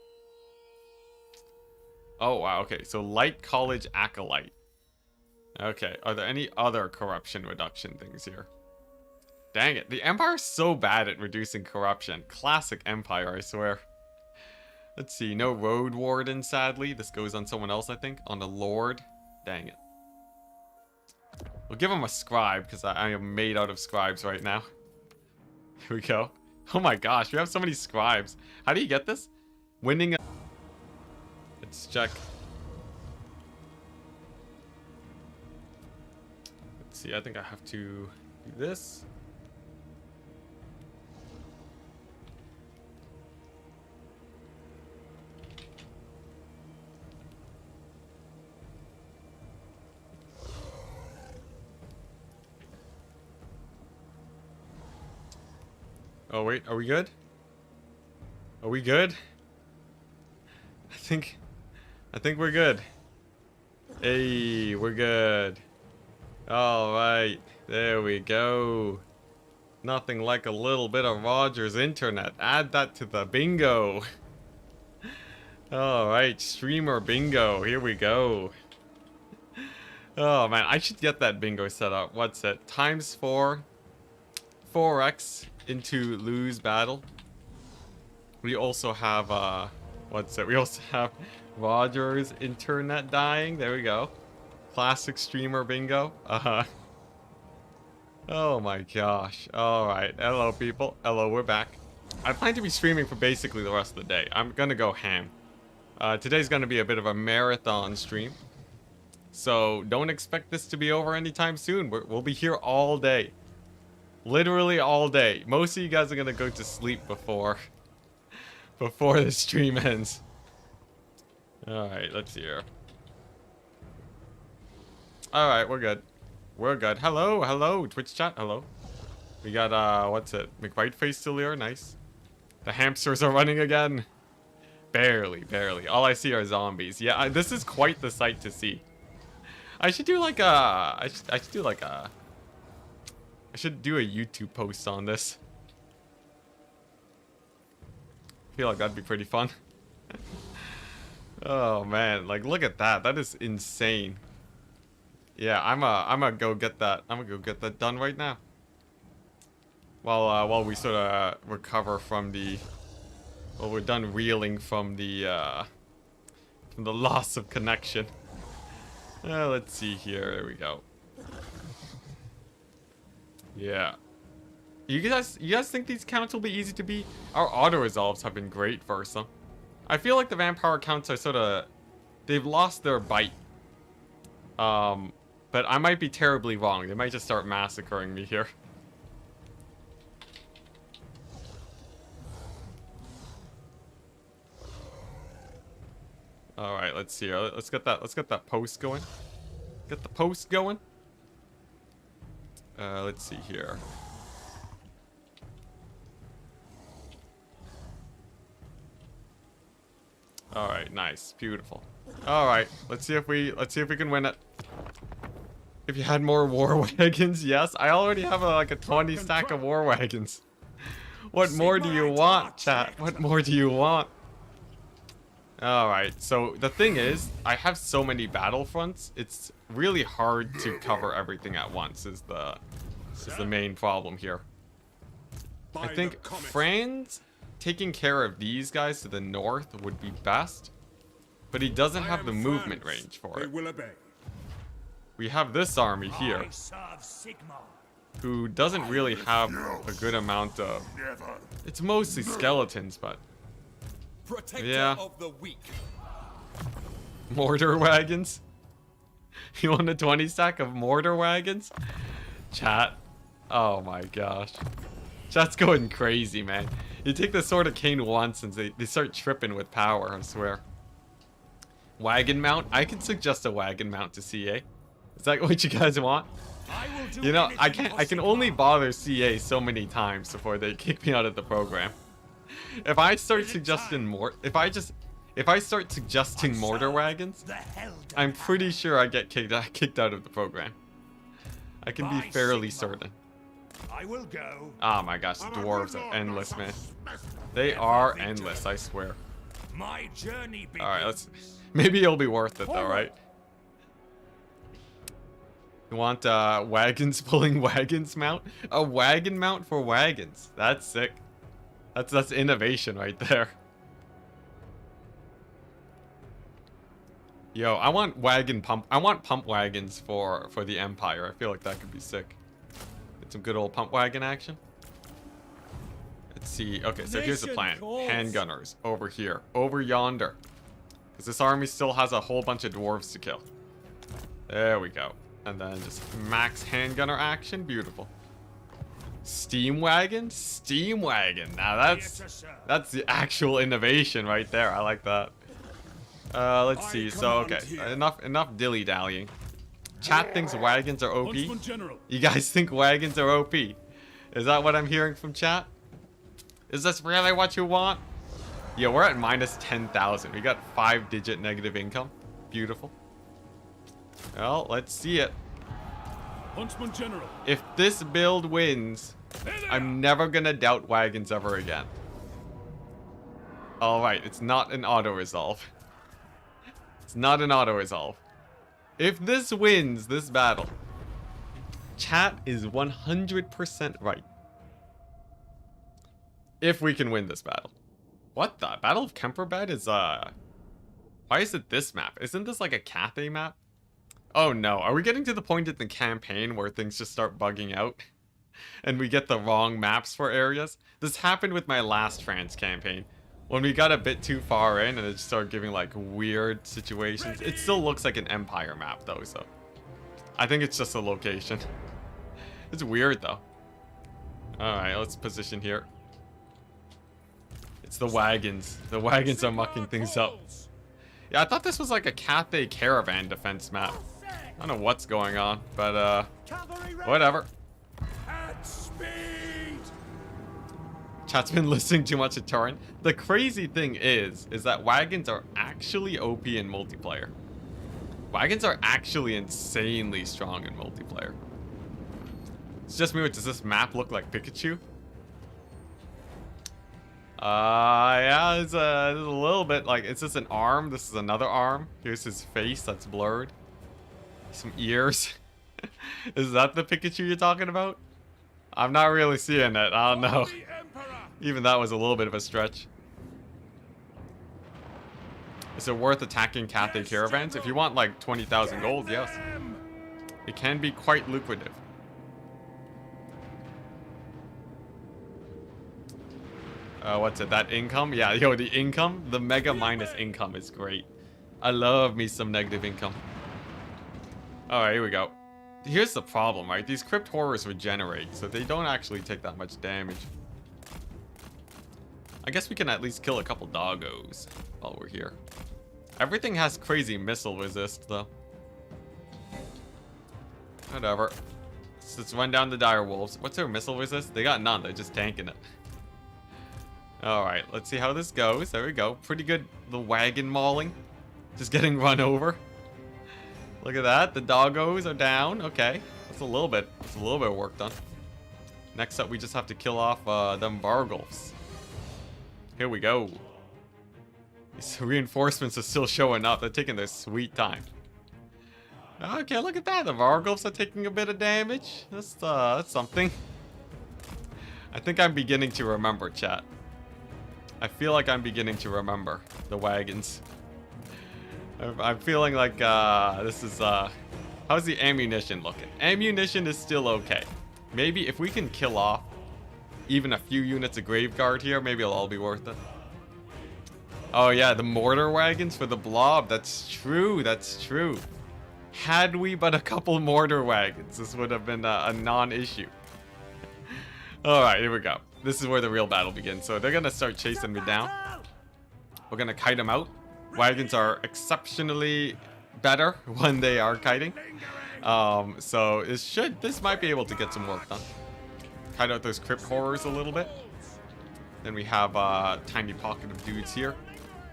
Oh wow, okay, so light college acolyte. Okay, are there any other corruption reduction things here? Dang it, the Empire's so bad at reducing corruption. Classic Empire, I swear. Let's see, no Road Warden, sadly. This goes on someone else, I think. On the Lord. Dang it. We'll give him a scribe, because I am made out of scribes right now. Here we go. Oh my gosh, we have so many scribes. How do you get this? Winning a... Let's check. Let's see, I think I have to do this. Oh wait, are we good? Are we good? I think we're good. Hey, we're good. Alright, there we go. Nothing like a little bit of Roger's internet. Add that to the bingo. Alright, streamer bingo. Here we go. Oh man, I should get that bingo set up. What's it? Times 4. 4x into lose battle. We also have what's it? We also have Roger's internet dying. There we go. Classic streamer bingo. Oh my gosh. Alright. Hello people. Hello, we're back. I plan to be streaming for basically the rest of the day. I'm gonna go ham. Today's gonna be a bit of a marathon stream. So don't expect this to be over anytime soon. We'll be here all day. Literally all day. Most of you guys are gonna go to sleep before the stream ends. Alright, let's see here. Alright, we're good. We're good. Hello, hello, Twitch chat, hello. We got, what's it? McWhiteface still here, nice. The hamsters are running again. Barely, barely. All I see are zombies. Yeah, this is quite the sight to see. I should do like a... I should do a YouTube post on this. I feel like that'd be pretty fun. Oh man, like look at that. That is insane. Yeah, I'm gonna go get that. I'm gonna go get that done right now. While we sort of recover from the... Well, we're done reeling from the loss of connection. Let's see here. There we go. Yeah. You guys think these counts will be easy to beat? Our auto resolves have been great versus them. I feel like the manpower counts are sort of... They've lost their bite. But I might be terribly wrong. They might just start massacring me here. All right, let's see. Let's get that post going. Get the post going. Let's see here. All right, nice, beautiful. All right, let's see if we can win it. If you had more war wagons, yes. I already have like a 20 stack of war wagons. What more do you want, chat? What more do you want? All right, so the thing is, I have so many battle fronts. It's really hard to cover everything at once. Is the main problem here. I think France taking care of these guys to the north would be best, but he doesn't have the movement range for it. We have this army here, who doesn't really have a good amount of... It's mostly skeletons, but... Yeah. Mortar wagons? You want a 20 stack of mortar wagons? Chat. Oh my gosh. Chat's going crazy, man. You take the Sword of Cain once and they start tripping with power, I swear. Wagon mount? I can suggest a wagon mount to CA. Is that what you guys want? You know, I can only bother CA so many times before they kick me out of the program. If I start suggesting if I start suggesting mortar wagons, I'm pretty sure I get kicked out of the program. I can be fairly certain. I will go. Oh my gosh, the dwarves are endless, man. They are endless, I swear. My journey begins. Alright, maybe it'll be worth it though, right? You want wagons pulling wagons mount? A wagon mount for wagons. That's sick. That's innovation right there. Yo, I want pump wagons for the Empire. I feel like that could be sick. Get some good old pump wagon action. Let's see. Okay, so here's the plan. Handgunners over here, over yonder. Because this army still has a whole bunch of dwarves to kill. There we go. And then just max handgunner action. Beautiful. Steam wagon? Steam wagon. Now that's the actual innovation right there. I like that. Let's see. So, okay. Enough dilly-dallying. Chat thinks wagons are OP. You guys think wagons are OP? Is that what I'm hearing from chat? Is this really what you want? Yeah, we're at minus 10,000. We got 5-digit negative income. Beautiful. Well, let's see it. Huntsman General. If this build wins, I'm never gonna doubt wagons ever again. Alright, it's not an auto-resolve. It's not an auto-resolve. If this wins this battle, chat is 100% right. If we can win this battle. What the? Battle of Kemperbed is, why is it this map? Isn't this like a Cathay map? Oh no, are we getting to the point in the campaign where things just start bugging out? And we get the wrong maps for areas? This happened with my last France campaign. When we got a bit too far in and it just started giving like weird situations. It still looks like an Empire map though, so. I think it's just a location. It's weird though. Alright, let's position here. It's the wagons. The wagons are mucking things up. Yeah, I thought this was like a Cathay caravan defense map. I don't know what's going on, but whatever. At speed! Chat's been listening too much to Torrent. The crazy thing is that wagons are actually OP in multiplayer. Wagons are actually insanely strong in multiplayer. It's just me, does this map look like Pikachu? Yeah, it's a little bit like, it's just an arm. This is another arm. Here's his face that's blurred. Some ears. Is that the Pikachu you're talking about? I'm not really seeing it. I don't know. Even that was a little bit of a stretch. Is it worth attacking Cathay caravans? If you want like 20,000 gold, yes. It can be quite lucrative. What's it? That income? Yeah, yo, the income, the mega minus income is great. I love me some negative income. All right, here we go. Here's the problem, right? These crypt horrors regenerate, so they don't actually take that much damage. I guess we can at least kill a couple doggos while we're here. Everything has crazy missile resist, though. Whatever. Let's run down the dire wolves. What's their missile resist? They got none. They're just tanking it. Alright, let's see how this goes. There we go. Pretty good. The wagon mauling. Just getting run over. Look at that. The doggos are down. Okay. That's a little bit of work done. Next up, we just have to kill off them Vargulfs. Here we go. These reinforcements are still showing up. They're taking their sweet time. Okay, look at that. The Vargulfs are taking a bit of damage. That's something. I think I'm beginning to remember, chat. I feel like I'm beginning to remember the wagons. I'm feeling like this is how's the ammunition looking? Ammunition is still okay. Maybe if we can kill off even a few units of Graveguard here, maybe it'll all be worth it. Oh yeah, the mortar wagons for the blob. That's true. That's true. Had we but a couple mortar wagons, this would have been a non-issue. Alright, here we go. This is where the real battle begins. So they're gonna start chasing me down. We're gonna kite them out. Wagons are exceptionally better when they are kiting. So this might be able to get some work done. Kite out those crypt horrors a little bit. Then we have a tiny pocket of dudes here.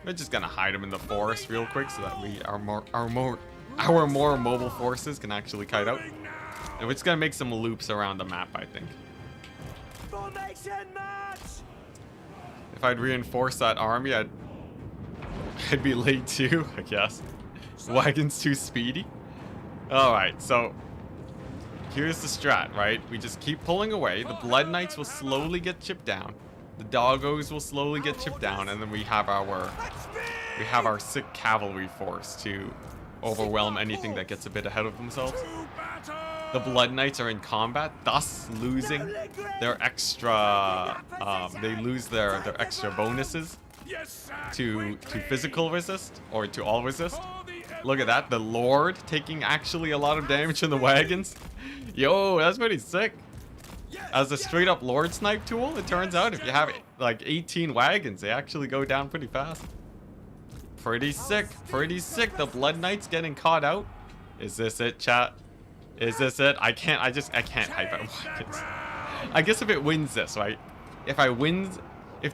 We're just gonna hide them in the forest real quick so that our more mobile forces can actually kite out. And we're just gonna make some loops around the map, I think. Formation match! If I'd reinforce that army, I'd be late too, I guess. Wagon's too speedy. Alright, so here's the strat, right? We just keep pulling away. The Blood Knights will slowly get chipped down. The doggos will slowly get chipped down, and then we have our sick cavalry force to overwhelm anything that gets a bit ahead of themselves. The Blood Knights are in combat, thus losing their extra. They lose their extra bonuses to physical resist or to all resist. Look at that, the Lord taking actually a lot of damage in the wagons. Yo, that's pretty sick. As a straight up Lord snipe tool, it turns out if you have like 18 wagons, they actually go down pretty fast. Pretty sick, pretty sick. The Blood Knights getting caught out. Is this it, chat? Is this it? I can't hype out wagons. I guess if it wins this, right? If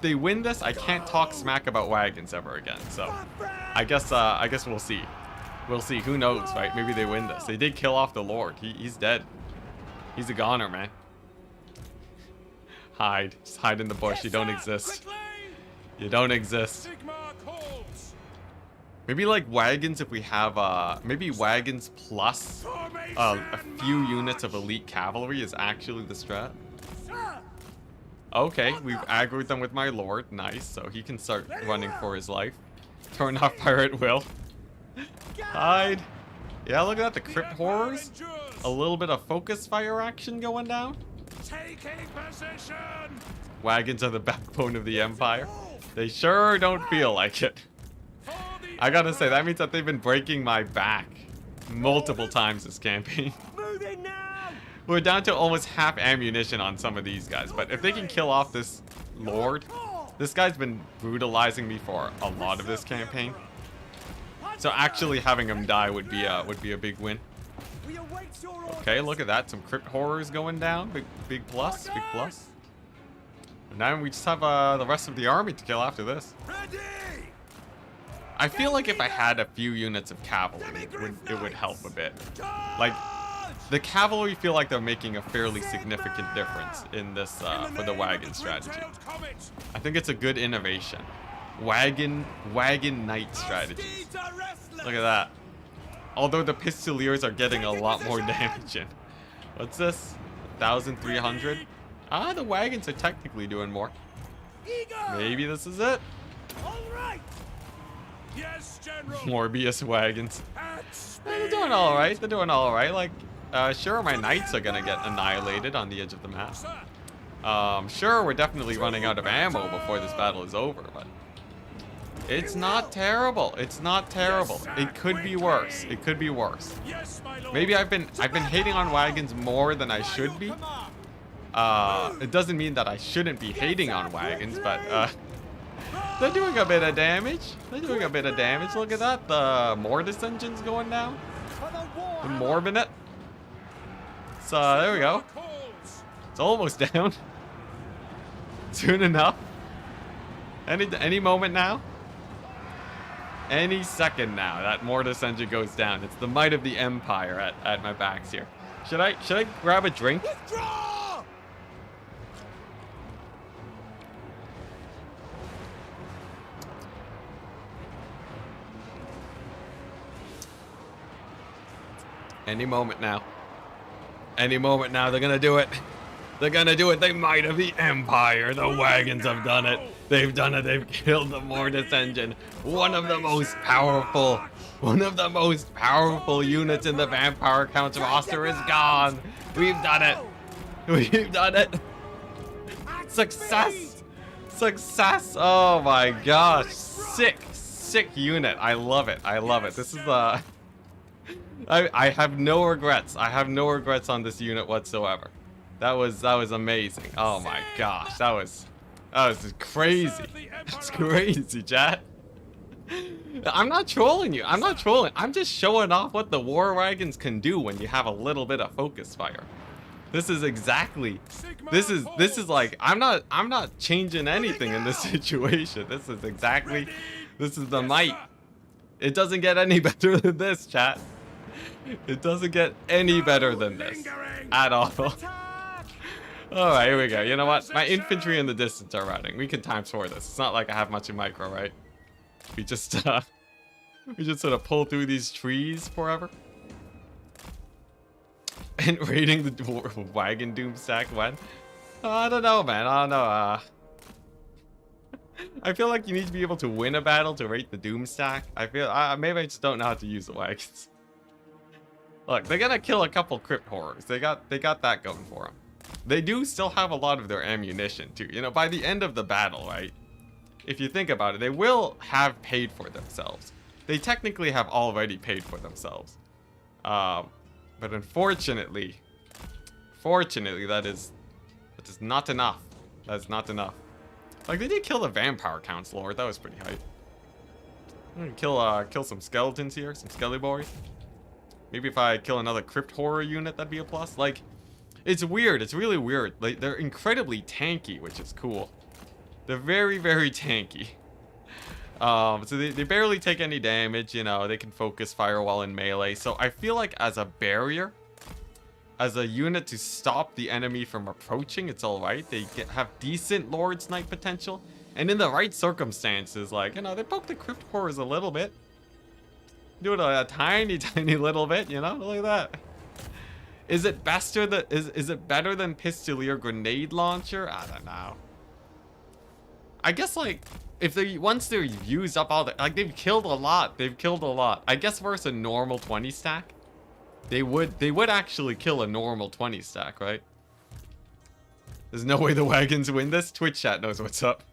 they win this, I can't talk smack about wagons ever again. So, I guess we'll see. We'll see. Who knows, right? Maybe they win this. They did kill off the Lord. He's dead. He's a goner, man. Hide. Just hide in the bush. You don't exist. You don't exist. Maybe like wagons if we have, maybe wagons plus a few units of elite cavalry is actually the strat. Okay, we've aggroed them with my Lord. Nice, so he can start running for his life. Turn off Pirate Will. Hide. Yeah, look at that, the crypt horrors. A little bit of focus fire action going down. Taking position! Wagons are the backbone of the Empire. They sure don't feel like it. I gotta say, that means that they've been breaking my back multiple times this campaign. Moving now! We're down to almost half ammunition on some of these guys, but if they can kill off this Lord, this guy's been brutalizing me for a lot of this campaign. So actually having him die would be a big win. Okay, look at that, some crypt horrors going down. Big plus, big plus. And now we just have the rest of the army to kill after this. I feel like if I had a few units of cavalry, it would help a bit. Like, the cavalry feel like they're making a fairly significant difference in this for the wagon strategy. I think it's a good innovation. Wagon knight strategy. Look at that. Although the pistoliers are getting a lot more damage in. What's this? 1,300? Ah, the wagons are technically doing more. Maybe this is it. Yes, General. Morbius wagons. They're doing alright. They're doing alright. Like, sure, my knights are gonna get annihilated on the edge of the map. Sure, we're definitely running out of ammo before this battle is over, but it's not terrible. It's not terrible. It could be worse. It could be worse. Yes, my lord. Maybe I've been hating on wagons more than I should be. It doesn't mean that I shouldn't be hating on wagons, but they're doing a bit of damage. They're doing a bit of damage. Look at that. The mortis engine's going down. The morbing it. So there we go. It's almost down. Soon enough. Any moment now. Any second now, that mortis engine goes down. It's the might of the Empire at my backs here. Should I grab a drink? Withdraw! Any moment now. Any moment now, they're gonna do it. They're gonna do it. The might of the Empire. The wagons have done it. They've done it. They've killed the mortis engine. One of the most powerful units in the Vampire Count's roster is gone. We've done it. We've done it. Success. Success. Oh my gosh. Sick unit. I love it. I love it. This is I have no regrets. I have no regrets on this unit whatsoever. That was amazing. Oh my gosh. That was crazy. It's crazy, chat. I'm not trolling you. I'm not trolling. I'm just showing off what the war wagons can do when you have a little bit of focus fire. This is exactly. This is like I'm not changing anything in this situation. This is exactly. This is the might. It doesn't get any better than this, chat. It doesn't get any better than this at all. Alright, here we go. You know what? My infantry in the distance are running. We can times 4 this. It's not like I have much in micro, right? We just sort of pull through these trees forever. And raiding the wagon doom stack when? I don't know, man. I don't know. I feel like you need to be able to win a battle to rate the doom stack. I feel maybe I just don't know how to use the wagons. Look, they're gonna kill a couple crypt horrors. They got that going for them. They do still have a lot of their ammunition too. You know, by the end of the battle, right? If you think about it, they will have paid for themselves. They technically have already paid for themselves. But unfortunately, that is not enough. That's not enough. Like, they did kill the vampire counts, Lord. That was pretty hype. I'm gonna kill some skeletons here, some skelly boys. Maybe if I kill another crypt horror unit, that'd be a plus. Like, it's weird. It's really weird. Like, they're incredibly tanky, which is cool. They're very, very tanky. So they barely take any damage, you know. They can focus fire while in melee. So I feel like as a barrier, as a unit to stop the enemy from approaching, it's alright. They have decent Lord Snipe potential. And in the right circumstances, like, you know, they poke the crypt horrors a little bit. Do it a tiny, tiny little bit, you know? Look at that. Is it better than Pistolier Grenade Launcher? I don't know. I guess, like, if they once they're used up all the, like, they've killed a lot. They've killed a lot. I guess versus a normal 20 stack, they would actually kill a normal 20 stack, right? There's no way the wagons win this. Twitch chat knows what's up.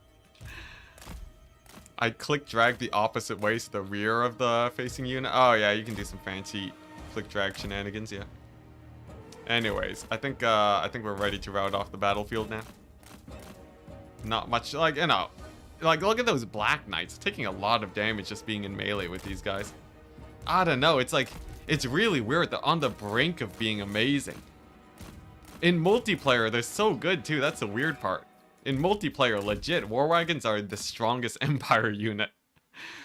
I click drag the opposite way so the rear of the facing unit. Oh yeah, you can do some fancy click drag shenanigans, yeah. Anyways, I think we're ready to route off the battlefield now. Not much, like, you know, like, look at those Black Knights taking a lot of damage just being in melee with these guys. I don't know, it's like, it's really weird. They're on the brink of being amazing. In multiplayer, they're so good too. That's the weird part. In multiplayer, legit, war wagons are the strongest Empire unit,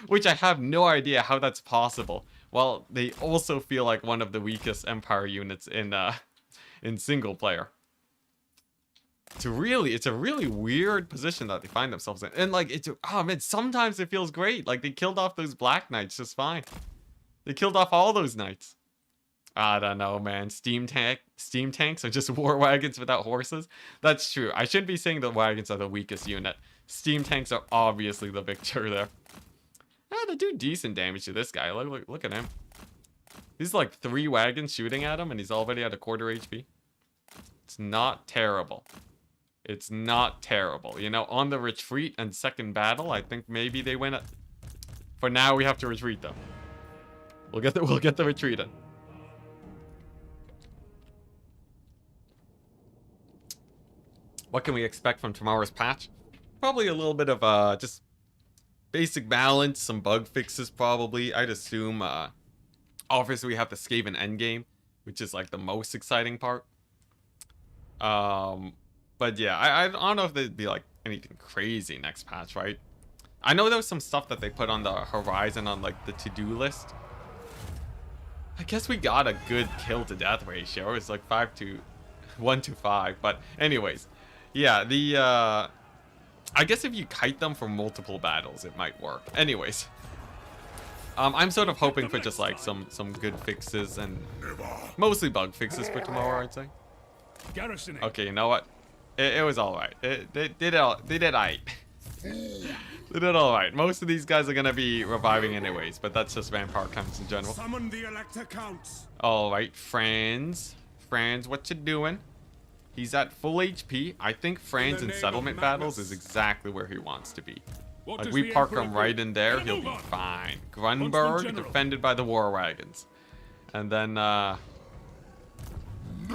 which I have no idea how that's possible. Well, they also feel like one of the weakest Empire units in single player. It's a really weird position that they find themselves in. And like, oh man, sometimes it feels great. Like, they killed off those Black Knights just fine. They killed off all those knights. I don't know, man. Steam tanks are just war wagons without horses. That's true. I shouldn't be saying the wagons are the weakest unit. Steam tanks are obviously the victor there. They do decent damage to this guy. Look at him. He's like 3 wagons shooting at him, and he's already at a quarter HP. It's not terrible. It's not terrible. You know, on the retreat and second battle, I think maybe they win it. For now, we have to retreat though. We'll get the retreat in. What can we expect from tomorrow's patch? Probably a little bit of just basic balance, some bug fixes probably. I'd assume obviously we have the Skaven endgame, which is like the most exciting part. But yeah, I don't know if there'd be like anything crazy next patch, right? I know there was some stuff that they put on the horizon on like the to-do list. I guess we got a good kill to death ratio. It's like 1 to 5. But anyways, yeah, the I guess if you kite them for multiple battles, it might work. Anyways, I'm sort of hoping for just like some good fixes and mostly bug fixes for tomorrow, I'd say. Garrisoning. Okay, you know what? It was all right. They did all right. They did all right. Most of these guys are gonna be reviving anyways, but that's just vampire counts in general. Summon the Elector Counts. All right, Franz, what you doing? He's at full HP. I think Franz in settlement battles is exactly where he wants to be. What Like does we the park Emperor him do? right in there, he'll Move be on. fine. Huntsman Grunberg General. defended by the war wagons, and then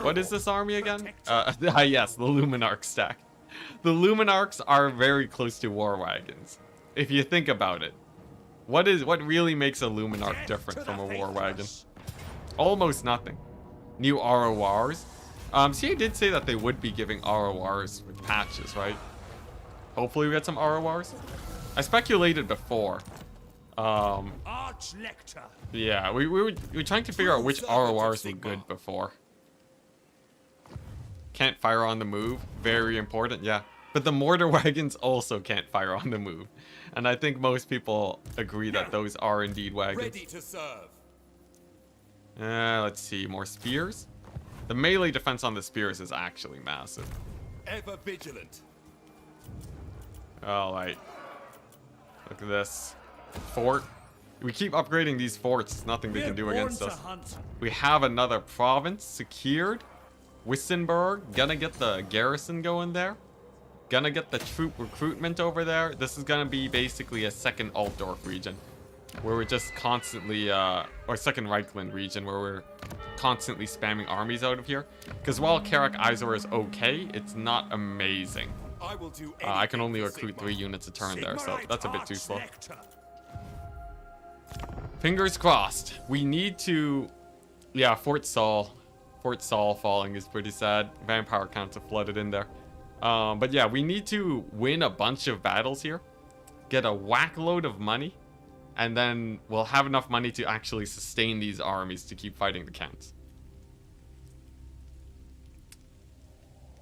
what is this army again? Yes, the Luminarch stack. The Luminarchs are very close to war wagons, if you think about it. What really makes a Luminarch different from a war wagon? Almost nothing. New RORs. See, I did say that they would be giving RORs with patches, right? Hopefully we get some RORs. I speculated before. Arch-Lector. Yeah, we were trying to figure out which RORs were good before. Can't fire on the move. Very important, yeah. But the mortar wagons also can't fire on the move. And I think most people agree that those are indeed wagons. Ready to serve. Let's see, more spears. The melee defense on the spears is actually massive. Ever vigilant. Alright. Look at this. Fort. We keep upgrading these forts. Nothing they can do against us. We have another province secured. Wissenberg. Gonna get the garrison going there. Gonna get the troop recruitment over there. This is gonna be basically a second Altdorf region. Where we're just constantly, or second Reichland region, where we're constantly spamming armies out of here. Because while Karak Izor is okay, it's not amazing. I will do I can only anything for recruit Sigmar. 3 units a turn there, so Sigmarite that's a bit too slow. Arch-Lector. Fingers crossed. We need to... Yeah, Fort Saul falling is pretty sad. Vampire counts have flooded in there. But yeah, we need to win a bunch of battles here. Get a whack load of money. And then we'll have enough money to actually sustain these armies to keep fighting the counts.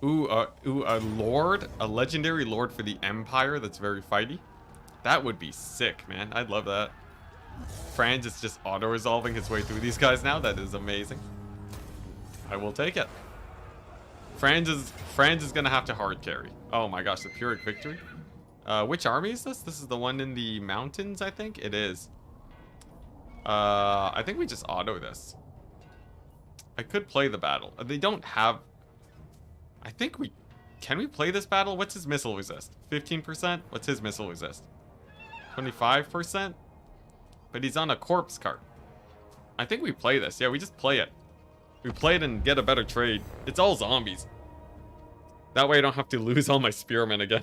Ooh, a lord, a legendary lord for the Empire that's very fighty. That would be sick, man. I'd love that. Franz is just auto-resolving his way through these guys now. That is amazing. I will take it. Franz is gonna have to hard carry. Oh my gosh, the Pyrrhic victory. Which army is this? This is the one in the mountains, I think? It is. I think we just auto this. I could play the battle. They don't have... I think we... Can we play this battle? What's his missile resist? 15%? What's his missile resist? 25%? But he's on a corpse cart. I think we play this. Yeah, we just play it. We play it and get a better trade. It's all zombies. That way I don't have to lose all my spearmen again.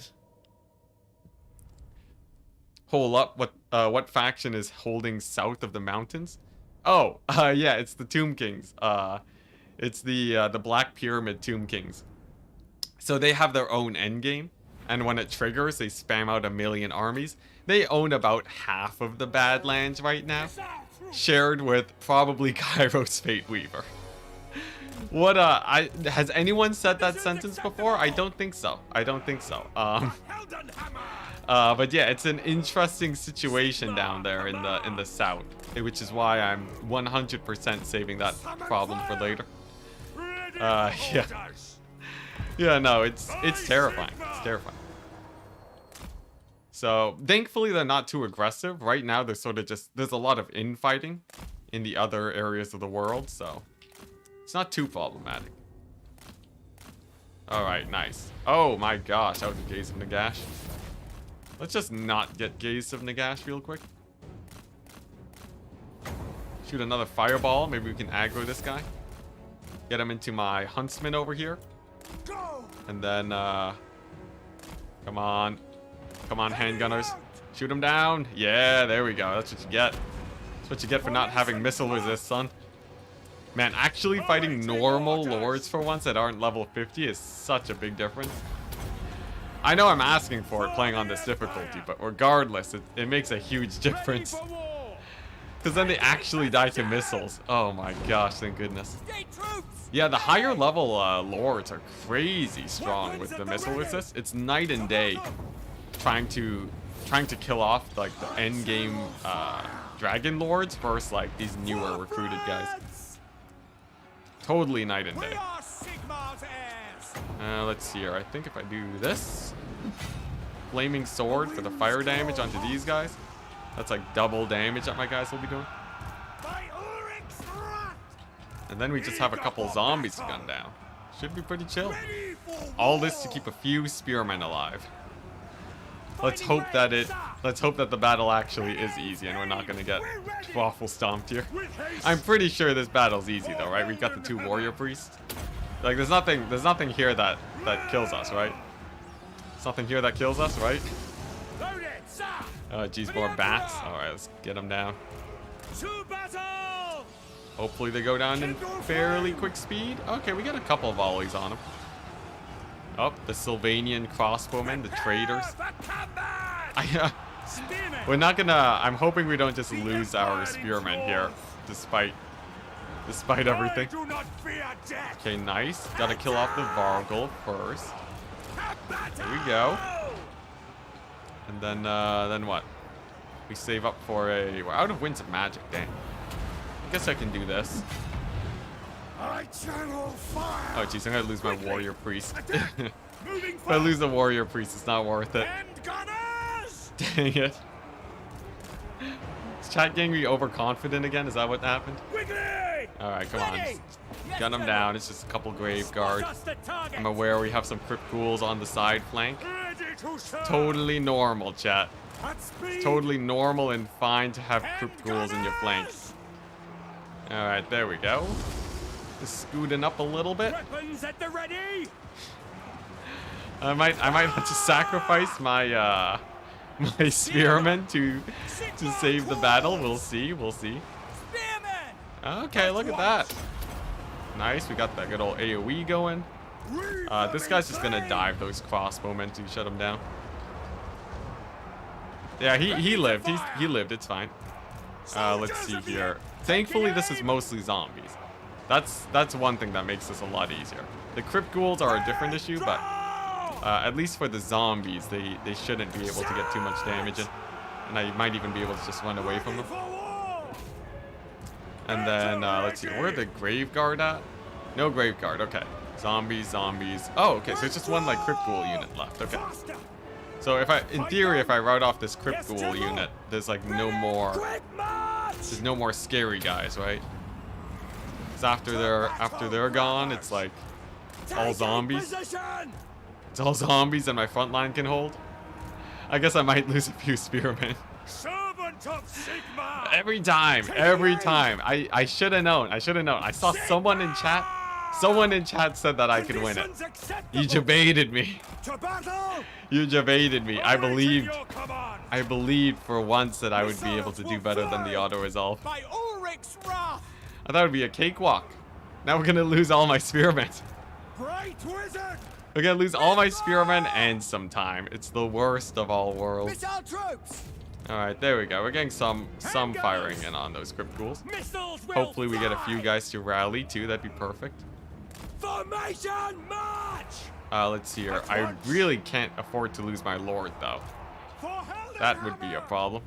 Hold up, what faction is holding south of the mountains? Oh, yeah, it's the Tomb Kings. It's the Black Pyramid Tomb Kings. So they have their own endgame, and when it triggers, they spam out 1 million armies. They own about half of the Badlands right now, shared with probably Kairos Fate Weaver. What, has anyone said that sentence before? I don't think so. I don't think so. But yeah, it's an interesting situation down there in the south, which is why I'm 100% saving that problem for later. Yeah. Yeah, no, it's terrifying. It's terrifying. So, thankfully they're not too aggressive. Right now they're sort of just, there's a lot of infighting in the other areas of the world, so it's not too problematic. Alright, nice. Oh my gosh, that was a Gaze of Nagash. Let's just not get Gaze of Nagash real quick. Shoot another fireball. Maybe we can aggro this guy. Get him into my huntsman over here. And then, come on. Come on, handgunners. Shoot him down. Yeah, there we go. That's what you get. That's what you get for not having missile resist, son. Man, actually fighting normal lords for once that aren't level 50 is such a big difference. I know I'm asking for it playing on this difficulty, but regardless, it makes a huge difference. Because then they actually die to missiles. Oh my gosh, thank goodness. Yeah, the higher level lords are crazy strong with the missile resist. It's night and day trying to kill off like the end game dragon lords versus like these newer recruited guys. Totally night and day. Let's see here. I think if I do this, flaming sword for the fire damage onto these guys, that's like double damage that my guys will be doing. And then we just have a couple zombies to gun down. Should be pretty chill. All this to keep a few spearmen alive. Let's hope that the battle actually is easy and we're not gonna get waffle stomped here. I'm pretty sure this battle's easy though, right? We've got the 2 warrior priests. Like there's nothing here that kills us, right? There's nothing here that kills us, right? Oh geez, more bats. Alright, let's get them down. Hopefully they go down in fairly quick speed. Okay, we got a couple volleys on them. Oh, the Sylvanian crossbowmen, the traitors. We're not gonna... I'm hoping we don't just lose our spearmen here, despite everything. Okay, nice. Gotta kill off the Vargul first. There we go. And then what? We save up for a... We're out of Winds of Magic, damn. I guess I can do this. Oh jeez, I'm gonna lose my warrior priest. If I lose the warrior priest, it's not worth it. Dang it. Is chat getting me overconfident again? Is that what happened? Alright, come on. Just gun him down. It's just a couple grave guards. I'm aware we have some crypt ghouls on the side flank. Totally normal, chat. It's totally normal and fine to have crypt ghouls in your flank. Alright, there we go. Just scooting up a little bit. Weapons at the ready. I might have to sacrifice my my spearmen to save the battle. We'll see. Okay, look at that. Nice. We got that good old AoE going. This guy's just gonna dive those crossbowmen to shut him down. Yeah, he lived. He lived. It's fine. Let's see here. Thankfully, this is mostly zombies. That's one thing that makes this a lot easier. The crypt ghouls are a different issue, but at least for the zombies, they shouldn't be able to get too much damage in. And I might even be able to just run away from them. And then, let's see, where's the grave guard at? No grave guard, okay. Zombies. Oh, okay, so it's just one, like, crypt ghoul unit left, okay. So in theory, if I route off this crypt ghoul unit, there's, like, no more scary guys, right? Because after they're gone, it's, like, all zombies. It's all zombies and my front line can hold. I guess I might lose a few spearmen. Every time. I should have known. I saw someone in chat. Someone in chat said that I could win it. You debated me. You debated me. I believed for once that I would be able to do better than the auto resolve. I thought it would be a cakewalk. Now we're gonna lose all my spearmen. We're gonna lose all my spearmen and some time. It's the worst of all worlds. Alright, there we go. We're getting some firing in on those crypt ghouls. Hopefully we get a few guys to rally too. That'd be perfect. Formation march! Let's see here. I really can't afford to lose my lord though. That would be a problem.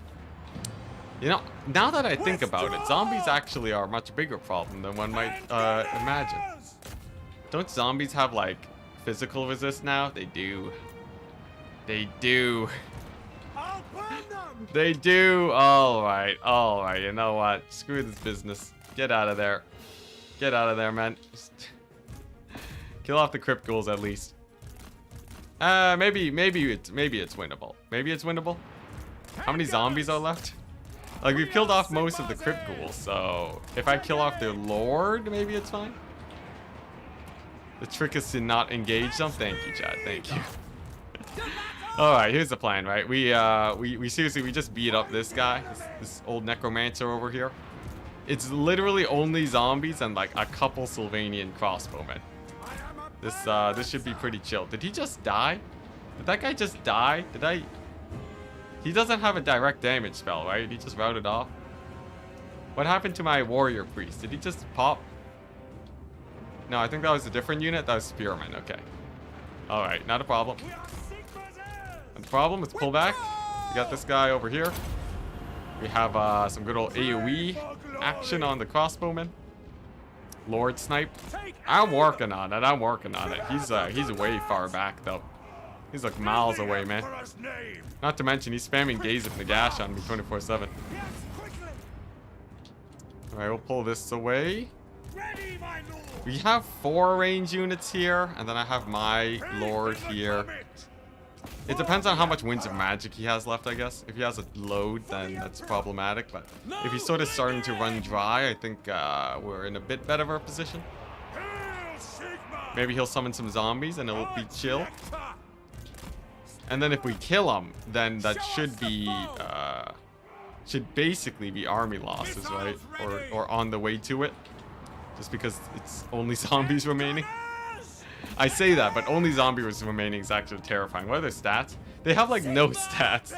You know, now that I think about it, zombies actually are a much bigger problem than one might imagine. Don't zombies have like physical resist now? They do. They do. They do. Alright. You know what? Screw this business. Get out of there. Get out of there, man. Kill off the crypt ghouls at least. Maybe it's winnable. Maybe it's winnable. How many zombies are left? Like, we've killed off most of the crypt ghouls, so if I kill off their lord, maybe it's fine. The trick is to not engage them. Thank you, chat. Thank you. All right, here's the plan, right? We seriously, we just beat up this guy, this old necromancer over here. It's literally only zombies and like a couple Sylvanian crossbowmen. This should be pretty chill. Did he just die? Did that guy just die? He doesn't have a direct damage spell, right? He just routed off. What happened to my warrior priest? Did he just pop? No, I think that was a different unit. That was spearman. Okay. All right, not a problem. Not a problem. Let's pull back. We got this guy over here. We have some good old AoE action on the crossbowman. Lord snipe. I'm working on it. I'm working on it. He's way far back though. He's like miles away, man. Not to mention he's spamming Gaze of Nagash on me 24/7. All right, we'll pull this away. We have 4 range units here, and then I have my lord here. It depends on how much Winds of Magic he has left, I guess. If he has a load, then that's problematic. But if he's sort of starting to run dry, I think we're in a bit better of a position. Maybe he'll summon some zombies and it'll be chill. And then if we kill him, then that should basically be army losses, right? Or on the way to it. Just because it's only zombies remaining. I say that, but only zombies remaining is actually terrifying. What are their stats? They have like no stats.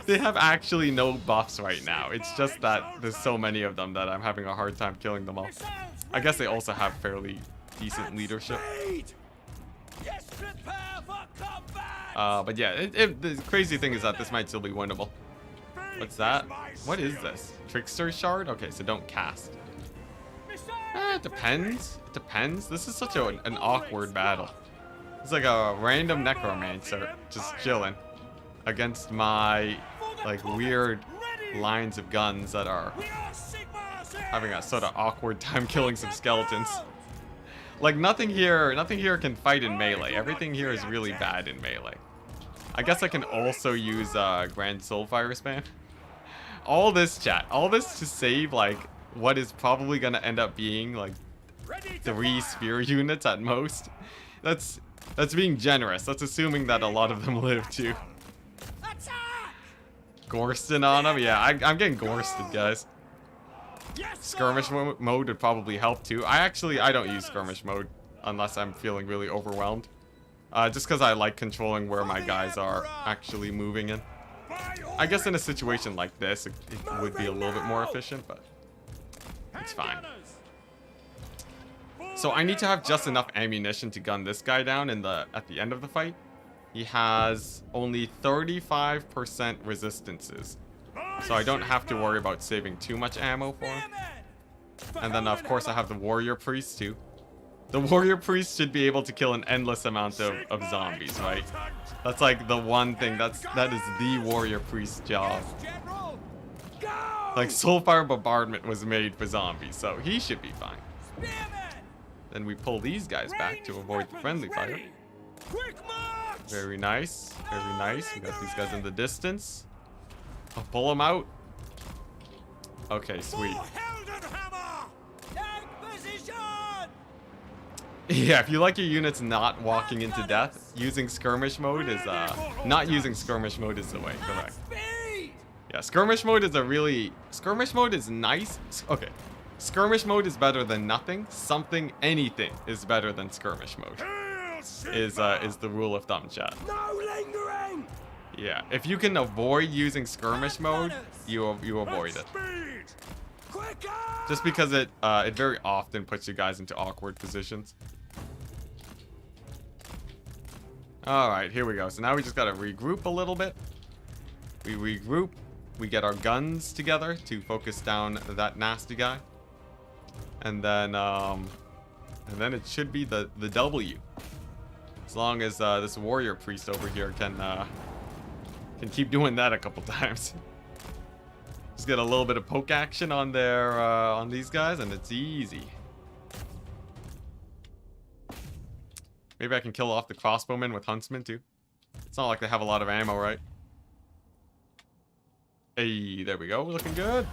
They have actually no buffs right now. It's just that there's so many of them that I'm having a hard time killing them all. I guess they also have fairly decent leadership. But yeah, the crazy thing is that this might still be winnable. What's that? What is this? Trickster shard? Okay, so don't cast. It depends. It depends. This is such an awkward battle. It's like a random necromancer just chilling against my like weird lines of guns that are having a sort of awkward time killing some skeletons. Like nothing here can fight in melee. Everything here is really bad in melee. I guess I can also use Grand Soulfire spam. All this chat, all this to save like what is probably gonna end up being like 3 spear units at most. That's being generous. That's assuming that a lot of them live too. Gorston on them? Yeah, I'm getting Gorsted, guys. Skirmish mode would probably help too. I don't use skirmish mode unless I'm feeling really overwhelmed. Just because I like controlling where my guys are actually moving in. I guess in a situation like this, it would be a little bit more efficient, but it's fine. So I need to have just enough ammunition to gun this guy down at the end of the fight. He has only 35% resistances. So I don't have to worry about saving too much ammo for him. And then of course I have the warrior priest too. The warrior priest should be able to kill an endless amount of zombies, right? That's like the one thing that is the warrior priest's job. Like Soulfire Bombardment was made for zombies, so he should be fine. Then we pull these guys back to avoid the friendly fire. Very nice, very nice. We got these guys in the distance. I'll pull them out. Okay, sweet. Yeah, if you like your units not walking into death, using skirmish mode is not using skirmish mode is the way. Correct. Yeah, skirmish mode is nice. Okay, skirmish mode is better than nothing. Anything is better than skirmish mode. Is the rule of thumb, chat. No lingering. Yeah, if you can avoid using skirmish mode, you avoid it. Just because it very often puts you guys into awkward positions. All right, here we go. So now we just gotta regroup a little bit. We regroup. We get our guns together to focus down that nasty guy. And then it should be the W. As long as this warrior priest over here can keep doing that a couple times. Just get a little bit of poke action on on these guys, and it's easy. Maybe I can kill off the crossbowmen with huntsmen too. It's not like they have a lot of ammo, right? Hey, there we go. Looking good.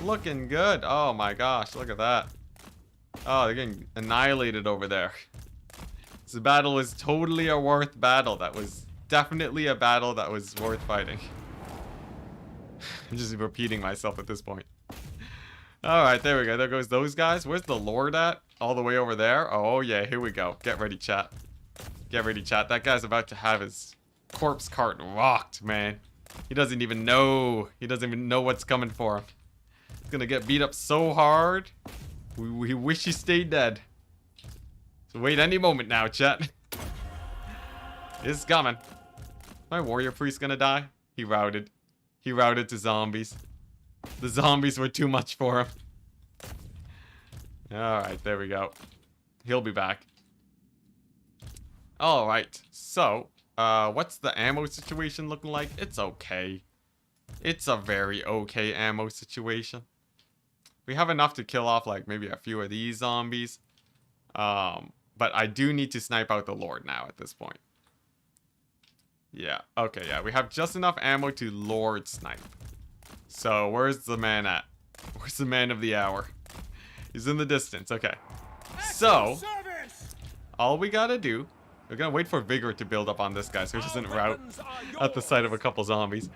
Looking good. Oh my gosh, look at that. Oh, they're getting annihilated over there. This battle was totally a worth battle. That was definitely a battle that was worth fighting. I'm just repeating myself at this point. Alright, there we go. There goes those guys. Where's the Lord at? All the way over there? Oh yeah, here we go. Get ready, chat. Get ready, chat. That guy's about to have his corpse cart rocked, man. He doesn't even know. He doesn't even know what's coming for him. He's gonna get beat up so hard. We wish he stayed dead. So wait any moment now, chat. It's coming. My warrior priest gonna die? He routed. He routed to zombies. The zombies were too much for him. Alright, there we go. He'll be back. Alright, so, what's the ammo situation looking like? It's okay. It's a very okay ammo situation. We have enough to kill off, like, maybe a few of these zombies. But I do need to snipe out the Lord now at this point. Yeah, okay, yeah. We have just enough ammo to Lord snipe. So, where's the man at? Where's the man of the hour? He's in the distance, okay. So, all we gotta do... We're gonna wait for Vigor to build up on this guy so he doesn't rout at the sight of a couple zombies.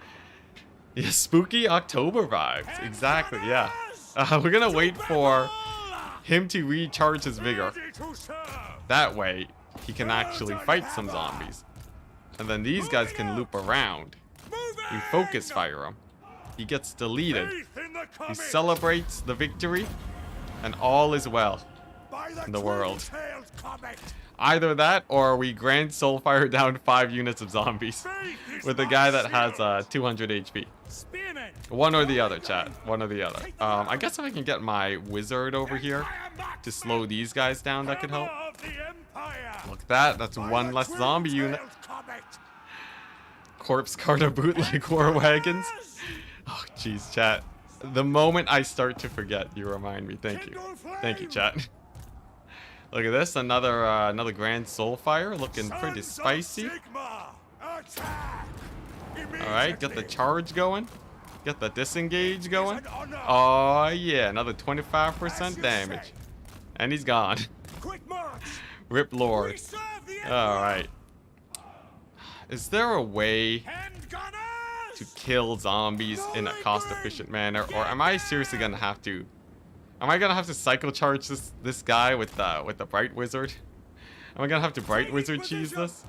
Yeah, spooky October vibes. Exactly, yeah. We're gonna wait for him to recharge his Vigor. That way, he can actually fight some zombies. And then these guys can loop around. We focus fire him. He gets deleted. He celebrates the victory. And all is well in the world. Either that, or we Grand Soulfire down 5 units of zombies with a guy that has 200 HP. One or the other, chat. One or the other. I guess if I can get my wizard over here to slow these guys down, that could help. Look at that. That's one less zombie unit. Corpse carter bootleg war wagons. Oh, jeez, chat. The moment I start to forget, you remind me. Thank you. Thank you, chat. Look at this, another Grand Soulfire, looking pretty spicy. Alright, get the charge going. Get the disengage going. Oh yeah, another 25% damage. And he's gone. Rip Lord. Alright. Is there a way to kill zombies in a cost-efficient manner? Or am I seriously gonna have to... Am I gonna have to cycle charge this guy with the Bright Wizard? Am I gonna have to Bright Wizard cheese this?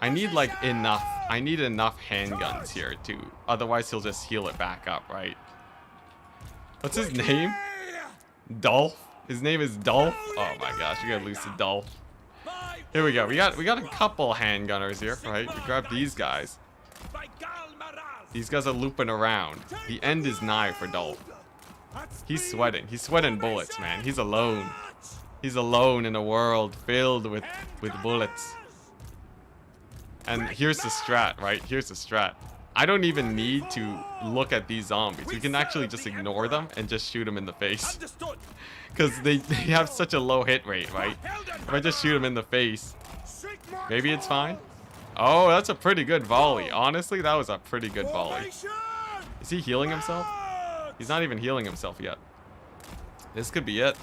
I need like enough. I need enough handguns here too. Otherwise he'll just heal it back up, right? What's his name? Dolph? His name is Dolph? Oh my gosh, we gotta lose to Dolph. Here we go. We got a couple handgunners here, right? We grab these guys. These guys are looping around. The end is nigh for Dolph. He's sweating. He's sweating bullets, man. He's alone. He's alone in a world filled with bullets. And here's the strat, right? Here's the strat. I don't even need to look at these zombies. We can actually just ignore them and just shoot them in the face. Because they have such a low hit rate, right? If I just shoot them in the face, maybe it's fine. Oh, that's a pretty good volley. Honestly, that was a pretty good volley. Is he healing himself? He's not even healing himself yet. This could be it.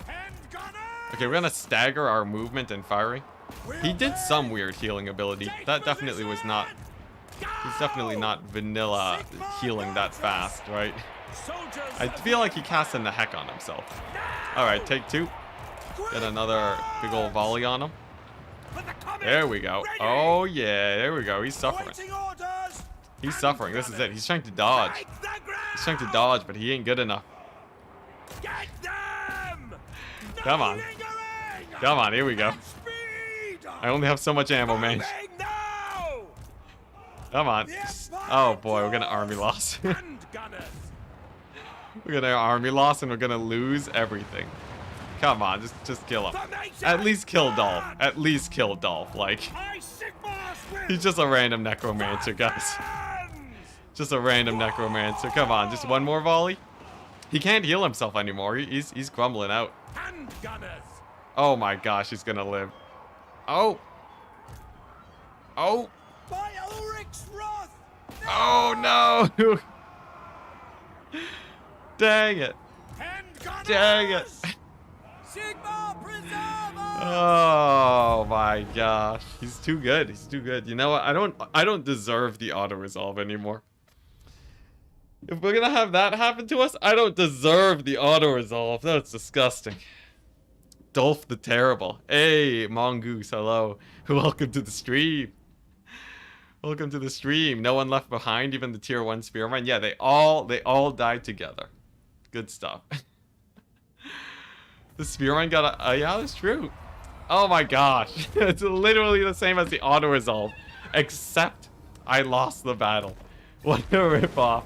Okay, we're gonna stagger our movement and firing. He did some weird healing ability. That definitely was not... He's definitely not vanilla healing that fast, right? I feel like he casting the heck on himself. Alright, take 2. Get another big old volley on him. There we go. Oh yeah, there we go. He's suffering. He's suffering. This is it. He's trying to dodge. He's trying to dodge, but he ain't good enough. Come on. Come on, here we go. I only have so much ammo, man. Come on. Oh boy, we're gonna army loss. We're gonna army loss and we're gonna lose everything. Come on, just kill him. At least kill Dolph. At least kill Dolph. Like, he's just a random necromancer, guys. Just a random necromancer. Come on, just one more volley. He can't heal himself anymore. He's crumbling out. Oh my gosh, he's gonna live. Oh. Oh. By Ulrich's wrath! Oh no. Dang it. Dang it. Sigma preserver! Oh my gosh. He's too good. He's too good. You know what? I don't deserve the auto resolve anymore. If we're gonna have that happen to us, I don't deserve the auto resolve. That's disgusting. Dolph the Terrible. Hey, Mongoose, hello. Welcome to the stream. Welcome to the stream. No one left behind, even the tier 1 spearmen. Yeah, they all died together. Good stuff. The spearman got a yeah, that's true. Oh my gosh. It's literally the same as the auto resolve, except I lost the battle. What a ripoff.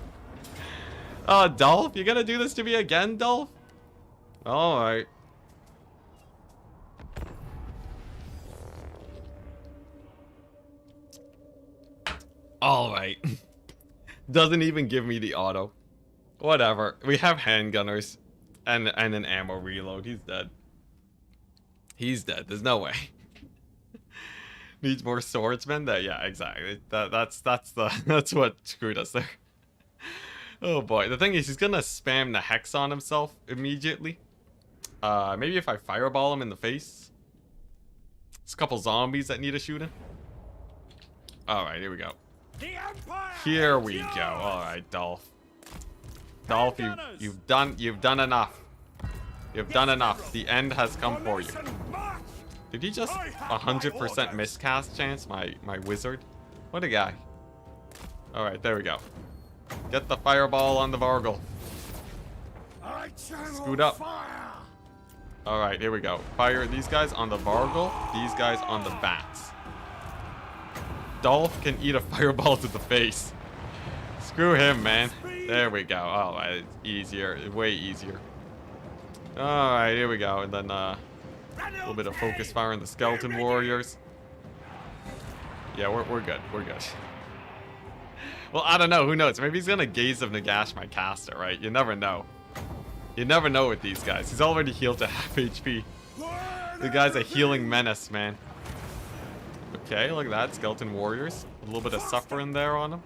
Oh, Dolph, you gonna do this to me again, Dolph? Alright. Alright. Doesn't even give me the auto. Whatever. We have handgunners and an ammo reload. He's dead. He's dead. There's no way. Needs more swordsmen? Yeah, exactly. That's what screwed us there. Oh boy. The thing is, he's gonna spam the hex on himself immediately. Maybe if I fireball him in the face. There's a couple zombies that need a shooting. Alright, here we go. Here we go. Alright, Dolph. Dolph, you've done enough. You've done enough. The end has come for you. Did he just 100% miscast chance my wizard? What a guy. Alright, there we go. Get the fireball on the Vargle. Scoot up. Alright, here we go. Fire these guys on the Vargle, these guys on the bats. Dolph can eat a fireball to the face. Screw him, man. There we go. Alright, it's easier. Way easier. Alright, here we go. And then a little bit of focus fire on the skeleton warriors. Yeah, we're good. We're good. Well, I don't know. Who knows? Maybe he's gonna Gaze of Nagash my caster, right? You never know. You never know with these guys. He's already healed to half HP. The guy's a healing menace, man. Okay, look at that. Skeleton warriors. A little bit of suffering there on him.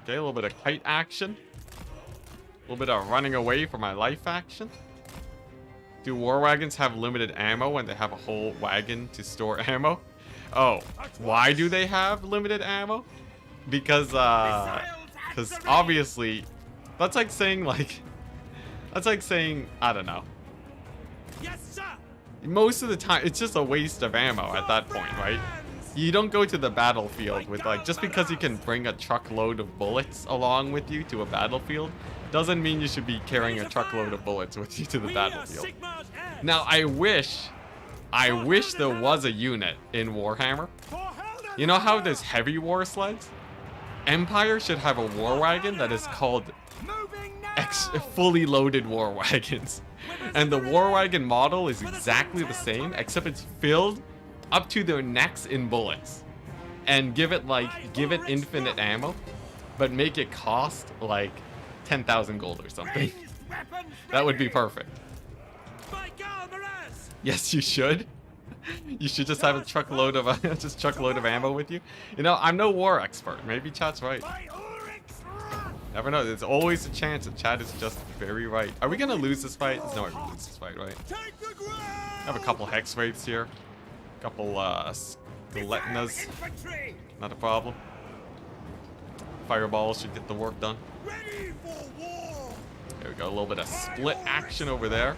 Okay, a little bit of kite action. A little bit of running away for my life action. Do war wagons have limited ammo when they have a whole wagon to store ammo? Oh, why do they have limited ammo? Because obviously, that's like saying I don't know. Most of the time, it's just a waste of ammo at that point, right? You don't go to the battlefield with just because you can bring a truckload of bullets along with you to a battlefield, doesn't mean you should be carrying a truckload of bullets with you to the battlefield. Now, I wish there was a unit in Warhammer. You know how there's heavy war sleds? Empire should have a war wagon that is called fully loaded war wagons. And the war wagon model is exactly the same, except it's filled up to their necks in bullets. And give it infinite ammo, but make it cost like 10,000 gold or something. That would be perfect. Yes, you should. You should just have a truckload of ammo with you. You know, I'm no war expert. Maybe chat's right. Never know. There's always a chance that chat is just very right. Are we gonna lose this fight? There's no way we lose this fight, right? I have a couple hex wraiths here. A couple skeletnas. Not a problem. Fireballs should get the work done. There we go. A little bit of split action over there.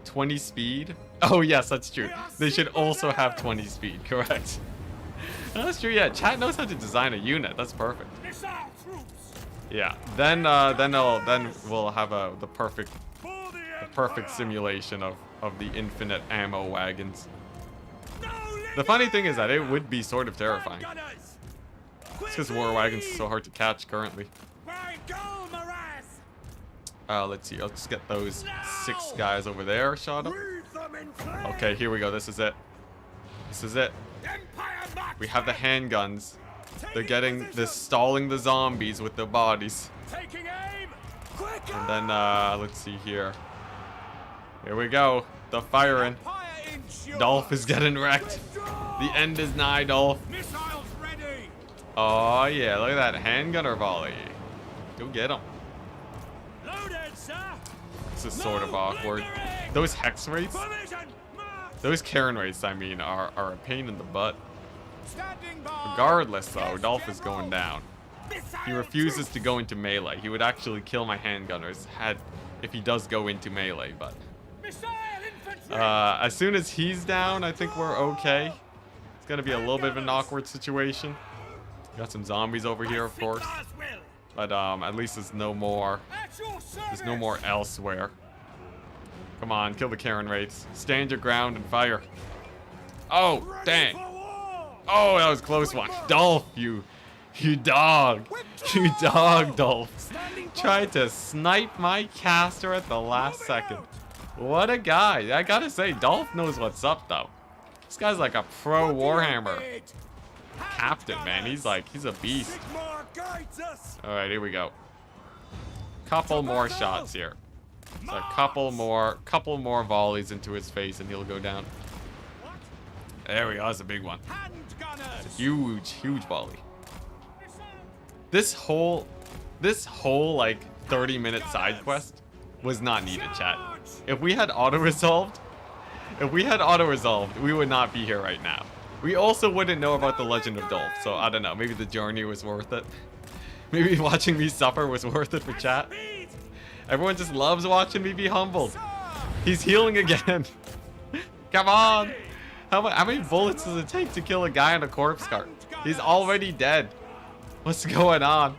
20 speed. Oh yes, that's true. They should also have 20 speed. Correct. That's true. Yeah, chat knows how to design a unit. That's perfect. Yeah. Then we'll have the perfect simulation of the infinite ammo wagons. The funny thing is that it would be sort of terrifying. It's because war wagons are so hard to catch currently. Let's see. I'll just get those 6 guys over there shot up. Okay, here we go. This is it. This is it. We have the handguns. They're stalling the zombies with their bodies. And then, let's see here. Here we go. The firing. Dolph is getting wrecked. The end is nigh, Dolph. Missiles ready. Oh yeah, look at that handgunner volley. Go get him. Loaded, sir. This is sort of awkward. Those hex rates, Formation. March. those Karen rates, I mean, are a pain in the butt. Standing by. Regardless, though, Dolph is going down. He refuses to go into melee. He would actually kill my handgunners if he does go into melee, but Missile infantry. as soon as he's down, I think we're okay. It's gonna be a little bit of an awkward situation. Got some zombies over here, of course, but at least there's no more. At your service. There's no more elsewhere. Come on, kill the Karen rates. Stand your ground and fire. Oh, dang. Oh, that was a close one. Dolph, you dog. You dog, Dolph. Tried to snipe my caster at the last second. What a guy. I gotta say, Dolph knows what's up, though. This guy's like a pro Warhammer captain, man. He's a beast. Alright, here we go. Couple more shots here. So a couple more volleys into his face and he'll go down. There we go, that's a big one. Huge volley. This whole like 30-minute side quest was not needed, chat. If we had auto-resolved, we would not be here right now. We also wouldn't know about the Legend of Dolph, so I don't know, maybe the journey was worth it. Maybe watching me suffer was worth it for chat. Everyone just loves watching me be humbled. He's healing again. Come on. How many bullets does it take to kill a guy in a corpse cart? He's already dead. What's going on?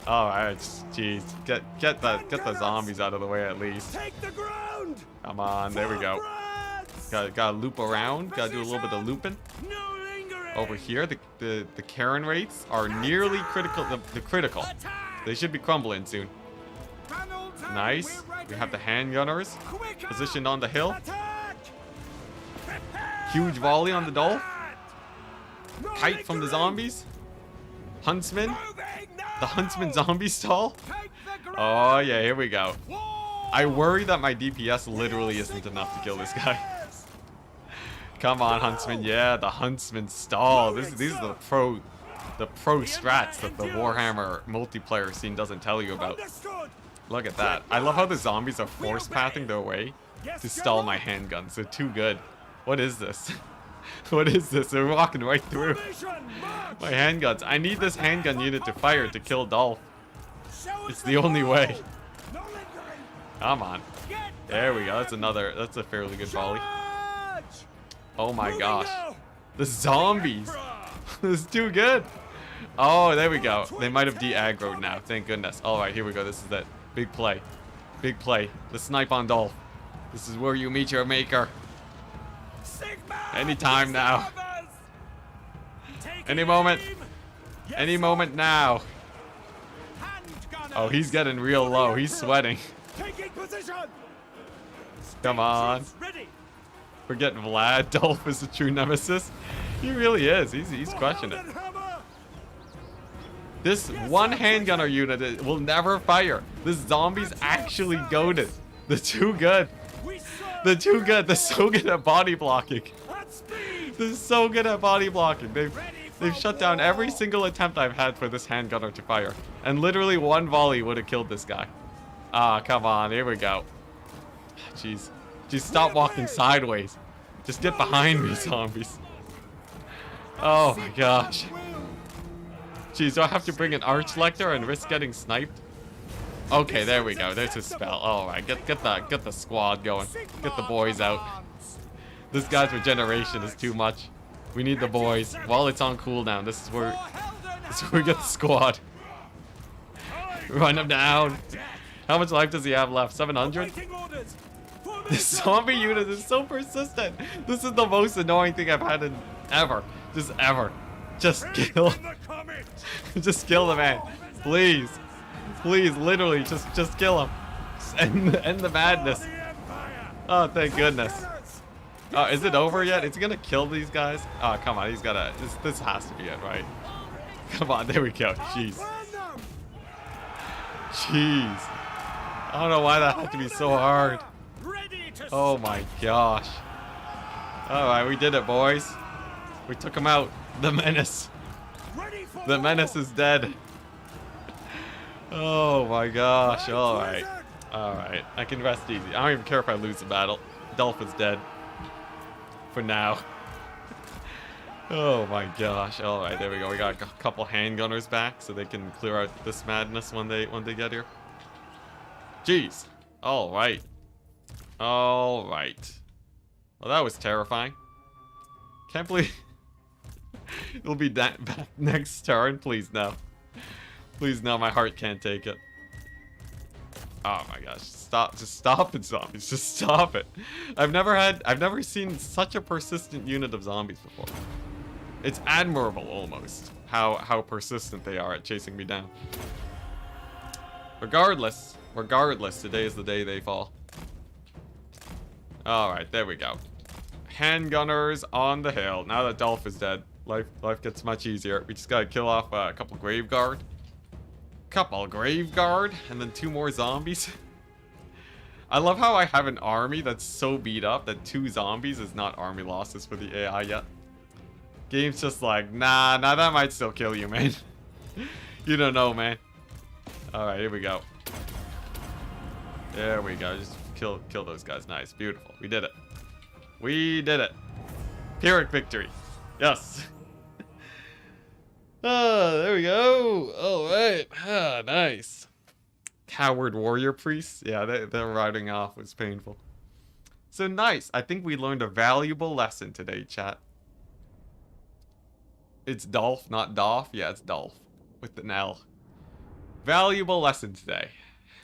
Alright, jeez. Get the zombies out of the way at least. Take the ground. Come on, there we go. Gotta loop around. Gotta do a little bit of looping. No lingering. Over here, the Karen rates are nearly critical. The critical. They should be crumbling soon. Nice. We have the handgunners positioned on the hill. Huge volley on the Dolph. Kite from the zombies. Huntsman. The Huntsman zombie stall. Oh yeah, here we go. I worry that my DPS literally isn't enough to kill this guy. Come on, Huntsman. Yeah, the Huntsman stall. These are the pro strats that the Warhammer multiplayer scene doesn't tell you about. Look at that. I love how the zombies are force pathing their way to stall my handguns. They're too good. What is this? What is this? They're walking right through my handguns. I need this handgun unit to fire to kill Dolph. It's the only way. Come on. There we go. That's a fairly good volley. Oh my gosh. The zombies. This is too good. Oh, there we go. They might have de-aggroed now. Thank goodness. Alright, here we go. This is it. Big play. Big play. Let's snipe on Dolph. This is where you meet your maker. Anytime now. Any moment. Any moment now. Oh, he's getting real low. He's sweating. Come on. We're getting Vlad. Dolph is a true nemesis. He really is. He's crushing it. This one handgunner unit will never fire. This zombie's actually goated. They're too good. They're too good. They're so good at body blocking. They're so good at body blocking. They've shut down every single attempt I've had for this handgunner to fire. And literally one volley would have killed this guy. Ah, come on. Here we go. Jeez. Just stop walking sideways. Just get behind me, zombies. Oh my gosh. Jeez, do I have to bring an Archlector and risk getting sniped? Okay, there we go. There's his spell. Alright, get the squad going. Get the boys out. This guy's regeneration is too much. We need the boys. While it's on cooldown, this is where we get the squad. Run him down. How much life does he have left? 700? This zombie unit is so persistent. This is the most annoying thing I've had in ever. Just ever. Just kill. Just kill the man. Please. Please, literally, just kill him. End the madness. Oh, thank goodness. Oh, is it over yet? Is he gonna kill these guys? Oh, come on, he's gotta. This has to be it, right? Come on, there we go. Jeez. Jeez. I don't know why that had to be so hard. Oh my gosh. Alright, we did it, boys. We took him out. The menace. Ready for The menace war. is dead. Oh my gosh. Right, Alright. wizard. Alright. I can rest easy. I don't even care if I lose the battle. Dolph is dead. For now. Oh my gosh. Alright, there we go. We got a couple handgunners back so they can clear out this madness when they get here. Jeez. Alright. Alright. Well, that was terrifying. Can't believe it'll be back next turn. Please no. Please no, my heart can't take it. Oh my gosh. Stop. Just stop it, zombies. Just stop it. I've never seen such a persistent unit of zombies before. It's admirable almost how persistent they are at chasing me down. Regardless, today is the day they fall. Alright, there we go. Handgunners on the hill. Now that Dolph is dead, life gets much easier. We just gotta kill off a couple grave guard. And then 2 more zombies. I love how I have an army that's so beat up that 2 zombies is not army losses for the AI yet. Game's just like, nah, that might still kill you, man. You don't know, man. Alright, here we go. There we go. Just kill those guys. Nice. Beautiful. We did it. We did it. Pyrrhic victory. Yes. Oh, there we go. Alright. Ah, nice. Coward warrior priests. Yeah, their riding off was painful. So nice. I think we learned a valuable lesson today, chat. It's Dolph, not Dolph. Yeah, it's Dolph. With an L. Valuable lesson today.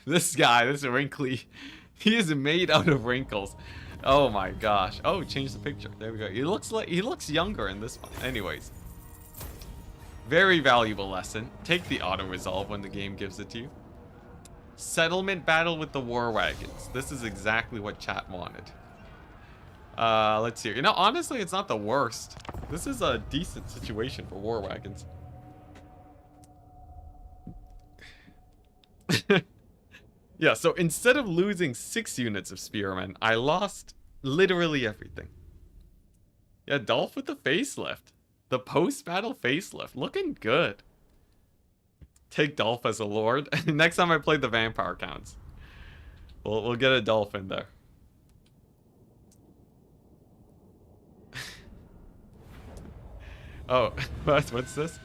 This guy, this wrinkly, he is made out of wrinkles. Oh my gosh. Oh, change the picture. There we go. He looks younger in this one. Anyways. Very valuable lesson. Take the auto resolve when the game gives it to you. Settlement battle with the war wagons. This is exactly what chat wanted. Let's see. You know, honestly, it's not the worst. This is a decent situation for war wagons. Yeah, so instead of losing 6 units of spearmen, I lost literally everything. Yeah, Dolph with the facelift. The post-battle facelift. Looking good. Take Dolph as a lord. Next time I play the vampire counts. We'll get a Dolph in there. Oh, what's this?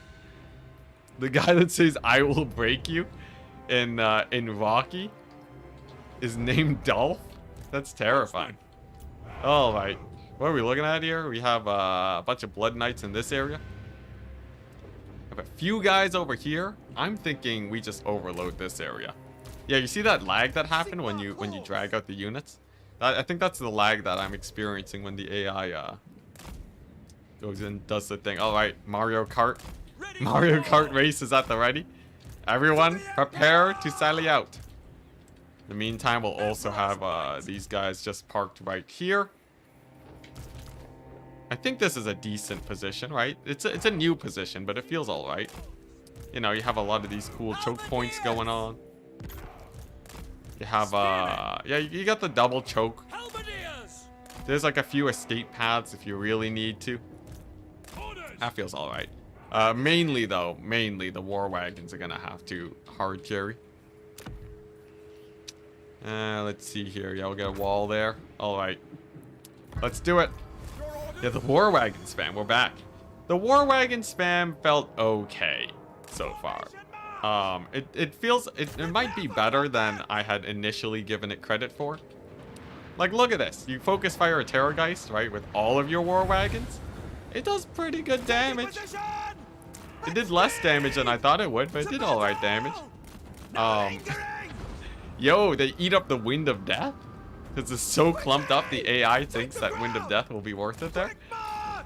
The guy that says "I will break you" in Rocky is named Dolph. That's terrifying. All right, what are we looking at here? We have a bunch of blood knights in this area. We have a few guys over here. I'm thinking we just overload this area. Yeah, you see that lag that happened when you drag out the units? I think that's the lag that I'm experiencing when the AI goes and does the thing. All right, Mario Kart. Mario Kart race is at the ready. Everyone, prepare to sally out. In the meantime, we'll also have these guys just parked right here. I think this is a decent position, right? It's a new position, but it feels all right. You know, you have a lot of these cool choke points going on. You have yeah, you got the double choke. There's like a few escape paths if you really need to. That feels all right. Mainly the war wagons are gonna have to hard carry. Let's see here. Yeah, we'll get a wall there. All right, let's do it. Yeah, the war wagon spam. We're back. The war wagon spam felt okay so far. It feels it might be better than I had initially given it credit for. Like, look at this. You focus fire a Terrorgeist, right, with all of your war wagons. It does pretty good damage. It did less damage than I thought it would, but it did all right damage. Yo, they eat up the Wind of Death? Because it's so clumped up, the AI thinks that Wind of Death will be worth it there.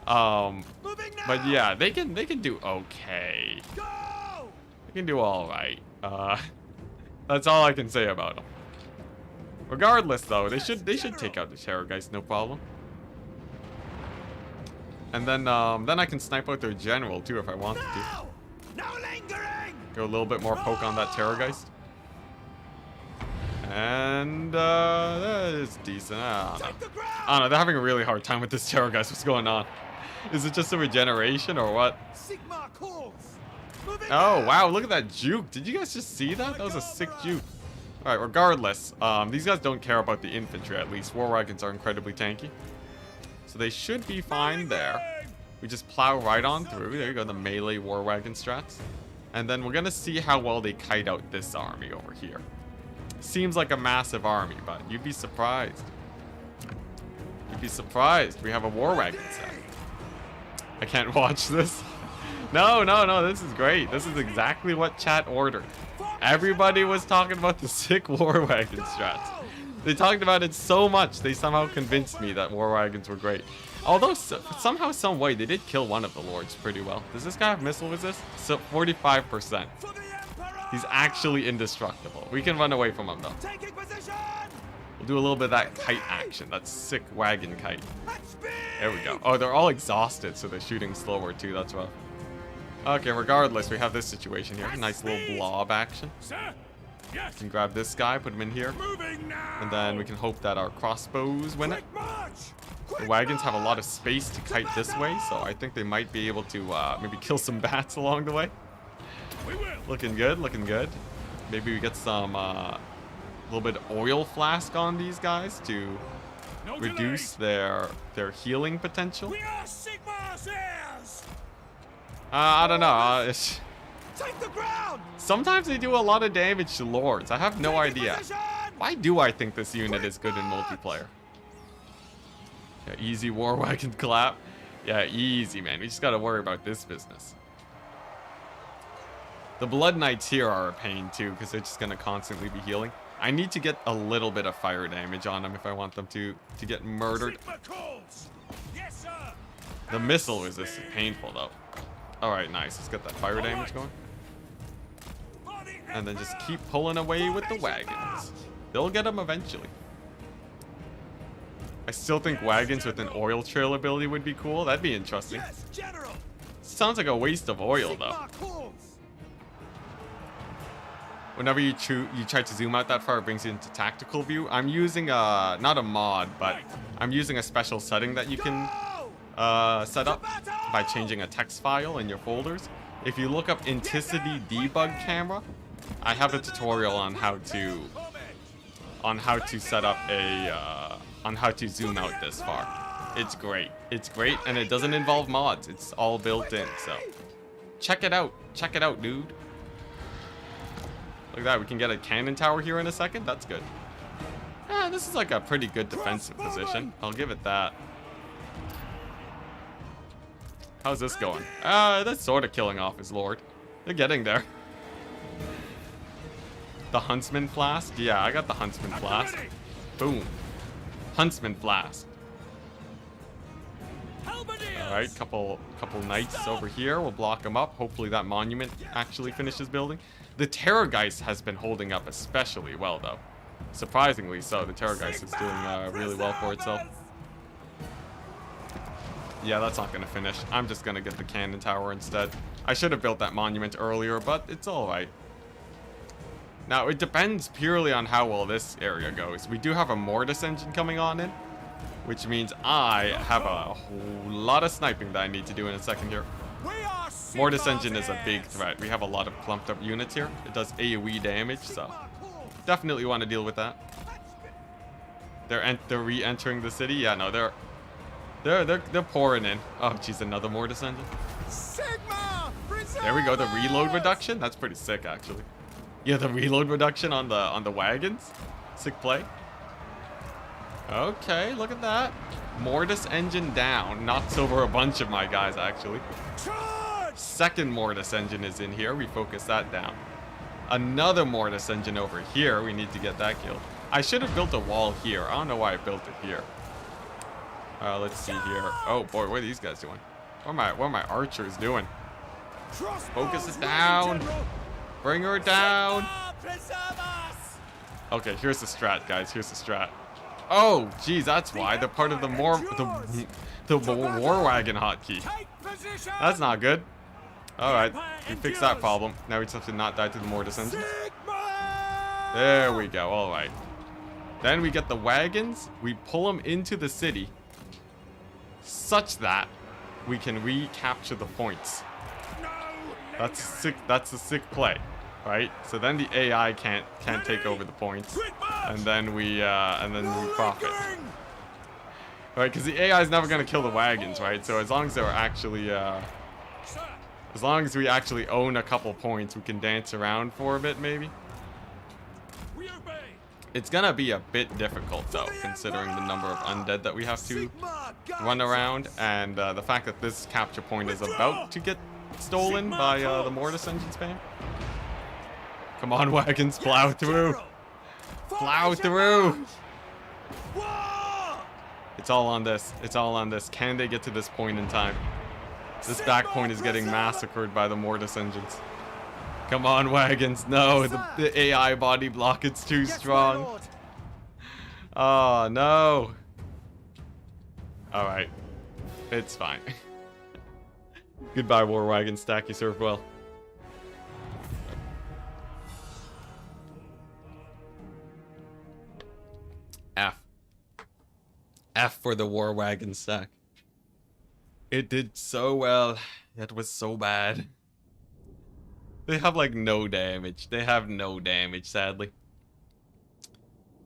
But yeah, they can do okay. They can do all right. That's all I can say about them. Regardless, though, they should take out the Terrorgeist, no problem. And then I can snipe out their general too if I wanted to. No lingering. Go a little bit more poke on that Terrorgeist. And that is decent. I don't know. They're having a really hard time with this terror, guys. What's going on? Is it just a regeneration or what? Sigma calls. Moving Oh, down. wow. Look at that juke. Did you guys just see that? That was a sick juke. All right, regardless, these guys don't care about the infantry, at least. War wagons are incredibly tanky. So they should be fine there. We just plow right on through. There you go, the melee war wagon strats. And then we're going to see how well they kite out this army over here. Seems like a massive army, but you'd be surprised. You'd be surprised. We have a war wagon set. I can't watch this. No, this is great. This is exactly what chat ordered. Everybody was talking about the sick war wagon strats. They talked about it so much, they somehow convinced me that war wagons were great. Although, somehow, some way, they did kill one of the lords pretty well. Does this guy have missile resist? So, 45%. He's actually indestructible. We can run away from him, though. Taking position. We'll do a little bit of that kite action. That sick wagon kite. There we go. Oh, they're all exhausted, so they're shooting slower, too. That's rough. Okay, regardless, we have this situation here. Nice little blob action. Sir? Yes. Can grab this guy, put him in here. Moving now. And then we can hope that our crossbows win it. Quick march. The wagons have a lot of space to kite this way, so I think they might be able to maybe kill some bats along the way. We will. Looking good, looking good. Maybe we get some little bit of oil flask on these guys to No reduce delay. their healing potential. We are Sigmar's heirs! I don't know. It's, Take the ground. sometimes they do a lot of damage to lords. I have no Taking idea. position. Why do I think this unit is good in multiplayer? Yeah, easy war wagon clap. Yeah, easy, man. We just gotta worry about this business. The Blood Knights here are a pain, too, because they're just gonna constantly be healing. I need to get a little bit of fire damage on them if I want them to get murdered. Sigma calls. Yes, sir. The missile resist is painful, though. Alright, nice. Let's get that fire damage going. For the And then just Emperor. keep pulling away with the wagons. They'll get them eventually. I still think wagons with an oil trail ability would be cool. That'd be interesting. Yes, General. Sounds like a waste of oil, though. Sigma calls. Whenever you try to zoom out that far, it brings you into tactical view. I'm using not a mod, but I'm using a special setting that you can set up by changing a text file in your folders. If you look up Enticity debug camera, I have a tutorial on how to set up a on how to zoom out this far. It's great. It's great, and it doesn't involve mods. It's all built in. So check it out. Check it out, dude. Look at that. We can get a cannon tower here in a second. That's good. Yeah, this is like a pretty good defensive position. I'll give it that. How's this going? That's sort of killing off his lord. They're getting there. The Huntsman Flask? Yeah, I got the Huntsman Flask. Boom. Huntsman Flask. Alright, couple knights over here. We'll block them up. Hopefully that monument actually finishes building. The Terrorgeist has been holding up especially well, though. Surprisingly so. The Terrorgeist is doing really well for itself. Yeah, that's not going to finish. I'm just going to get the cannon tower instead. I should have built that monument earlier, but it's alright. Now, it depends purely on how well this area goes. We do have a Mortis engine coming on in, which means I have a whole lot of sniping that I need to do in a second here. We are Mortis Sigma's engine is a big heirs. threat. We have a lot of clumped up units here. It does AoE damage, so definitely want to deal with that. They're re-entering the city. Yeah, no, they're pouring in. Oh, geez, another Mortis engine. Sigma. There we go. The reload preserve us. reduction. That's pretty sick, actually. Yeah, the reload reduction on the wagons. Sick play. Okay, look at that. Mortis engine down. Knocks over a bunch of my guys, actually. Charge. Second Mortis engine is in here. We focus that down. Another Mortis engine over here. We need to get that killed. I should have built a wall here. I don't know why I built it here. Let's see here. Oh boy, what are these guys doing? What are my archers doing? Crossbows Focus it ready, down. General. Bring her down. Sigma, preserve us. Okay, here's the strat, guys. Here's the strat. Oh, geez, that's why they're part of the war wagon hotkey. Take position. That's not good. All right, we fixed that problem. Now we just have to not die to the Mortis engine. Sigma. There we go. All right. Then we get the wagons. We pull them into the city, such that we can recapture the points. That's sick. That's a sick play, right? So then the AI can't take over the points, and then we profit, right? Because the AI is never gonna kill the wagons, right? So as long as they're actually as long as we actually own a couple points, we can dance around for a bit, maybe. We obey. It's gonna be a bit difficult though, considering the number of undead that we have to run around, and the fact that this capture point is about to get stolen by the Mortis engine spam. Come on, wagons, plow through. Plow through. It's all on this. It's all on this. Can they get to this point in time? This back point is getting massacred by the Mortis engines. Come on, wagons. No, the AI body block, it's too strong. Oh, no. Alright. It's fine. Goodbye, war wagon stack. You served well. F. F for the war wagon stack. It did so well. It was so bad. They have like no damage. They have no damage, sadly.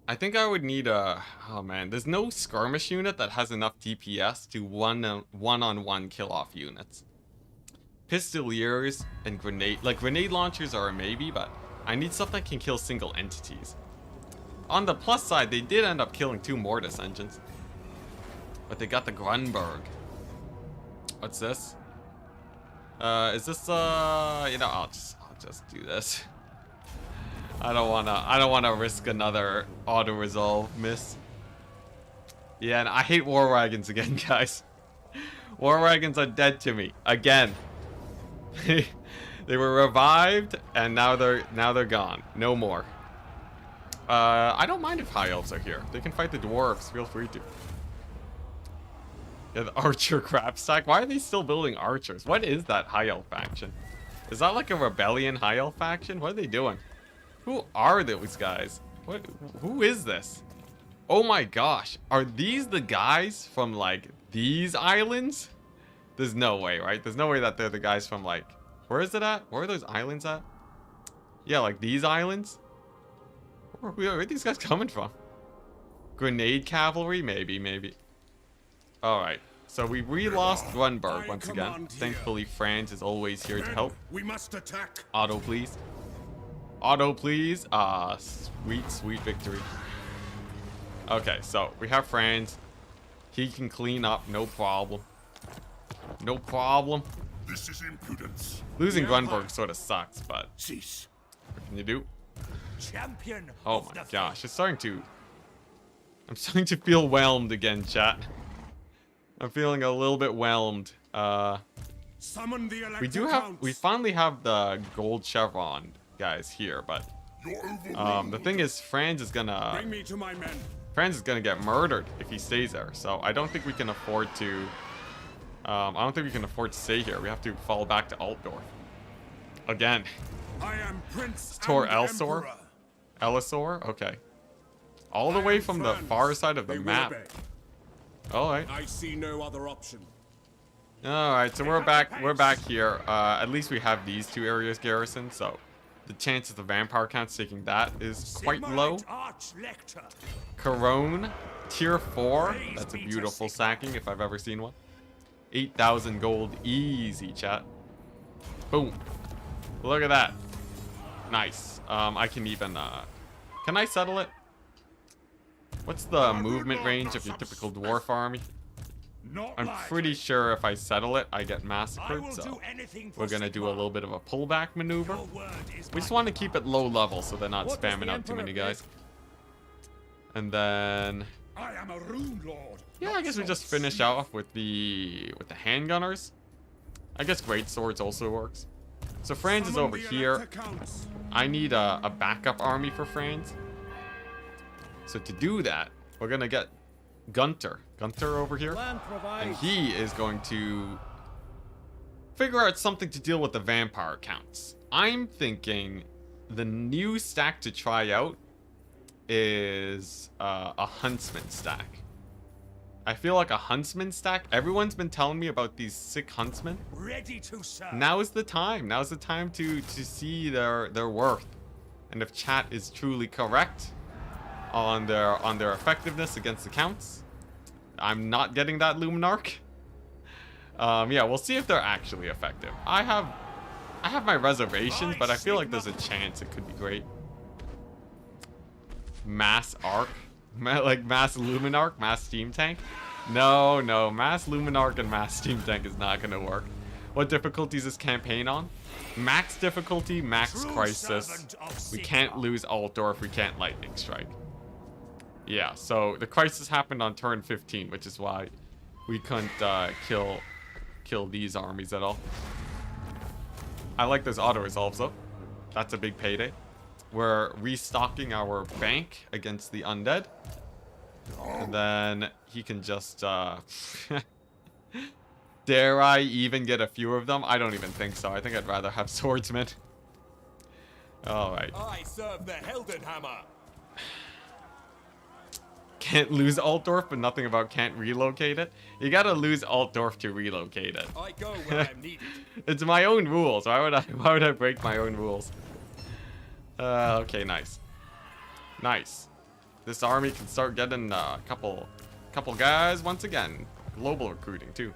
I think I would need a... Oh man, there's no skirmish unit that has enough DPS to one-on-one kill off units. Pistoliers and grenade launchers are a maybe, but I need stuff that can kill single entities. On the plus side, they did end up killing 2 Mortis engines, but they got the Grunberg. What's this? Is this you know, I'll just do this. I don't wanna risk another auto resolve miss. Yeah, and I hate war wagons again, guys. War wagons are dead to me again. They were revived and now they're gone. No more. I don't mind if high elves are here. They can fight the dwarfs. Feel free to. Yeah, the archer crap stack. Why are they still building archers? What is that high elf faction? Is that like a rebellion high elf faction? What are they doing? Who are those guys? Who is this? Oh my gosh. Are these the guys from like these islands? There's no way, right? There's no way that they're the guys from like, where is it at? Where are those islands at? Yeah, like these islands? Where are these guys coming from? Grenade cavalry? Maybe. Alright, so we lost Grunberg once again. Thankfully, Franz is always here to help. We must attack. Auto, please. Auto, please. Ah, sweet victory. Okay, so we have Franz. He can clean up, no problem. No problem. This is impudence. Losing Grunberg sort of sucks, but Cease. what can you do? Champion. Oh of my the gosh, I'm starting to feel whelmed again, chat. I'm feeling a little bit whelmed. Summon the we finally have the gold chevron guys here, but the thing is, Franz is gonna Bring me to my men. Franz is gonna get murdered if he stays there. So I don't think we can afford to. I don't think we can afford to stay here. We have to fall back to Altdorf again. I am Prince Tor and Elsor? Emperor. Elisor? Okay. All the I way am from the France. far side of the They will map. obey. Alright. I see no other option. Alright, so we're back here. At least we have these 2 areas garrisoned, so the chances of vampire counts taking that is quite low. Arch-Lector. Corone, tier 4. That's a beautiful sacking if I've ever seen one. 8,000 gold, easy, chat. Boom. Look at that. Nice. I can even, can I settle it? What's the movement range of your typical dwarf army? Not I'm likely. pretty sure if I settle it, I get I massacred, will do so anything for we're gonna do a Sigmar. little bit of a pullback maneuver. Your word is We just my want to keep it low level so they're not What does spamming the out too Emperor many bid? guys. And then, I am a rune lord. yeah, I guess we just finish off with the handgunners. I guess great swords also works. So Franz is Summon over the here. Elector Counts. I need a backup army for Franz. So to do that, we're gonna get Gunter over here, Land and provides. he is going to figure out something to deal with the vampire counts. I'm thinking the new stack to try out is a huntsman stack. I feel like a huntsman stack. Everyone's been telling me about these sick huntsmen. Ready to serve. Now is the time. Now is the time to see their worth, and if chat is truly correct on their effectiveness against the counts. I'm not getting that Luminarch. Yeah, we'll see if they're actually effective. I have my reservations, but I feel like there's a chance it could be great. Mass arc, like mass Luminarch, mass steam tank. No, mass Luminarch and mass steam tank is not gonna work. What difficulty is this campaign on? Max difficulty, max True crisis. servant of We Sigmar. can't lose Altdorf, we can't lightning strike. Yeah, so the crisis happened on turn 15, which is why we couldn't kill these armies at all. I like those auto resolves though. That's a big payday. We're restocking our bank against the undead. And then he can just dare I even get a few of them? I don't even think so. I think I'd rather have swordsmen. Alright. I serve the Heldenhammer. Can't lose Altdorf, but nothing about can't relocate it. You gotta lose Altdorf to relocate it. I go where I'm needed. It's my own rules. Why would I break my own rules? Okay, nice. Nice. This army can start getting a couple guys once again. Global recruiting too.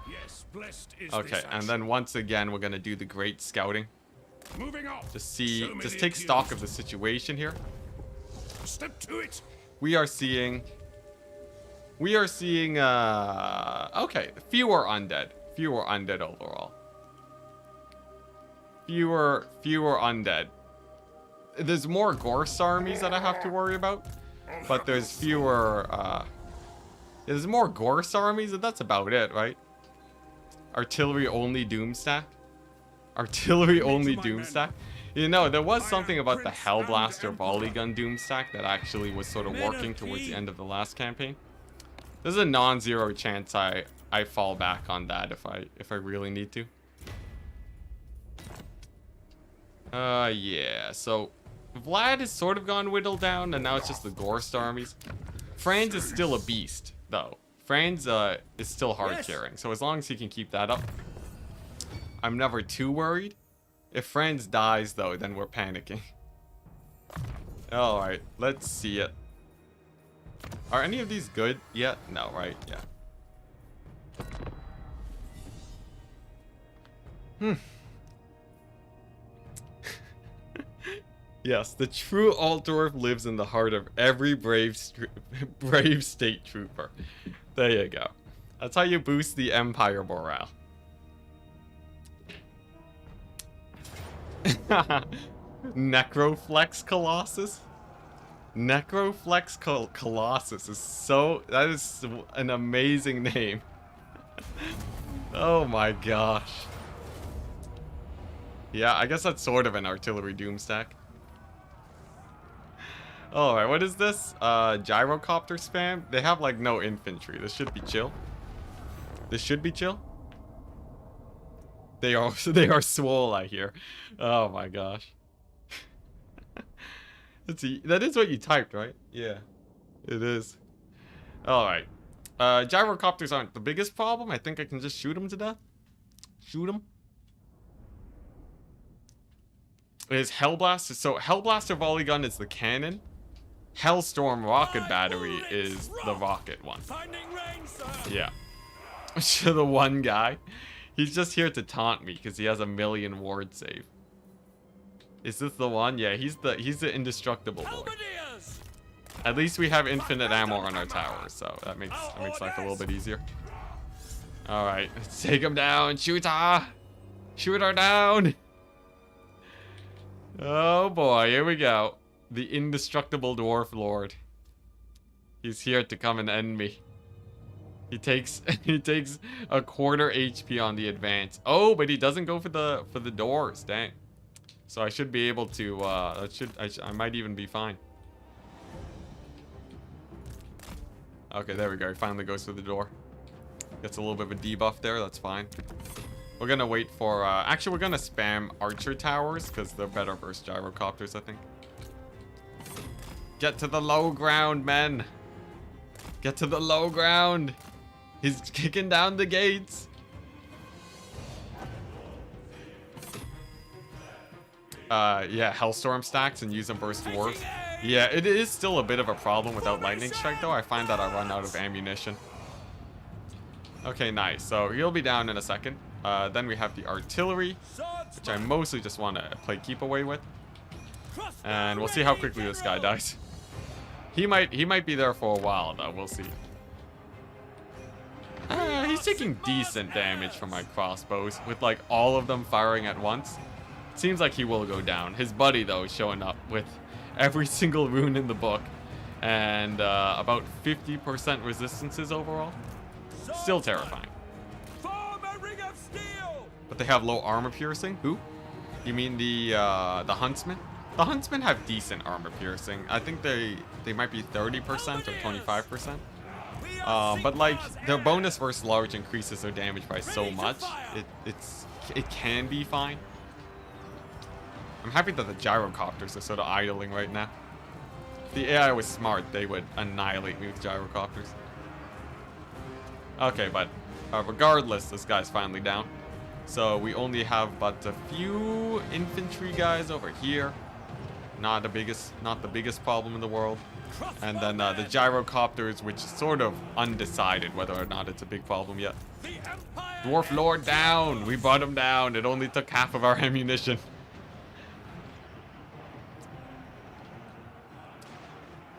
Yes, blessed is Okay, this and then once again we're gonna do the great scouting. action. Moving on. Just see, So just many take stock of accused. the situation here. Step to it. We are seeing, okay, fewer undead overall. Fewer undead. There's more Gorse armies that I have to worry about, but there's fewer, there's more Gorse armies, and that's about it, right? Artillery only Doomstack? Artillery only Doomstack? You know, there was something about the Hellblaster volley gun Doomstack that actually was sort of working towards the end of the last campaign. There's a non-zero chance I fall back on that if I really need to. Yeah, so Vlad has sort of gone whittled down, and now it's just the Gorst armies. Franz is still a beast, though. Franz is still hard carrying, so as long as he can keep that up, I'm never too worried. If Franz dies, though, then we're panicking. Alright, let's see it. Are any of these good yet? No, right? Yeah. Yes, the true Altdorf lives in the heart of every brave state trooper. There you go. That's how you boost the Empire morale. Necroflex Colossus? Necroflex Colossus is that is an amazing name. Oh my gosh. Yeah, I guess that's sort of an artillery doomstack. Alright, what is this? Gyrocopter spam? They have like no infantry. This should be chill. This should be chill. They are swole, I hear. Oh my gosh. Let's see. That is what you typed, right? Yeah, it is. Alright. Gyrocopters aren't the biggest problem. I think I can just shoot them to death. Shoot them. Is Hellblaster. So Hellblaster volley gun is the cannon. Hellstorm rocket battery is the rocket one. Finding range, sir. Yeah. To the one guy. He's just here to taunt me because he has a million ward save. Is this the one? Yeah, he's the indestructible boy. Halberdiers! At least we have infinite ammo on our towers, so that makes life a little bit easier. All right, let's take him down. Shoot her! Shoot her down! Oh boy, here we go. The indestructible dwarf lord. He's here to come and end me. He takes a quarter HP on the advance. Oh, but he doesn't go for the doors. Dang. So I should be able to. I might even be fine. Okay, there we go. He finally goes through the door. Gets a little bit of a debuff there. That's fine. We're gonna wait for. Actually, we're gonna spam archer towers because they're better versus gyrocopters, I think. Get to the low ground, men. Get to the low ground. He's kicking down the gates. Yeah, Hellstorm stacks and use them versus dwarfs. Yeah, it is still a bit of a problem without lightning strike though. I find that I run out of ammunition. Okay, nice. So he'll be down in a second. Then we have the artillery, which I mostly just want to play keep away with. And we'll see how quickly this guy dies. He might be there for a while though. We'll see. He's taking decent damage from my crossbows with like all of them firing at once. Seems like he will go down. His buddy though is showing up with every single rune in the book and about 50% resistances overall. Still terrifying. But they have low armor piercing. Who? You mean the huntsmen? The huntsmen have decent armor piercing. I think they might be 30% or 25%. But like their bonus versus large increases their damage by so much, it can be fine. I'm happy that the gyrocopters are sort of idling right now. If the AI was smart, they would annihilate me with gyrocopters. Okay, but regardless, this guy's finally down. So we only have but a few infantry guys over here. Not the biggest problem in the world. And then the gyrocopters, which is sort of undecided whether or not it's a big problem yet. Dwarf Lord down! We brought him down. It only took half of our ammunition.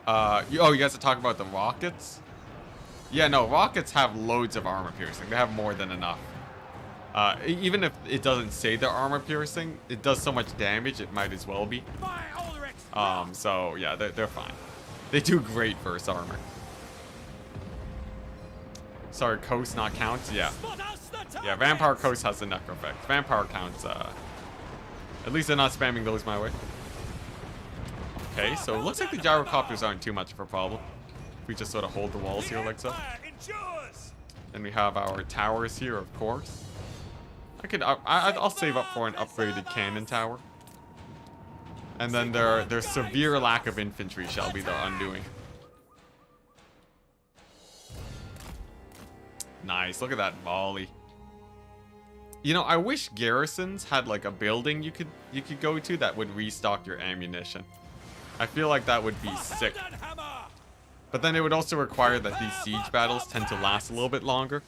You guys are talking about the rockets? Yeah, no, rockets have loads of armor piercing. They have more than enough. Even if it doesn't say they're armor piercing, it does so much damage, it might as well be. So yeah, they're fine. They do great versus armor. Sorry, coast not counts? Yeah. Yeah, Vampire Coast has the necro effect. Vampire counts, at least they're not spamming those my way. Okay, so it looks like the gyrocopters aren't too much of a problem. We just sort of hold the walls here like so. Then we have our towers here, of course. I'll save up for an upgraded cannon tower. And then their severe lack of infantry shall be their undoing. Nice, look at that volley. You know, I wish garrisons had like a building you could go to that would restock your ammunition. I feel like that would be sick. But then it would also require that these siege battles tend to last a little bit longer,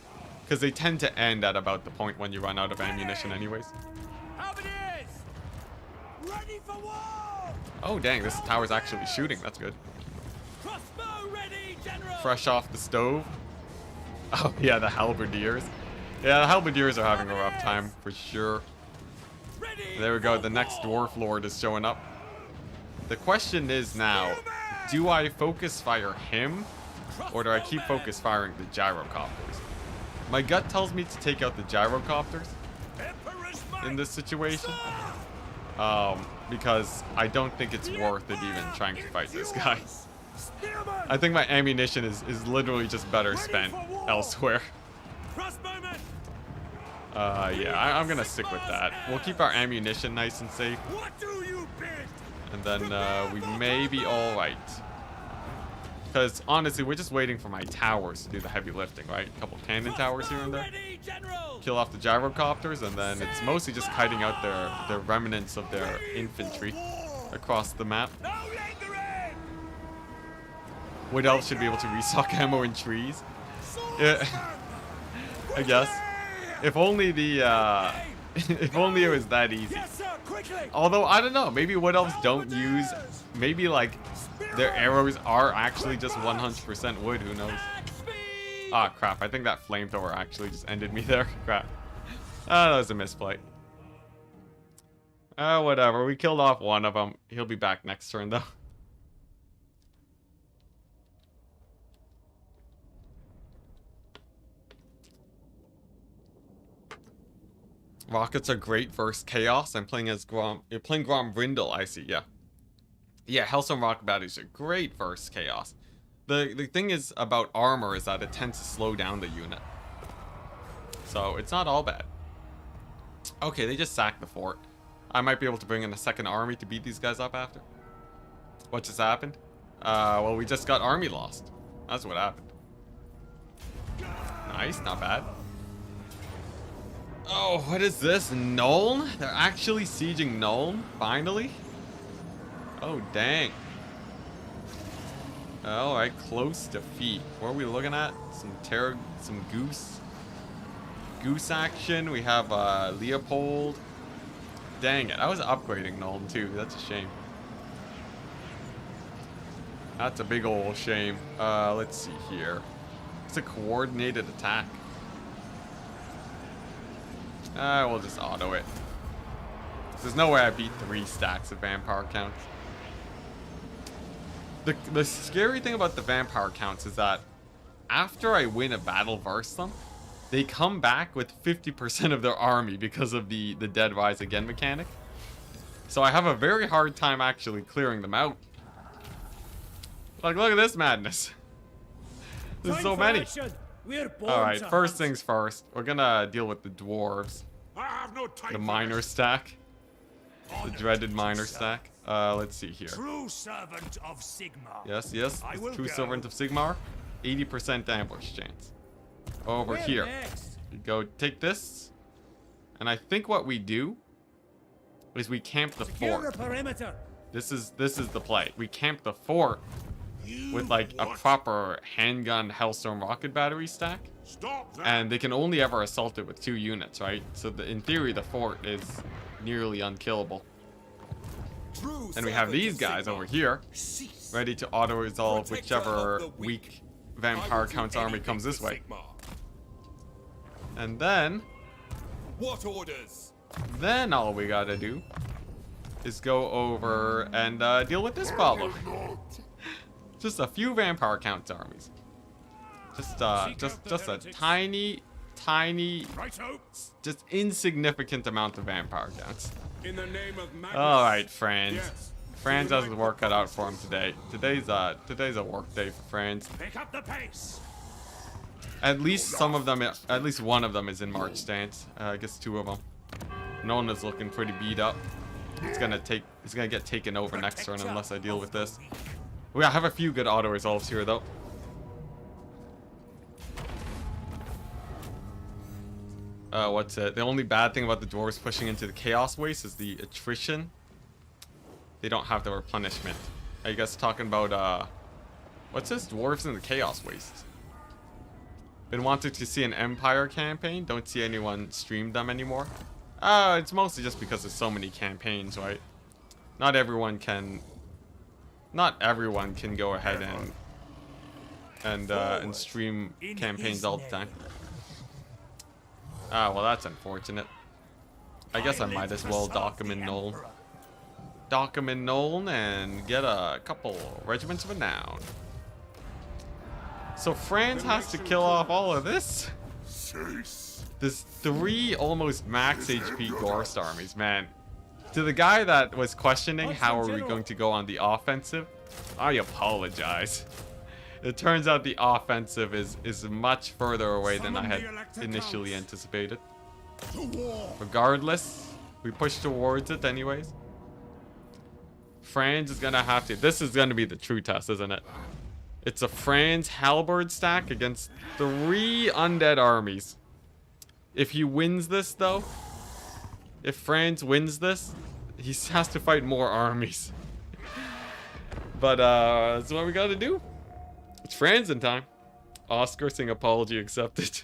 because they tend to end at about the point when you run out of ammunition anyways. Oh dang, this tower's actually shooting. That's good. Fresh off the stove. Oh yeah, the halberdiers. Yeah, the halberdiers are having a rough time for sure. There we go. The next dwarf lord is showing up. The question is now, do I focus fire him, or do I keep focus firing the gyrocopters? My gut tells me to take out the gyrocopters in this situation, because I don't think it's worth it even trying to fight this guy. I think my ammunition is literally just better spent elsewhere. Yeah, I'm gonna stick with that. We'll keep our ammunition nice and safe. And then we may be alright. Because honestly, we're just waiting for my towers to do the heavy lifting, right? A couple cannon towers here and there. Kill off the gyrocopters, and then it's mostly just kiting out their remnants of their infantry across the map. Wood elves should be able to restock ammo in trees. Yeah, I guess. If only the if only it was that easy. Although I don't know, maybe wood elves don't use, maybe like their arrows are actually just 100% wood. Who knows? Ah, crap! I think that flamethrower actually just ended me there. Crap. Ah, that was a misplay. Whatever. We killed off one of them. He'll be back next turn though. Rockets are great versus Chaos. I'm playing as Grom. You're playing Grom Brindle, I see, yeah. Yeah, Hellstorm Rocket Batteries are great versus Chaos. The thing is about armor is that it tends to slow down the unit. So it's not all bad. Okay, they just sacked the fort. I might be able to bring in a second army to beat these guys up after. What just happened? Well, we just got army lost. That's what happened. Nice, not bad. Oh, what is this? Nuln? They're actually sieging Nuln? Finally? Oh, dang. Alright, close defeat. What are we looking at? Some goose action. We have Leopold. Dang it, I was upgrading Nuln too. That's a shame. That's a big old shame. Let's see here. It's a coordinated attack. We'll just auto it. There's no way I beat 3 stacks of vampire counts. The scary thing about the vampire counts is that after I win a battle versus them, they come back with 50% of their army because of the Dead Rise Again mechanic. So I have a very hard time actually clearing them out. Like, look at this madness. There's so many. Alright, first things first. We're gonna deal with the dwarves. I have no time The for minor this. stack. The dreaded minor stack. Let's see here. True servant of Sigmar. Yes, yes. I will True go. Servant of Sigmar. 80% ambush chance. Over here. We go take this. And I think what we do is we camp the fort. perimeter. This is the play. We camp the fort with like a proper handgun Hellstorm rocket battery stack. Stop that. And they can only ever assault it with 2 units, right? So in theory, the fort is nearly unkillable. And we have these guys over here, ready to auto-resolve whichever weak vampire counts army comes this way. And then What orders? all we gotta do is go over and deal with this problem. Just a few vampire counts armies. Just a tiny, Righto. just insignificant amount of vampire counts. In the name of Magnus. All right, Franz. Yes. Franz has his work cut out for him today. Today's a work day for Franz. Pick up the pace. At least some of them, at least one of them is in March stance. I guess 2 of them. Nona's looking pretty beat up. It's gonna get taken over next turn unless I deal with this. We have a few good auto resolves here though. What's it? The only bad thing about the dwarves pushing into the chaos waste is the attrition. They don't have the replenishment. Are you guys talking about what's this? Dwarves in the chaos waste. Been wanting to see an Empire campaign. Don't see anyone stream them anymore. It's mostly just because there's so many campaigns, right? Not everyone can go ahead and stream campaigns all the time. Well, that's unfortunate. I guess I might as well dock him in Nuln. Dock him in Nuln and get a couple regiments of renown. So Franz has to kill off all of this? There's 3 almost max HP Gorst armies, man. To the guy that was questioning how are we going to go on the offensive, I apologize. It turns out the offensive is much further away than I had initially anticipated. Regardless, we push towards it anyways. Franz is gonna have to. This is gonna be the true test, isn't it? It's a Franz halberd stack against 3 undead armies. If he wins this, though, if Franz wins this, he has to fight more armies. But that's what we gotta do. It's Franz in time. Oscar saying apology accepted.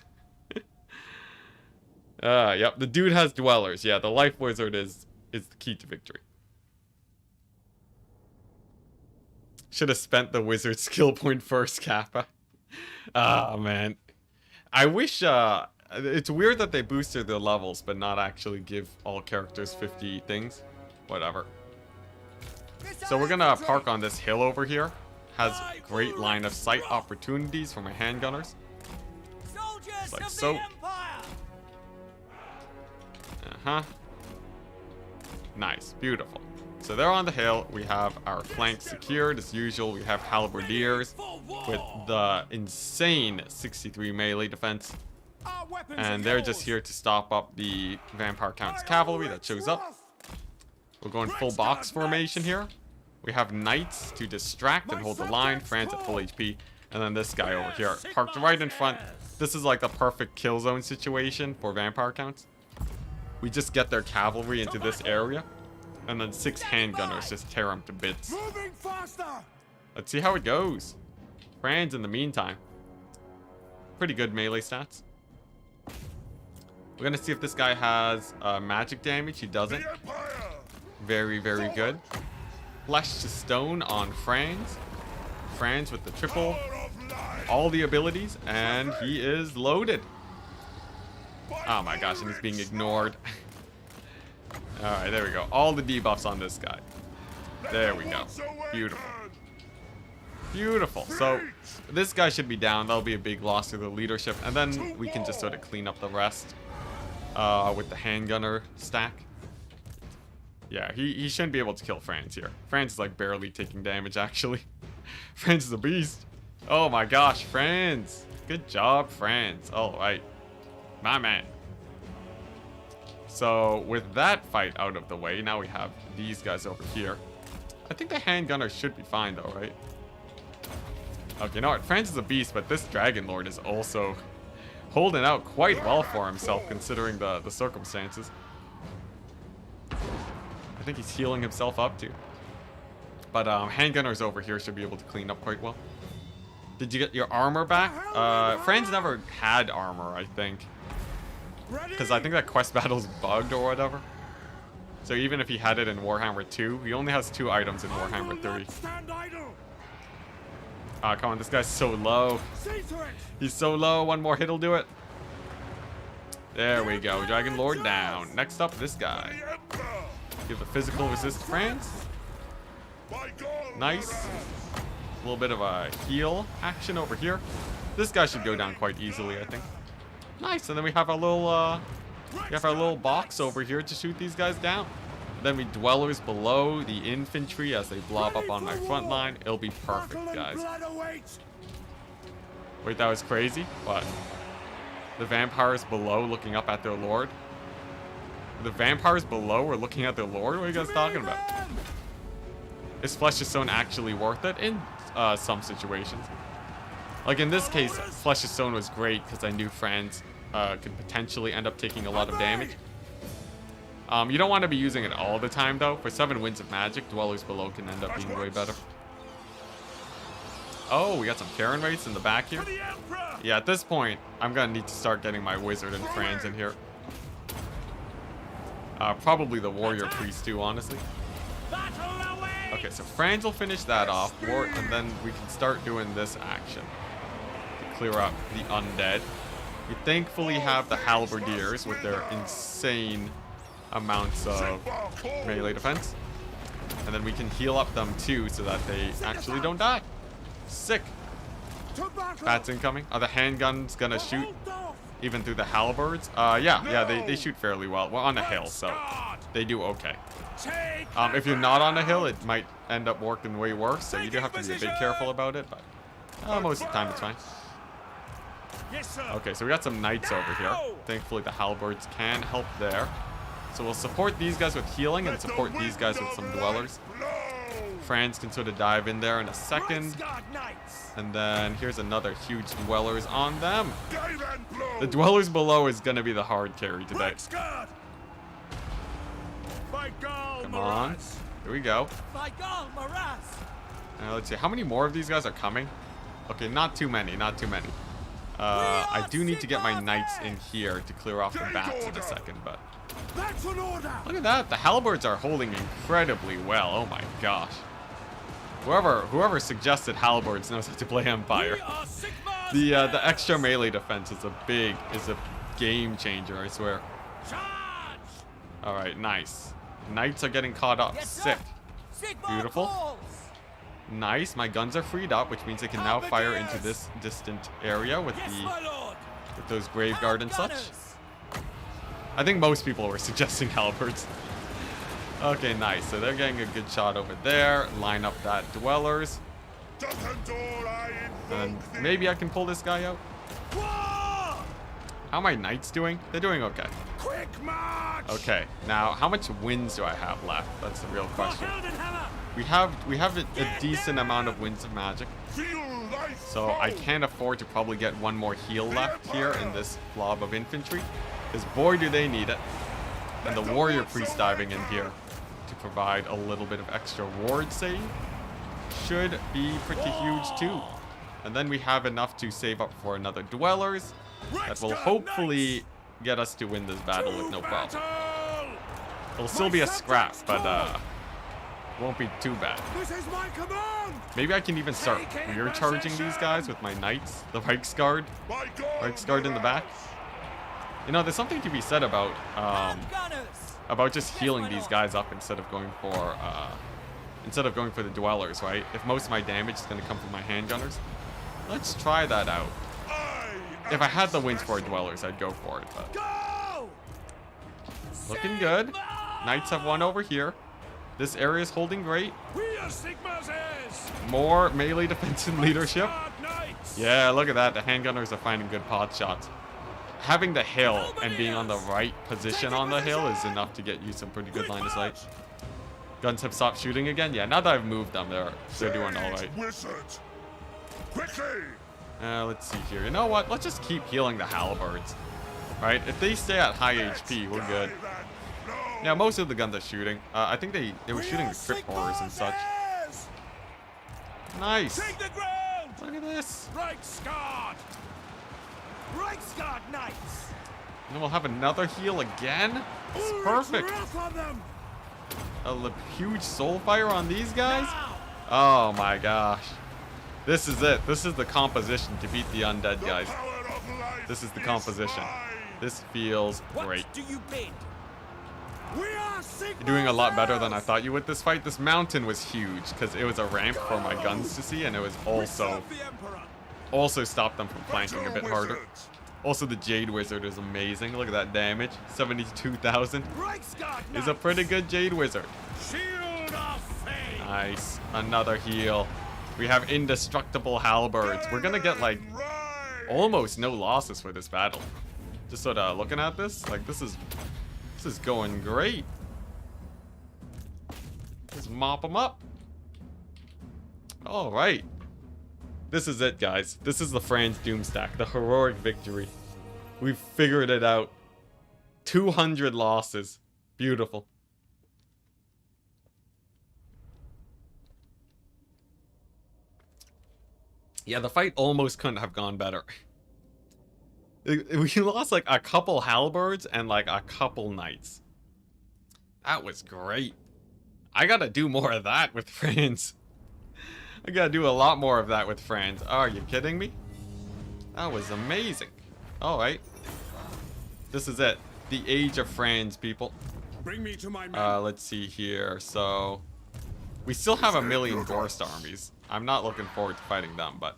Yep, the dude has dwellers. Yeah, the life wizard is the key to victory. Should have spent the wizard skill point first, Kappa. Ah, man. I wish, it's weird that they boosted their levels, but not actually give all characters 50 things. Whatever. So we're gonna park on this hill over here. Has great line of sight opportunities for my handgunners. Soldiers Like of so. the Empire. Nice, beautiful. So they're on the hill. We have our flanks secured as usual. We have halberdiers with the insane 63 melee defense. Our weapons And are they're yours. just here to stop up the Vampire Count's cavalry that shows up. We're going full box formation here. We have knights to distract and hold the line. Fran's at full HP. And then this guy over here, parked right in front. This is like the perfect kill zone situation for vampire counts. We just get their cavalry into this area. And then 6 handgunners just tear them to bits. Moving faster. Let's see how it goes. Fran's in the meantime. Pretty good melee stats. We're gonna see if this guy has magic damage. He doesn't. Very, very good. Flesh to stone on Franz. Franz with the triple. All the abilities. And he is loaded. Oh my gosh, and he's being ignored. Alright, there we go. All the debuffs on this guy. There we go. Beautiful. Beautiful. So, this guy should be down. That'll be a big loss to the leadership. And then we can just sort of clean up the rest with the handgunner stack. Yeah, he shouldn't be able to kill Franz here. Franz is like barely taking damage, actually. Franz is a beast. Oh my gosh, Franz. Good job, Franz. Alright. My man. So, with that fight out of the way, now we have these guys over here. I think the handgunner should be fine though, right? Okay, you know what? Franz is a beast, but this Dragon Lord is also holding out quite well for himself considering the circumstances. I think he's healing himself up too. But handgunners over here should be able to clean up quite well. Did you get your armor back? Franz never had armor, I think. Because I think that quest battle's bugged or whatever. So even if he had it in Warhammer 2, he only has 2 items in Warhammer 3. Ah, come on, this guy's so low. He's so low, one more hit will do it. There we go, Dragon Lord down. Next up, this guy. Give the physical resist to Franz. Nice. A little bit of a heal action over here. This guy should go down quite easily, I think. Nice, and then we have our little box over here to shoot these guys down. Then we dwellers below the infantry as they blob up on my front line. It'll be perfect, guys. Wait, that was crazy? What? The vampires below looking up at their lord? The vampires below are looking at their lord? What are you guys talking about? Is Flesh of Stone actually worth it? In some situations. Like in this case, Flesh of Stone was great because I knew Franz could potentially end up taking a lot of damage. You don't want to be using it all the time though. For 7 Winds of Magic, Dwellers Below can end up being way better. Oh, we got some Karen rates in the back here. Yeah, at this point, I'm gonna need to start getting my Wizard and Franz in here. Probably the Warrior Priest too, honestly. Okay, so Franz will finish that off, and then we can start doing this action to clear up the undead. We thankfully have the Halberdiers with their insane amounts of melee defense. And then we can heal up them too so that they actually don't die. Sick. Bats incoming. Are the handguns gonna shoot even through the halberds? Yeah, they shoot fairly well. We're on a hill, so they do okay. If you're not on a hill, it might end up working way worse, so you do have to be a bit careful about it, but most of the time it's fine. Okay, so we got some knights over here. Thankfully the halberds can help there. So we'll support these guys with healing and support these guys with some dwellers. Franz can sort of dive in there in a second. And then here's another huge dwellers on them. The dwellers below is going to be the hard carry today. Come on. Here we go. Let's see. How many more of these guys are coming? Okay, not too many. Not too many. I do need to get my knights in here to clear off the bats in a second, but... Look at that. The halberds are holding incredibly well. Oh my gosh. Whoever suggested halberds knows how to play Empire. The extra melee defense is a game changer, I swear. All right, nice. Knights are getting caught up. Sick. Beautiful. Nice. My guns are freed up, which means they can now fire into this distant area with those grave guard and such. I think most people were suggesting halberds. Okay, nice. So they're getting a good shot over there. Line up that dwellers. And maybe I can pull this guy out. How are my knights doing? They're doing okay. Okay, now how much wins do I have left? That's the real question. We have a decent amount of winds of magic, Feel thy so I foe. can't afford to probably get one more heal left here in this blob of infantry, because boy do they need it. And the warrior priest diving in here to provide a little bit of extra ward save should be pretty huge too. And then we have enough to save up for another dwellers that will hopefully get us to win this battle with no problem. It'll still be a scrap, but won't be too bad. This is my command! Maybe I can even start rear charging these guys with my knights, the Reichsguard in the back. You know, there's something to be said about just healing these guys up instead of going for the dwellers, right? If most of my damage is going to come from my handgunners, let's try that out. If I had the wins for dwellers, I'd go for it. But Go! looking good. Knights have one over here. This area is holding great. We are Sigma's heirs! More melee defense and leadership. Guard knights! Yeah, look at that. The handgunners are finding good pot shots. Having the hill and being on the right position on the hill is enough to get you some pretty good line of sight. Guns have stopped shooting again. Yeah, now that I've moved them, they're doing all right. Wizard. Quickly. Let's see here. You know what? Let's just keep healing the halberds. Right? If they stay at high HP, we're good. Yeah, most of the guns are shooting. I think they were shooting the crit horrors and such. Nice. Take the ground! Look at this. Reichsguard! Reichsguard knights! And then we'll have another heal again. It's perfect. Wrath on them! A huge soul fire on these guys. Oh my gosh. This is it. This is the composition to beat the undead guys. This is the composition. This feels great. What do you bid? We are You're doing a lot better than I thought you would this fight. This mountain was huge because it was a ramp for my guns to see, and it was also stopped them from flanking a bit harder. Also, the Jade Wizard is amazing. Look at that damage. 72,000 is a pretty good Jade Wizard. Shield of fate! Nice. Another heal. We have indestructible halberds. We're gonna get like almost no losses for this battle. Just sort of looking at this, like this is going great. Just mop them up. All right. This is it, guys. This is the Franz Doomstack, the heroic victory. We've figured it out. 200 losses. Beautiful. Yeah, the fight almost couldn't have gone better. We lost like a couple halberds and like a couple knights. That was great. I gotta do more of that with Franz. I gotta do a lot more of that with Franz. Oh, are you kidding me? That was amazing. Alright. This is it. The age of Franz, people. Bring me to my man. Let's see here. So, we still have 1,000,000 Dwarfs armies. I'm not looking forward to fighting them, but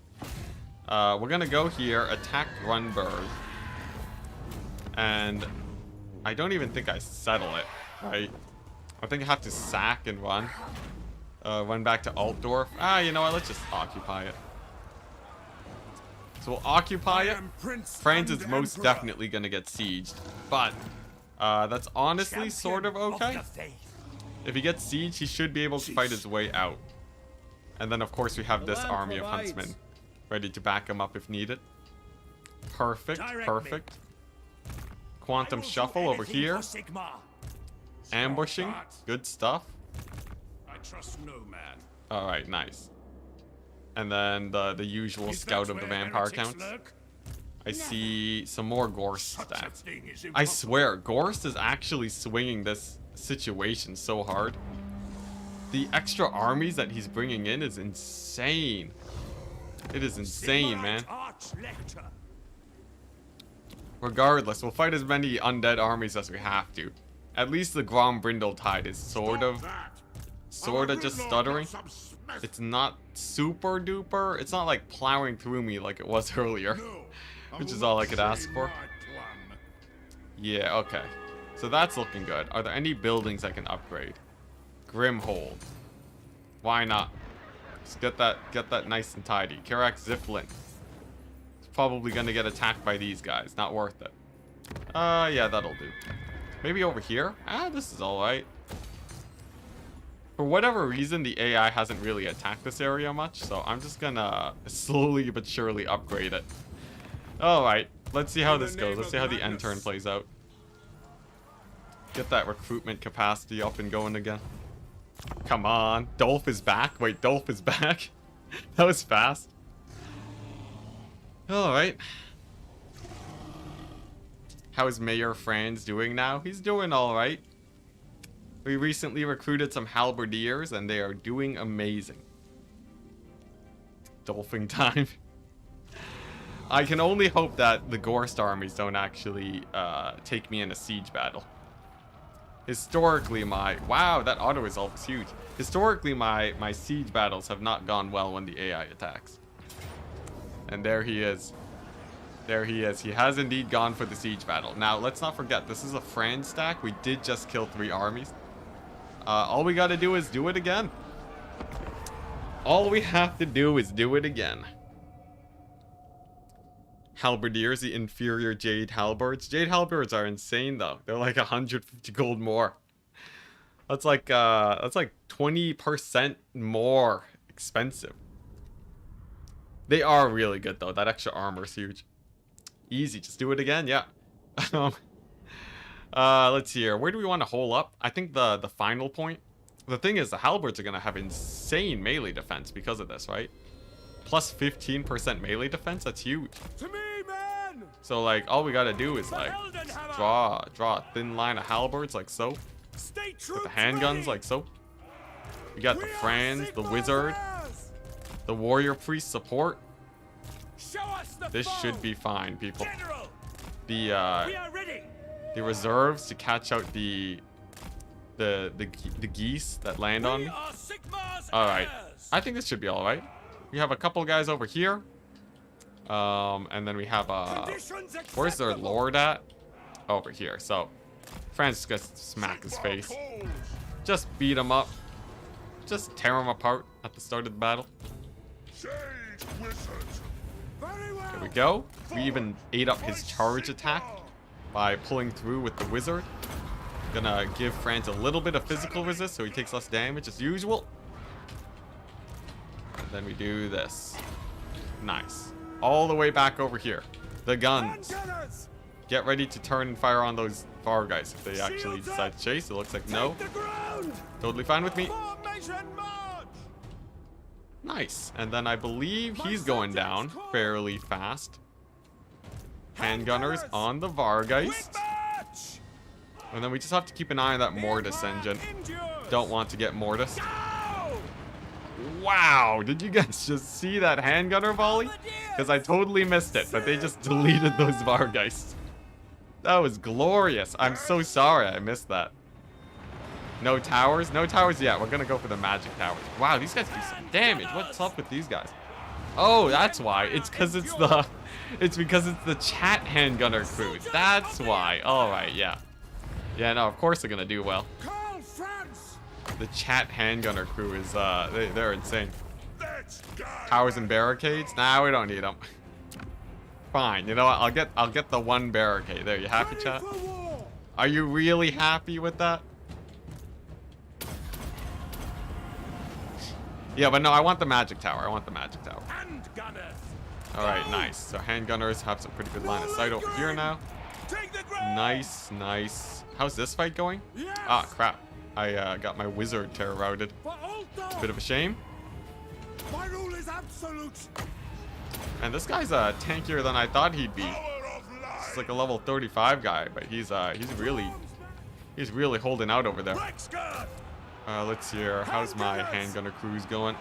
we're gonna go here, attack Grunberg, and I don't even think I settle it, right? I think I have to sack and run. Run back to Altdorf. Ah, you know what? Let's just occupy it. So we'll occupy it. Franz is most definitely gonna get sieged, but that's honestly sort of okay. If he gets sieged, he should be able to fight his way out. And then, of course, we have this army of huntsmen ready to back him up if needed. Perfect, perfect. Quantum Shuffle over here. Ambushing, good stuff. I trust no man. Alright, nice. And then the usual Scout of the Vampire counts. I see some more Gorst stats. I swear, Gorst is actually swinging this situation so hard. The extra armies that he's bringing in is insane. It is insane, man. Regardless, we'll fight as many undead armies as we have to. At least the Grombrindle Tide is sort of just stuttering. It's not super duper. It's not like plowing through me like it was earlier, which is all I could ask for. Yeah, okay. So that's looking good. Are there any buildings I can upgrade? Grimhold. Why not? Just get that nice and tidy. Karak Ziflin. It's probably gonna get attacked by these guys. Not worth it. Yeah, that'll do. Maybe over here? Ah, this is alright. For whatever reason, the AI hasn't really attacked this area much, so I'm just gonna slowly but surely upgrade it. Alright, let's see how this goes. Let's see how the end turn plays out. Get that recruitment capacity up and going again. Come on. Dolph is back. Wait, Dolph is back? That was fast. Alright. How is Mayor Franz doing now? He's doing alright. We recently recruited some halberdiers and they are doing amazing. Dolphing time. I can only hope that the Gorst armies don't actually take me in a siege battle. Historically, wow, that auto resolve is huge. Historically, my siege battles have not gone well when the AI attacks. And there he is. There he is. He has indeed gone for the siege battle. Now, let's not forget, this is a Franz stack. We did just kill 3 armies. All we gotta do is do it again. All we have to do is do it again. Halberdiers, the inferior Jade Halberds. Jade Halberds are insane though. They're like 150 gold more. That's like 20% more expensive. They are really good though. That extra armor is huge. Easy, just do it again, yeah. Let's see here. Where do we want to hole up? I think the final point. The thing is, the halberds are gonna have insane melee defense because of this, right? Plus 15% melee defense. That's huge. To me, man! So like, all we gotta do is like draw a thin line of halberds like so. Stay true. With the handguns like so. We got the Franz, the wizard, the warrior priest support. Show us the This foe. should be fine, people. General, The we are ready. the reserves to catch out the geese that land on We me. are Sigmar's All right, heirs. I think this should be all right. We have a couple guys over here, and then we have Conditions where's their acceptable. lord at? Over here. So Francis gonna smack his face. Just beat him up. Just tear him apart at the start of the battle. Shade wizard. Very well. There we go. We even ate up his charge attack by pulling through with the wizard. Gonna give Franz a little bit of physical resist so he takes less damage as usual. And then we do this. Nice. All the way back over here. The guns. Gunners, Get ready to turn and fire on those far guys if they actually decide to chase. It looks like no. take the ground. Totally fine with me. Formation march. Nice. And then I believe he's going down fairly fast. Handgunners on the Vargeist. Quick march. And then we just have to keep an eye on that Mortis engine. Endures. Don't want to get Mortis. Go. Wow, did you guys just see that handgunner volley? Because I totally missed it, but they just deleted those Vargeists. That was glorious. I'm so sorry I missed that. No towers? No towers yet. We're gonna go for the magic towers. Wow, these guys do some damage. What's up with these guys? Oh, that's why. It's because it's the chat handgunner crew. That's why. Alright, yeah. Yeah, no, of course they're gonna do well. Call France. The chat handgunner crew is they're insane. Let's go. Towers and barricades? Nah, we don't need them. Fine, you know what? I'll get the one barricade. There, you happy, chat? Ready for war. Are you really happy with that? Yeah, but no, I want the magic tower. I want the magic tower. Handgunners. Alright, nice. So handgunners have some pretty good line of sight over here now. Take the ground. Nice, nice. How's this fight going? Yes. Ah, crap. I got my wizard terror routed. For Ulster. Bit of a shame. My rule is absolute. And this guy's tankier than I thought he'd be. Power of life. He's like a level 35 guy, but he's really holding out over there. Rexguard. Let's see here. How's my handgunner crews going?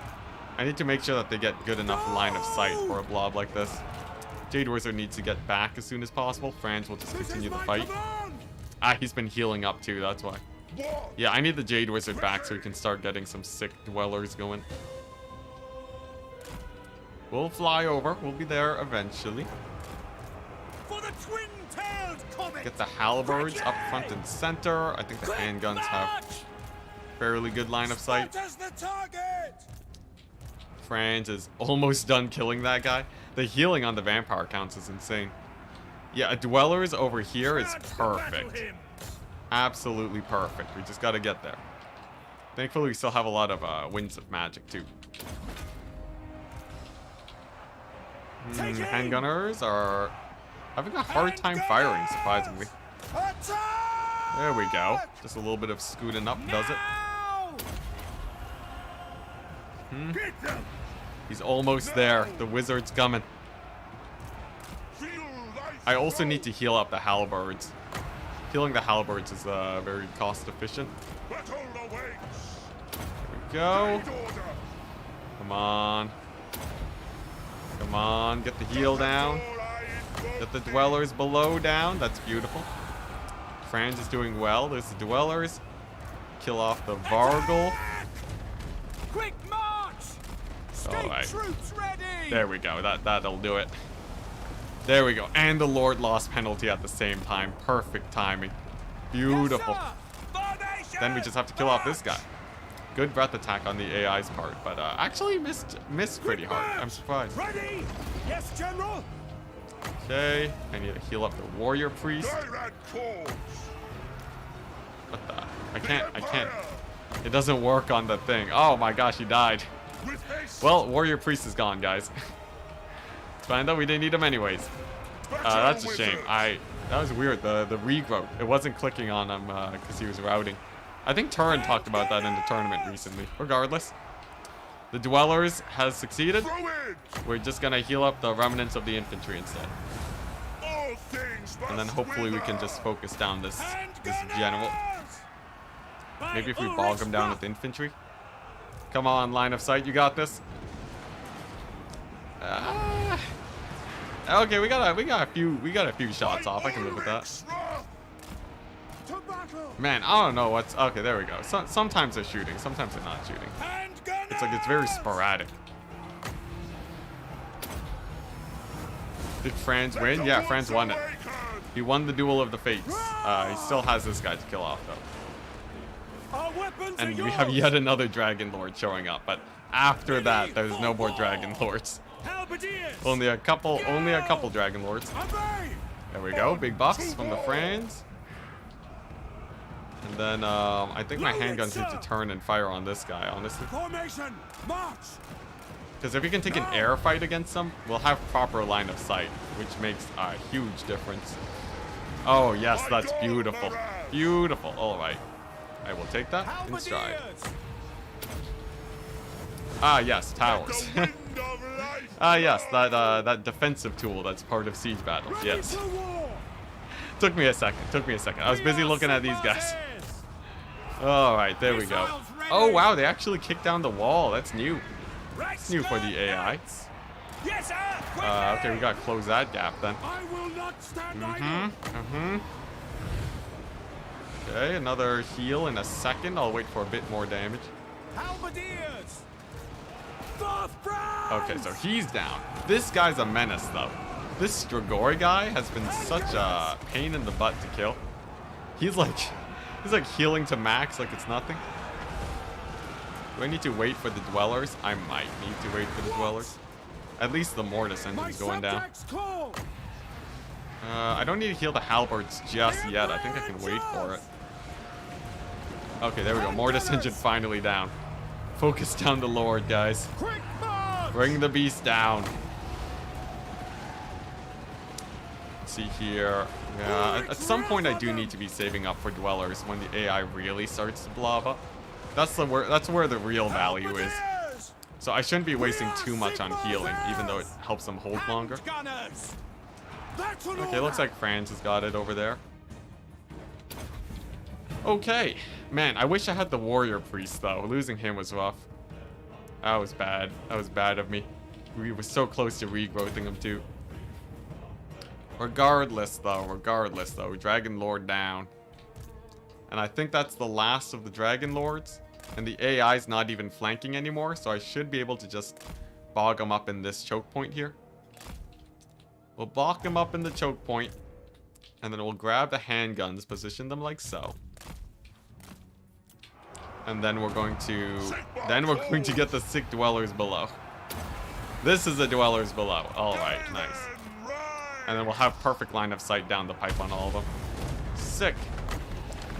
I need to make sure that they get good enough line of sight for a blob like this. Jade Wizard needs to get back as soon as possible. Franz will just This continue is the my fight. command. Ah, he's been healing up too, that's why. War. Yeah, I need the Jade Wizard back so we can start getting some sick dwellers going. We'll fly over. We'll be there eventually. For the twin-tailed comet. Get the halberds up front and center. I think the handguns have fairly good line of sight. As the target. Franz is almost done killing that guy. The healing on the vampire counts is insane. Yeah, dwellers over here is perfect. Absolutely perfect. We just gotta get there. Thankfully, we still have a lot of winds of magic, too. Handgunners are having a hard time firing, surprisingly. There we go. Just a little bit of scooting up does it. He's almost there. The wizard's coming. I also need to heal up the halberds. Healing the halberds is very cost efficient. There we go. Come on. Come on, get the heal down. Get the dwellers below down. That's beautiful. Franz is doing well. There's the dwellers. Kill off the Vargle. Quick march! All right. Troops ready! There we go. That'll do it. There we go. And the Lord lost penalty at the same time. Perfect timing. Beautiful. Yes, Then we just have to kill off this guy. Good breath attack on the AI's part, but actually missed pretty hard. I'm surprised. ready! Yes, General! Okay, I need to heal up the warrior priest. What the? I can't. It doesn't work on the thing. Oh my gosh, he died. Well, warrior priest is gone, guys. It's fine though, we didn't need him anyways. That's a shame. That was weird. The regroup. It wasn't clicking on him because he was routing. I think Turin talked about that in the tournament recently. Regardless, the dwellers has succeeded. We're just gonna heal up the remnants of the infantry instead, and then hopefully we can just focus down this general. Maybe if we bog him down with infantry. Come on, line of sight. You got this. Okay, we got a few shots off. I can live with that. Man, I don't know what's... Okay, there we go. Sometimes they're shooting. Sometimes they're not shooting. It's like it's very sporadic. Did Franz win? Yeah, Franz won it. He won the Duel of the Fates. He still has this guy to kill off, though. And we have yet another Dragon Lord showing up. But after that, there's no more Dragon Lords. Only a couple Dragon Lords. There we go. Big buffs from the Franz. And then I think my handguns need to turn and fire on this guy, honestly. Because if we can take an air fight against them, we'll have proper line of sight, which makes a huge difference. Oh, yes, that's beautiful. Beautiful. All right. I will take that in stride. Ah, yes, towers. Ah, yes, that defensive tool that's part of siege battles. Yes. Took me a second. I was busy looking at these guys. All right, there we go. Oh, wow, they actually kicked down the wall. That's new. It's new for the AI. Okay, we gotta close that gap then. Okay, another heal in a second. I'll wait for a bit more damage. Okay, so he's down. This guy's a menace, though. This Strigoi guy has been such a pain in the butt to kill. He's like healing to max like it's nothing. Do I need to wait for the dwellers? I might need to wait for the dwellers. At least the mortis engine's going down. I don't need to heal the halberds just yet. I think I can wait for it. Okay, there we go. Mortis engine finally down. Focus down the Lord, guys. Bring the beast down. Let's see here. Yeah, at some point I do need to be saving up for dwellers when the AI really starts to blob up. That's where the real value is. So I shouldn't be wasting too much on healing, even though it helps them hold longer. Okay, looks like Franz has got it over there. Okay. Man, I wish I had the warrior priest, though. Losing him was rough. That was bad. That was bad of me. We were so close to regrowthing him, too. Regardless, though, Dragon Lord down. And I think that's the last of the Dragon Lords. And the AI's not even flanking anymore, so I should be able to just bog him up in this choke point here. We'll block him up in the choke point, and then we'll grab the handguns, position them like so. And then we're going to get the sick dwellers below. This is the dwellers below. All right, nice. And then we'll have perfect line of sight down the pipe on all of them. Sick.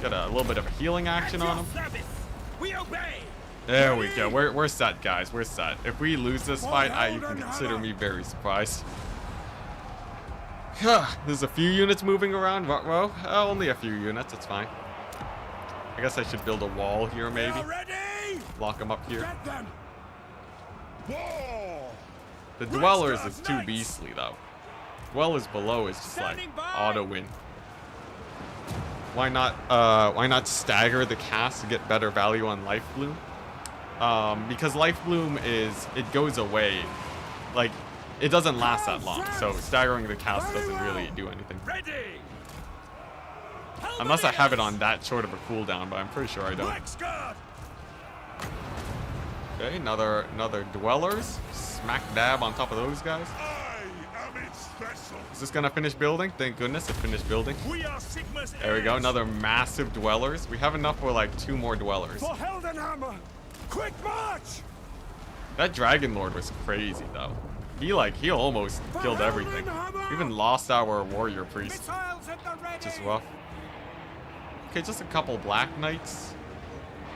Got a little bit of a healing action on them. We obey. There we go. We're set, guys. We're set. If we lose this fight, you can consider me very surprised. There's a few units moving around. Well, only a few units. It's fine. I guess I should build a wall here, maybe. Ready? Lock them up here. Get them. War! The dwellers is too beastly, though. Dwellers below is just like auto win. Why not stagger the cast to get better value on Life Bloom? Because Life Bloom it goes away. Like, it doesn't last that long, so staggering the cast doesn't really do anything. Ready. Unless I have it on that short of a cooldown, but I'm pretty sure I don't. Okay, another dwellers. Smack dab on top of those guys. I am its vessel. Is this gonna finish building? Thank goodness it finished building. We are Sigma's There we go, heirs. another massive dwellers. We have enough for like 2 more dwellers. For Heldenhammer. Quick march. That Dragon Lord was crazy though. He almost killed everything. We even lost our warrior priest, Missiles at the ready. which is rough. Okay, just a couple black knights.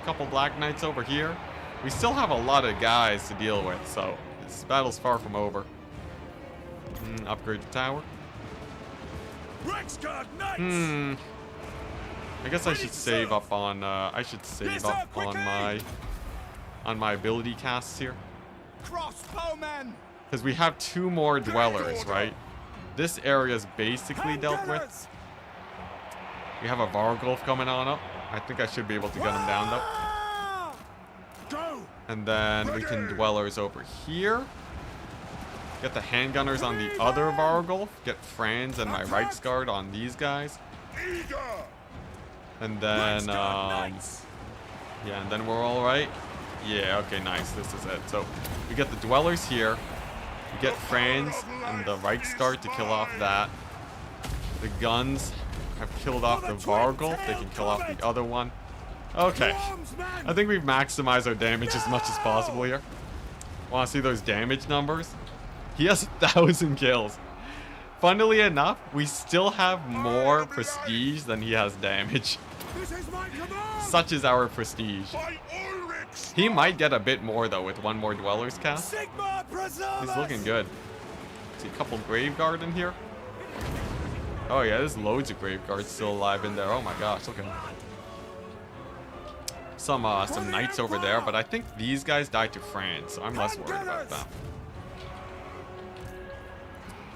Couple black knights over here. We still have a lot of guys to deal with, so this battle's far from over. Upgrade the tower. Rexguard knights. I guess I should save up on on my ability casts here, Crossbowmen. because we have 2 more dwellers, right? This area is basically dealt with. We have a Vargulf coming on up. I think I should be able to gun him down though. Go. And then we can dwellers over here. Get the handgunners on the other Vargulf. Get Franz and my Reichsguard on these guys. Eager! And then, Rexguard knights. yeah, and then we're all right. Yeah, okay, nice. This is it. So we get the dwellers here. We get Franz and the Reichsguard to kill off that. The guns have killed off the Vargulf. They can kill off the other one. Okay. I think we've maximized our damage as much as possible here. Want to see those damage numbers? He has 1,000 kills. Funnily enough, we still have more prestige than he has damage. This is my command. Such is our prestige. By Ulrich's He might get a bit more though with 1 more dwellers cast. Sigma preserve He's us. looking good. See a couple grave guard in here. Oh yeah, there's loads of grave guards still alive in there. Oh my gosh, look at them. Some knights over there, but I think these guys died to France, so I'm less worried about that.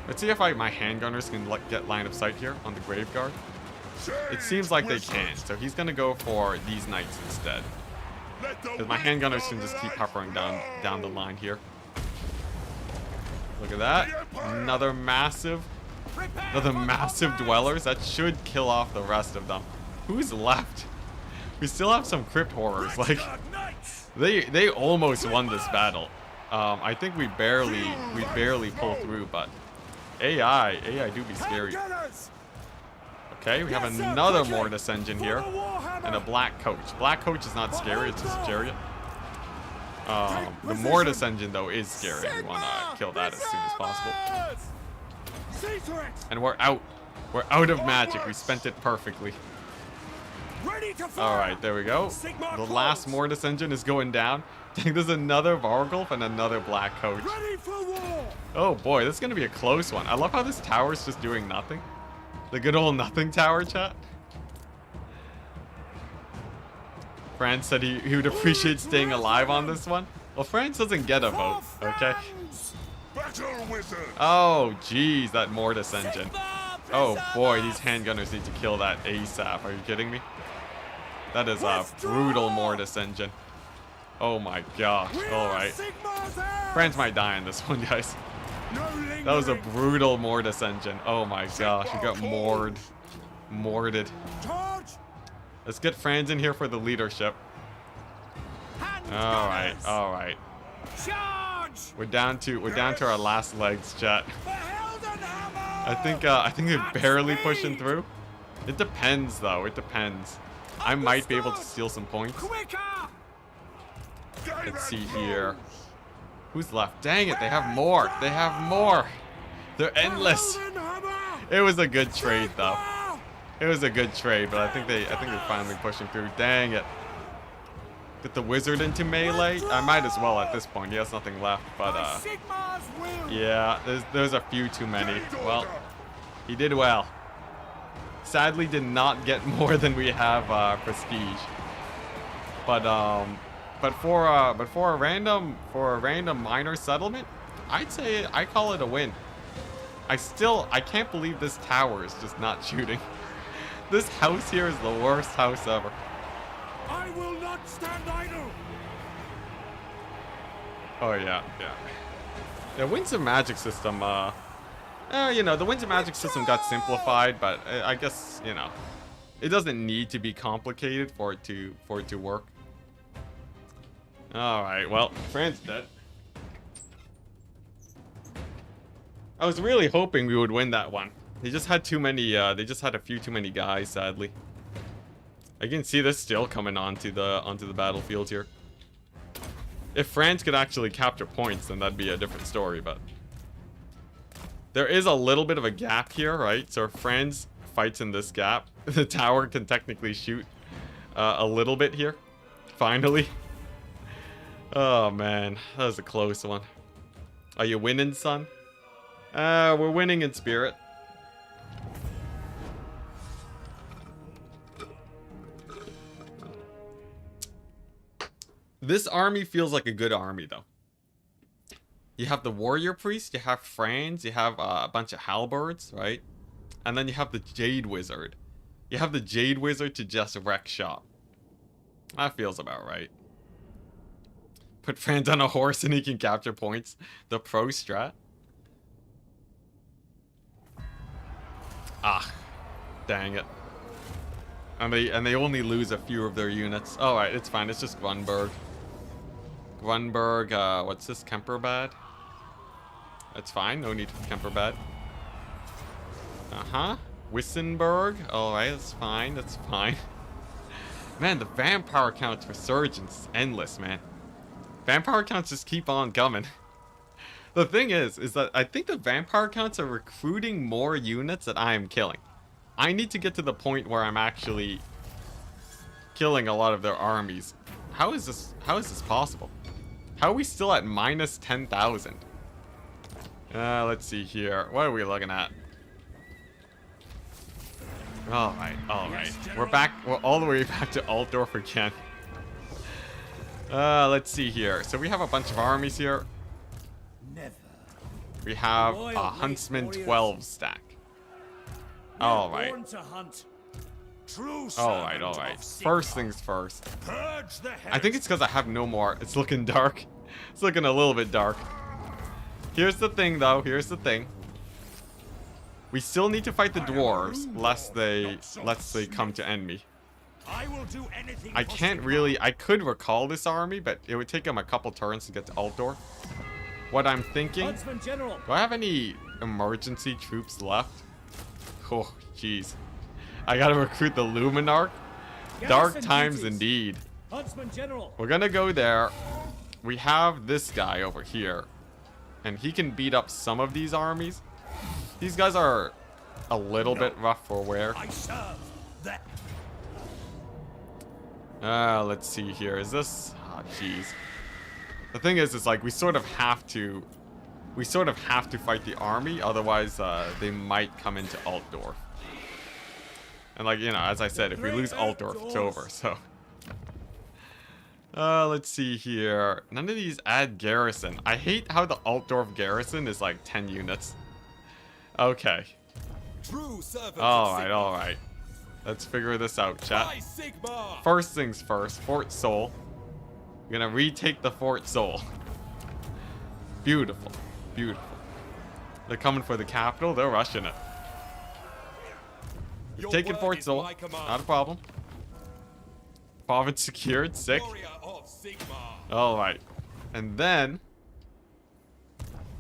Let's see if my handgunners can get line of sight here on the grave guard. It seems like they can't, so he's gonna go for these knights instead. Because my handgunners can just keep peppering down the line here. Look at that. Another massive dwellers. That should kill off the rest of them. Who's left? We still have some crypt horrors. Like, they almost won this battle. I think we barely pull through, but AI do be scary. Okay, we have another Mortis engine here, and a black coach. Black coach is not scary, it's just a chariot. The Mortis engine though is scary. We want to kill that as soon as possible. And we're out. We're out of magic. We spent it perfectly. All right, there we go. The last Mortis engine is going down. There's another Vargulf and another black coach. Oh boy, this is gonna be a close one. I love how this tower is just doing nothing. The good old nothing tower, chat. Franz said he would appreciate staying alive on this one. Well, Franz doesn't get a vote, okay? battle wizard. Oh, jeez, that Mortis engine. Oh boy, these handgunners need to kill that ASAP. Are you kidding me? That is a brutal Mortis engine. Oh my gosh. Alright. Franz might die in this one, guys. That was a brutal Mortis engine. Oh my gosh. We got morded. Let's get Franz in here for the leadership. Alright, alright. We're down to our last legs, chat. I think they're barely pushing through. It depends though, it depends. I might be able to steal some points. Let's see here. Who's left? Dang it, they have more. They have more. They're endless. It was a good trade though. It was a good trade, but I think they're finally pushing through. Dang it. Get the wizard into melee. I might as well at this point. He has nothing left, but By Sigmar's will. yeah, there's a few too many. Well, he did well. Sadly, did not get more than we have prestige. But for a random minor settlement, I'd say I call it a win. I can't believe this tower is just not shooting. This house here is the worst house ever. I will not stand idle. Oh yeah. The Winds of Magic system, you know, the Winds of Magic system got simplified, but I guess, you know, it doesn't need to be complicated for it to work. All right, well, Fran's dead. I was really hoping we would win that one. They just had too many. They just had a few too many guys, sadly. I can see this still coming onto the battlefield here. If France could actually capture points, then that'd be a different story. But there is a little bit of a gap here, right? So if France fights in this gap, the tower can technically shoot a little bit here. Finally. Oh man, that was a close one. Are you winning, son? We're winning in spirit. This army feels like a good army, though. You have the warrior priest, you have Franz, you have a bunch of halberds, right? And then you have the jade wizard. You have the jade wizard to just wreck shop. That feels about right. Put Franz on a horse and he can capture points. The pro strat. Ah, dang it. And they only lose a few of their units. All right, it's fine. It's just Grunberg. Grunberg, what's this? Kemperbad? That's fine. No need for Kemperbad. Uh-huh. Wissenberg. All right, that's fine. That's fine. Man, the vampire counts for surgeons endless, man. Vampire counts just keep on coming. The thing is that I think the vampire counts are recruiting more units that I am killing. I need to get to the point where I'm actually killing a lot of their armies. How is this possible? How are we still at minus 10,000? Let's see here. What are we looking at? All right. We're back. We're all the way back to Altdorf again. Let's see here. So we have a bunch of armies here. Never. We have a Huntsman 12 stack. All right. Born to hunt. True All servant right. of Sigmar. First things first. Purge the I think it's because I have no more. It's looking dark. It's looking a little bit dark. Here's the thing, though. Here's the thing. We still need to fight the dwarves, lest they come to end me. I will do anything I for can't Sigmar. really. I could recall this army, but it would take them a couple turns to get to Altdorf. What I'm thinking. Huntsman General. Do I have any emergency troops left? Oh, jeez. I gotta recruit the Luminarch. Dark Garrison times duties. indeed. Huntsman General. We're gonna go there. We have this guy over here. And he can beat up some of these armies. These guys are a little bit rough for wear. I serve that. Let's see here. Is this... Oh, jeez. The thing is like we sort of have to fight the army, otherwise they might come into Altdorf. And like, you know, as I said, if we lose Altdorf, it's over, so. Let's see here. None of these add garrison. I hate how the Altdorf garrison is like 10 units. Okay. True servant All of right. Let's figure this out, chat. By Sigmar. First things first, Fort Sol. We're gonna retake the Fort Sol. Beautiful. They're coming for the capital. They're rushing it. We've Your taken word Fort is Sol. my command. Not a problem. Province secured. Sick. Warrior of Sigmar. All right. And then,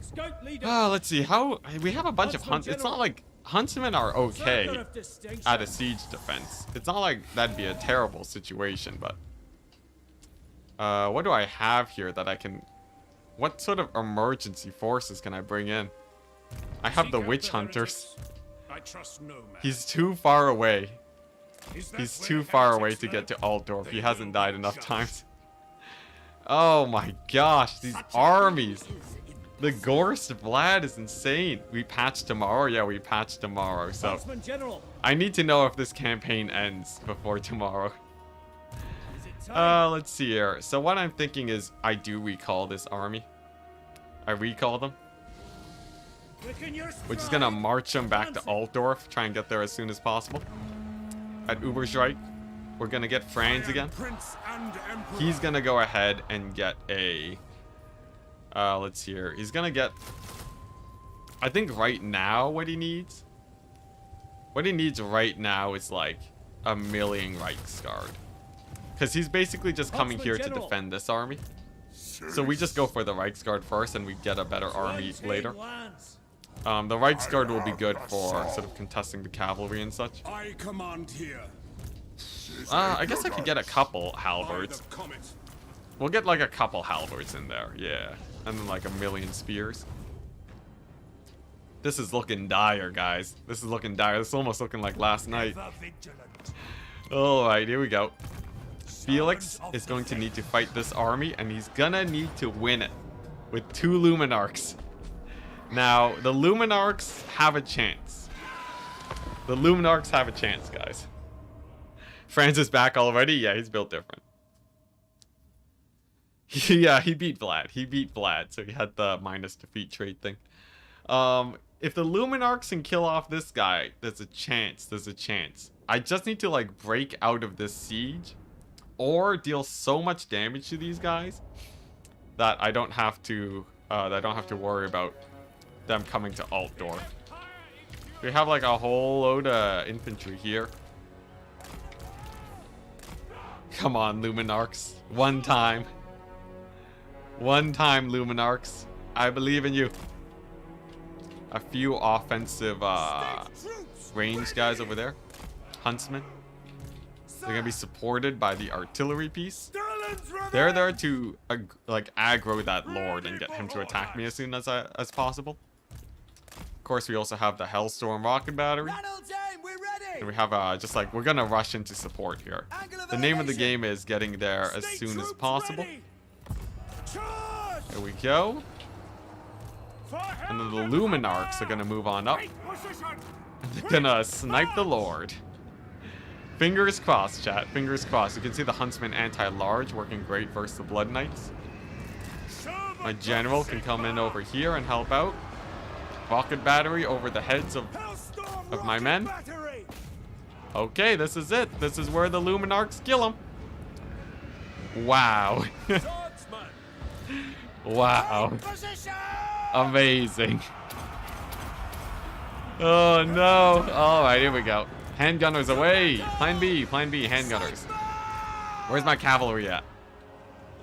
Scout leader. let's see how we have a bunch of Huntsman hunts. It's General. not like huntsmen are okay Servant of distinction. at a siege defense. It's not like that'd be a terrible situation, but what do I have here that I can? What sort of emergency forces can I bring in? I have the Seek out witch the hunters. I trust no man. He's too far away. Is that He's where too far away heretics to get to lurk? Altdorf. He They hasn't will died be enough judged. times. Oh my gosh, these armies. The Gorst Vlad is insane. We patch tomorrow? Yeah, we patch tomorrow. So Huntsman General. I need to know if this campaign ends before tomorrow. Is it time? Let's see here. So what I'm thinking is I do recall this army. I recall them. Quicken your We're just gonna stride. march them back to Altdorf. Try and get there as soon as possible. At Uberschreik, we're gonna get Franz again. Prince and Emperor. He's gonna go ahead and get a... let's see here. He's gonna get... I think right now what he needs... What he needs right now is like a million Reichsguard. Because he's basically just coming here to defend this army. So we just go for the Reichsguard first and we get a better army later. Lands. The Reichsguard will be good for sort of contesting the cavalry and such. I command here. I guess I could get a couple By halberds. the comet. We'll get like a couple halberds in there, yeah. And then like a million spears. This is looking dire, guys. This is looking dire. This is almost looking like last night. Ever vigilant. Alright, here we go. Felix is going to need to fight this army, and he's gonna need to win it with 2 Luminarchs. Now, the Luminarchs have a chance. The Luminarchs have a chance, guys. Franz is back already? Yeah, he's built different. Yeah, he beat Vlad. He beat Vlad, so he had the minus defeat trait thing. If the Luminarchs can kill off this guy, there's a chance. There's a chance. I just need to, like, break out of this siege or deal so much damage to these guys that I don't have to worry about them coming to Altdorf. We have like a whole load of infantry here. Come on, Luminarchs. One time. One time, Luminarchs. I believe in you. A few offensive range guys over there. Huntsmen. They're gonna be supported by the artillery piece. They're there to like aggro that lord and get him to attack me as soon as possible. Of course, we also have the Hellstorm rocket battery. And we have just like we're gonna rush into support here. The name of the game is getting there as soon as possible. There we go. And then the Luminarchs are gonna move on up. They're gonna snipe the lord. Fingers crossed, chat. Fingers crossed. You can see the Huntsman anti-large working great versus the Blood Knights. My general can come in over here and help out. Rocket battery over the heads of my men. Okay, this is it. This is where the Luminarchs kill them. Wow. Wow. Amazing. Oh no. Alright, here we go. Handgunners away! Plan B, handgunners. Where's my cavalry at?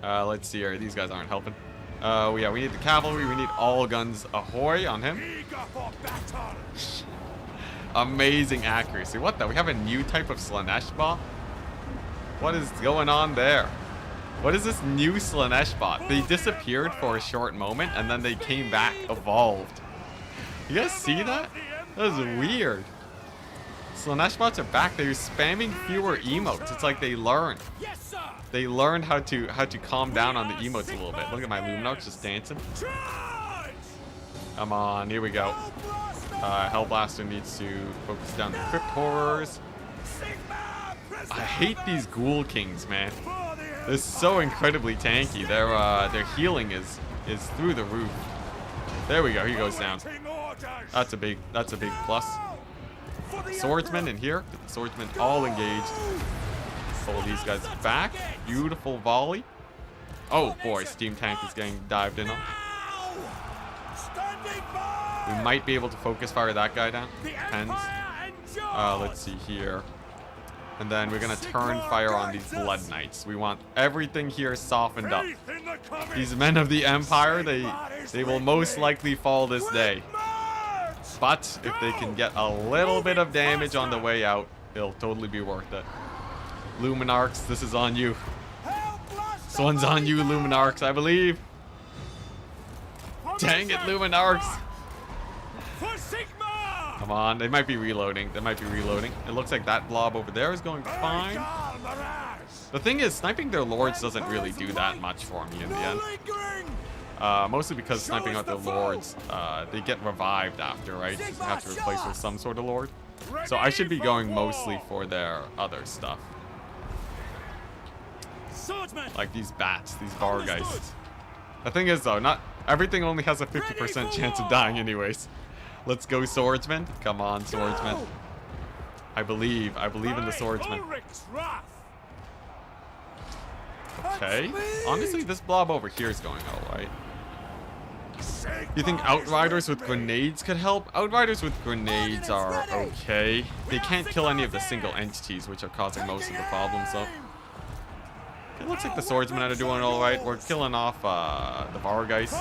Let's see here. These guys aren't helping. Yeah, we need the cavalry. We need all guns ahoy on him. Amazing accuracy. What the? We have a new type of Slanesh bot? What is going on there? What is this new Slanesh bot? They disappeared for a short moment and then they came back evolved. You guys see that? That was weird. Slanesh bots are back. They're spamming fewer emotes. It's like they learned. They learned how to calm down on the emotes a little bit. Look at my Luminarch just dancing. Come on, here we go. Hellblaster needs to focus down the Crypt Horrors. I hate these Ghoul Kings, man. They're so incredibly tanky. Their healing is through the roof. There we go. He goes down. That's a big plus. Swordsmen in here. Get the swordsmen all engaged. Pull these guys back. Beautiful volley. Oh boy, Steam Tank is getting dived in on. We might be able to focus fire that guy down. Depends. Let's see here. And then we're gonna turn fire on these Blood Knights. We want everything here softened up. These men of the Empire, they will most likely fall this day. But if they can get a little bit of damage on the way out, it'll totally be worth it. Luminarchs, this is on you. This one's on you, Luminarchs, I believe. Dang it, Luminarchs. Come on, they might be reloading. They might be reloading. It looks like that blob over there is going fine. The thing is, sniping their lords doesn't really do that much for me in the end. Mostly because sniping out their lords, they get revived after, right? You have to replace with some sort of lord. So I should be going mostly for their other stuff. Like these bats, these bargeists. The thing is though, not everything only has a 50% chance of dying anyways. Let's go swordsman. Come on, swordsman. I believe in the swordsman. Okay. Honestly, this blob over here is going alright. You think outriders with grenades could help? Outriders with grenades are okay. They can't kill any of the single entities, which are causing most of the problems though. It looks like the swordsmen are doing alright. We're killing off the Vargeist.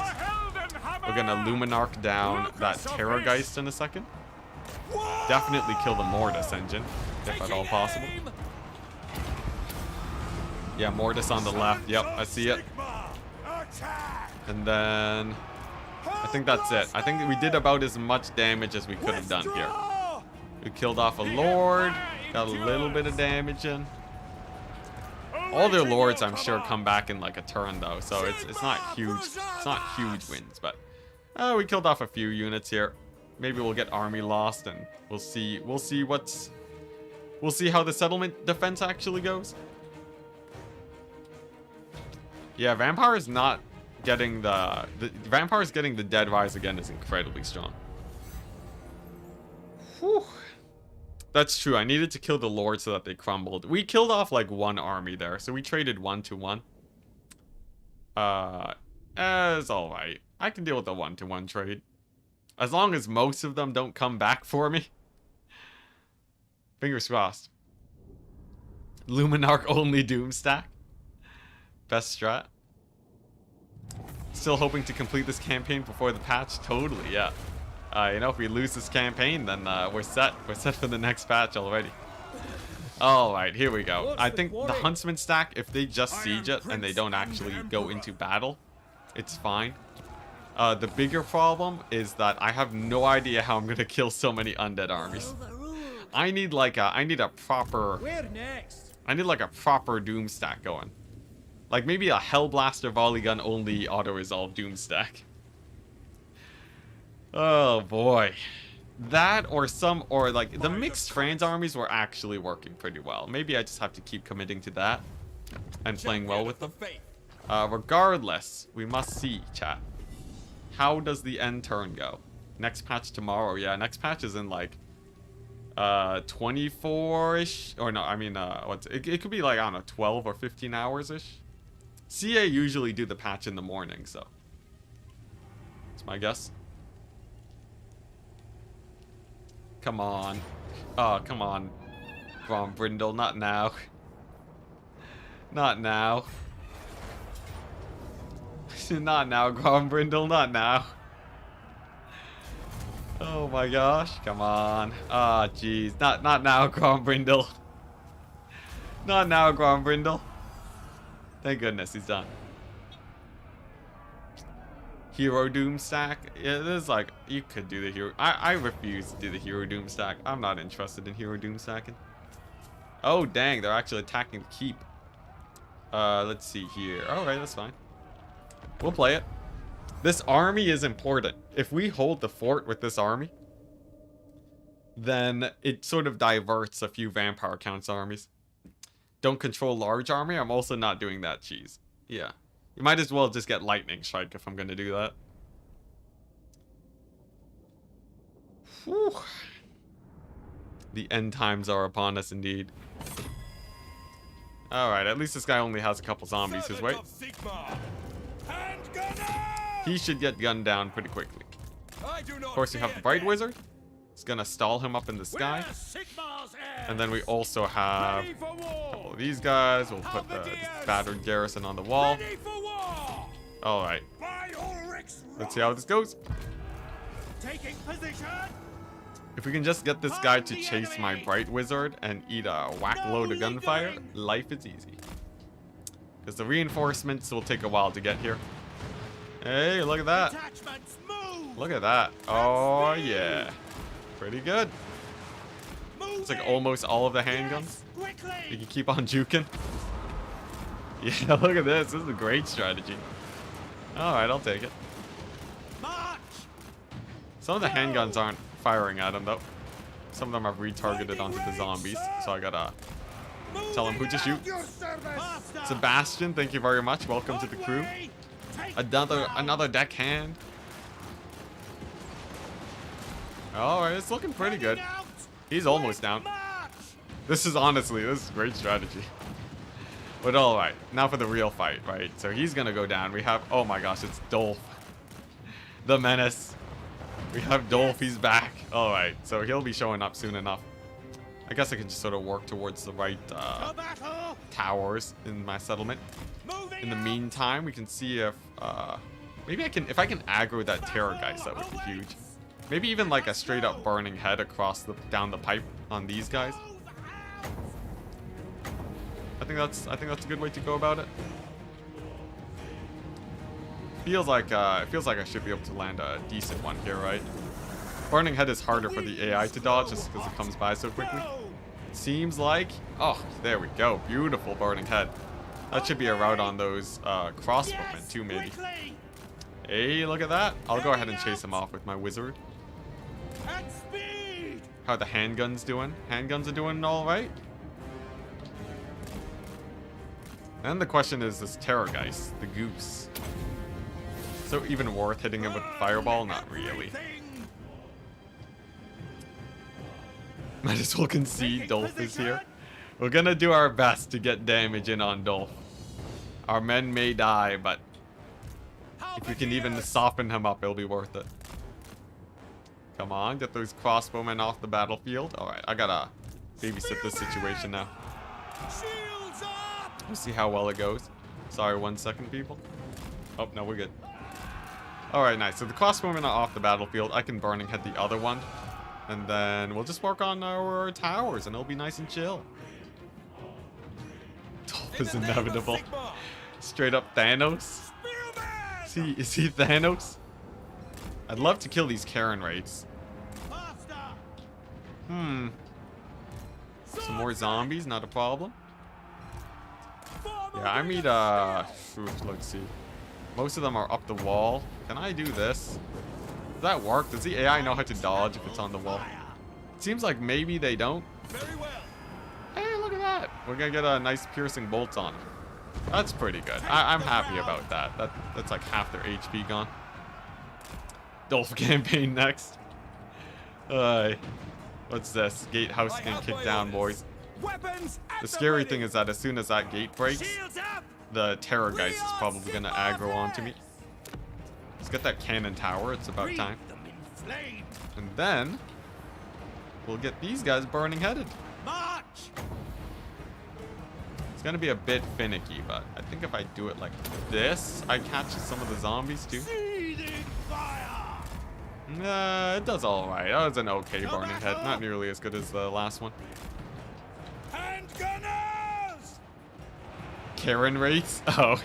We're gonna Luminarch down that Terrorgeist in a second. Definitely kill the Mortis engine, if at all possible. Yeah, Mortis on the left. Yep, I see it. And then I think that's it. I think we did about as much damage as we could have done here. We killed off a Lord, got a little bit of damage in. All their lords, I'm sure, come back in like a turn though, so it's not huge. It's not huge wins, but we killed off a few units here. Maybe we'll get army lost, and we'll see. We'll see how the settlement defense actually goes. Yeah, Vampire is not getting the Vampire's getting the Dead Rise again is incredibly strong. Whew. That's true. I needed to kill the Lord so that they crumbled. We killed off like one army there, so we traded 1-to-1. It's alright. I can deal with the 1-to-1 trade. As long as most of them don't come back for me. Fingers crossed. Luminarch only Doom stack. Best strat. Still hoping to complete this campaign before the patch? Totally, yeah. You know, if we lose this campaign, then we're set. We're set for the next patch already. Alright, here we go. I think the Huntsman stack, if they just siege it and they don't actually go into battle, it's fine. The bigger problem is that I have no idea how I'm gonna kill so many undead armies. I need like a proper Doom stack going. Like maybe a Hellblaster volley gun only auto-resolve Doom stack. Oh boy. That or like the mixed Franz armies were actually working pretty well. Maybe I just have to keep committing to that and playing well with them. Regardless, we must see, chat. How does the end turn go? Next patch tomorrow. Yeah, next patch is in like 24-ish, or no, I mean it could be like, I don't know, 12 or 15 hours-ish. CA usually do the patch in the morning, so that's my guess. Come on. Oh, come on. Brindle, not now. Not now. Not now, Brindle, not now. Oh my gosh, come on. Ah, jeez. Not now, Brindle. Not now, Brindle. Thank goodness he's done. Hero Doom stack? Yeah, there's like, you could do the hero. I refuse to do the Hero Doom stack. I'm not interested in Hero Doom stacking. Oh, dang, they're actually attacking the keep. Let's see here. Alright, that's fine. We'll play it. This army is important. If we hold the fort with this army, then it sort of diverts a few Vampire Counts armies. Don't control large army. I'm also not doing that cheese. Yeah. You might as well just get Lightning Strike if I'm going to do that. Whew. The end times are upon us indeed. Alright, at least this guy only has a couple zombies his way. He should get gunned down pretty quickly. Of course, we have the Bright Wizard. It's gonna stall him up in the sky. And then we also have a couple of these guys. We'll put the battered garrison on the wall. Alright. Let's see how this goes. If we can just get this guy to chase my Bright Wizard and eat a whack load of gunfire, life is easy. Because the reinforcements will take a while to get here. Hey, look at that. Look at that. Oh, yeah. Pretty good. It's like almost all of the handguns. You can keep on juking. Yeah, look at this. This is a great strategy. Alright, I'll take it. March! Some of the handguns aren't firing at him, though. Some of them are retargeted onto the zombies. So I gotta tell him who to shoot. Faster! Sebastian, thank you very much. Welcome to the crew. Another deckhand. Alright, it's looking pretty good. He's almost down. This is great strategy. But alright, now for the real fight, right? So he's gonna go down. We have, oh my gosh, it's Dolph. The menace. We have Dolph, he's back. Alright, so he'll be showing up soon enough. I guess I can just sort of work towards the right towers in my settlement. In the meantime, we can see if, maybe if I can aggro that Terrorgeist, that would be huge. Maybe even like a straight up burning head across down the pipe on these guys. I think that's a good way to go about it. Feels like I should be able to land a decent one here, right? Burning head is harder for the AI to dodge just because it comes by so quickly. Seems like, oh, there we go, beautiful burning head. That should be a route on those crossbowmen too, maybe. Hey, look at that! I'll go ahead and chase him off with my wizard. How are the handguns doing? Handguns are doing all right. And the question is this Terrorgeist, the goose. So even worth hitting him with fireball? Not really. Might as well concede Dolph is here. We're gonna do our best to get damage in on Dolph. Our men may die, but if we can even soften him up, it'll be worth it. Come on, get those crossbowmen off the battlefield. Alright, I gotta babysit this situation now. We'll see how well it goes. Sorry, 1 second, people. Oh, no, we're good. Alright, nice. So the crossbowmen are off the battlefield. I can burning head the other one. And then we'll just work on our towers, and it'll be nice and chill. Dolph is inevitable. Straight up Thanos. Is he Thanos? I'd love to kill these Karen rates. Some more zombies, not a problem. Yeah, I mean, let's see. Most of them are up the wall. Can I do this? Does that work? Does the AI know how to dodge if it's on the wall? It seems like maybe they don't. Very well. Hey, look at that. We're gonna get a nice piercing bolt on them. That's pretty good. I'm happy about that. That's like half their HP gone. Dolph campaign next. What's this? Gatehouse getting kicked down, boys. The scary thing is that as soon as that gate breaks, the Terrorgeist is probably gonna aggro onto me. Let's get that cannon tower. It's about time. And then we'll get these guys burning headed. It's gonna be a bit finicky, but I think if I do it like this, I catch some of the zombies too. It does all right. That was an okay burning head, not nearly as good as the last one. Karen rates? Oh,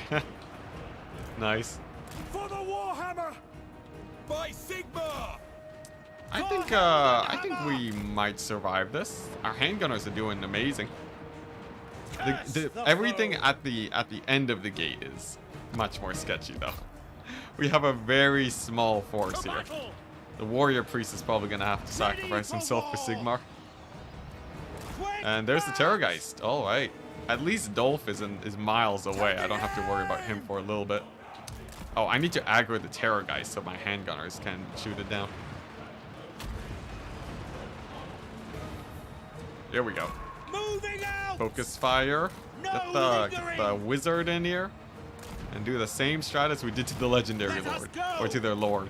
nice. For the Warhammer! By Sigma! I think we might survive this. Our handgunners are doing amazing. Everything at the end of the gate is much more sketchy though. We have a very small force here. The warrior priest is probably gonna have to sacrifice himself for Sigmar. And there's the Terrorgeist. All right. At least Dolph is miles away. I don't have to worry about him for a little bit. Oh, I need to aggro the Terrorgeist so my handgunners can shoot it down. There we go. Focus fire. Get the wizard in here. And do the same strat as we did to the legendary lord. Or to their lord.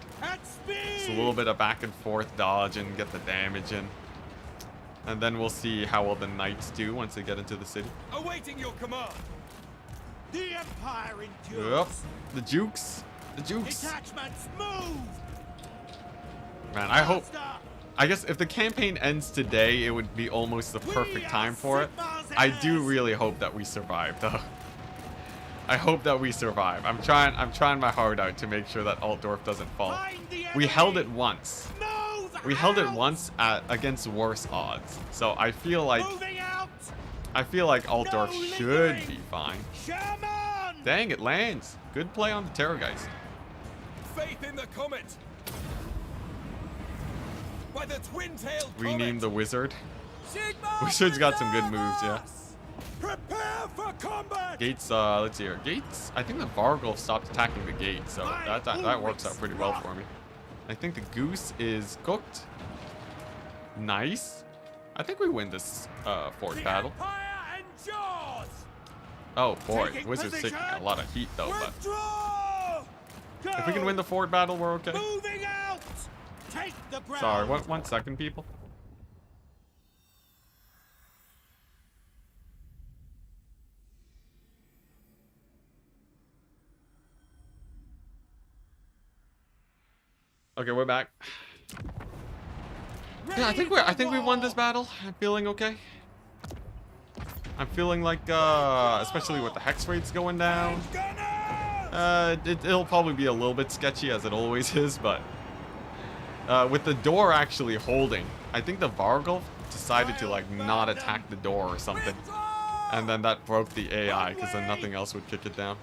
Just a little bit of back and forth dodge and get the damage in. And then we'll see how well the knights do once they get into the city. Awaiting your command. The Empire endures. Yep. The jukes. The jukes. Detachments move. Man, I guess if the campaign ends today, it would be almost the perfect time for it. I do really hope that we survive, though. I hope that we survive. I'm trying my heart out to make sure that Altdorf doesn't fall. We held it once. We held it once against worse odds. So I feel like I feel like Altdorf No should lingering. be fine. Shaman! Dang, it lands. Good play on the Terrorgeist. Faith in the comet. By the twin-tailed Rename the wizard. Sigma Wizard's got some good moves, yeah. preserve us! Prepare for combat! Gates, let's see here. Gates, I think the Vargulf stopped attacking the gate, so that works out pretty well for me. I think the goose is cooked. Nice. I think we win this fort The battle. Empire endures! Oh boy, Taking Wizard's taking position. a lot of heat though, but Withdraw! if we can win the fort battle, we're okay. Moving out! Take the ground! Sorry, one second, people. Okay, we're back. Yeah, I think we won this battle. I'm feeling okay. I'm feeling like, especially with the hex rates going down. It'll probably be a little bit sketchy as it always is, but with the door actually holding, I think the Vargulf decided to like not attack the door or something, and then that broke the AI because then nothing else would kick it down.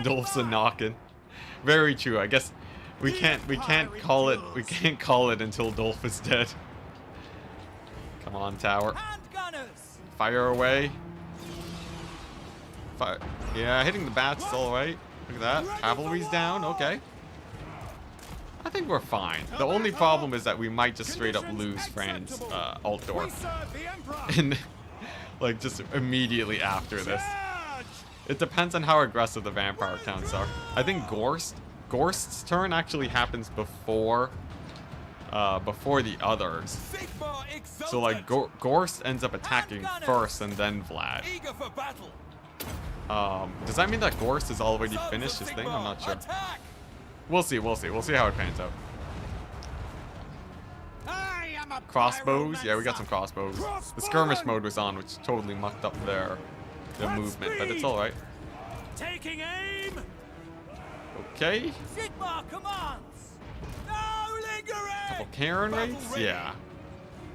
Dolph's a knockin'. Very true. I guess we can't call it until Dolph is dead. Come on, tower. Handgunners! Fire away. Fire. Yeah, hitting the bats is alright. Look at that. Cavalry's down. Okay. I think we're fine. The only problem is that we might just straight up lose Fran's Altdorf. We serve the Emperor! And like just immediately after this. It depends on how aggressive the vampire counts are. I think Gorst's turn actually happens before the others. Sigma exultant. So like Gorst ends up attacking first and then Vlad. Eager for battle. Does that mean that Gorst has already Sons of finished his thing? Sigma, I'm not sure. Attack. We'll see how it pans out. I am a Crossbows, yeah, we got pyromancer. some crossbows. The skirmish mode was on, which totally mucked up their movement, but it's alright. Taking aim! Okay. Sigma commands! No lingering! Couple Karen rates? Yeah.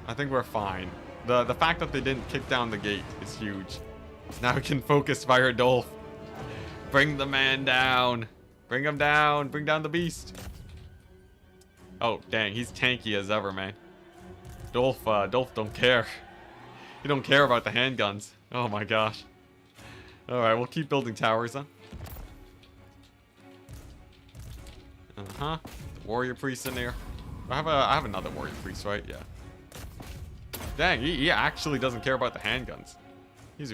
I think we're fine. The fact that they didn't kick down the gate is huge. Now we can focus Fire Dolph. Bring the man down. Bring him down. Bring down the beast. Oh, dang. He's tanky as ever, man. Dolph don't care. He don't care about the handguns. Oh my gosh. Alright, we'll keep building towers, huh? Uh-huh. Warrior priest in there. I have another warrior priest, right? Yeah. Dang, he actually doesn't care about the handguns. He's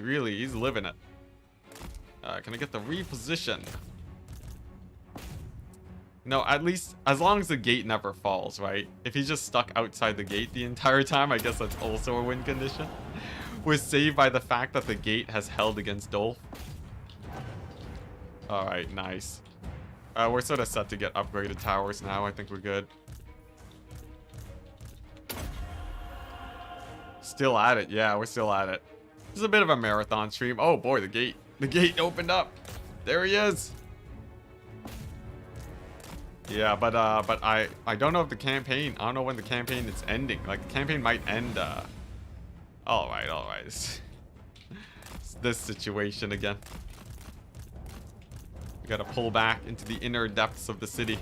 living it. Can I get the reposition? No, at least as long as the gate never falls, right? If he's just stuck outside the gate the entire time, I guess that's also a win condition. We're saved by the fact that the gate has held against Dolph. Alright, nice. We're sort of set to get upgraded towers now. I think we're good. Still at it. Yeah, we're still at it. This is a bit of a marathon stream. Oh boy, the gate opened up. There he is. Yeah, but I don't know if the campaign, I don't know when the campaign is ending. Like the campaign might end all right. It's this situation again. We gotta pull back into the inner depths of the city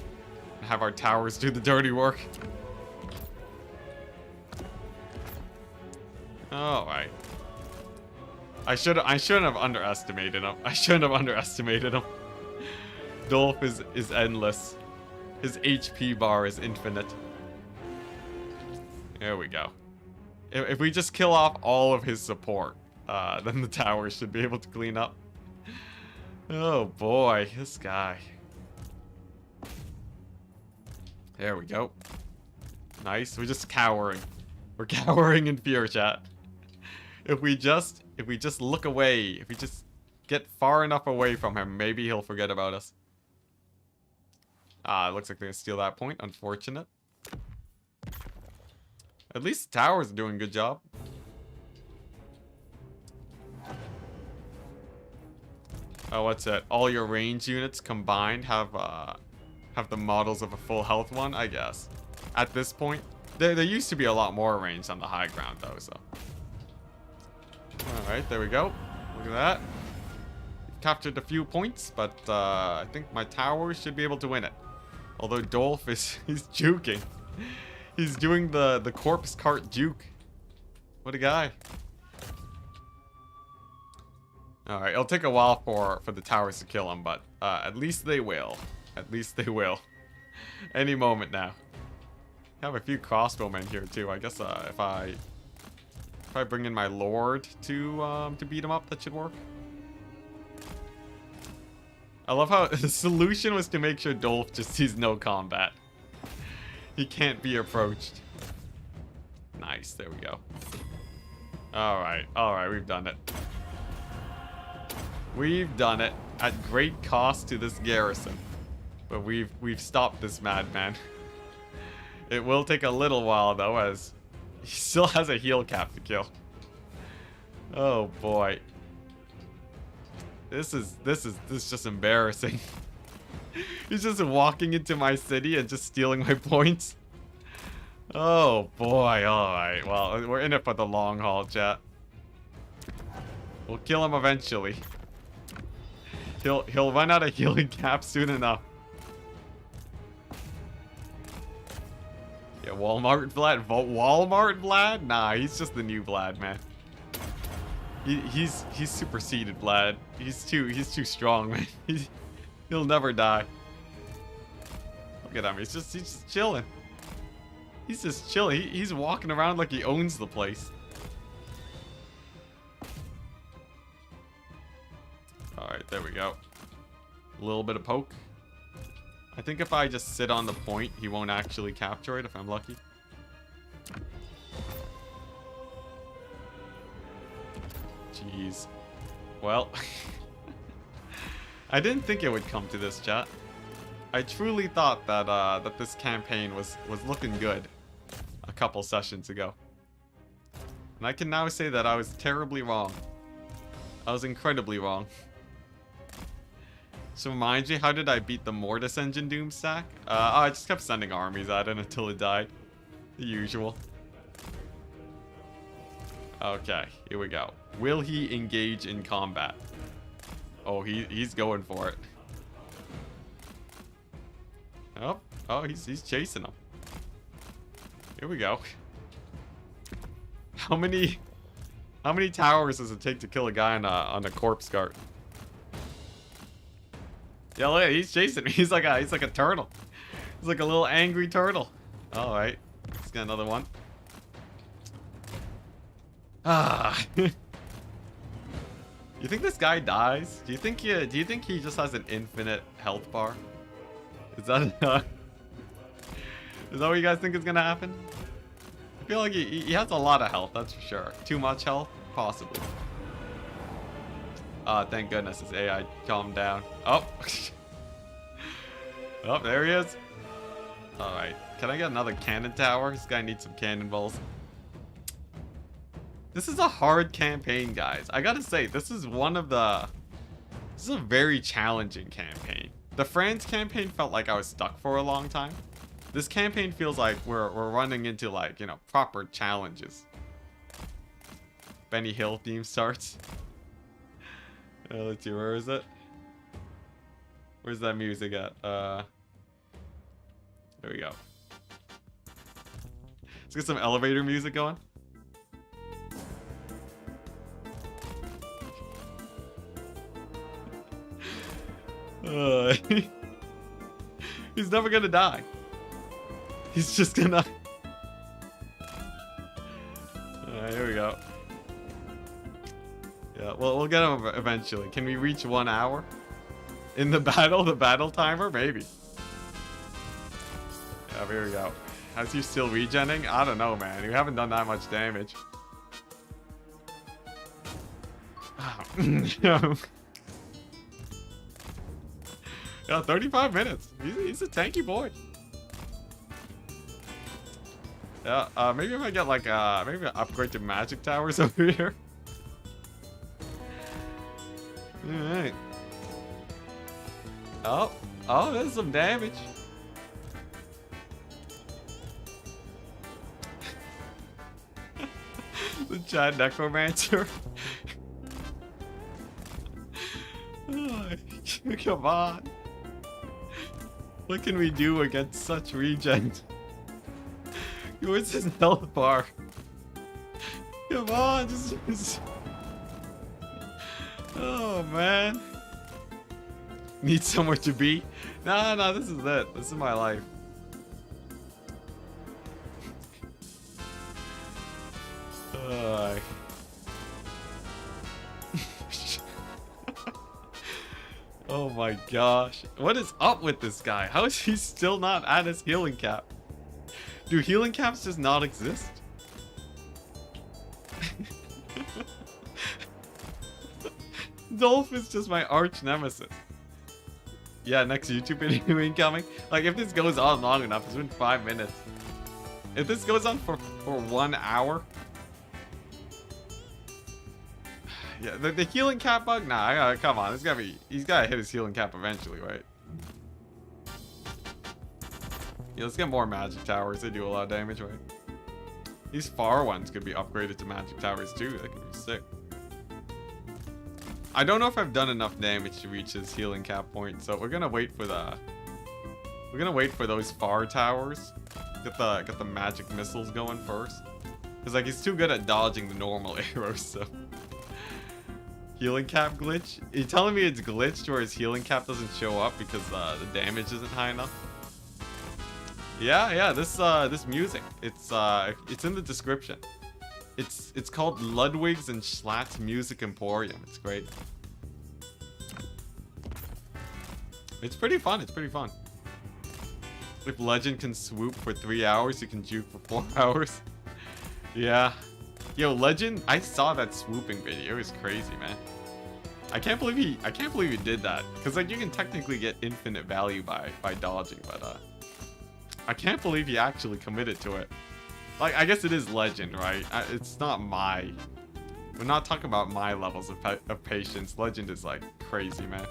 and have our towers do the dirty work. All right. I shouldn't have underestimated him. Dolph is endless. His HP bar is infinite. There we go. If we just kill off all of his support, then the tower should be able to clean up. Oh boy, this guy. There we go. Nice. We're just cowering. We're cowering in fear, chat. If we just look away, if we just get far enough away from him, maybe he'll forget about us. It looks like they're gonna steal that point. Unfortunate. At least the tower's doing a good job. Oh, what's it? All your range units combined have the models of a full health one, I guess. At this point, there used to be a lot more range on the high ground though, so Alright, there we go. Look at that. Captured a few points, but I think my tower should be able to win it. Although Dolph is he's juking. He's doing the corpse cart juke. What a guy. Alright, it'll take a while for the towers to kill him, but at least they will. At least they will. Any moment now. I have a few crossbowmen here too. I guess if I bring in my lord to beat him up, that should work. I love how the solution was to make sure Dolph just sees no combat. He can't be approached. Nice, there we go. Alright, we've done it. We've done it at great cost to this garrison. But we've stopped this madman. It will take a little while though, as he still has a heal cap to kill. Oh boy. This is just embarrassing. He's just walking into my city and just stealing my points. Oh boy, alright. Well, we're in it for the long haul, chat. We'll kill him eventually. He'll run out of healing cap soon enough. Yeah, Walmart Vlad. Walmart Vlad? Nah, he's just the new Vlad, man. He's superseded Vlad. He's too strong, man. He'll never die. Look at him. He's just chilling. He's just chilling. He's walking around like he owns the place. Alright, there we go. A little bit of poke. I think if I just sit on the point, he won't actually capture it if I'm lucky. Jeez. Well, I didn't think it would come to this, chat. I truly thought that that this campaign was looking good a couple sessions ago. And I can now say that I was terribly wrong. I was incredibly wrong. So mind you, how did I beat the Mortis Engine Doom stack? I just kept sending armies at it until it died. The usual. Okay, here we go. Will he engage in combat? Oh, he's going for it. Oh, he's chasing him. Here we go. How many towers does it take to kill a guy on a corpse cart? Yeah, look, he's chasing me. He's like a turtle. He's like a little angry turtle. All right, let's get another one. Ah. You think this guy dies? Do you think he just has an infinite health bar? Is that is that what you guys think is gonna happen? I feel like he has a lot of health, that's for sure. Too much health? Possibly. Thank goodness his AI calmed down. Oh. Oh, there he is. Alright. Can I get another cannon tower? This guy needs some cannonballs. This is a hard campaign, guys. I gotta say, this is a very challenging campaign. The France campaign felt like I was stuck for a long time. This campaign feels like we're running into, like, you know, proper challenges. Benny Hill theme starts. Let's see, where is it? Where's that music at? There we go. Let's get some elevator music going. He's never gonna die. He's just gonna... Alright, here we go. Yeah, well, we'll get him eventually. Can we reach 1 hour? In the battle timer? Maybe. Yeah, here we go. How's he still regenning? I don't know, man. You haven't done that much damage. Yeah, 35 minutes. He's a tanky boy. Yeah, maybe if I get like maybe upgrade to magic towers over here. Alright. Oh, there's some damage. The Chad Necromancer. Come on. What can we do against such regen? Where's his health bar? Come on, just... Oh, man. Need somewhere to be? No, this is it. This is my life. Oh my gosh. What is up with this guy? How is he still not at his healing cap? Do healing caps just not exist? Dolph is just my arch nemesis. Yeah, next YouTube video incoming. Like, if this goes on long enough, it's been 5 minutes. If this goes on for 1 hour. Yeah, the healing cap bug? Nah, come on. He's gotta hit his healing cap eventually, right? Yeah, let's get more magic towers. They do a lot of damage, right? These far ones could be upgraded to magic towers too. That could be sick. I don't know if I've done enough damage to reach his healing cap point, so we're gonna wait for those far towers. Get the magic missiles going first. Cause like he's too good at dodging the normal arrows, so. Healing cap glitch? Are you telling me it's glitched where his healing cap doesn't show up because the damage isn't high enough? Yeah, this music. It's in the description. It's called Ludwig's and Schlatts Music Emporium. It's great. It's pretty fun. If Legend can swoop for 3 hours, you can juke for 4 hours. Yeah. Yo, Legend, I saw that swooping video. It was crazy, man. I can't believe he did that. Cause like you can technically get infinite value by dodging, but I can't believe he actually committed to it. Like, I guess it is Legend, right? It's not my... We're not talking about my levels of patience. Legend is, like, crazy, man.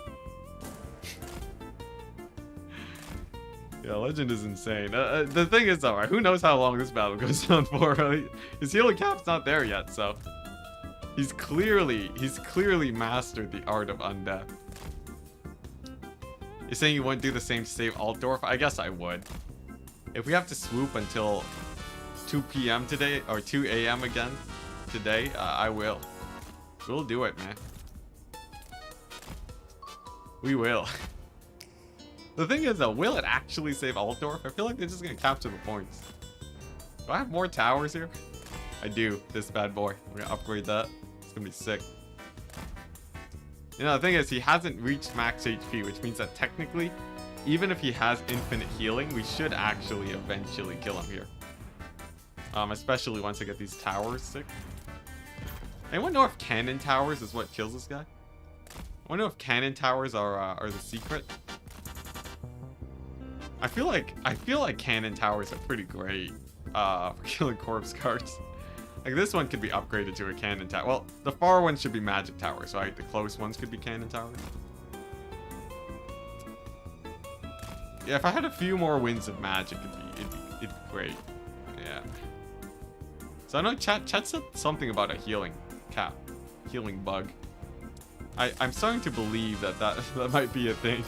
Yeah, Legend is insane. The thing is, though, right? Who knows how long this battle goes on for? Right? His healing cap's not there yet, so... He's clearly mastered the art of undeath. You're saying you wouldn't do the same to save Altdorf? I guess I would. If we have to swoop until 2 p.m. today, or 2 a.m. again today, I will. We'll do it, man. We will. The thing is, though, will it actually save Altdorf? I feel like they're just gonna capture the points. Do I have more towers here? I do. This bad boy. We're gonna upgrade that. It's gonna be sick. You know, the thing is, he hasn't reached max HP, which means that technically, even if he has infinite healing, we should actually eventually kill him here. Especially once I get these towers sick. Anyone know if cannon towers is what kills this guy? I wonder if cannon towers are the secret. I feel like cannon towers are pretty great for killing corpse guards. Like this one could be upgraded to a cannon tower. Well, the far ones should be magic towers, right? The close ones could be cannon towers. Yeah, if I had a few more winds of magic, it'd be great. Yeah. So I know chat said something about a healing cap, healing bug. I'm starting to believe that might be a thing.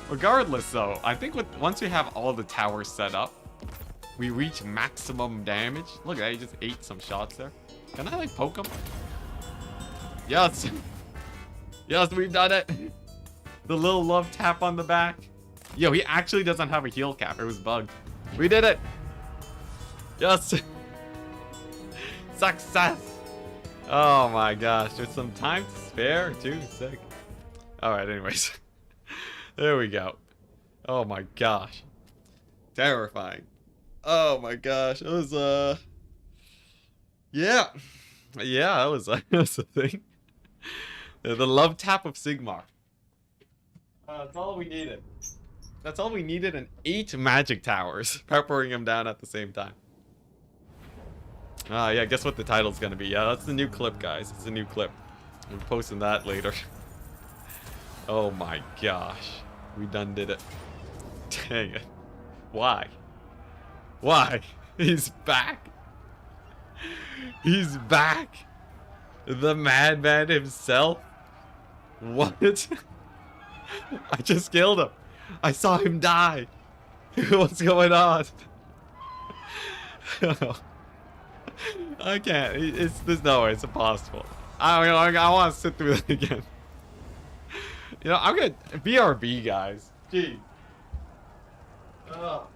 Regardless, though, I think once we have all the towers set up, we reach maximum damage. Look at that, he just ate some shots there. Can I like poke him? Yes. Yes, we've done it. The little love tap on the back. Yo, he actually doesn't have a heal cap. It was bugged. We did it. Yes. Success. Oh my gosh. There's some time to spare too. Sick. Alright, anyways. There we go. Oh my gosh. Terrifying. Oh my gosh. It was yeah. Yeah, that was a thing. The love tap of Sigmar. That's all we needed. That's all we needed, and 8 magic towers, peppering him down at the same time. Yeah, guess what the title's gonna be? Yeah, that's the new clip, guys. It's a new clip. We're posting that later. Oh my gosh. We done did it. Dang it. Why? Why? He's back. He's back. The madman himself. What? I just killed him. I saw him die. What's going on? I can't. There's no way. It's impossible. I want to sit through that again. You know, I'm gonna BRB, guys. Gee. Ugh.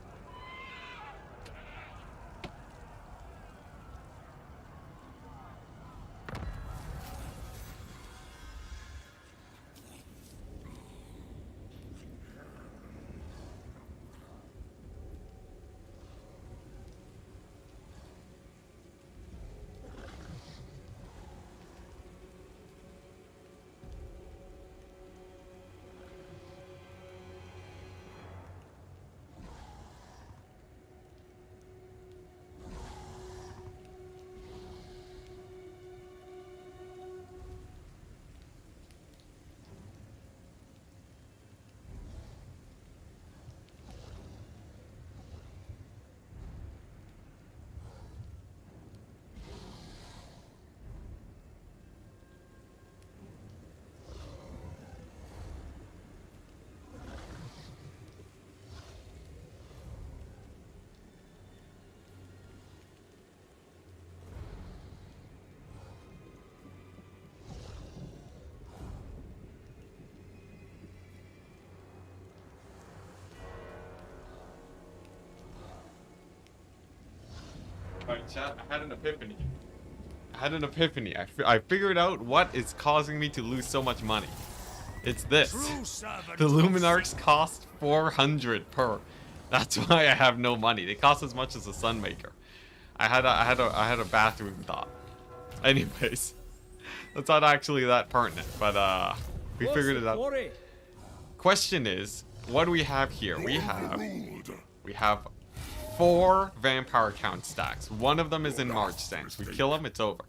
Alright, chat, I had an epiphany. I figured out what is causing me to lose so much money. It's this. The Luminarchs cost 400 per. That's why I have no money. They cost as much as a Sunmaker. I had a bathroom thought. Anyways, that's not actually that pertinent, but we figured it out. Question is, what do we have here? We have 4 vampire count stacks. One of them is in March stance. We kill him, it's over.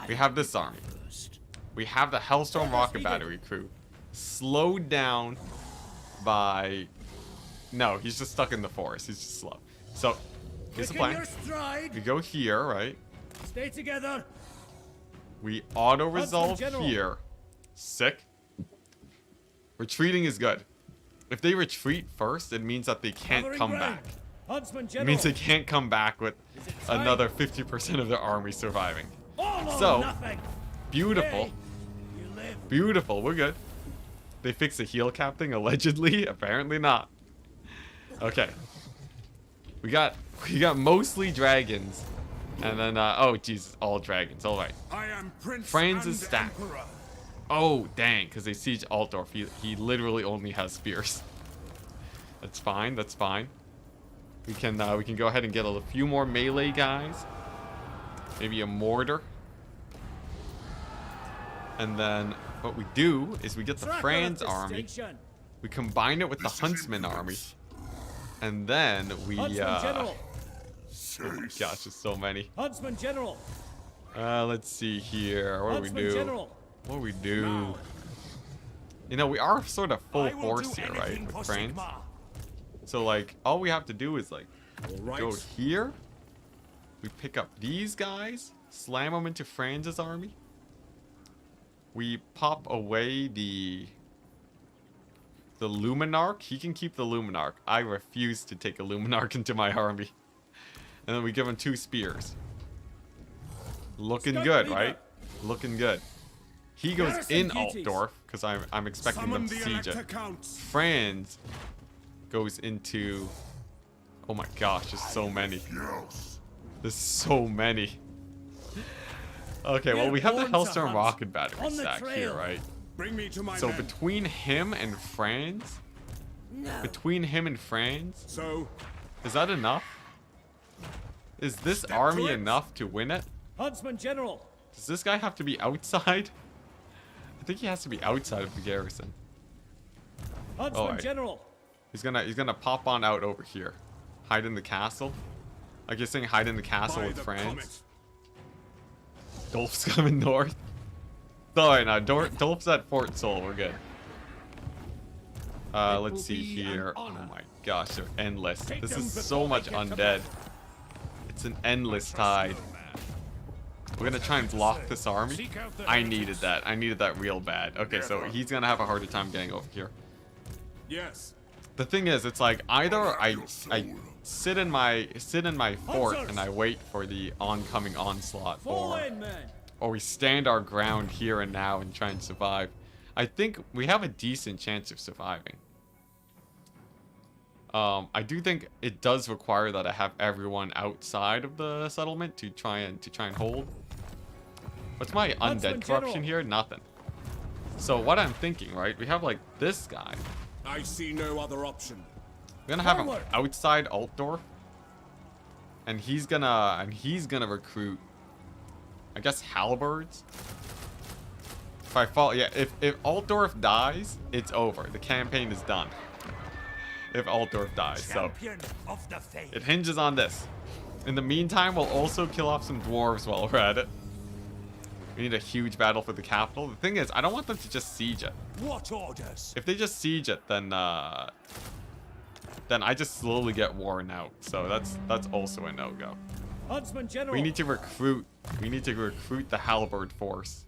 We have this army. We have the Hellstorm Rocket Battery crew. Slowed down by... No, he's just stuck in the forest. He's just slow. So, here's the plan. We go here, right? Stay together. We auto-resolve here. Sick. Retreating is good. If they retreat first, it means that they can't come back. It means they can't come back with another 50% of their army surviving. So, beautiful. Beautiful, we're good. They fixed the heal cap thing, allegedly. Apparently not. Okay. We got mostly dragons. And then, oh, Jesus, all dragons. Alright. Franz' stack. Oh, dang, because they siege Altdorf. He literally only has spears. That's fine, that's fine. We can go ahead and get a few more melee guys. Maybe a mortar. And then what we do is we get the Franz army. We combine it with the Huntsman army. And then we oh my gosh, there's so many. Huntsman General. Let's see here. What do we do? What do we do? You know, we are sort of full force here, right? With Franz. So like, all we have to do is like go here. We pick up these guys, slam them into Franz's army. We pop away the Luminarch. He can keep the Luminarch. I refuse to take a Luminarch into my army. And then we give him 2 spears. Looking good, right? Looking good. He goes in Altdorf because I'm expecting them to siege it. Franz goes into... Oh my gosh, there's so many. There's so many. Okay, well, we have the Hellstorm Rocket Battery stack here, right? So between him and Franz... So, is that enough? Is this army enough to win it? Huntsman General. Does this guy have to be outside? I think he has to be outside of the garrison. Huntsman General. He's gonna pop on out over here. Hide in the castle. Like you're saying, hide in the castle with Franz. Dolph's coming north. Sorry, no, Dolph's at Fort Sol. We're good. Let's see here. Oh my gosh, they're endless. This is so much undead. It's an endless tide. We're gonna try and block this army. I needed that. I needed that real bad. Okay, so he's gonna have a harder time getting over here. Yes. The thing is, it's like either I sit in my fort and I wait for the oncoming onslaught, Fall in, men. or we stand our ground here and now and try and survive. I think we have a decent chance of surviving. I do think it does require that I have everyone outside of the settlement to try and hold. What's my undead corruption here? Nothing. So what I'm thinking, right? We have like this guy. I see no other option. We're gonna have him outside Altdorf, and he's gonna recruit, I guess, halberds. If I fall, yeah. If Altdorf dies, it's over. The campaign is done. If Altdorf dies, so Of the faith. it hinges on this. In the meantime, we'll also kill off some dwarves while we're at it. We need a huge battle for the capital. The thing is, I don't want them to just siege it. What orders? If they just siege it, then I just slowly get worn out. So that's also a no-go. Huntsman General. We need to recruit the halberd force,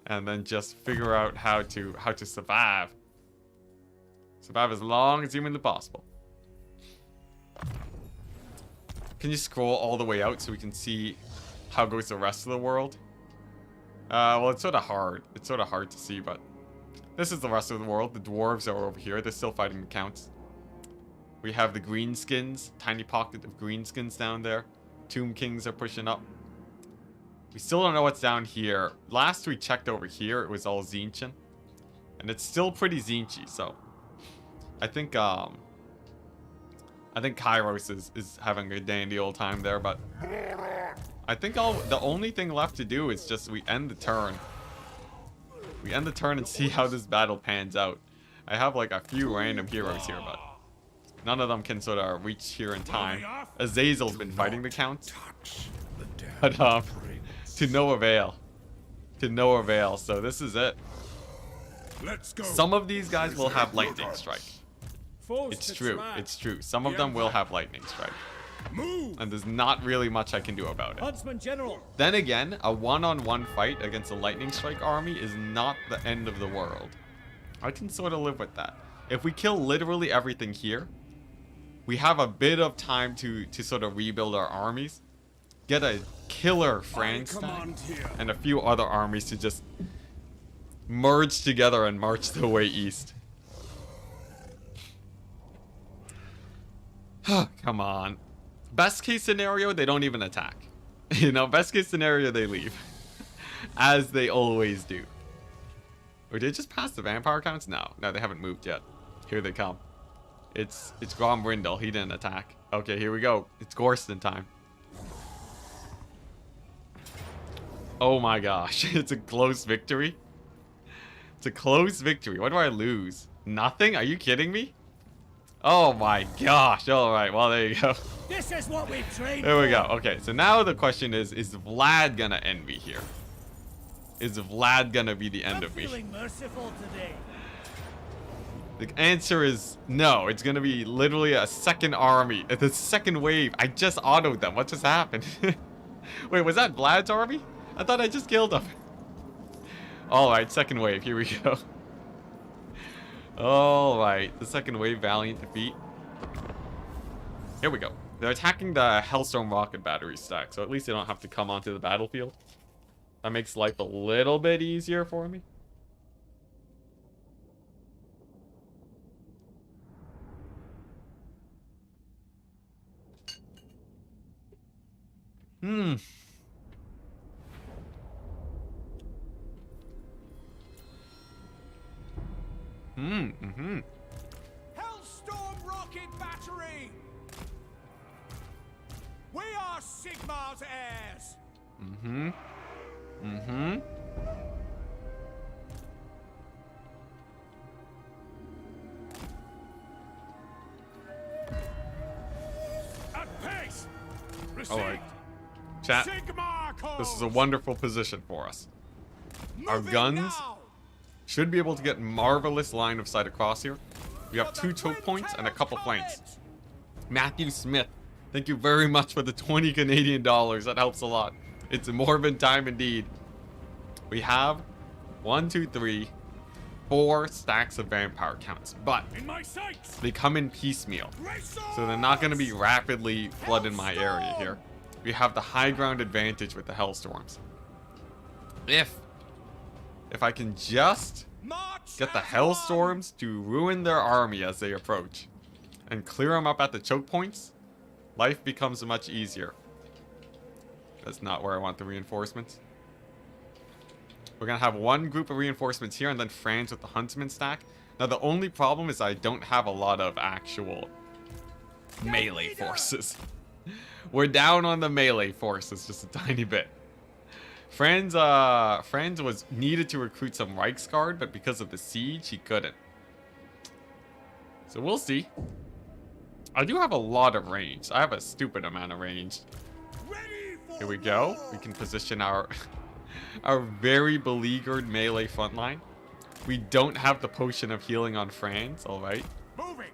and then just figure out how to survive. Survive as long as humanly possible. Can you scroll all the way out so we can see how goes the rest of the world? Well, it's sort of hard. It's sort of hard to see, but this is the rest of the world. The dwarves are over here. They're still fighting the counts. We have the greenskins, tiny pocket of greenskins down there. Tomb Kings are pushing up. We still don't know what's down here. Last we checked over here, it was all Zinchen. And it's still pretty Zinchy, so I think Kairos is having a dandy old time there, but I think the only thing left to do is just we end the turn. We end the turn and see how this battle pans out. I have like a few random heroes here, but none of them can sort of reach here in time. Azazel's been fighting the counts, but to no avail. To no avail. So this is it. Let's go. Some of these guys will have lightning strike. Forced It's to true. try. It's true. Some of them will have lightning strike. Move. And there's not really much I can do about it. Huntsman General. Then again, a one-on-one fight against a lightning strike army is not the end of the world. I can sort of live with that. If we kill literally everything here, we have a bit of time to sort of rebuild our armies, get a killer Frankenstein, and a few other armies to just merge together and march their way east. Come on. Best case scenario, they don't even attack. You know, best case scenario, they leave. As they always do. Or did they just pass the vampire counts? No, they haven't moved yet. Here they come. It's Grom Brindle. He didn't attack. Okay, here we go. It's Gorston time. Oh my gosh. It's a close victory. It's a close victory. What do I lose? Nothing? Are you kidding me? Oh my gosh. Alright, well there you go. This is what we've trained There we for. go. Okay, so now the question is Vlad gonna end me here? Is Vlad gonna be the end I'm of me? feeling merciful today. The answer is no. It's gonna be literally a second army. The second wave. I just autoed them. What just happened? Wait, was that Vlad's army? I thought I just killed him. Alright, second wave. Here we go. Alright, the second wave, valiant defeat. Here we go. They're attacking the Hellstorm rocket battery stack, so at least they don't have to come onto the battlefield. That makes life a little bit easier for me. Hellstorm rocket battery! We are Sigmar's heirs! At pace! Received! Alright. Chat, Sigmar calls! this is a wonderful position for us. Our Moving guns now! should be able to get marvelous line of sight across here. We have 2 choke points and a couple flanks. Matthew Smith, thank you very much for the 20 Canadian dollars. That helps a lot. It's a Morbid time indeed. We have 1, 2, 3, 4 stacks of vampire counts, but In my sights! they come in piecemeal, Race so they're not going to be rapidly flooding my area here. We have the high ground advantage with the Hellstorms. If I can just March get the as one! Hellstorms to ruin their army as they approach and clear them up at the choke points, life becomes much easier. That's not where I want the reinforcements. We're going to have one group of reinforcements here and then France with the Huntsman stack. Now the only problem is I don't have a lot of actual melee forces. We're down on the melee forces just a tiny bit. Franz was needed to recruit some Reichsguard, but because of the siege, he couldn't. So we'll see. I do have a lot of range. I have a stupid amount of range. Ready for Here we go. We can position our our very beleaguered melee front line. We don't have the potion of healing on Franz, alright. moving!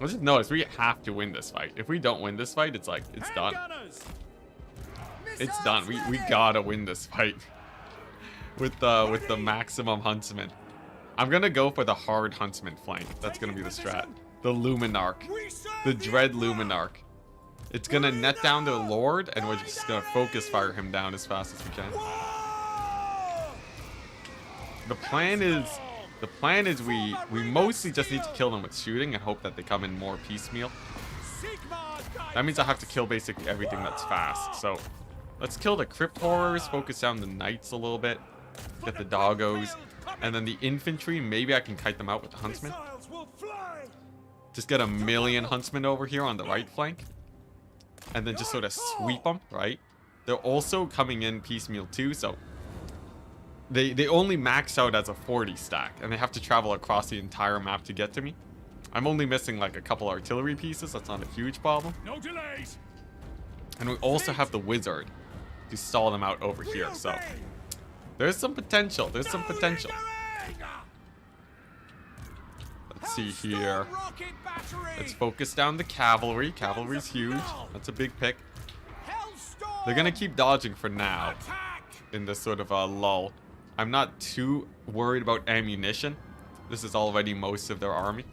Let's just notice we have to win this fight. If we don't win this fight, it's like, it's done. Handgunners! It's done. We gotta win this fight. With the maximum huntsman. I'm gonna go for the hard huntsman flank. That's gonna be the strat. The Luminarch. We serve The Dread Emperor! Luminarch. It's gonna net down the Lord, and we're just gonna focus fire him down as fast as we can. Whoa! The plan is we mostly just need to kill them with shooting and hope that they come in more piecemeal. Sigmar That means I have to kill basically everything that's fast. So let's kill the Crypt Horrors, focus down the Knights a little bit, get the Doggos, and then the infantry, maybe I can kite them out with the Huntsman. missiles will fly! Just get a million Huntsmen over here on the right flank. And then just sort of sweep them, right? They're also coming in piecemeal too, so they only max out as a 40 stack, and they have to travel across the entire map to get to me. I'm only missing like a couple artillery pieces, that's not a huge problem. No delays! And we also have the Wizard to stall them out over here, so there's some potential, there's some potential. Let's see here. Rocket battery! Let's focus down the cavalry. Cavalry's huge. That's a big pick. Hellstorm! They're gonna keep dodging for now Attack! in this sort of a lull. I'm not too worried about ammunition. This is already most of their army.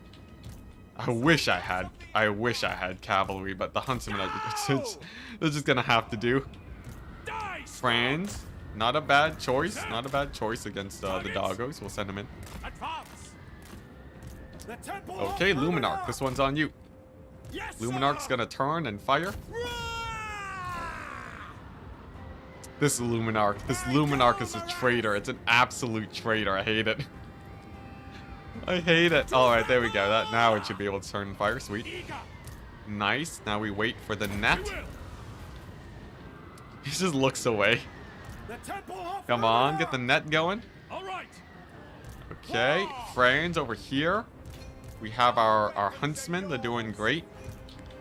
I wish I had cavalry, but the huntsmen are they're just gonna have to do. Die, Franz, not a bad choice. Not a bad choice against the Doggos. We'll send them in. Advance! The temple Okay, of Luminarch, Luminarch. this one's on you. Yes, Luminarch's sir! gonna turn and fire. Rah! This Luminarch is a traitor. It's an absolute traitor. I hate it. I hate it. Alright, there we go. Now it should be able to turn and fire. Sweet. Eager! Nice. Now we wait for the net. We will. He just looks away. The temple of Come on, get the net going. All right. Okay, Franz over here. We have our huntsmen. They're doing great.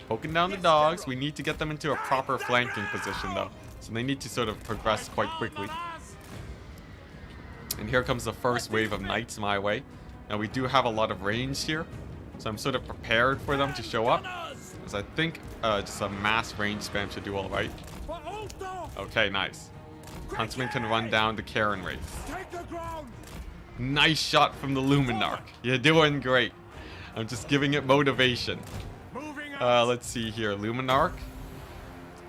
Poking down the dogs. We need to get them into a proper flanking position, though. So they need to sort of progress quite quickly. And here comes the first wave of knights my way. Now we do have a lot of range here. So I'm sort of prepared for them to show up. Because I think just a mass range spam should do all right. Okay, nice. Huntsman can run down the Karen Wraith. Take the ground. Nice shot from the Luminarch. You're doing great. I'm just giving it motivation. Moving out. Let's see here. Luminarch.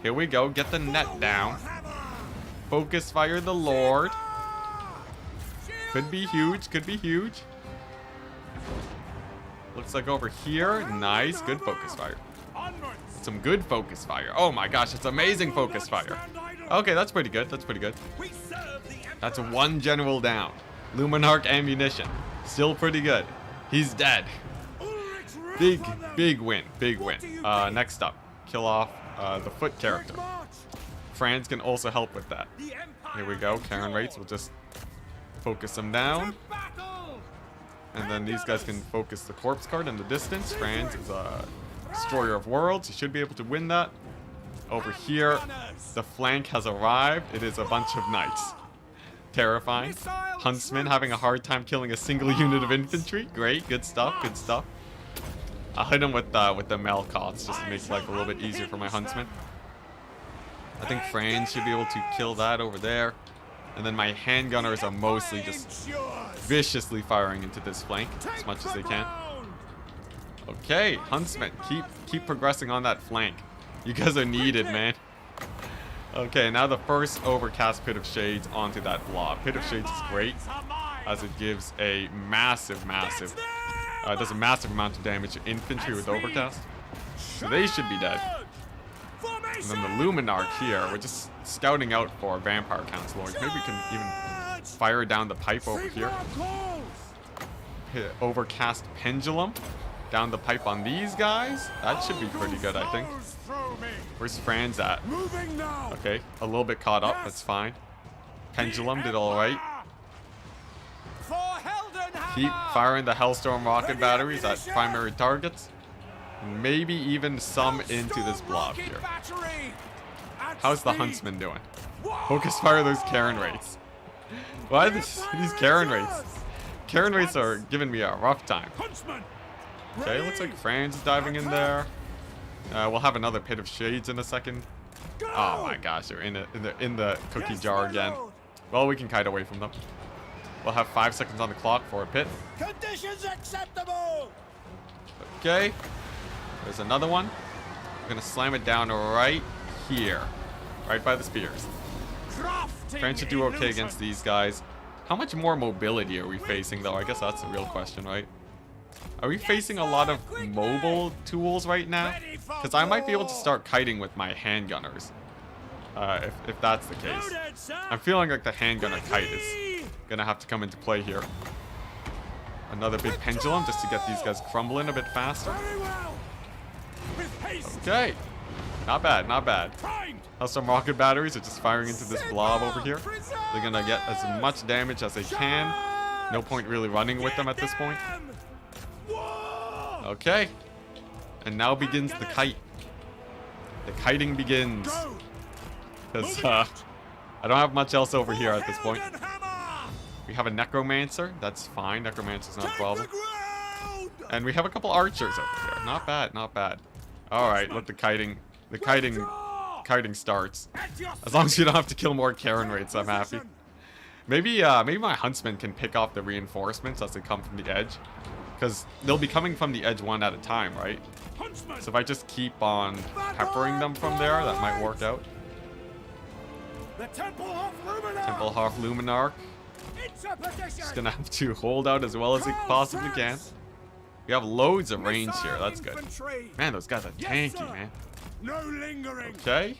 Here we go. Get the net down. Focus fire the Lord. Could be huge. Could be huge. Looks like over here. Nice. Good focus fire. Onwards. Some good focus fire. Oh my gosh. It's amazing focus fire. Okay, that's pretty good. That's pretty good. We serve the Emperor. That's one general down. Luminarch ammunition. Still pretty good. He's dead. Ulrich's wrath Big, on them. big win. Big win. What do you think? Next up. Kill off the foot character. March. Franz can also help with that. The Empire Here we go. is Karen Wraiths will just focus them down. to battle. And then these guys can focus the corpse card in the distance. Franz is a destroyer of worlds. He should be able to win that. Over here, the flank has arrived. It is a bunch of knights. Terrifying. Huntsman having a hard time killing a single unit of infantry. Great, good stuff, good stuff. I'll hit him with the Melkoths just to make life a little bit easier for my huntsman. I think Franz should be able to kill that over there. And then my handgunners are mostly just viciously firing into this flank as much as they can. Okay, Huntsman, keep progressing on that flank. You guys are needed, man. Okay, now the first overcast Pit of Shades onto that blob. Pit of Shades is great, as it gives a massive, does a massive amount of damage to infantry with overcast. So they should be dead. And then the Luminarch here, we're just scouting out for Vampire Counselors. Maybe we can even fire down the pipe over here. Hit overcast Pendulum down the pipe on these guys. That should be pretty good, I think. Where's Franz at? Okay, a little bit caught up. That's fine. Pendulum did all right. Keep firing the Hellstorm rocket batteries at primary targets. Maybe even some into this blob here. How's the Huntsman doing? Focus fire those Karen rates. Why are these Karen rates? Karen rates are giving me a rough time. Okay, looks like Franz is diving in there. We'll have another Pit of Shades in a second. Oh my gosh, they're in the cookie jar again. Well, we can kite away from them. We'll have 5 seconds on the clock for a pit. Conditions acceptable. Okay. There's another one. I'm gonna slam it down right here. Right by the spears. Franz should do okay against these guys. How much more mobility are we facing though? I guess that's the real question, right? Are we facing a lot of mobile tools right now? Because I might be able to start kiting with my handgunners. If that's the case. I'm feeling like the handgunner kite is gonna have to come into play here. Another big pendulum just to get these guys crumbling a bit faster. Okay. Not bad, not bad. Now some rocket batteries are just firing into this blob over here. They're gonna get as much damage as they can. No point really running with them at this point. Okay. And now begins the kite. The kiting begins. Because I don't have much else over here at this point. We have a Necromancer. That's fine. Necromancer's not a problem. And we have a couple archers over here. Not bad, not bad. Alright, let the kiting starts. As long as you don't have to kill more Karen rates, I'm happy. Maybe my Huntsman can pick off the reinforcements as they come from the edge. Because they'll be coming from the edge one at a time, right? So if I just keep on peppering them from there, that might work out. Templehof Luminarch. Just gonna have to hold out as well as it possibly can. We have loads of range here. That's good. Man, those guys are tanky, man. Okay.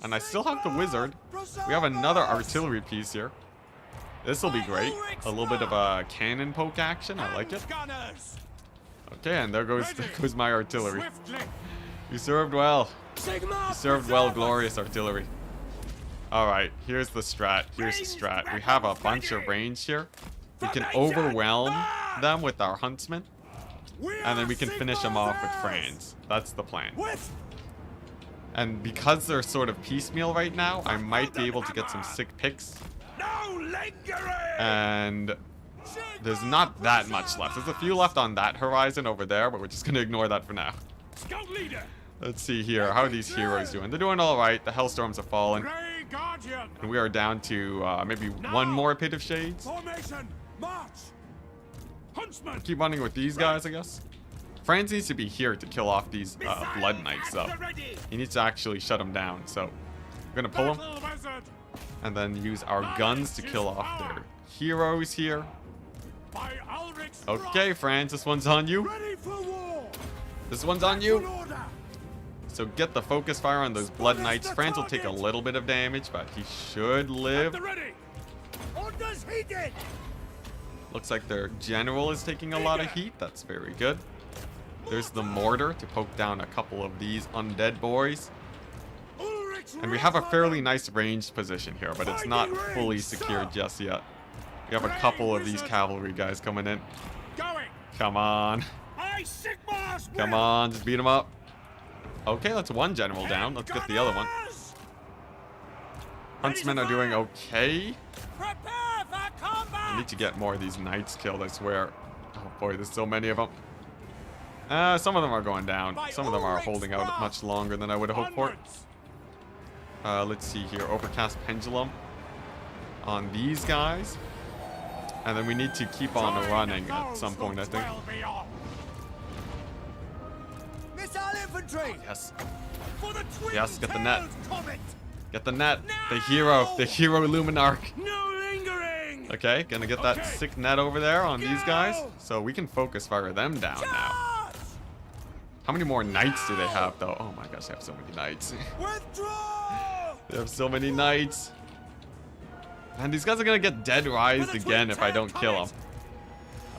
And I still have the wizard. We have another artillery piece here. This will be great. A little bit of a cannon poke action. I like it. Okay, and there goes my artillery. You served well. You served well, glorious artillery. Alright, here's the strat. Here's the strat. We have a bunch of range here. We can overwhelm them with our huntsman. And then we can finish them off with Franz. That's the plan. And because they're sort of piecemeal right now, I might be able to get some sick picks. And there's not that much left. There's a few left on that horizon over there, but we're just going to ignore that for now. Let's see here. How are these heroes doing? They're doing all right. The Hellstorms are falling. And we are down to maybe one more Pit of Shades. Keep running with these guys, I guess. Franz needs to be here to kill off these Blood Knights, though. He needs to actually shut them down. So we're going to pull them. And then use our guns to kill off their heroes here. Okay, Franz, this one's on you. This one's on you. So get the focus fire on those Blood Knights. Franz will take a little bit of damage, but he should live. Looks like their general is taking a lot of heat. That's very good. There's the mortar to poke down a couple of these undead boys. And we have a fairly nice ranged position here, but it's not fully secured just yet. We have a couple of these cavalry guys coming in. Come on. Come on, just beat them up. Okay, that's one general down. Let's get the other one. Huntsmen are doing okay. I need to get more of these knights killed, I swear. Oh boy, there's so many of them. Some of them are going down. Some of them are holding out much longer than I would have hoped for. Let's see here. Overcast Pendulum. on these guys. And then we need to keep on running at some point, I think. Missile infantry! Yes. For the Yes, get the net. twin-tailed comet! Get the net. The hero Luminarch. No lingering! Okay, gonna get that sick net over there on these guys. So we can focus fire them down now. Charge! How many more knights do they have, though? Oh my gosh, they have so many knights. Withdraw! They have so many knights. And these guys are gonna get dead rised again if I don't kill them.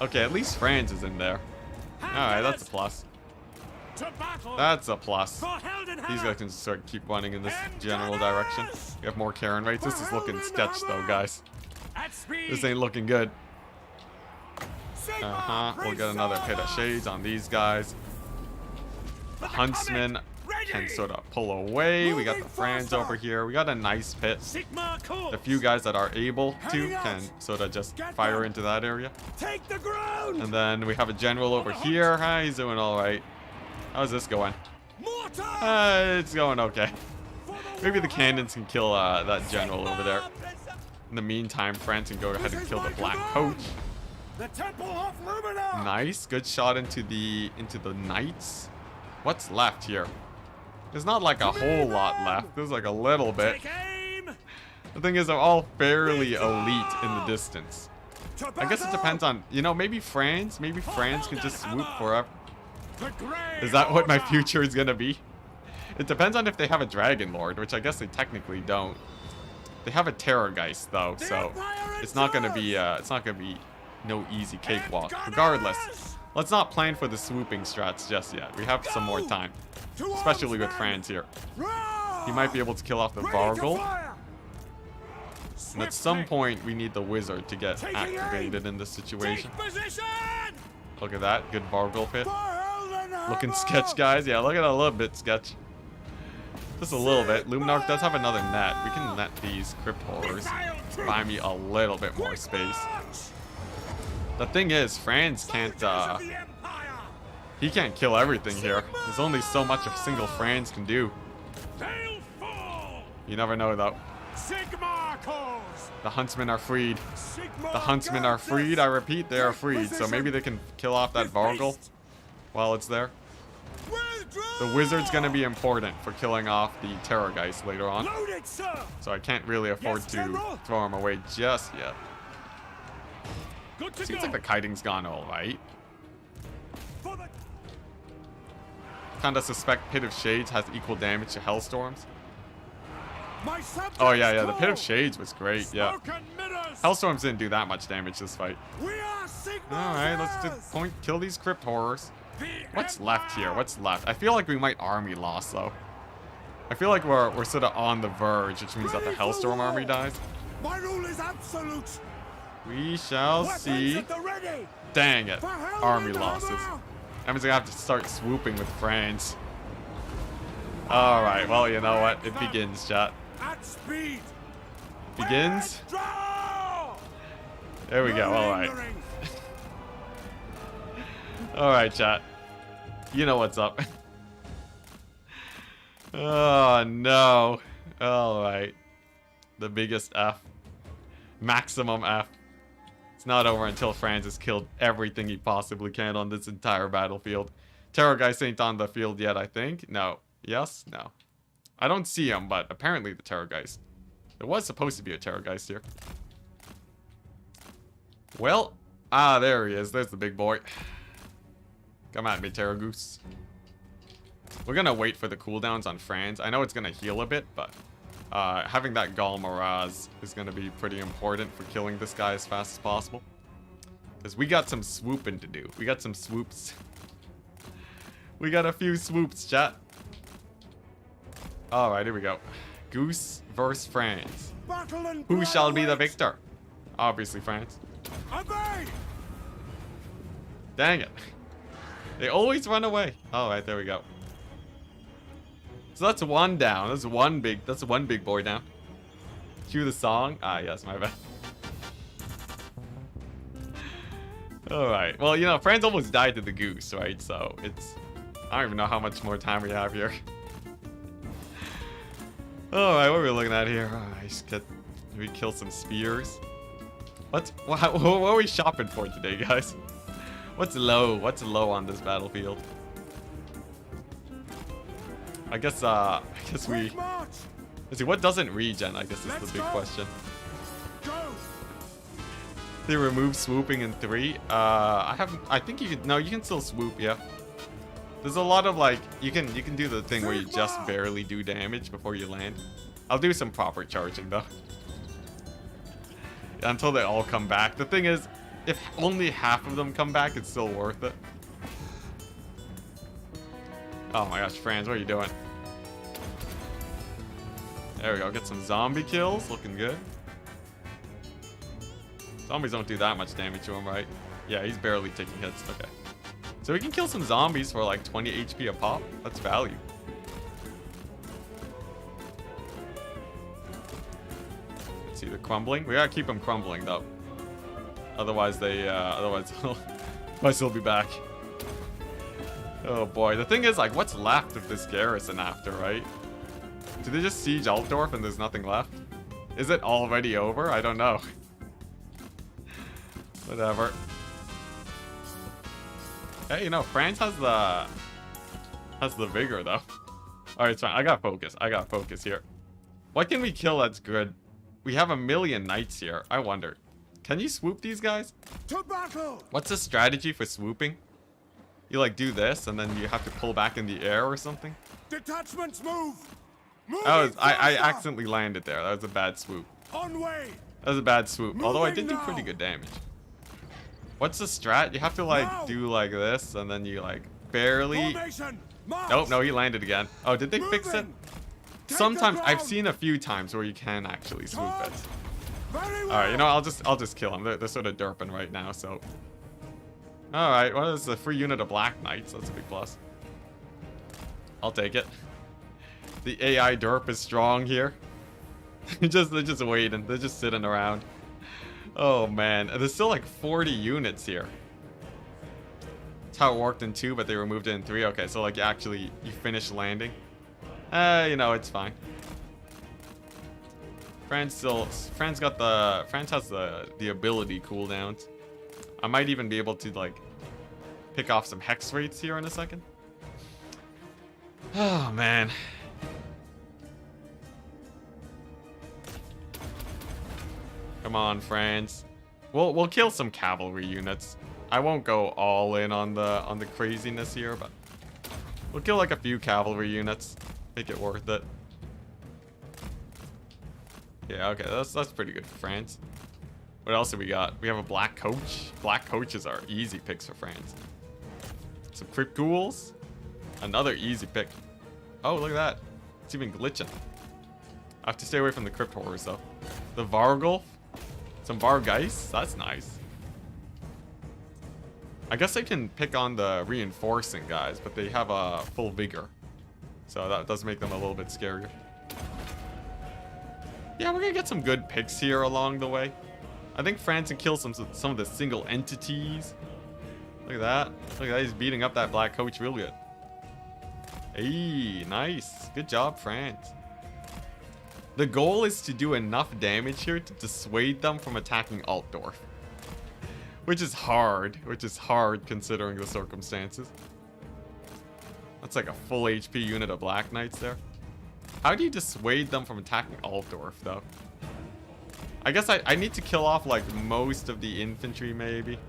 Okay, at least France is in there. Alright, that's a plus. To battle! That's a plus. For Heldenhammer! These guys can start keep running in this general direction. We have more Karen rates. This is looking sketch though, guys. At speed! This ain't looking good. Sigma We'll get another hit of shades on these guys. The huntsman can sort of pull away. We got the Franz over here. We got a nice pit. Sigma course! The few guys that are able to can sort of just fire into that area. Take the ground! And then we have a general over here. He's doing all right. How's this going? Mortar! It's going okay. Maybe the cannons can kill that general over there. In the meantime, France can go ahead and kill the black coach. The Temple of Lumina! Nice, good shot into the knights. What's left here? There's not like a whole lot left. There's like a little bit. Take aim! The thing is, they're all fairly elite in the distance. To I guess it battle! depends on, you know, maybe France can just swoop forever. The Grey Is that what my Order! future is gonna be? It depends on if they have a Dragon Lord, which I guess they technically don't. They have a Terrorgeist though, so it's not gonna be no easy cakewalk. Regardless, let's not plan for the swooping strats just yet. We have some more time, especially with France here. He might be able to kill off the Vargle, and at some point we need the Wizard to get activated in this situation. Position! Look at that, good Vargle pit. Looking sketch, guys. Yeah, look at that, a little bit sketch. Just a little bit. Luminarch does have another net. We can net these Crypt Horrors. Buy me a little bit more space. The thing is, Franz can't, he can't kill everything here. There's only so much a single Franz can do. They'll fall! You never know, though. Sigma calls! The Huntsmen are freed. Sigma The Huntsmen are freed. I repeat, they are freed. So maybe they can kill off that Vargle while it's there. The Wizard's gonna be important for killing off the Terrorgeist later on. Loaded, sir! So I can't really afford Yes, to General. throw him away just yet. Good to Seems go! like the kiting's gone alright. For the Kinda suspect Pit of Shades has equal damage to Hellstorms. My subjects Oh yeah, the Pit call! of Shades was great, yeah. Smoke emitters! Hellstorms didn't do that much damage this fight. We are Sigma! Alright, let's just kill these Crypt Horrors. The What's left here? Empire! What's left? I feel like we might army loss though. I feel like we're sort of on the verge, which means that the Ready for Hellstorm war! army dies. My rule is absolute! We shall Weapons see. at the ready! Dang it. For hell Army and losses. hammer! That means I have to start swooping with France. Alright, well, you know what? It begins, chat. At speed! Begins. Draw! There we go, No alright. lingering. Alright, chat. You know what's up. Oh, no. Alright. The biggest F. Maximum F. It's not over until France has killed everything he possibly can on this entire battlefield. Terrorgeist ain't on the field yet, I think. No. Yes? No. I don't see him, but apparently the Terrorgeist. There was supposed to be a Terrorgeist here. Well, there he is. There's the big boy. Come at me, Terragoose. We're gonna wait for the cooldowns on Franz. I know it's gonna heal a bit, but having that Gall Miraz is gonna be pretty important for killing this guy as fast as possible. Because we got some swooping to do. We got some swoops. We got a few swoops, chat. Alright, here we go. Goose versus Franz. Battle and Who blood shall be the awaits. victor? Obviously, Franz. Obey! Dang it. They always run away. Alright, there we go. So that's one down. That's one big boy down. Cue the song. Ah, yes, my bad. Alright. Well, you know, Franz almost died to the goose, right? So it's... I don't even know how much more time we have here. Alright, what are we looking at here? Alright, get We kill some spears. What are we shopping for today, guys? What's low? What's low on this battlefield? I guess we. Quick march! Let's see, what doesn't regen? I guess is Let's the big go. question. Go! They remove swooping in 3. I think you can. No, you can still swoop. Yeah. There's a lot of like you can do the thing where you just barely do damage before you land. I'll do some proper charging though. Until they all come back. The thing is, if only half of them come back, it's still worth it. Oh my gosh, Franz, what are you doing? There we go, get some zombie kills, looking good. Zombies don't do that much damage to him, right? Yeah, he's barely taking hits, okay. So we can kill some zombies for like 20 HP a pop. That's value. Let's see, the crumbling. We gotta keep them crumbling though. Otherwise they'll be back. Oh boy, the thing is like what's left of this garrison after, right? Do they just siege Altdorf and there's nothing left? Is it already over? I don't know. Whatever. Hey, you know, France has the vigor though. Alright, it's fine. I got focus here. What can we kill that's good? We have 1,000,000 knights here. I wonder. Can you swoop these guys? To battle! What's the strategy for swooping? You like do this and then you have to pull back in the air or something? Detachments move! Move! I accidentally landed there. That was a bad swoop. On way! That was a bad swoop. Although I did do Moving pretty now. good damage. What's the strat? You have to like Now. do like this and then you like barely. Formation! March! Nope, no, he landed again. Oh, did they fix it? Moving. Take Sometimes the I've ground. seen a few times where you can actually swoop Charge! it. Very well! All right, you know, I'll just kill them. They're sort of derping right now, so. All right, well, it's a free unit of Black Knights. That's a big plus. I'll take it. The AI derp is strong here. they're just waiting. They're just sitting around. Oh man, and there's still like 40 units here. That's how it worked in 2, but they removed it in 3. Okay, so like actually you finish landing. You know, it's fine. France has the ability cooldowns. I might even be able to like pick off some hex rates here in a second. Oh man. Come on, France. We'll kill some cavalry units. I won't go all in on the craziness here, but we'll kill like a few cavalry units. Make it worth it. Yeah, okay, that's pretty good for France. What else have we got? We have a black coach. Black coaches are easy picks for France. Some crypt ghouls. Another easy pick. Oh, look at that. It's even glitching. I have to stay away from the crypt horrors though. The Vargulf. Some Vargeist. That's nice. I guess I can pick on the reinforcing guys, but they have a full vigor. So that does make them a little bit scarier. Yeah, we're gonna get some good picks here along the way. I think France can kill some of the single entities. Look at that. Look at that. He's beating up that black coach real good. Hey, nice. Good job, France. The goal is to do enough damage here to dissuade them from attacking Altdorf. Which is hard considering the circumstances. That's like a full HP unit of Black Knights there. How do you dissuade them from attacking Altdorf, though? I guess I need to kill off like most of the infantry, maybe.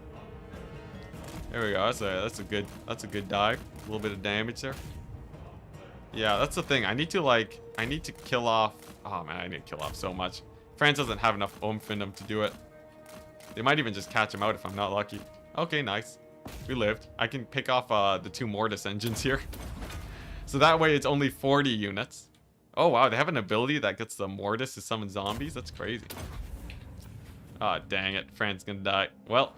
There we go. That's a good dive. A little bit of damage there. Yeah, that's the thing. I need to kill off. Oh man, I need to kill off so much. France doesn't have enough oomph in them to do it. They might even just catch him out if I'm not lucky. Okay, nice. We lived. I can pick off the 2 Mortis engines here. So that way it's only 40 units. Oh wow, they have an ability that gets the Mortis to summon zombies. That's crazy. Ah, oh, dang it. France gonna die. Well.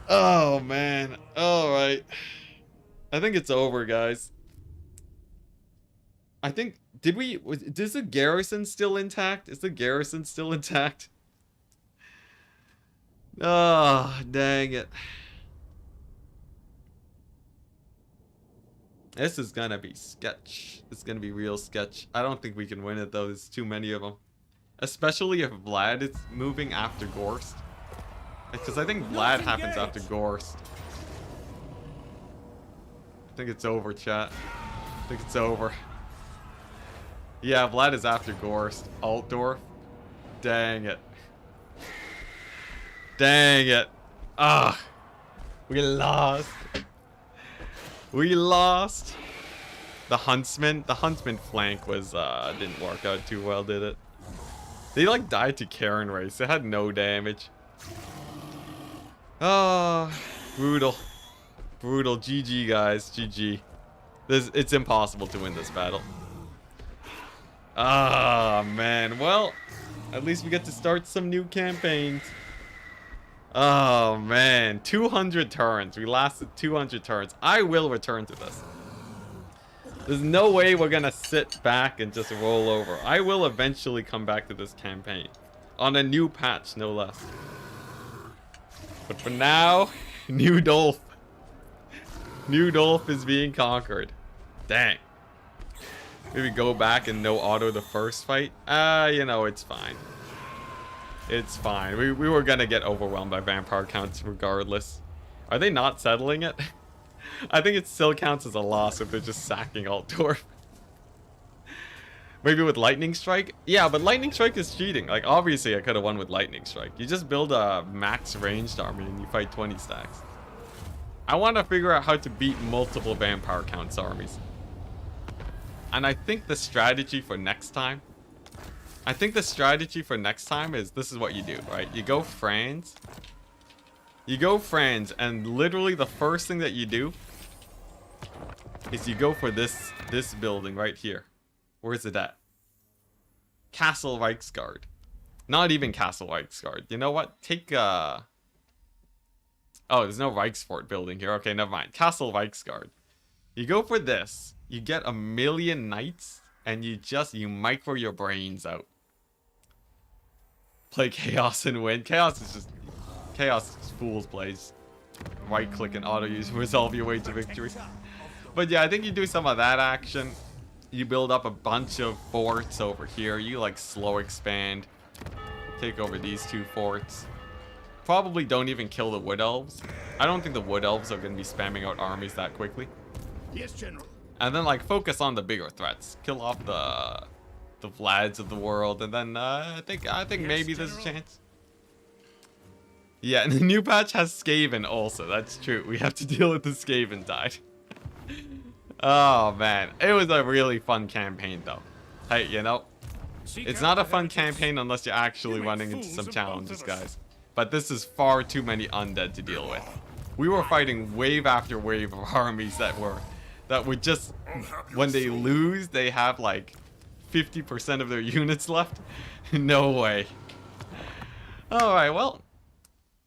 Oh man. Alright. I think it's over, guys. I think, is the garrison still intact? Is the garrison still intact? Oh, dang it. This is gonna be sketch. It's gonna be real sketch. I don't think we can win it though. There's too many of them. Especially if Vlad is moving after Gorst. Because I think Vlad happens after Gorst. I think it's over, chat. I think it's over. Yeah, Vlad is after Gorst. Altdorf. Dang it. Dang it. Ah. We lost. We lost. The Huntsman flank was, didn't work out too well, did it? They, like, died to Karen race. It had no damage. Oh, brutal. Brutal. GG, guys. GG. It's impossible to win this battle. Ah, man. Well, at least we get to start some new campaigns. Oh, man. 200 turns. We lasted 200 turns. I will return to this. There's no way we're gonna sit back and just roll over. I will eventually come back to this campaign. On a new patch, no less. But for now, New Dolph. New Dolph is being conquered. Dang. Maybe go back and no auto the first fight. You know, it's fine. It's fine. We were gonna get overwhelmed by vampire counts regardless. Are they not settling it? I think it still counts as a loss if they're just sacking Altdorf. Maybe with Lightning Strike? Yeah, but Lightning Strike is cheating. Like, obviously I could have won with Lightning Strike. You just build a max ranged army and you fight 20 stacks. I want to figure out how to beat multiple vampire counts armies. And I think the strategy for next time... is this is what you do, right? You go Franz. You go Franz, and literally the first thing that you do is you go for this building right here. Where is it at? Castle Reichsguard. Not even Castle Reichsguard. You know what? Take Oh, there's no Reichsfort building here. Okay, never mind. Castle Reichsguard. You go for this. You get 1,000,000 knights, and you micro your brains out. Play Chaos and win. Chaos is fool's plays. Right click and auto use resolve your way to victory. But yeah, I think you do some of that action. You build up a bunch of forts over here. You like slow expand. Take over these 2 forts. Probably don't even kill the Wood Elves. I don't think the Wood Elves are going to be spamming out armies that quickly. Yes, General. And then like focus on the bigger threats. Kill off the Vlads of the world, and then I think maybe there's a chance. Yeah, and the new patch has Skaven also. That's true. We have to deal with the Skaven tide. Oh man, it was a really fun campaign though. Hey, you know, it's not a fun campaign unless you're actually running into some challenges, guys. But this is far too many undead to deal with. We were fighting wave after wave of armies that were just, when they lose, they have like 50% of their units left. No way. Alright, well,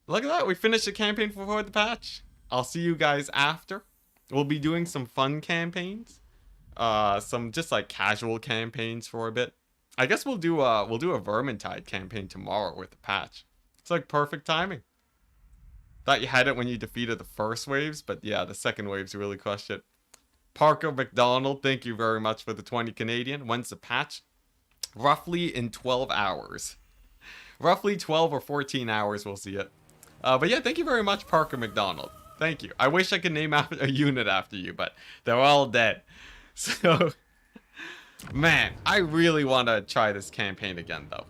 look at that. We finished the campaign before the patch. I'll see you guys after. We'll be doing some fun campaigns. Some just like casual campaigns for a bit. I guess we'll do a Vermintide campaign tomorrow with the patch. It's like perfect timing. Thought you had it when you defeated the first waves, but yeah, the second waves really crushed it. Parker McDonald, thank you very much for the 20 Canadian. When's the patch? Roughly in 12 hours. Roughly 12 or 14 hours, we'll see it. But yeah, thank you very much, Parker McDonald. Thank you. I wish I could name a unit after you, but they're all dead. So, man, I really want to try this campaign again, though.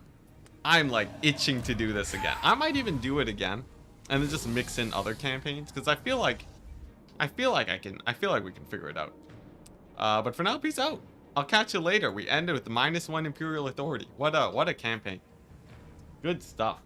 I'm like itching to do this again. I might even do it again, and then just mix in other campaigns, because I feel like we can figure it out. But for now, peace out. I'll catch you later. We ended with the -1 Imperial Authority. What a campaign. Good stuff.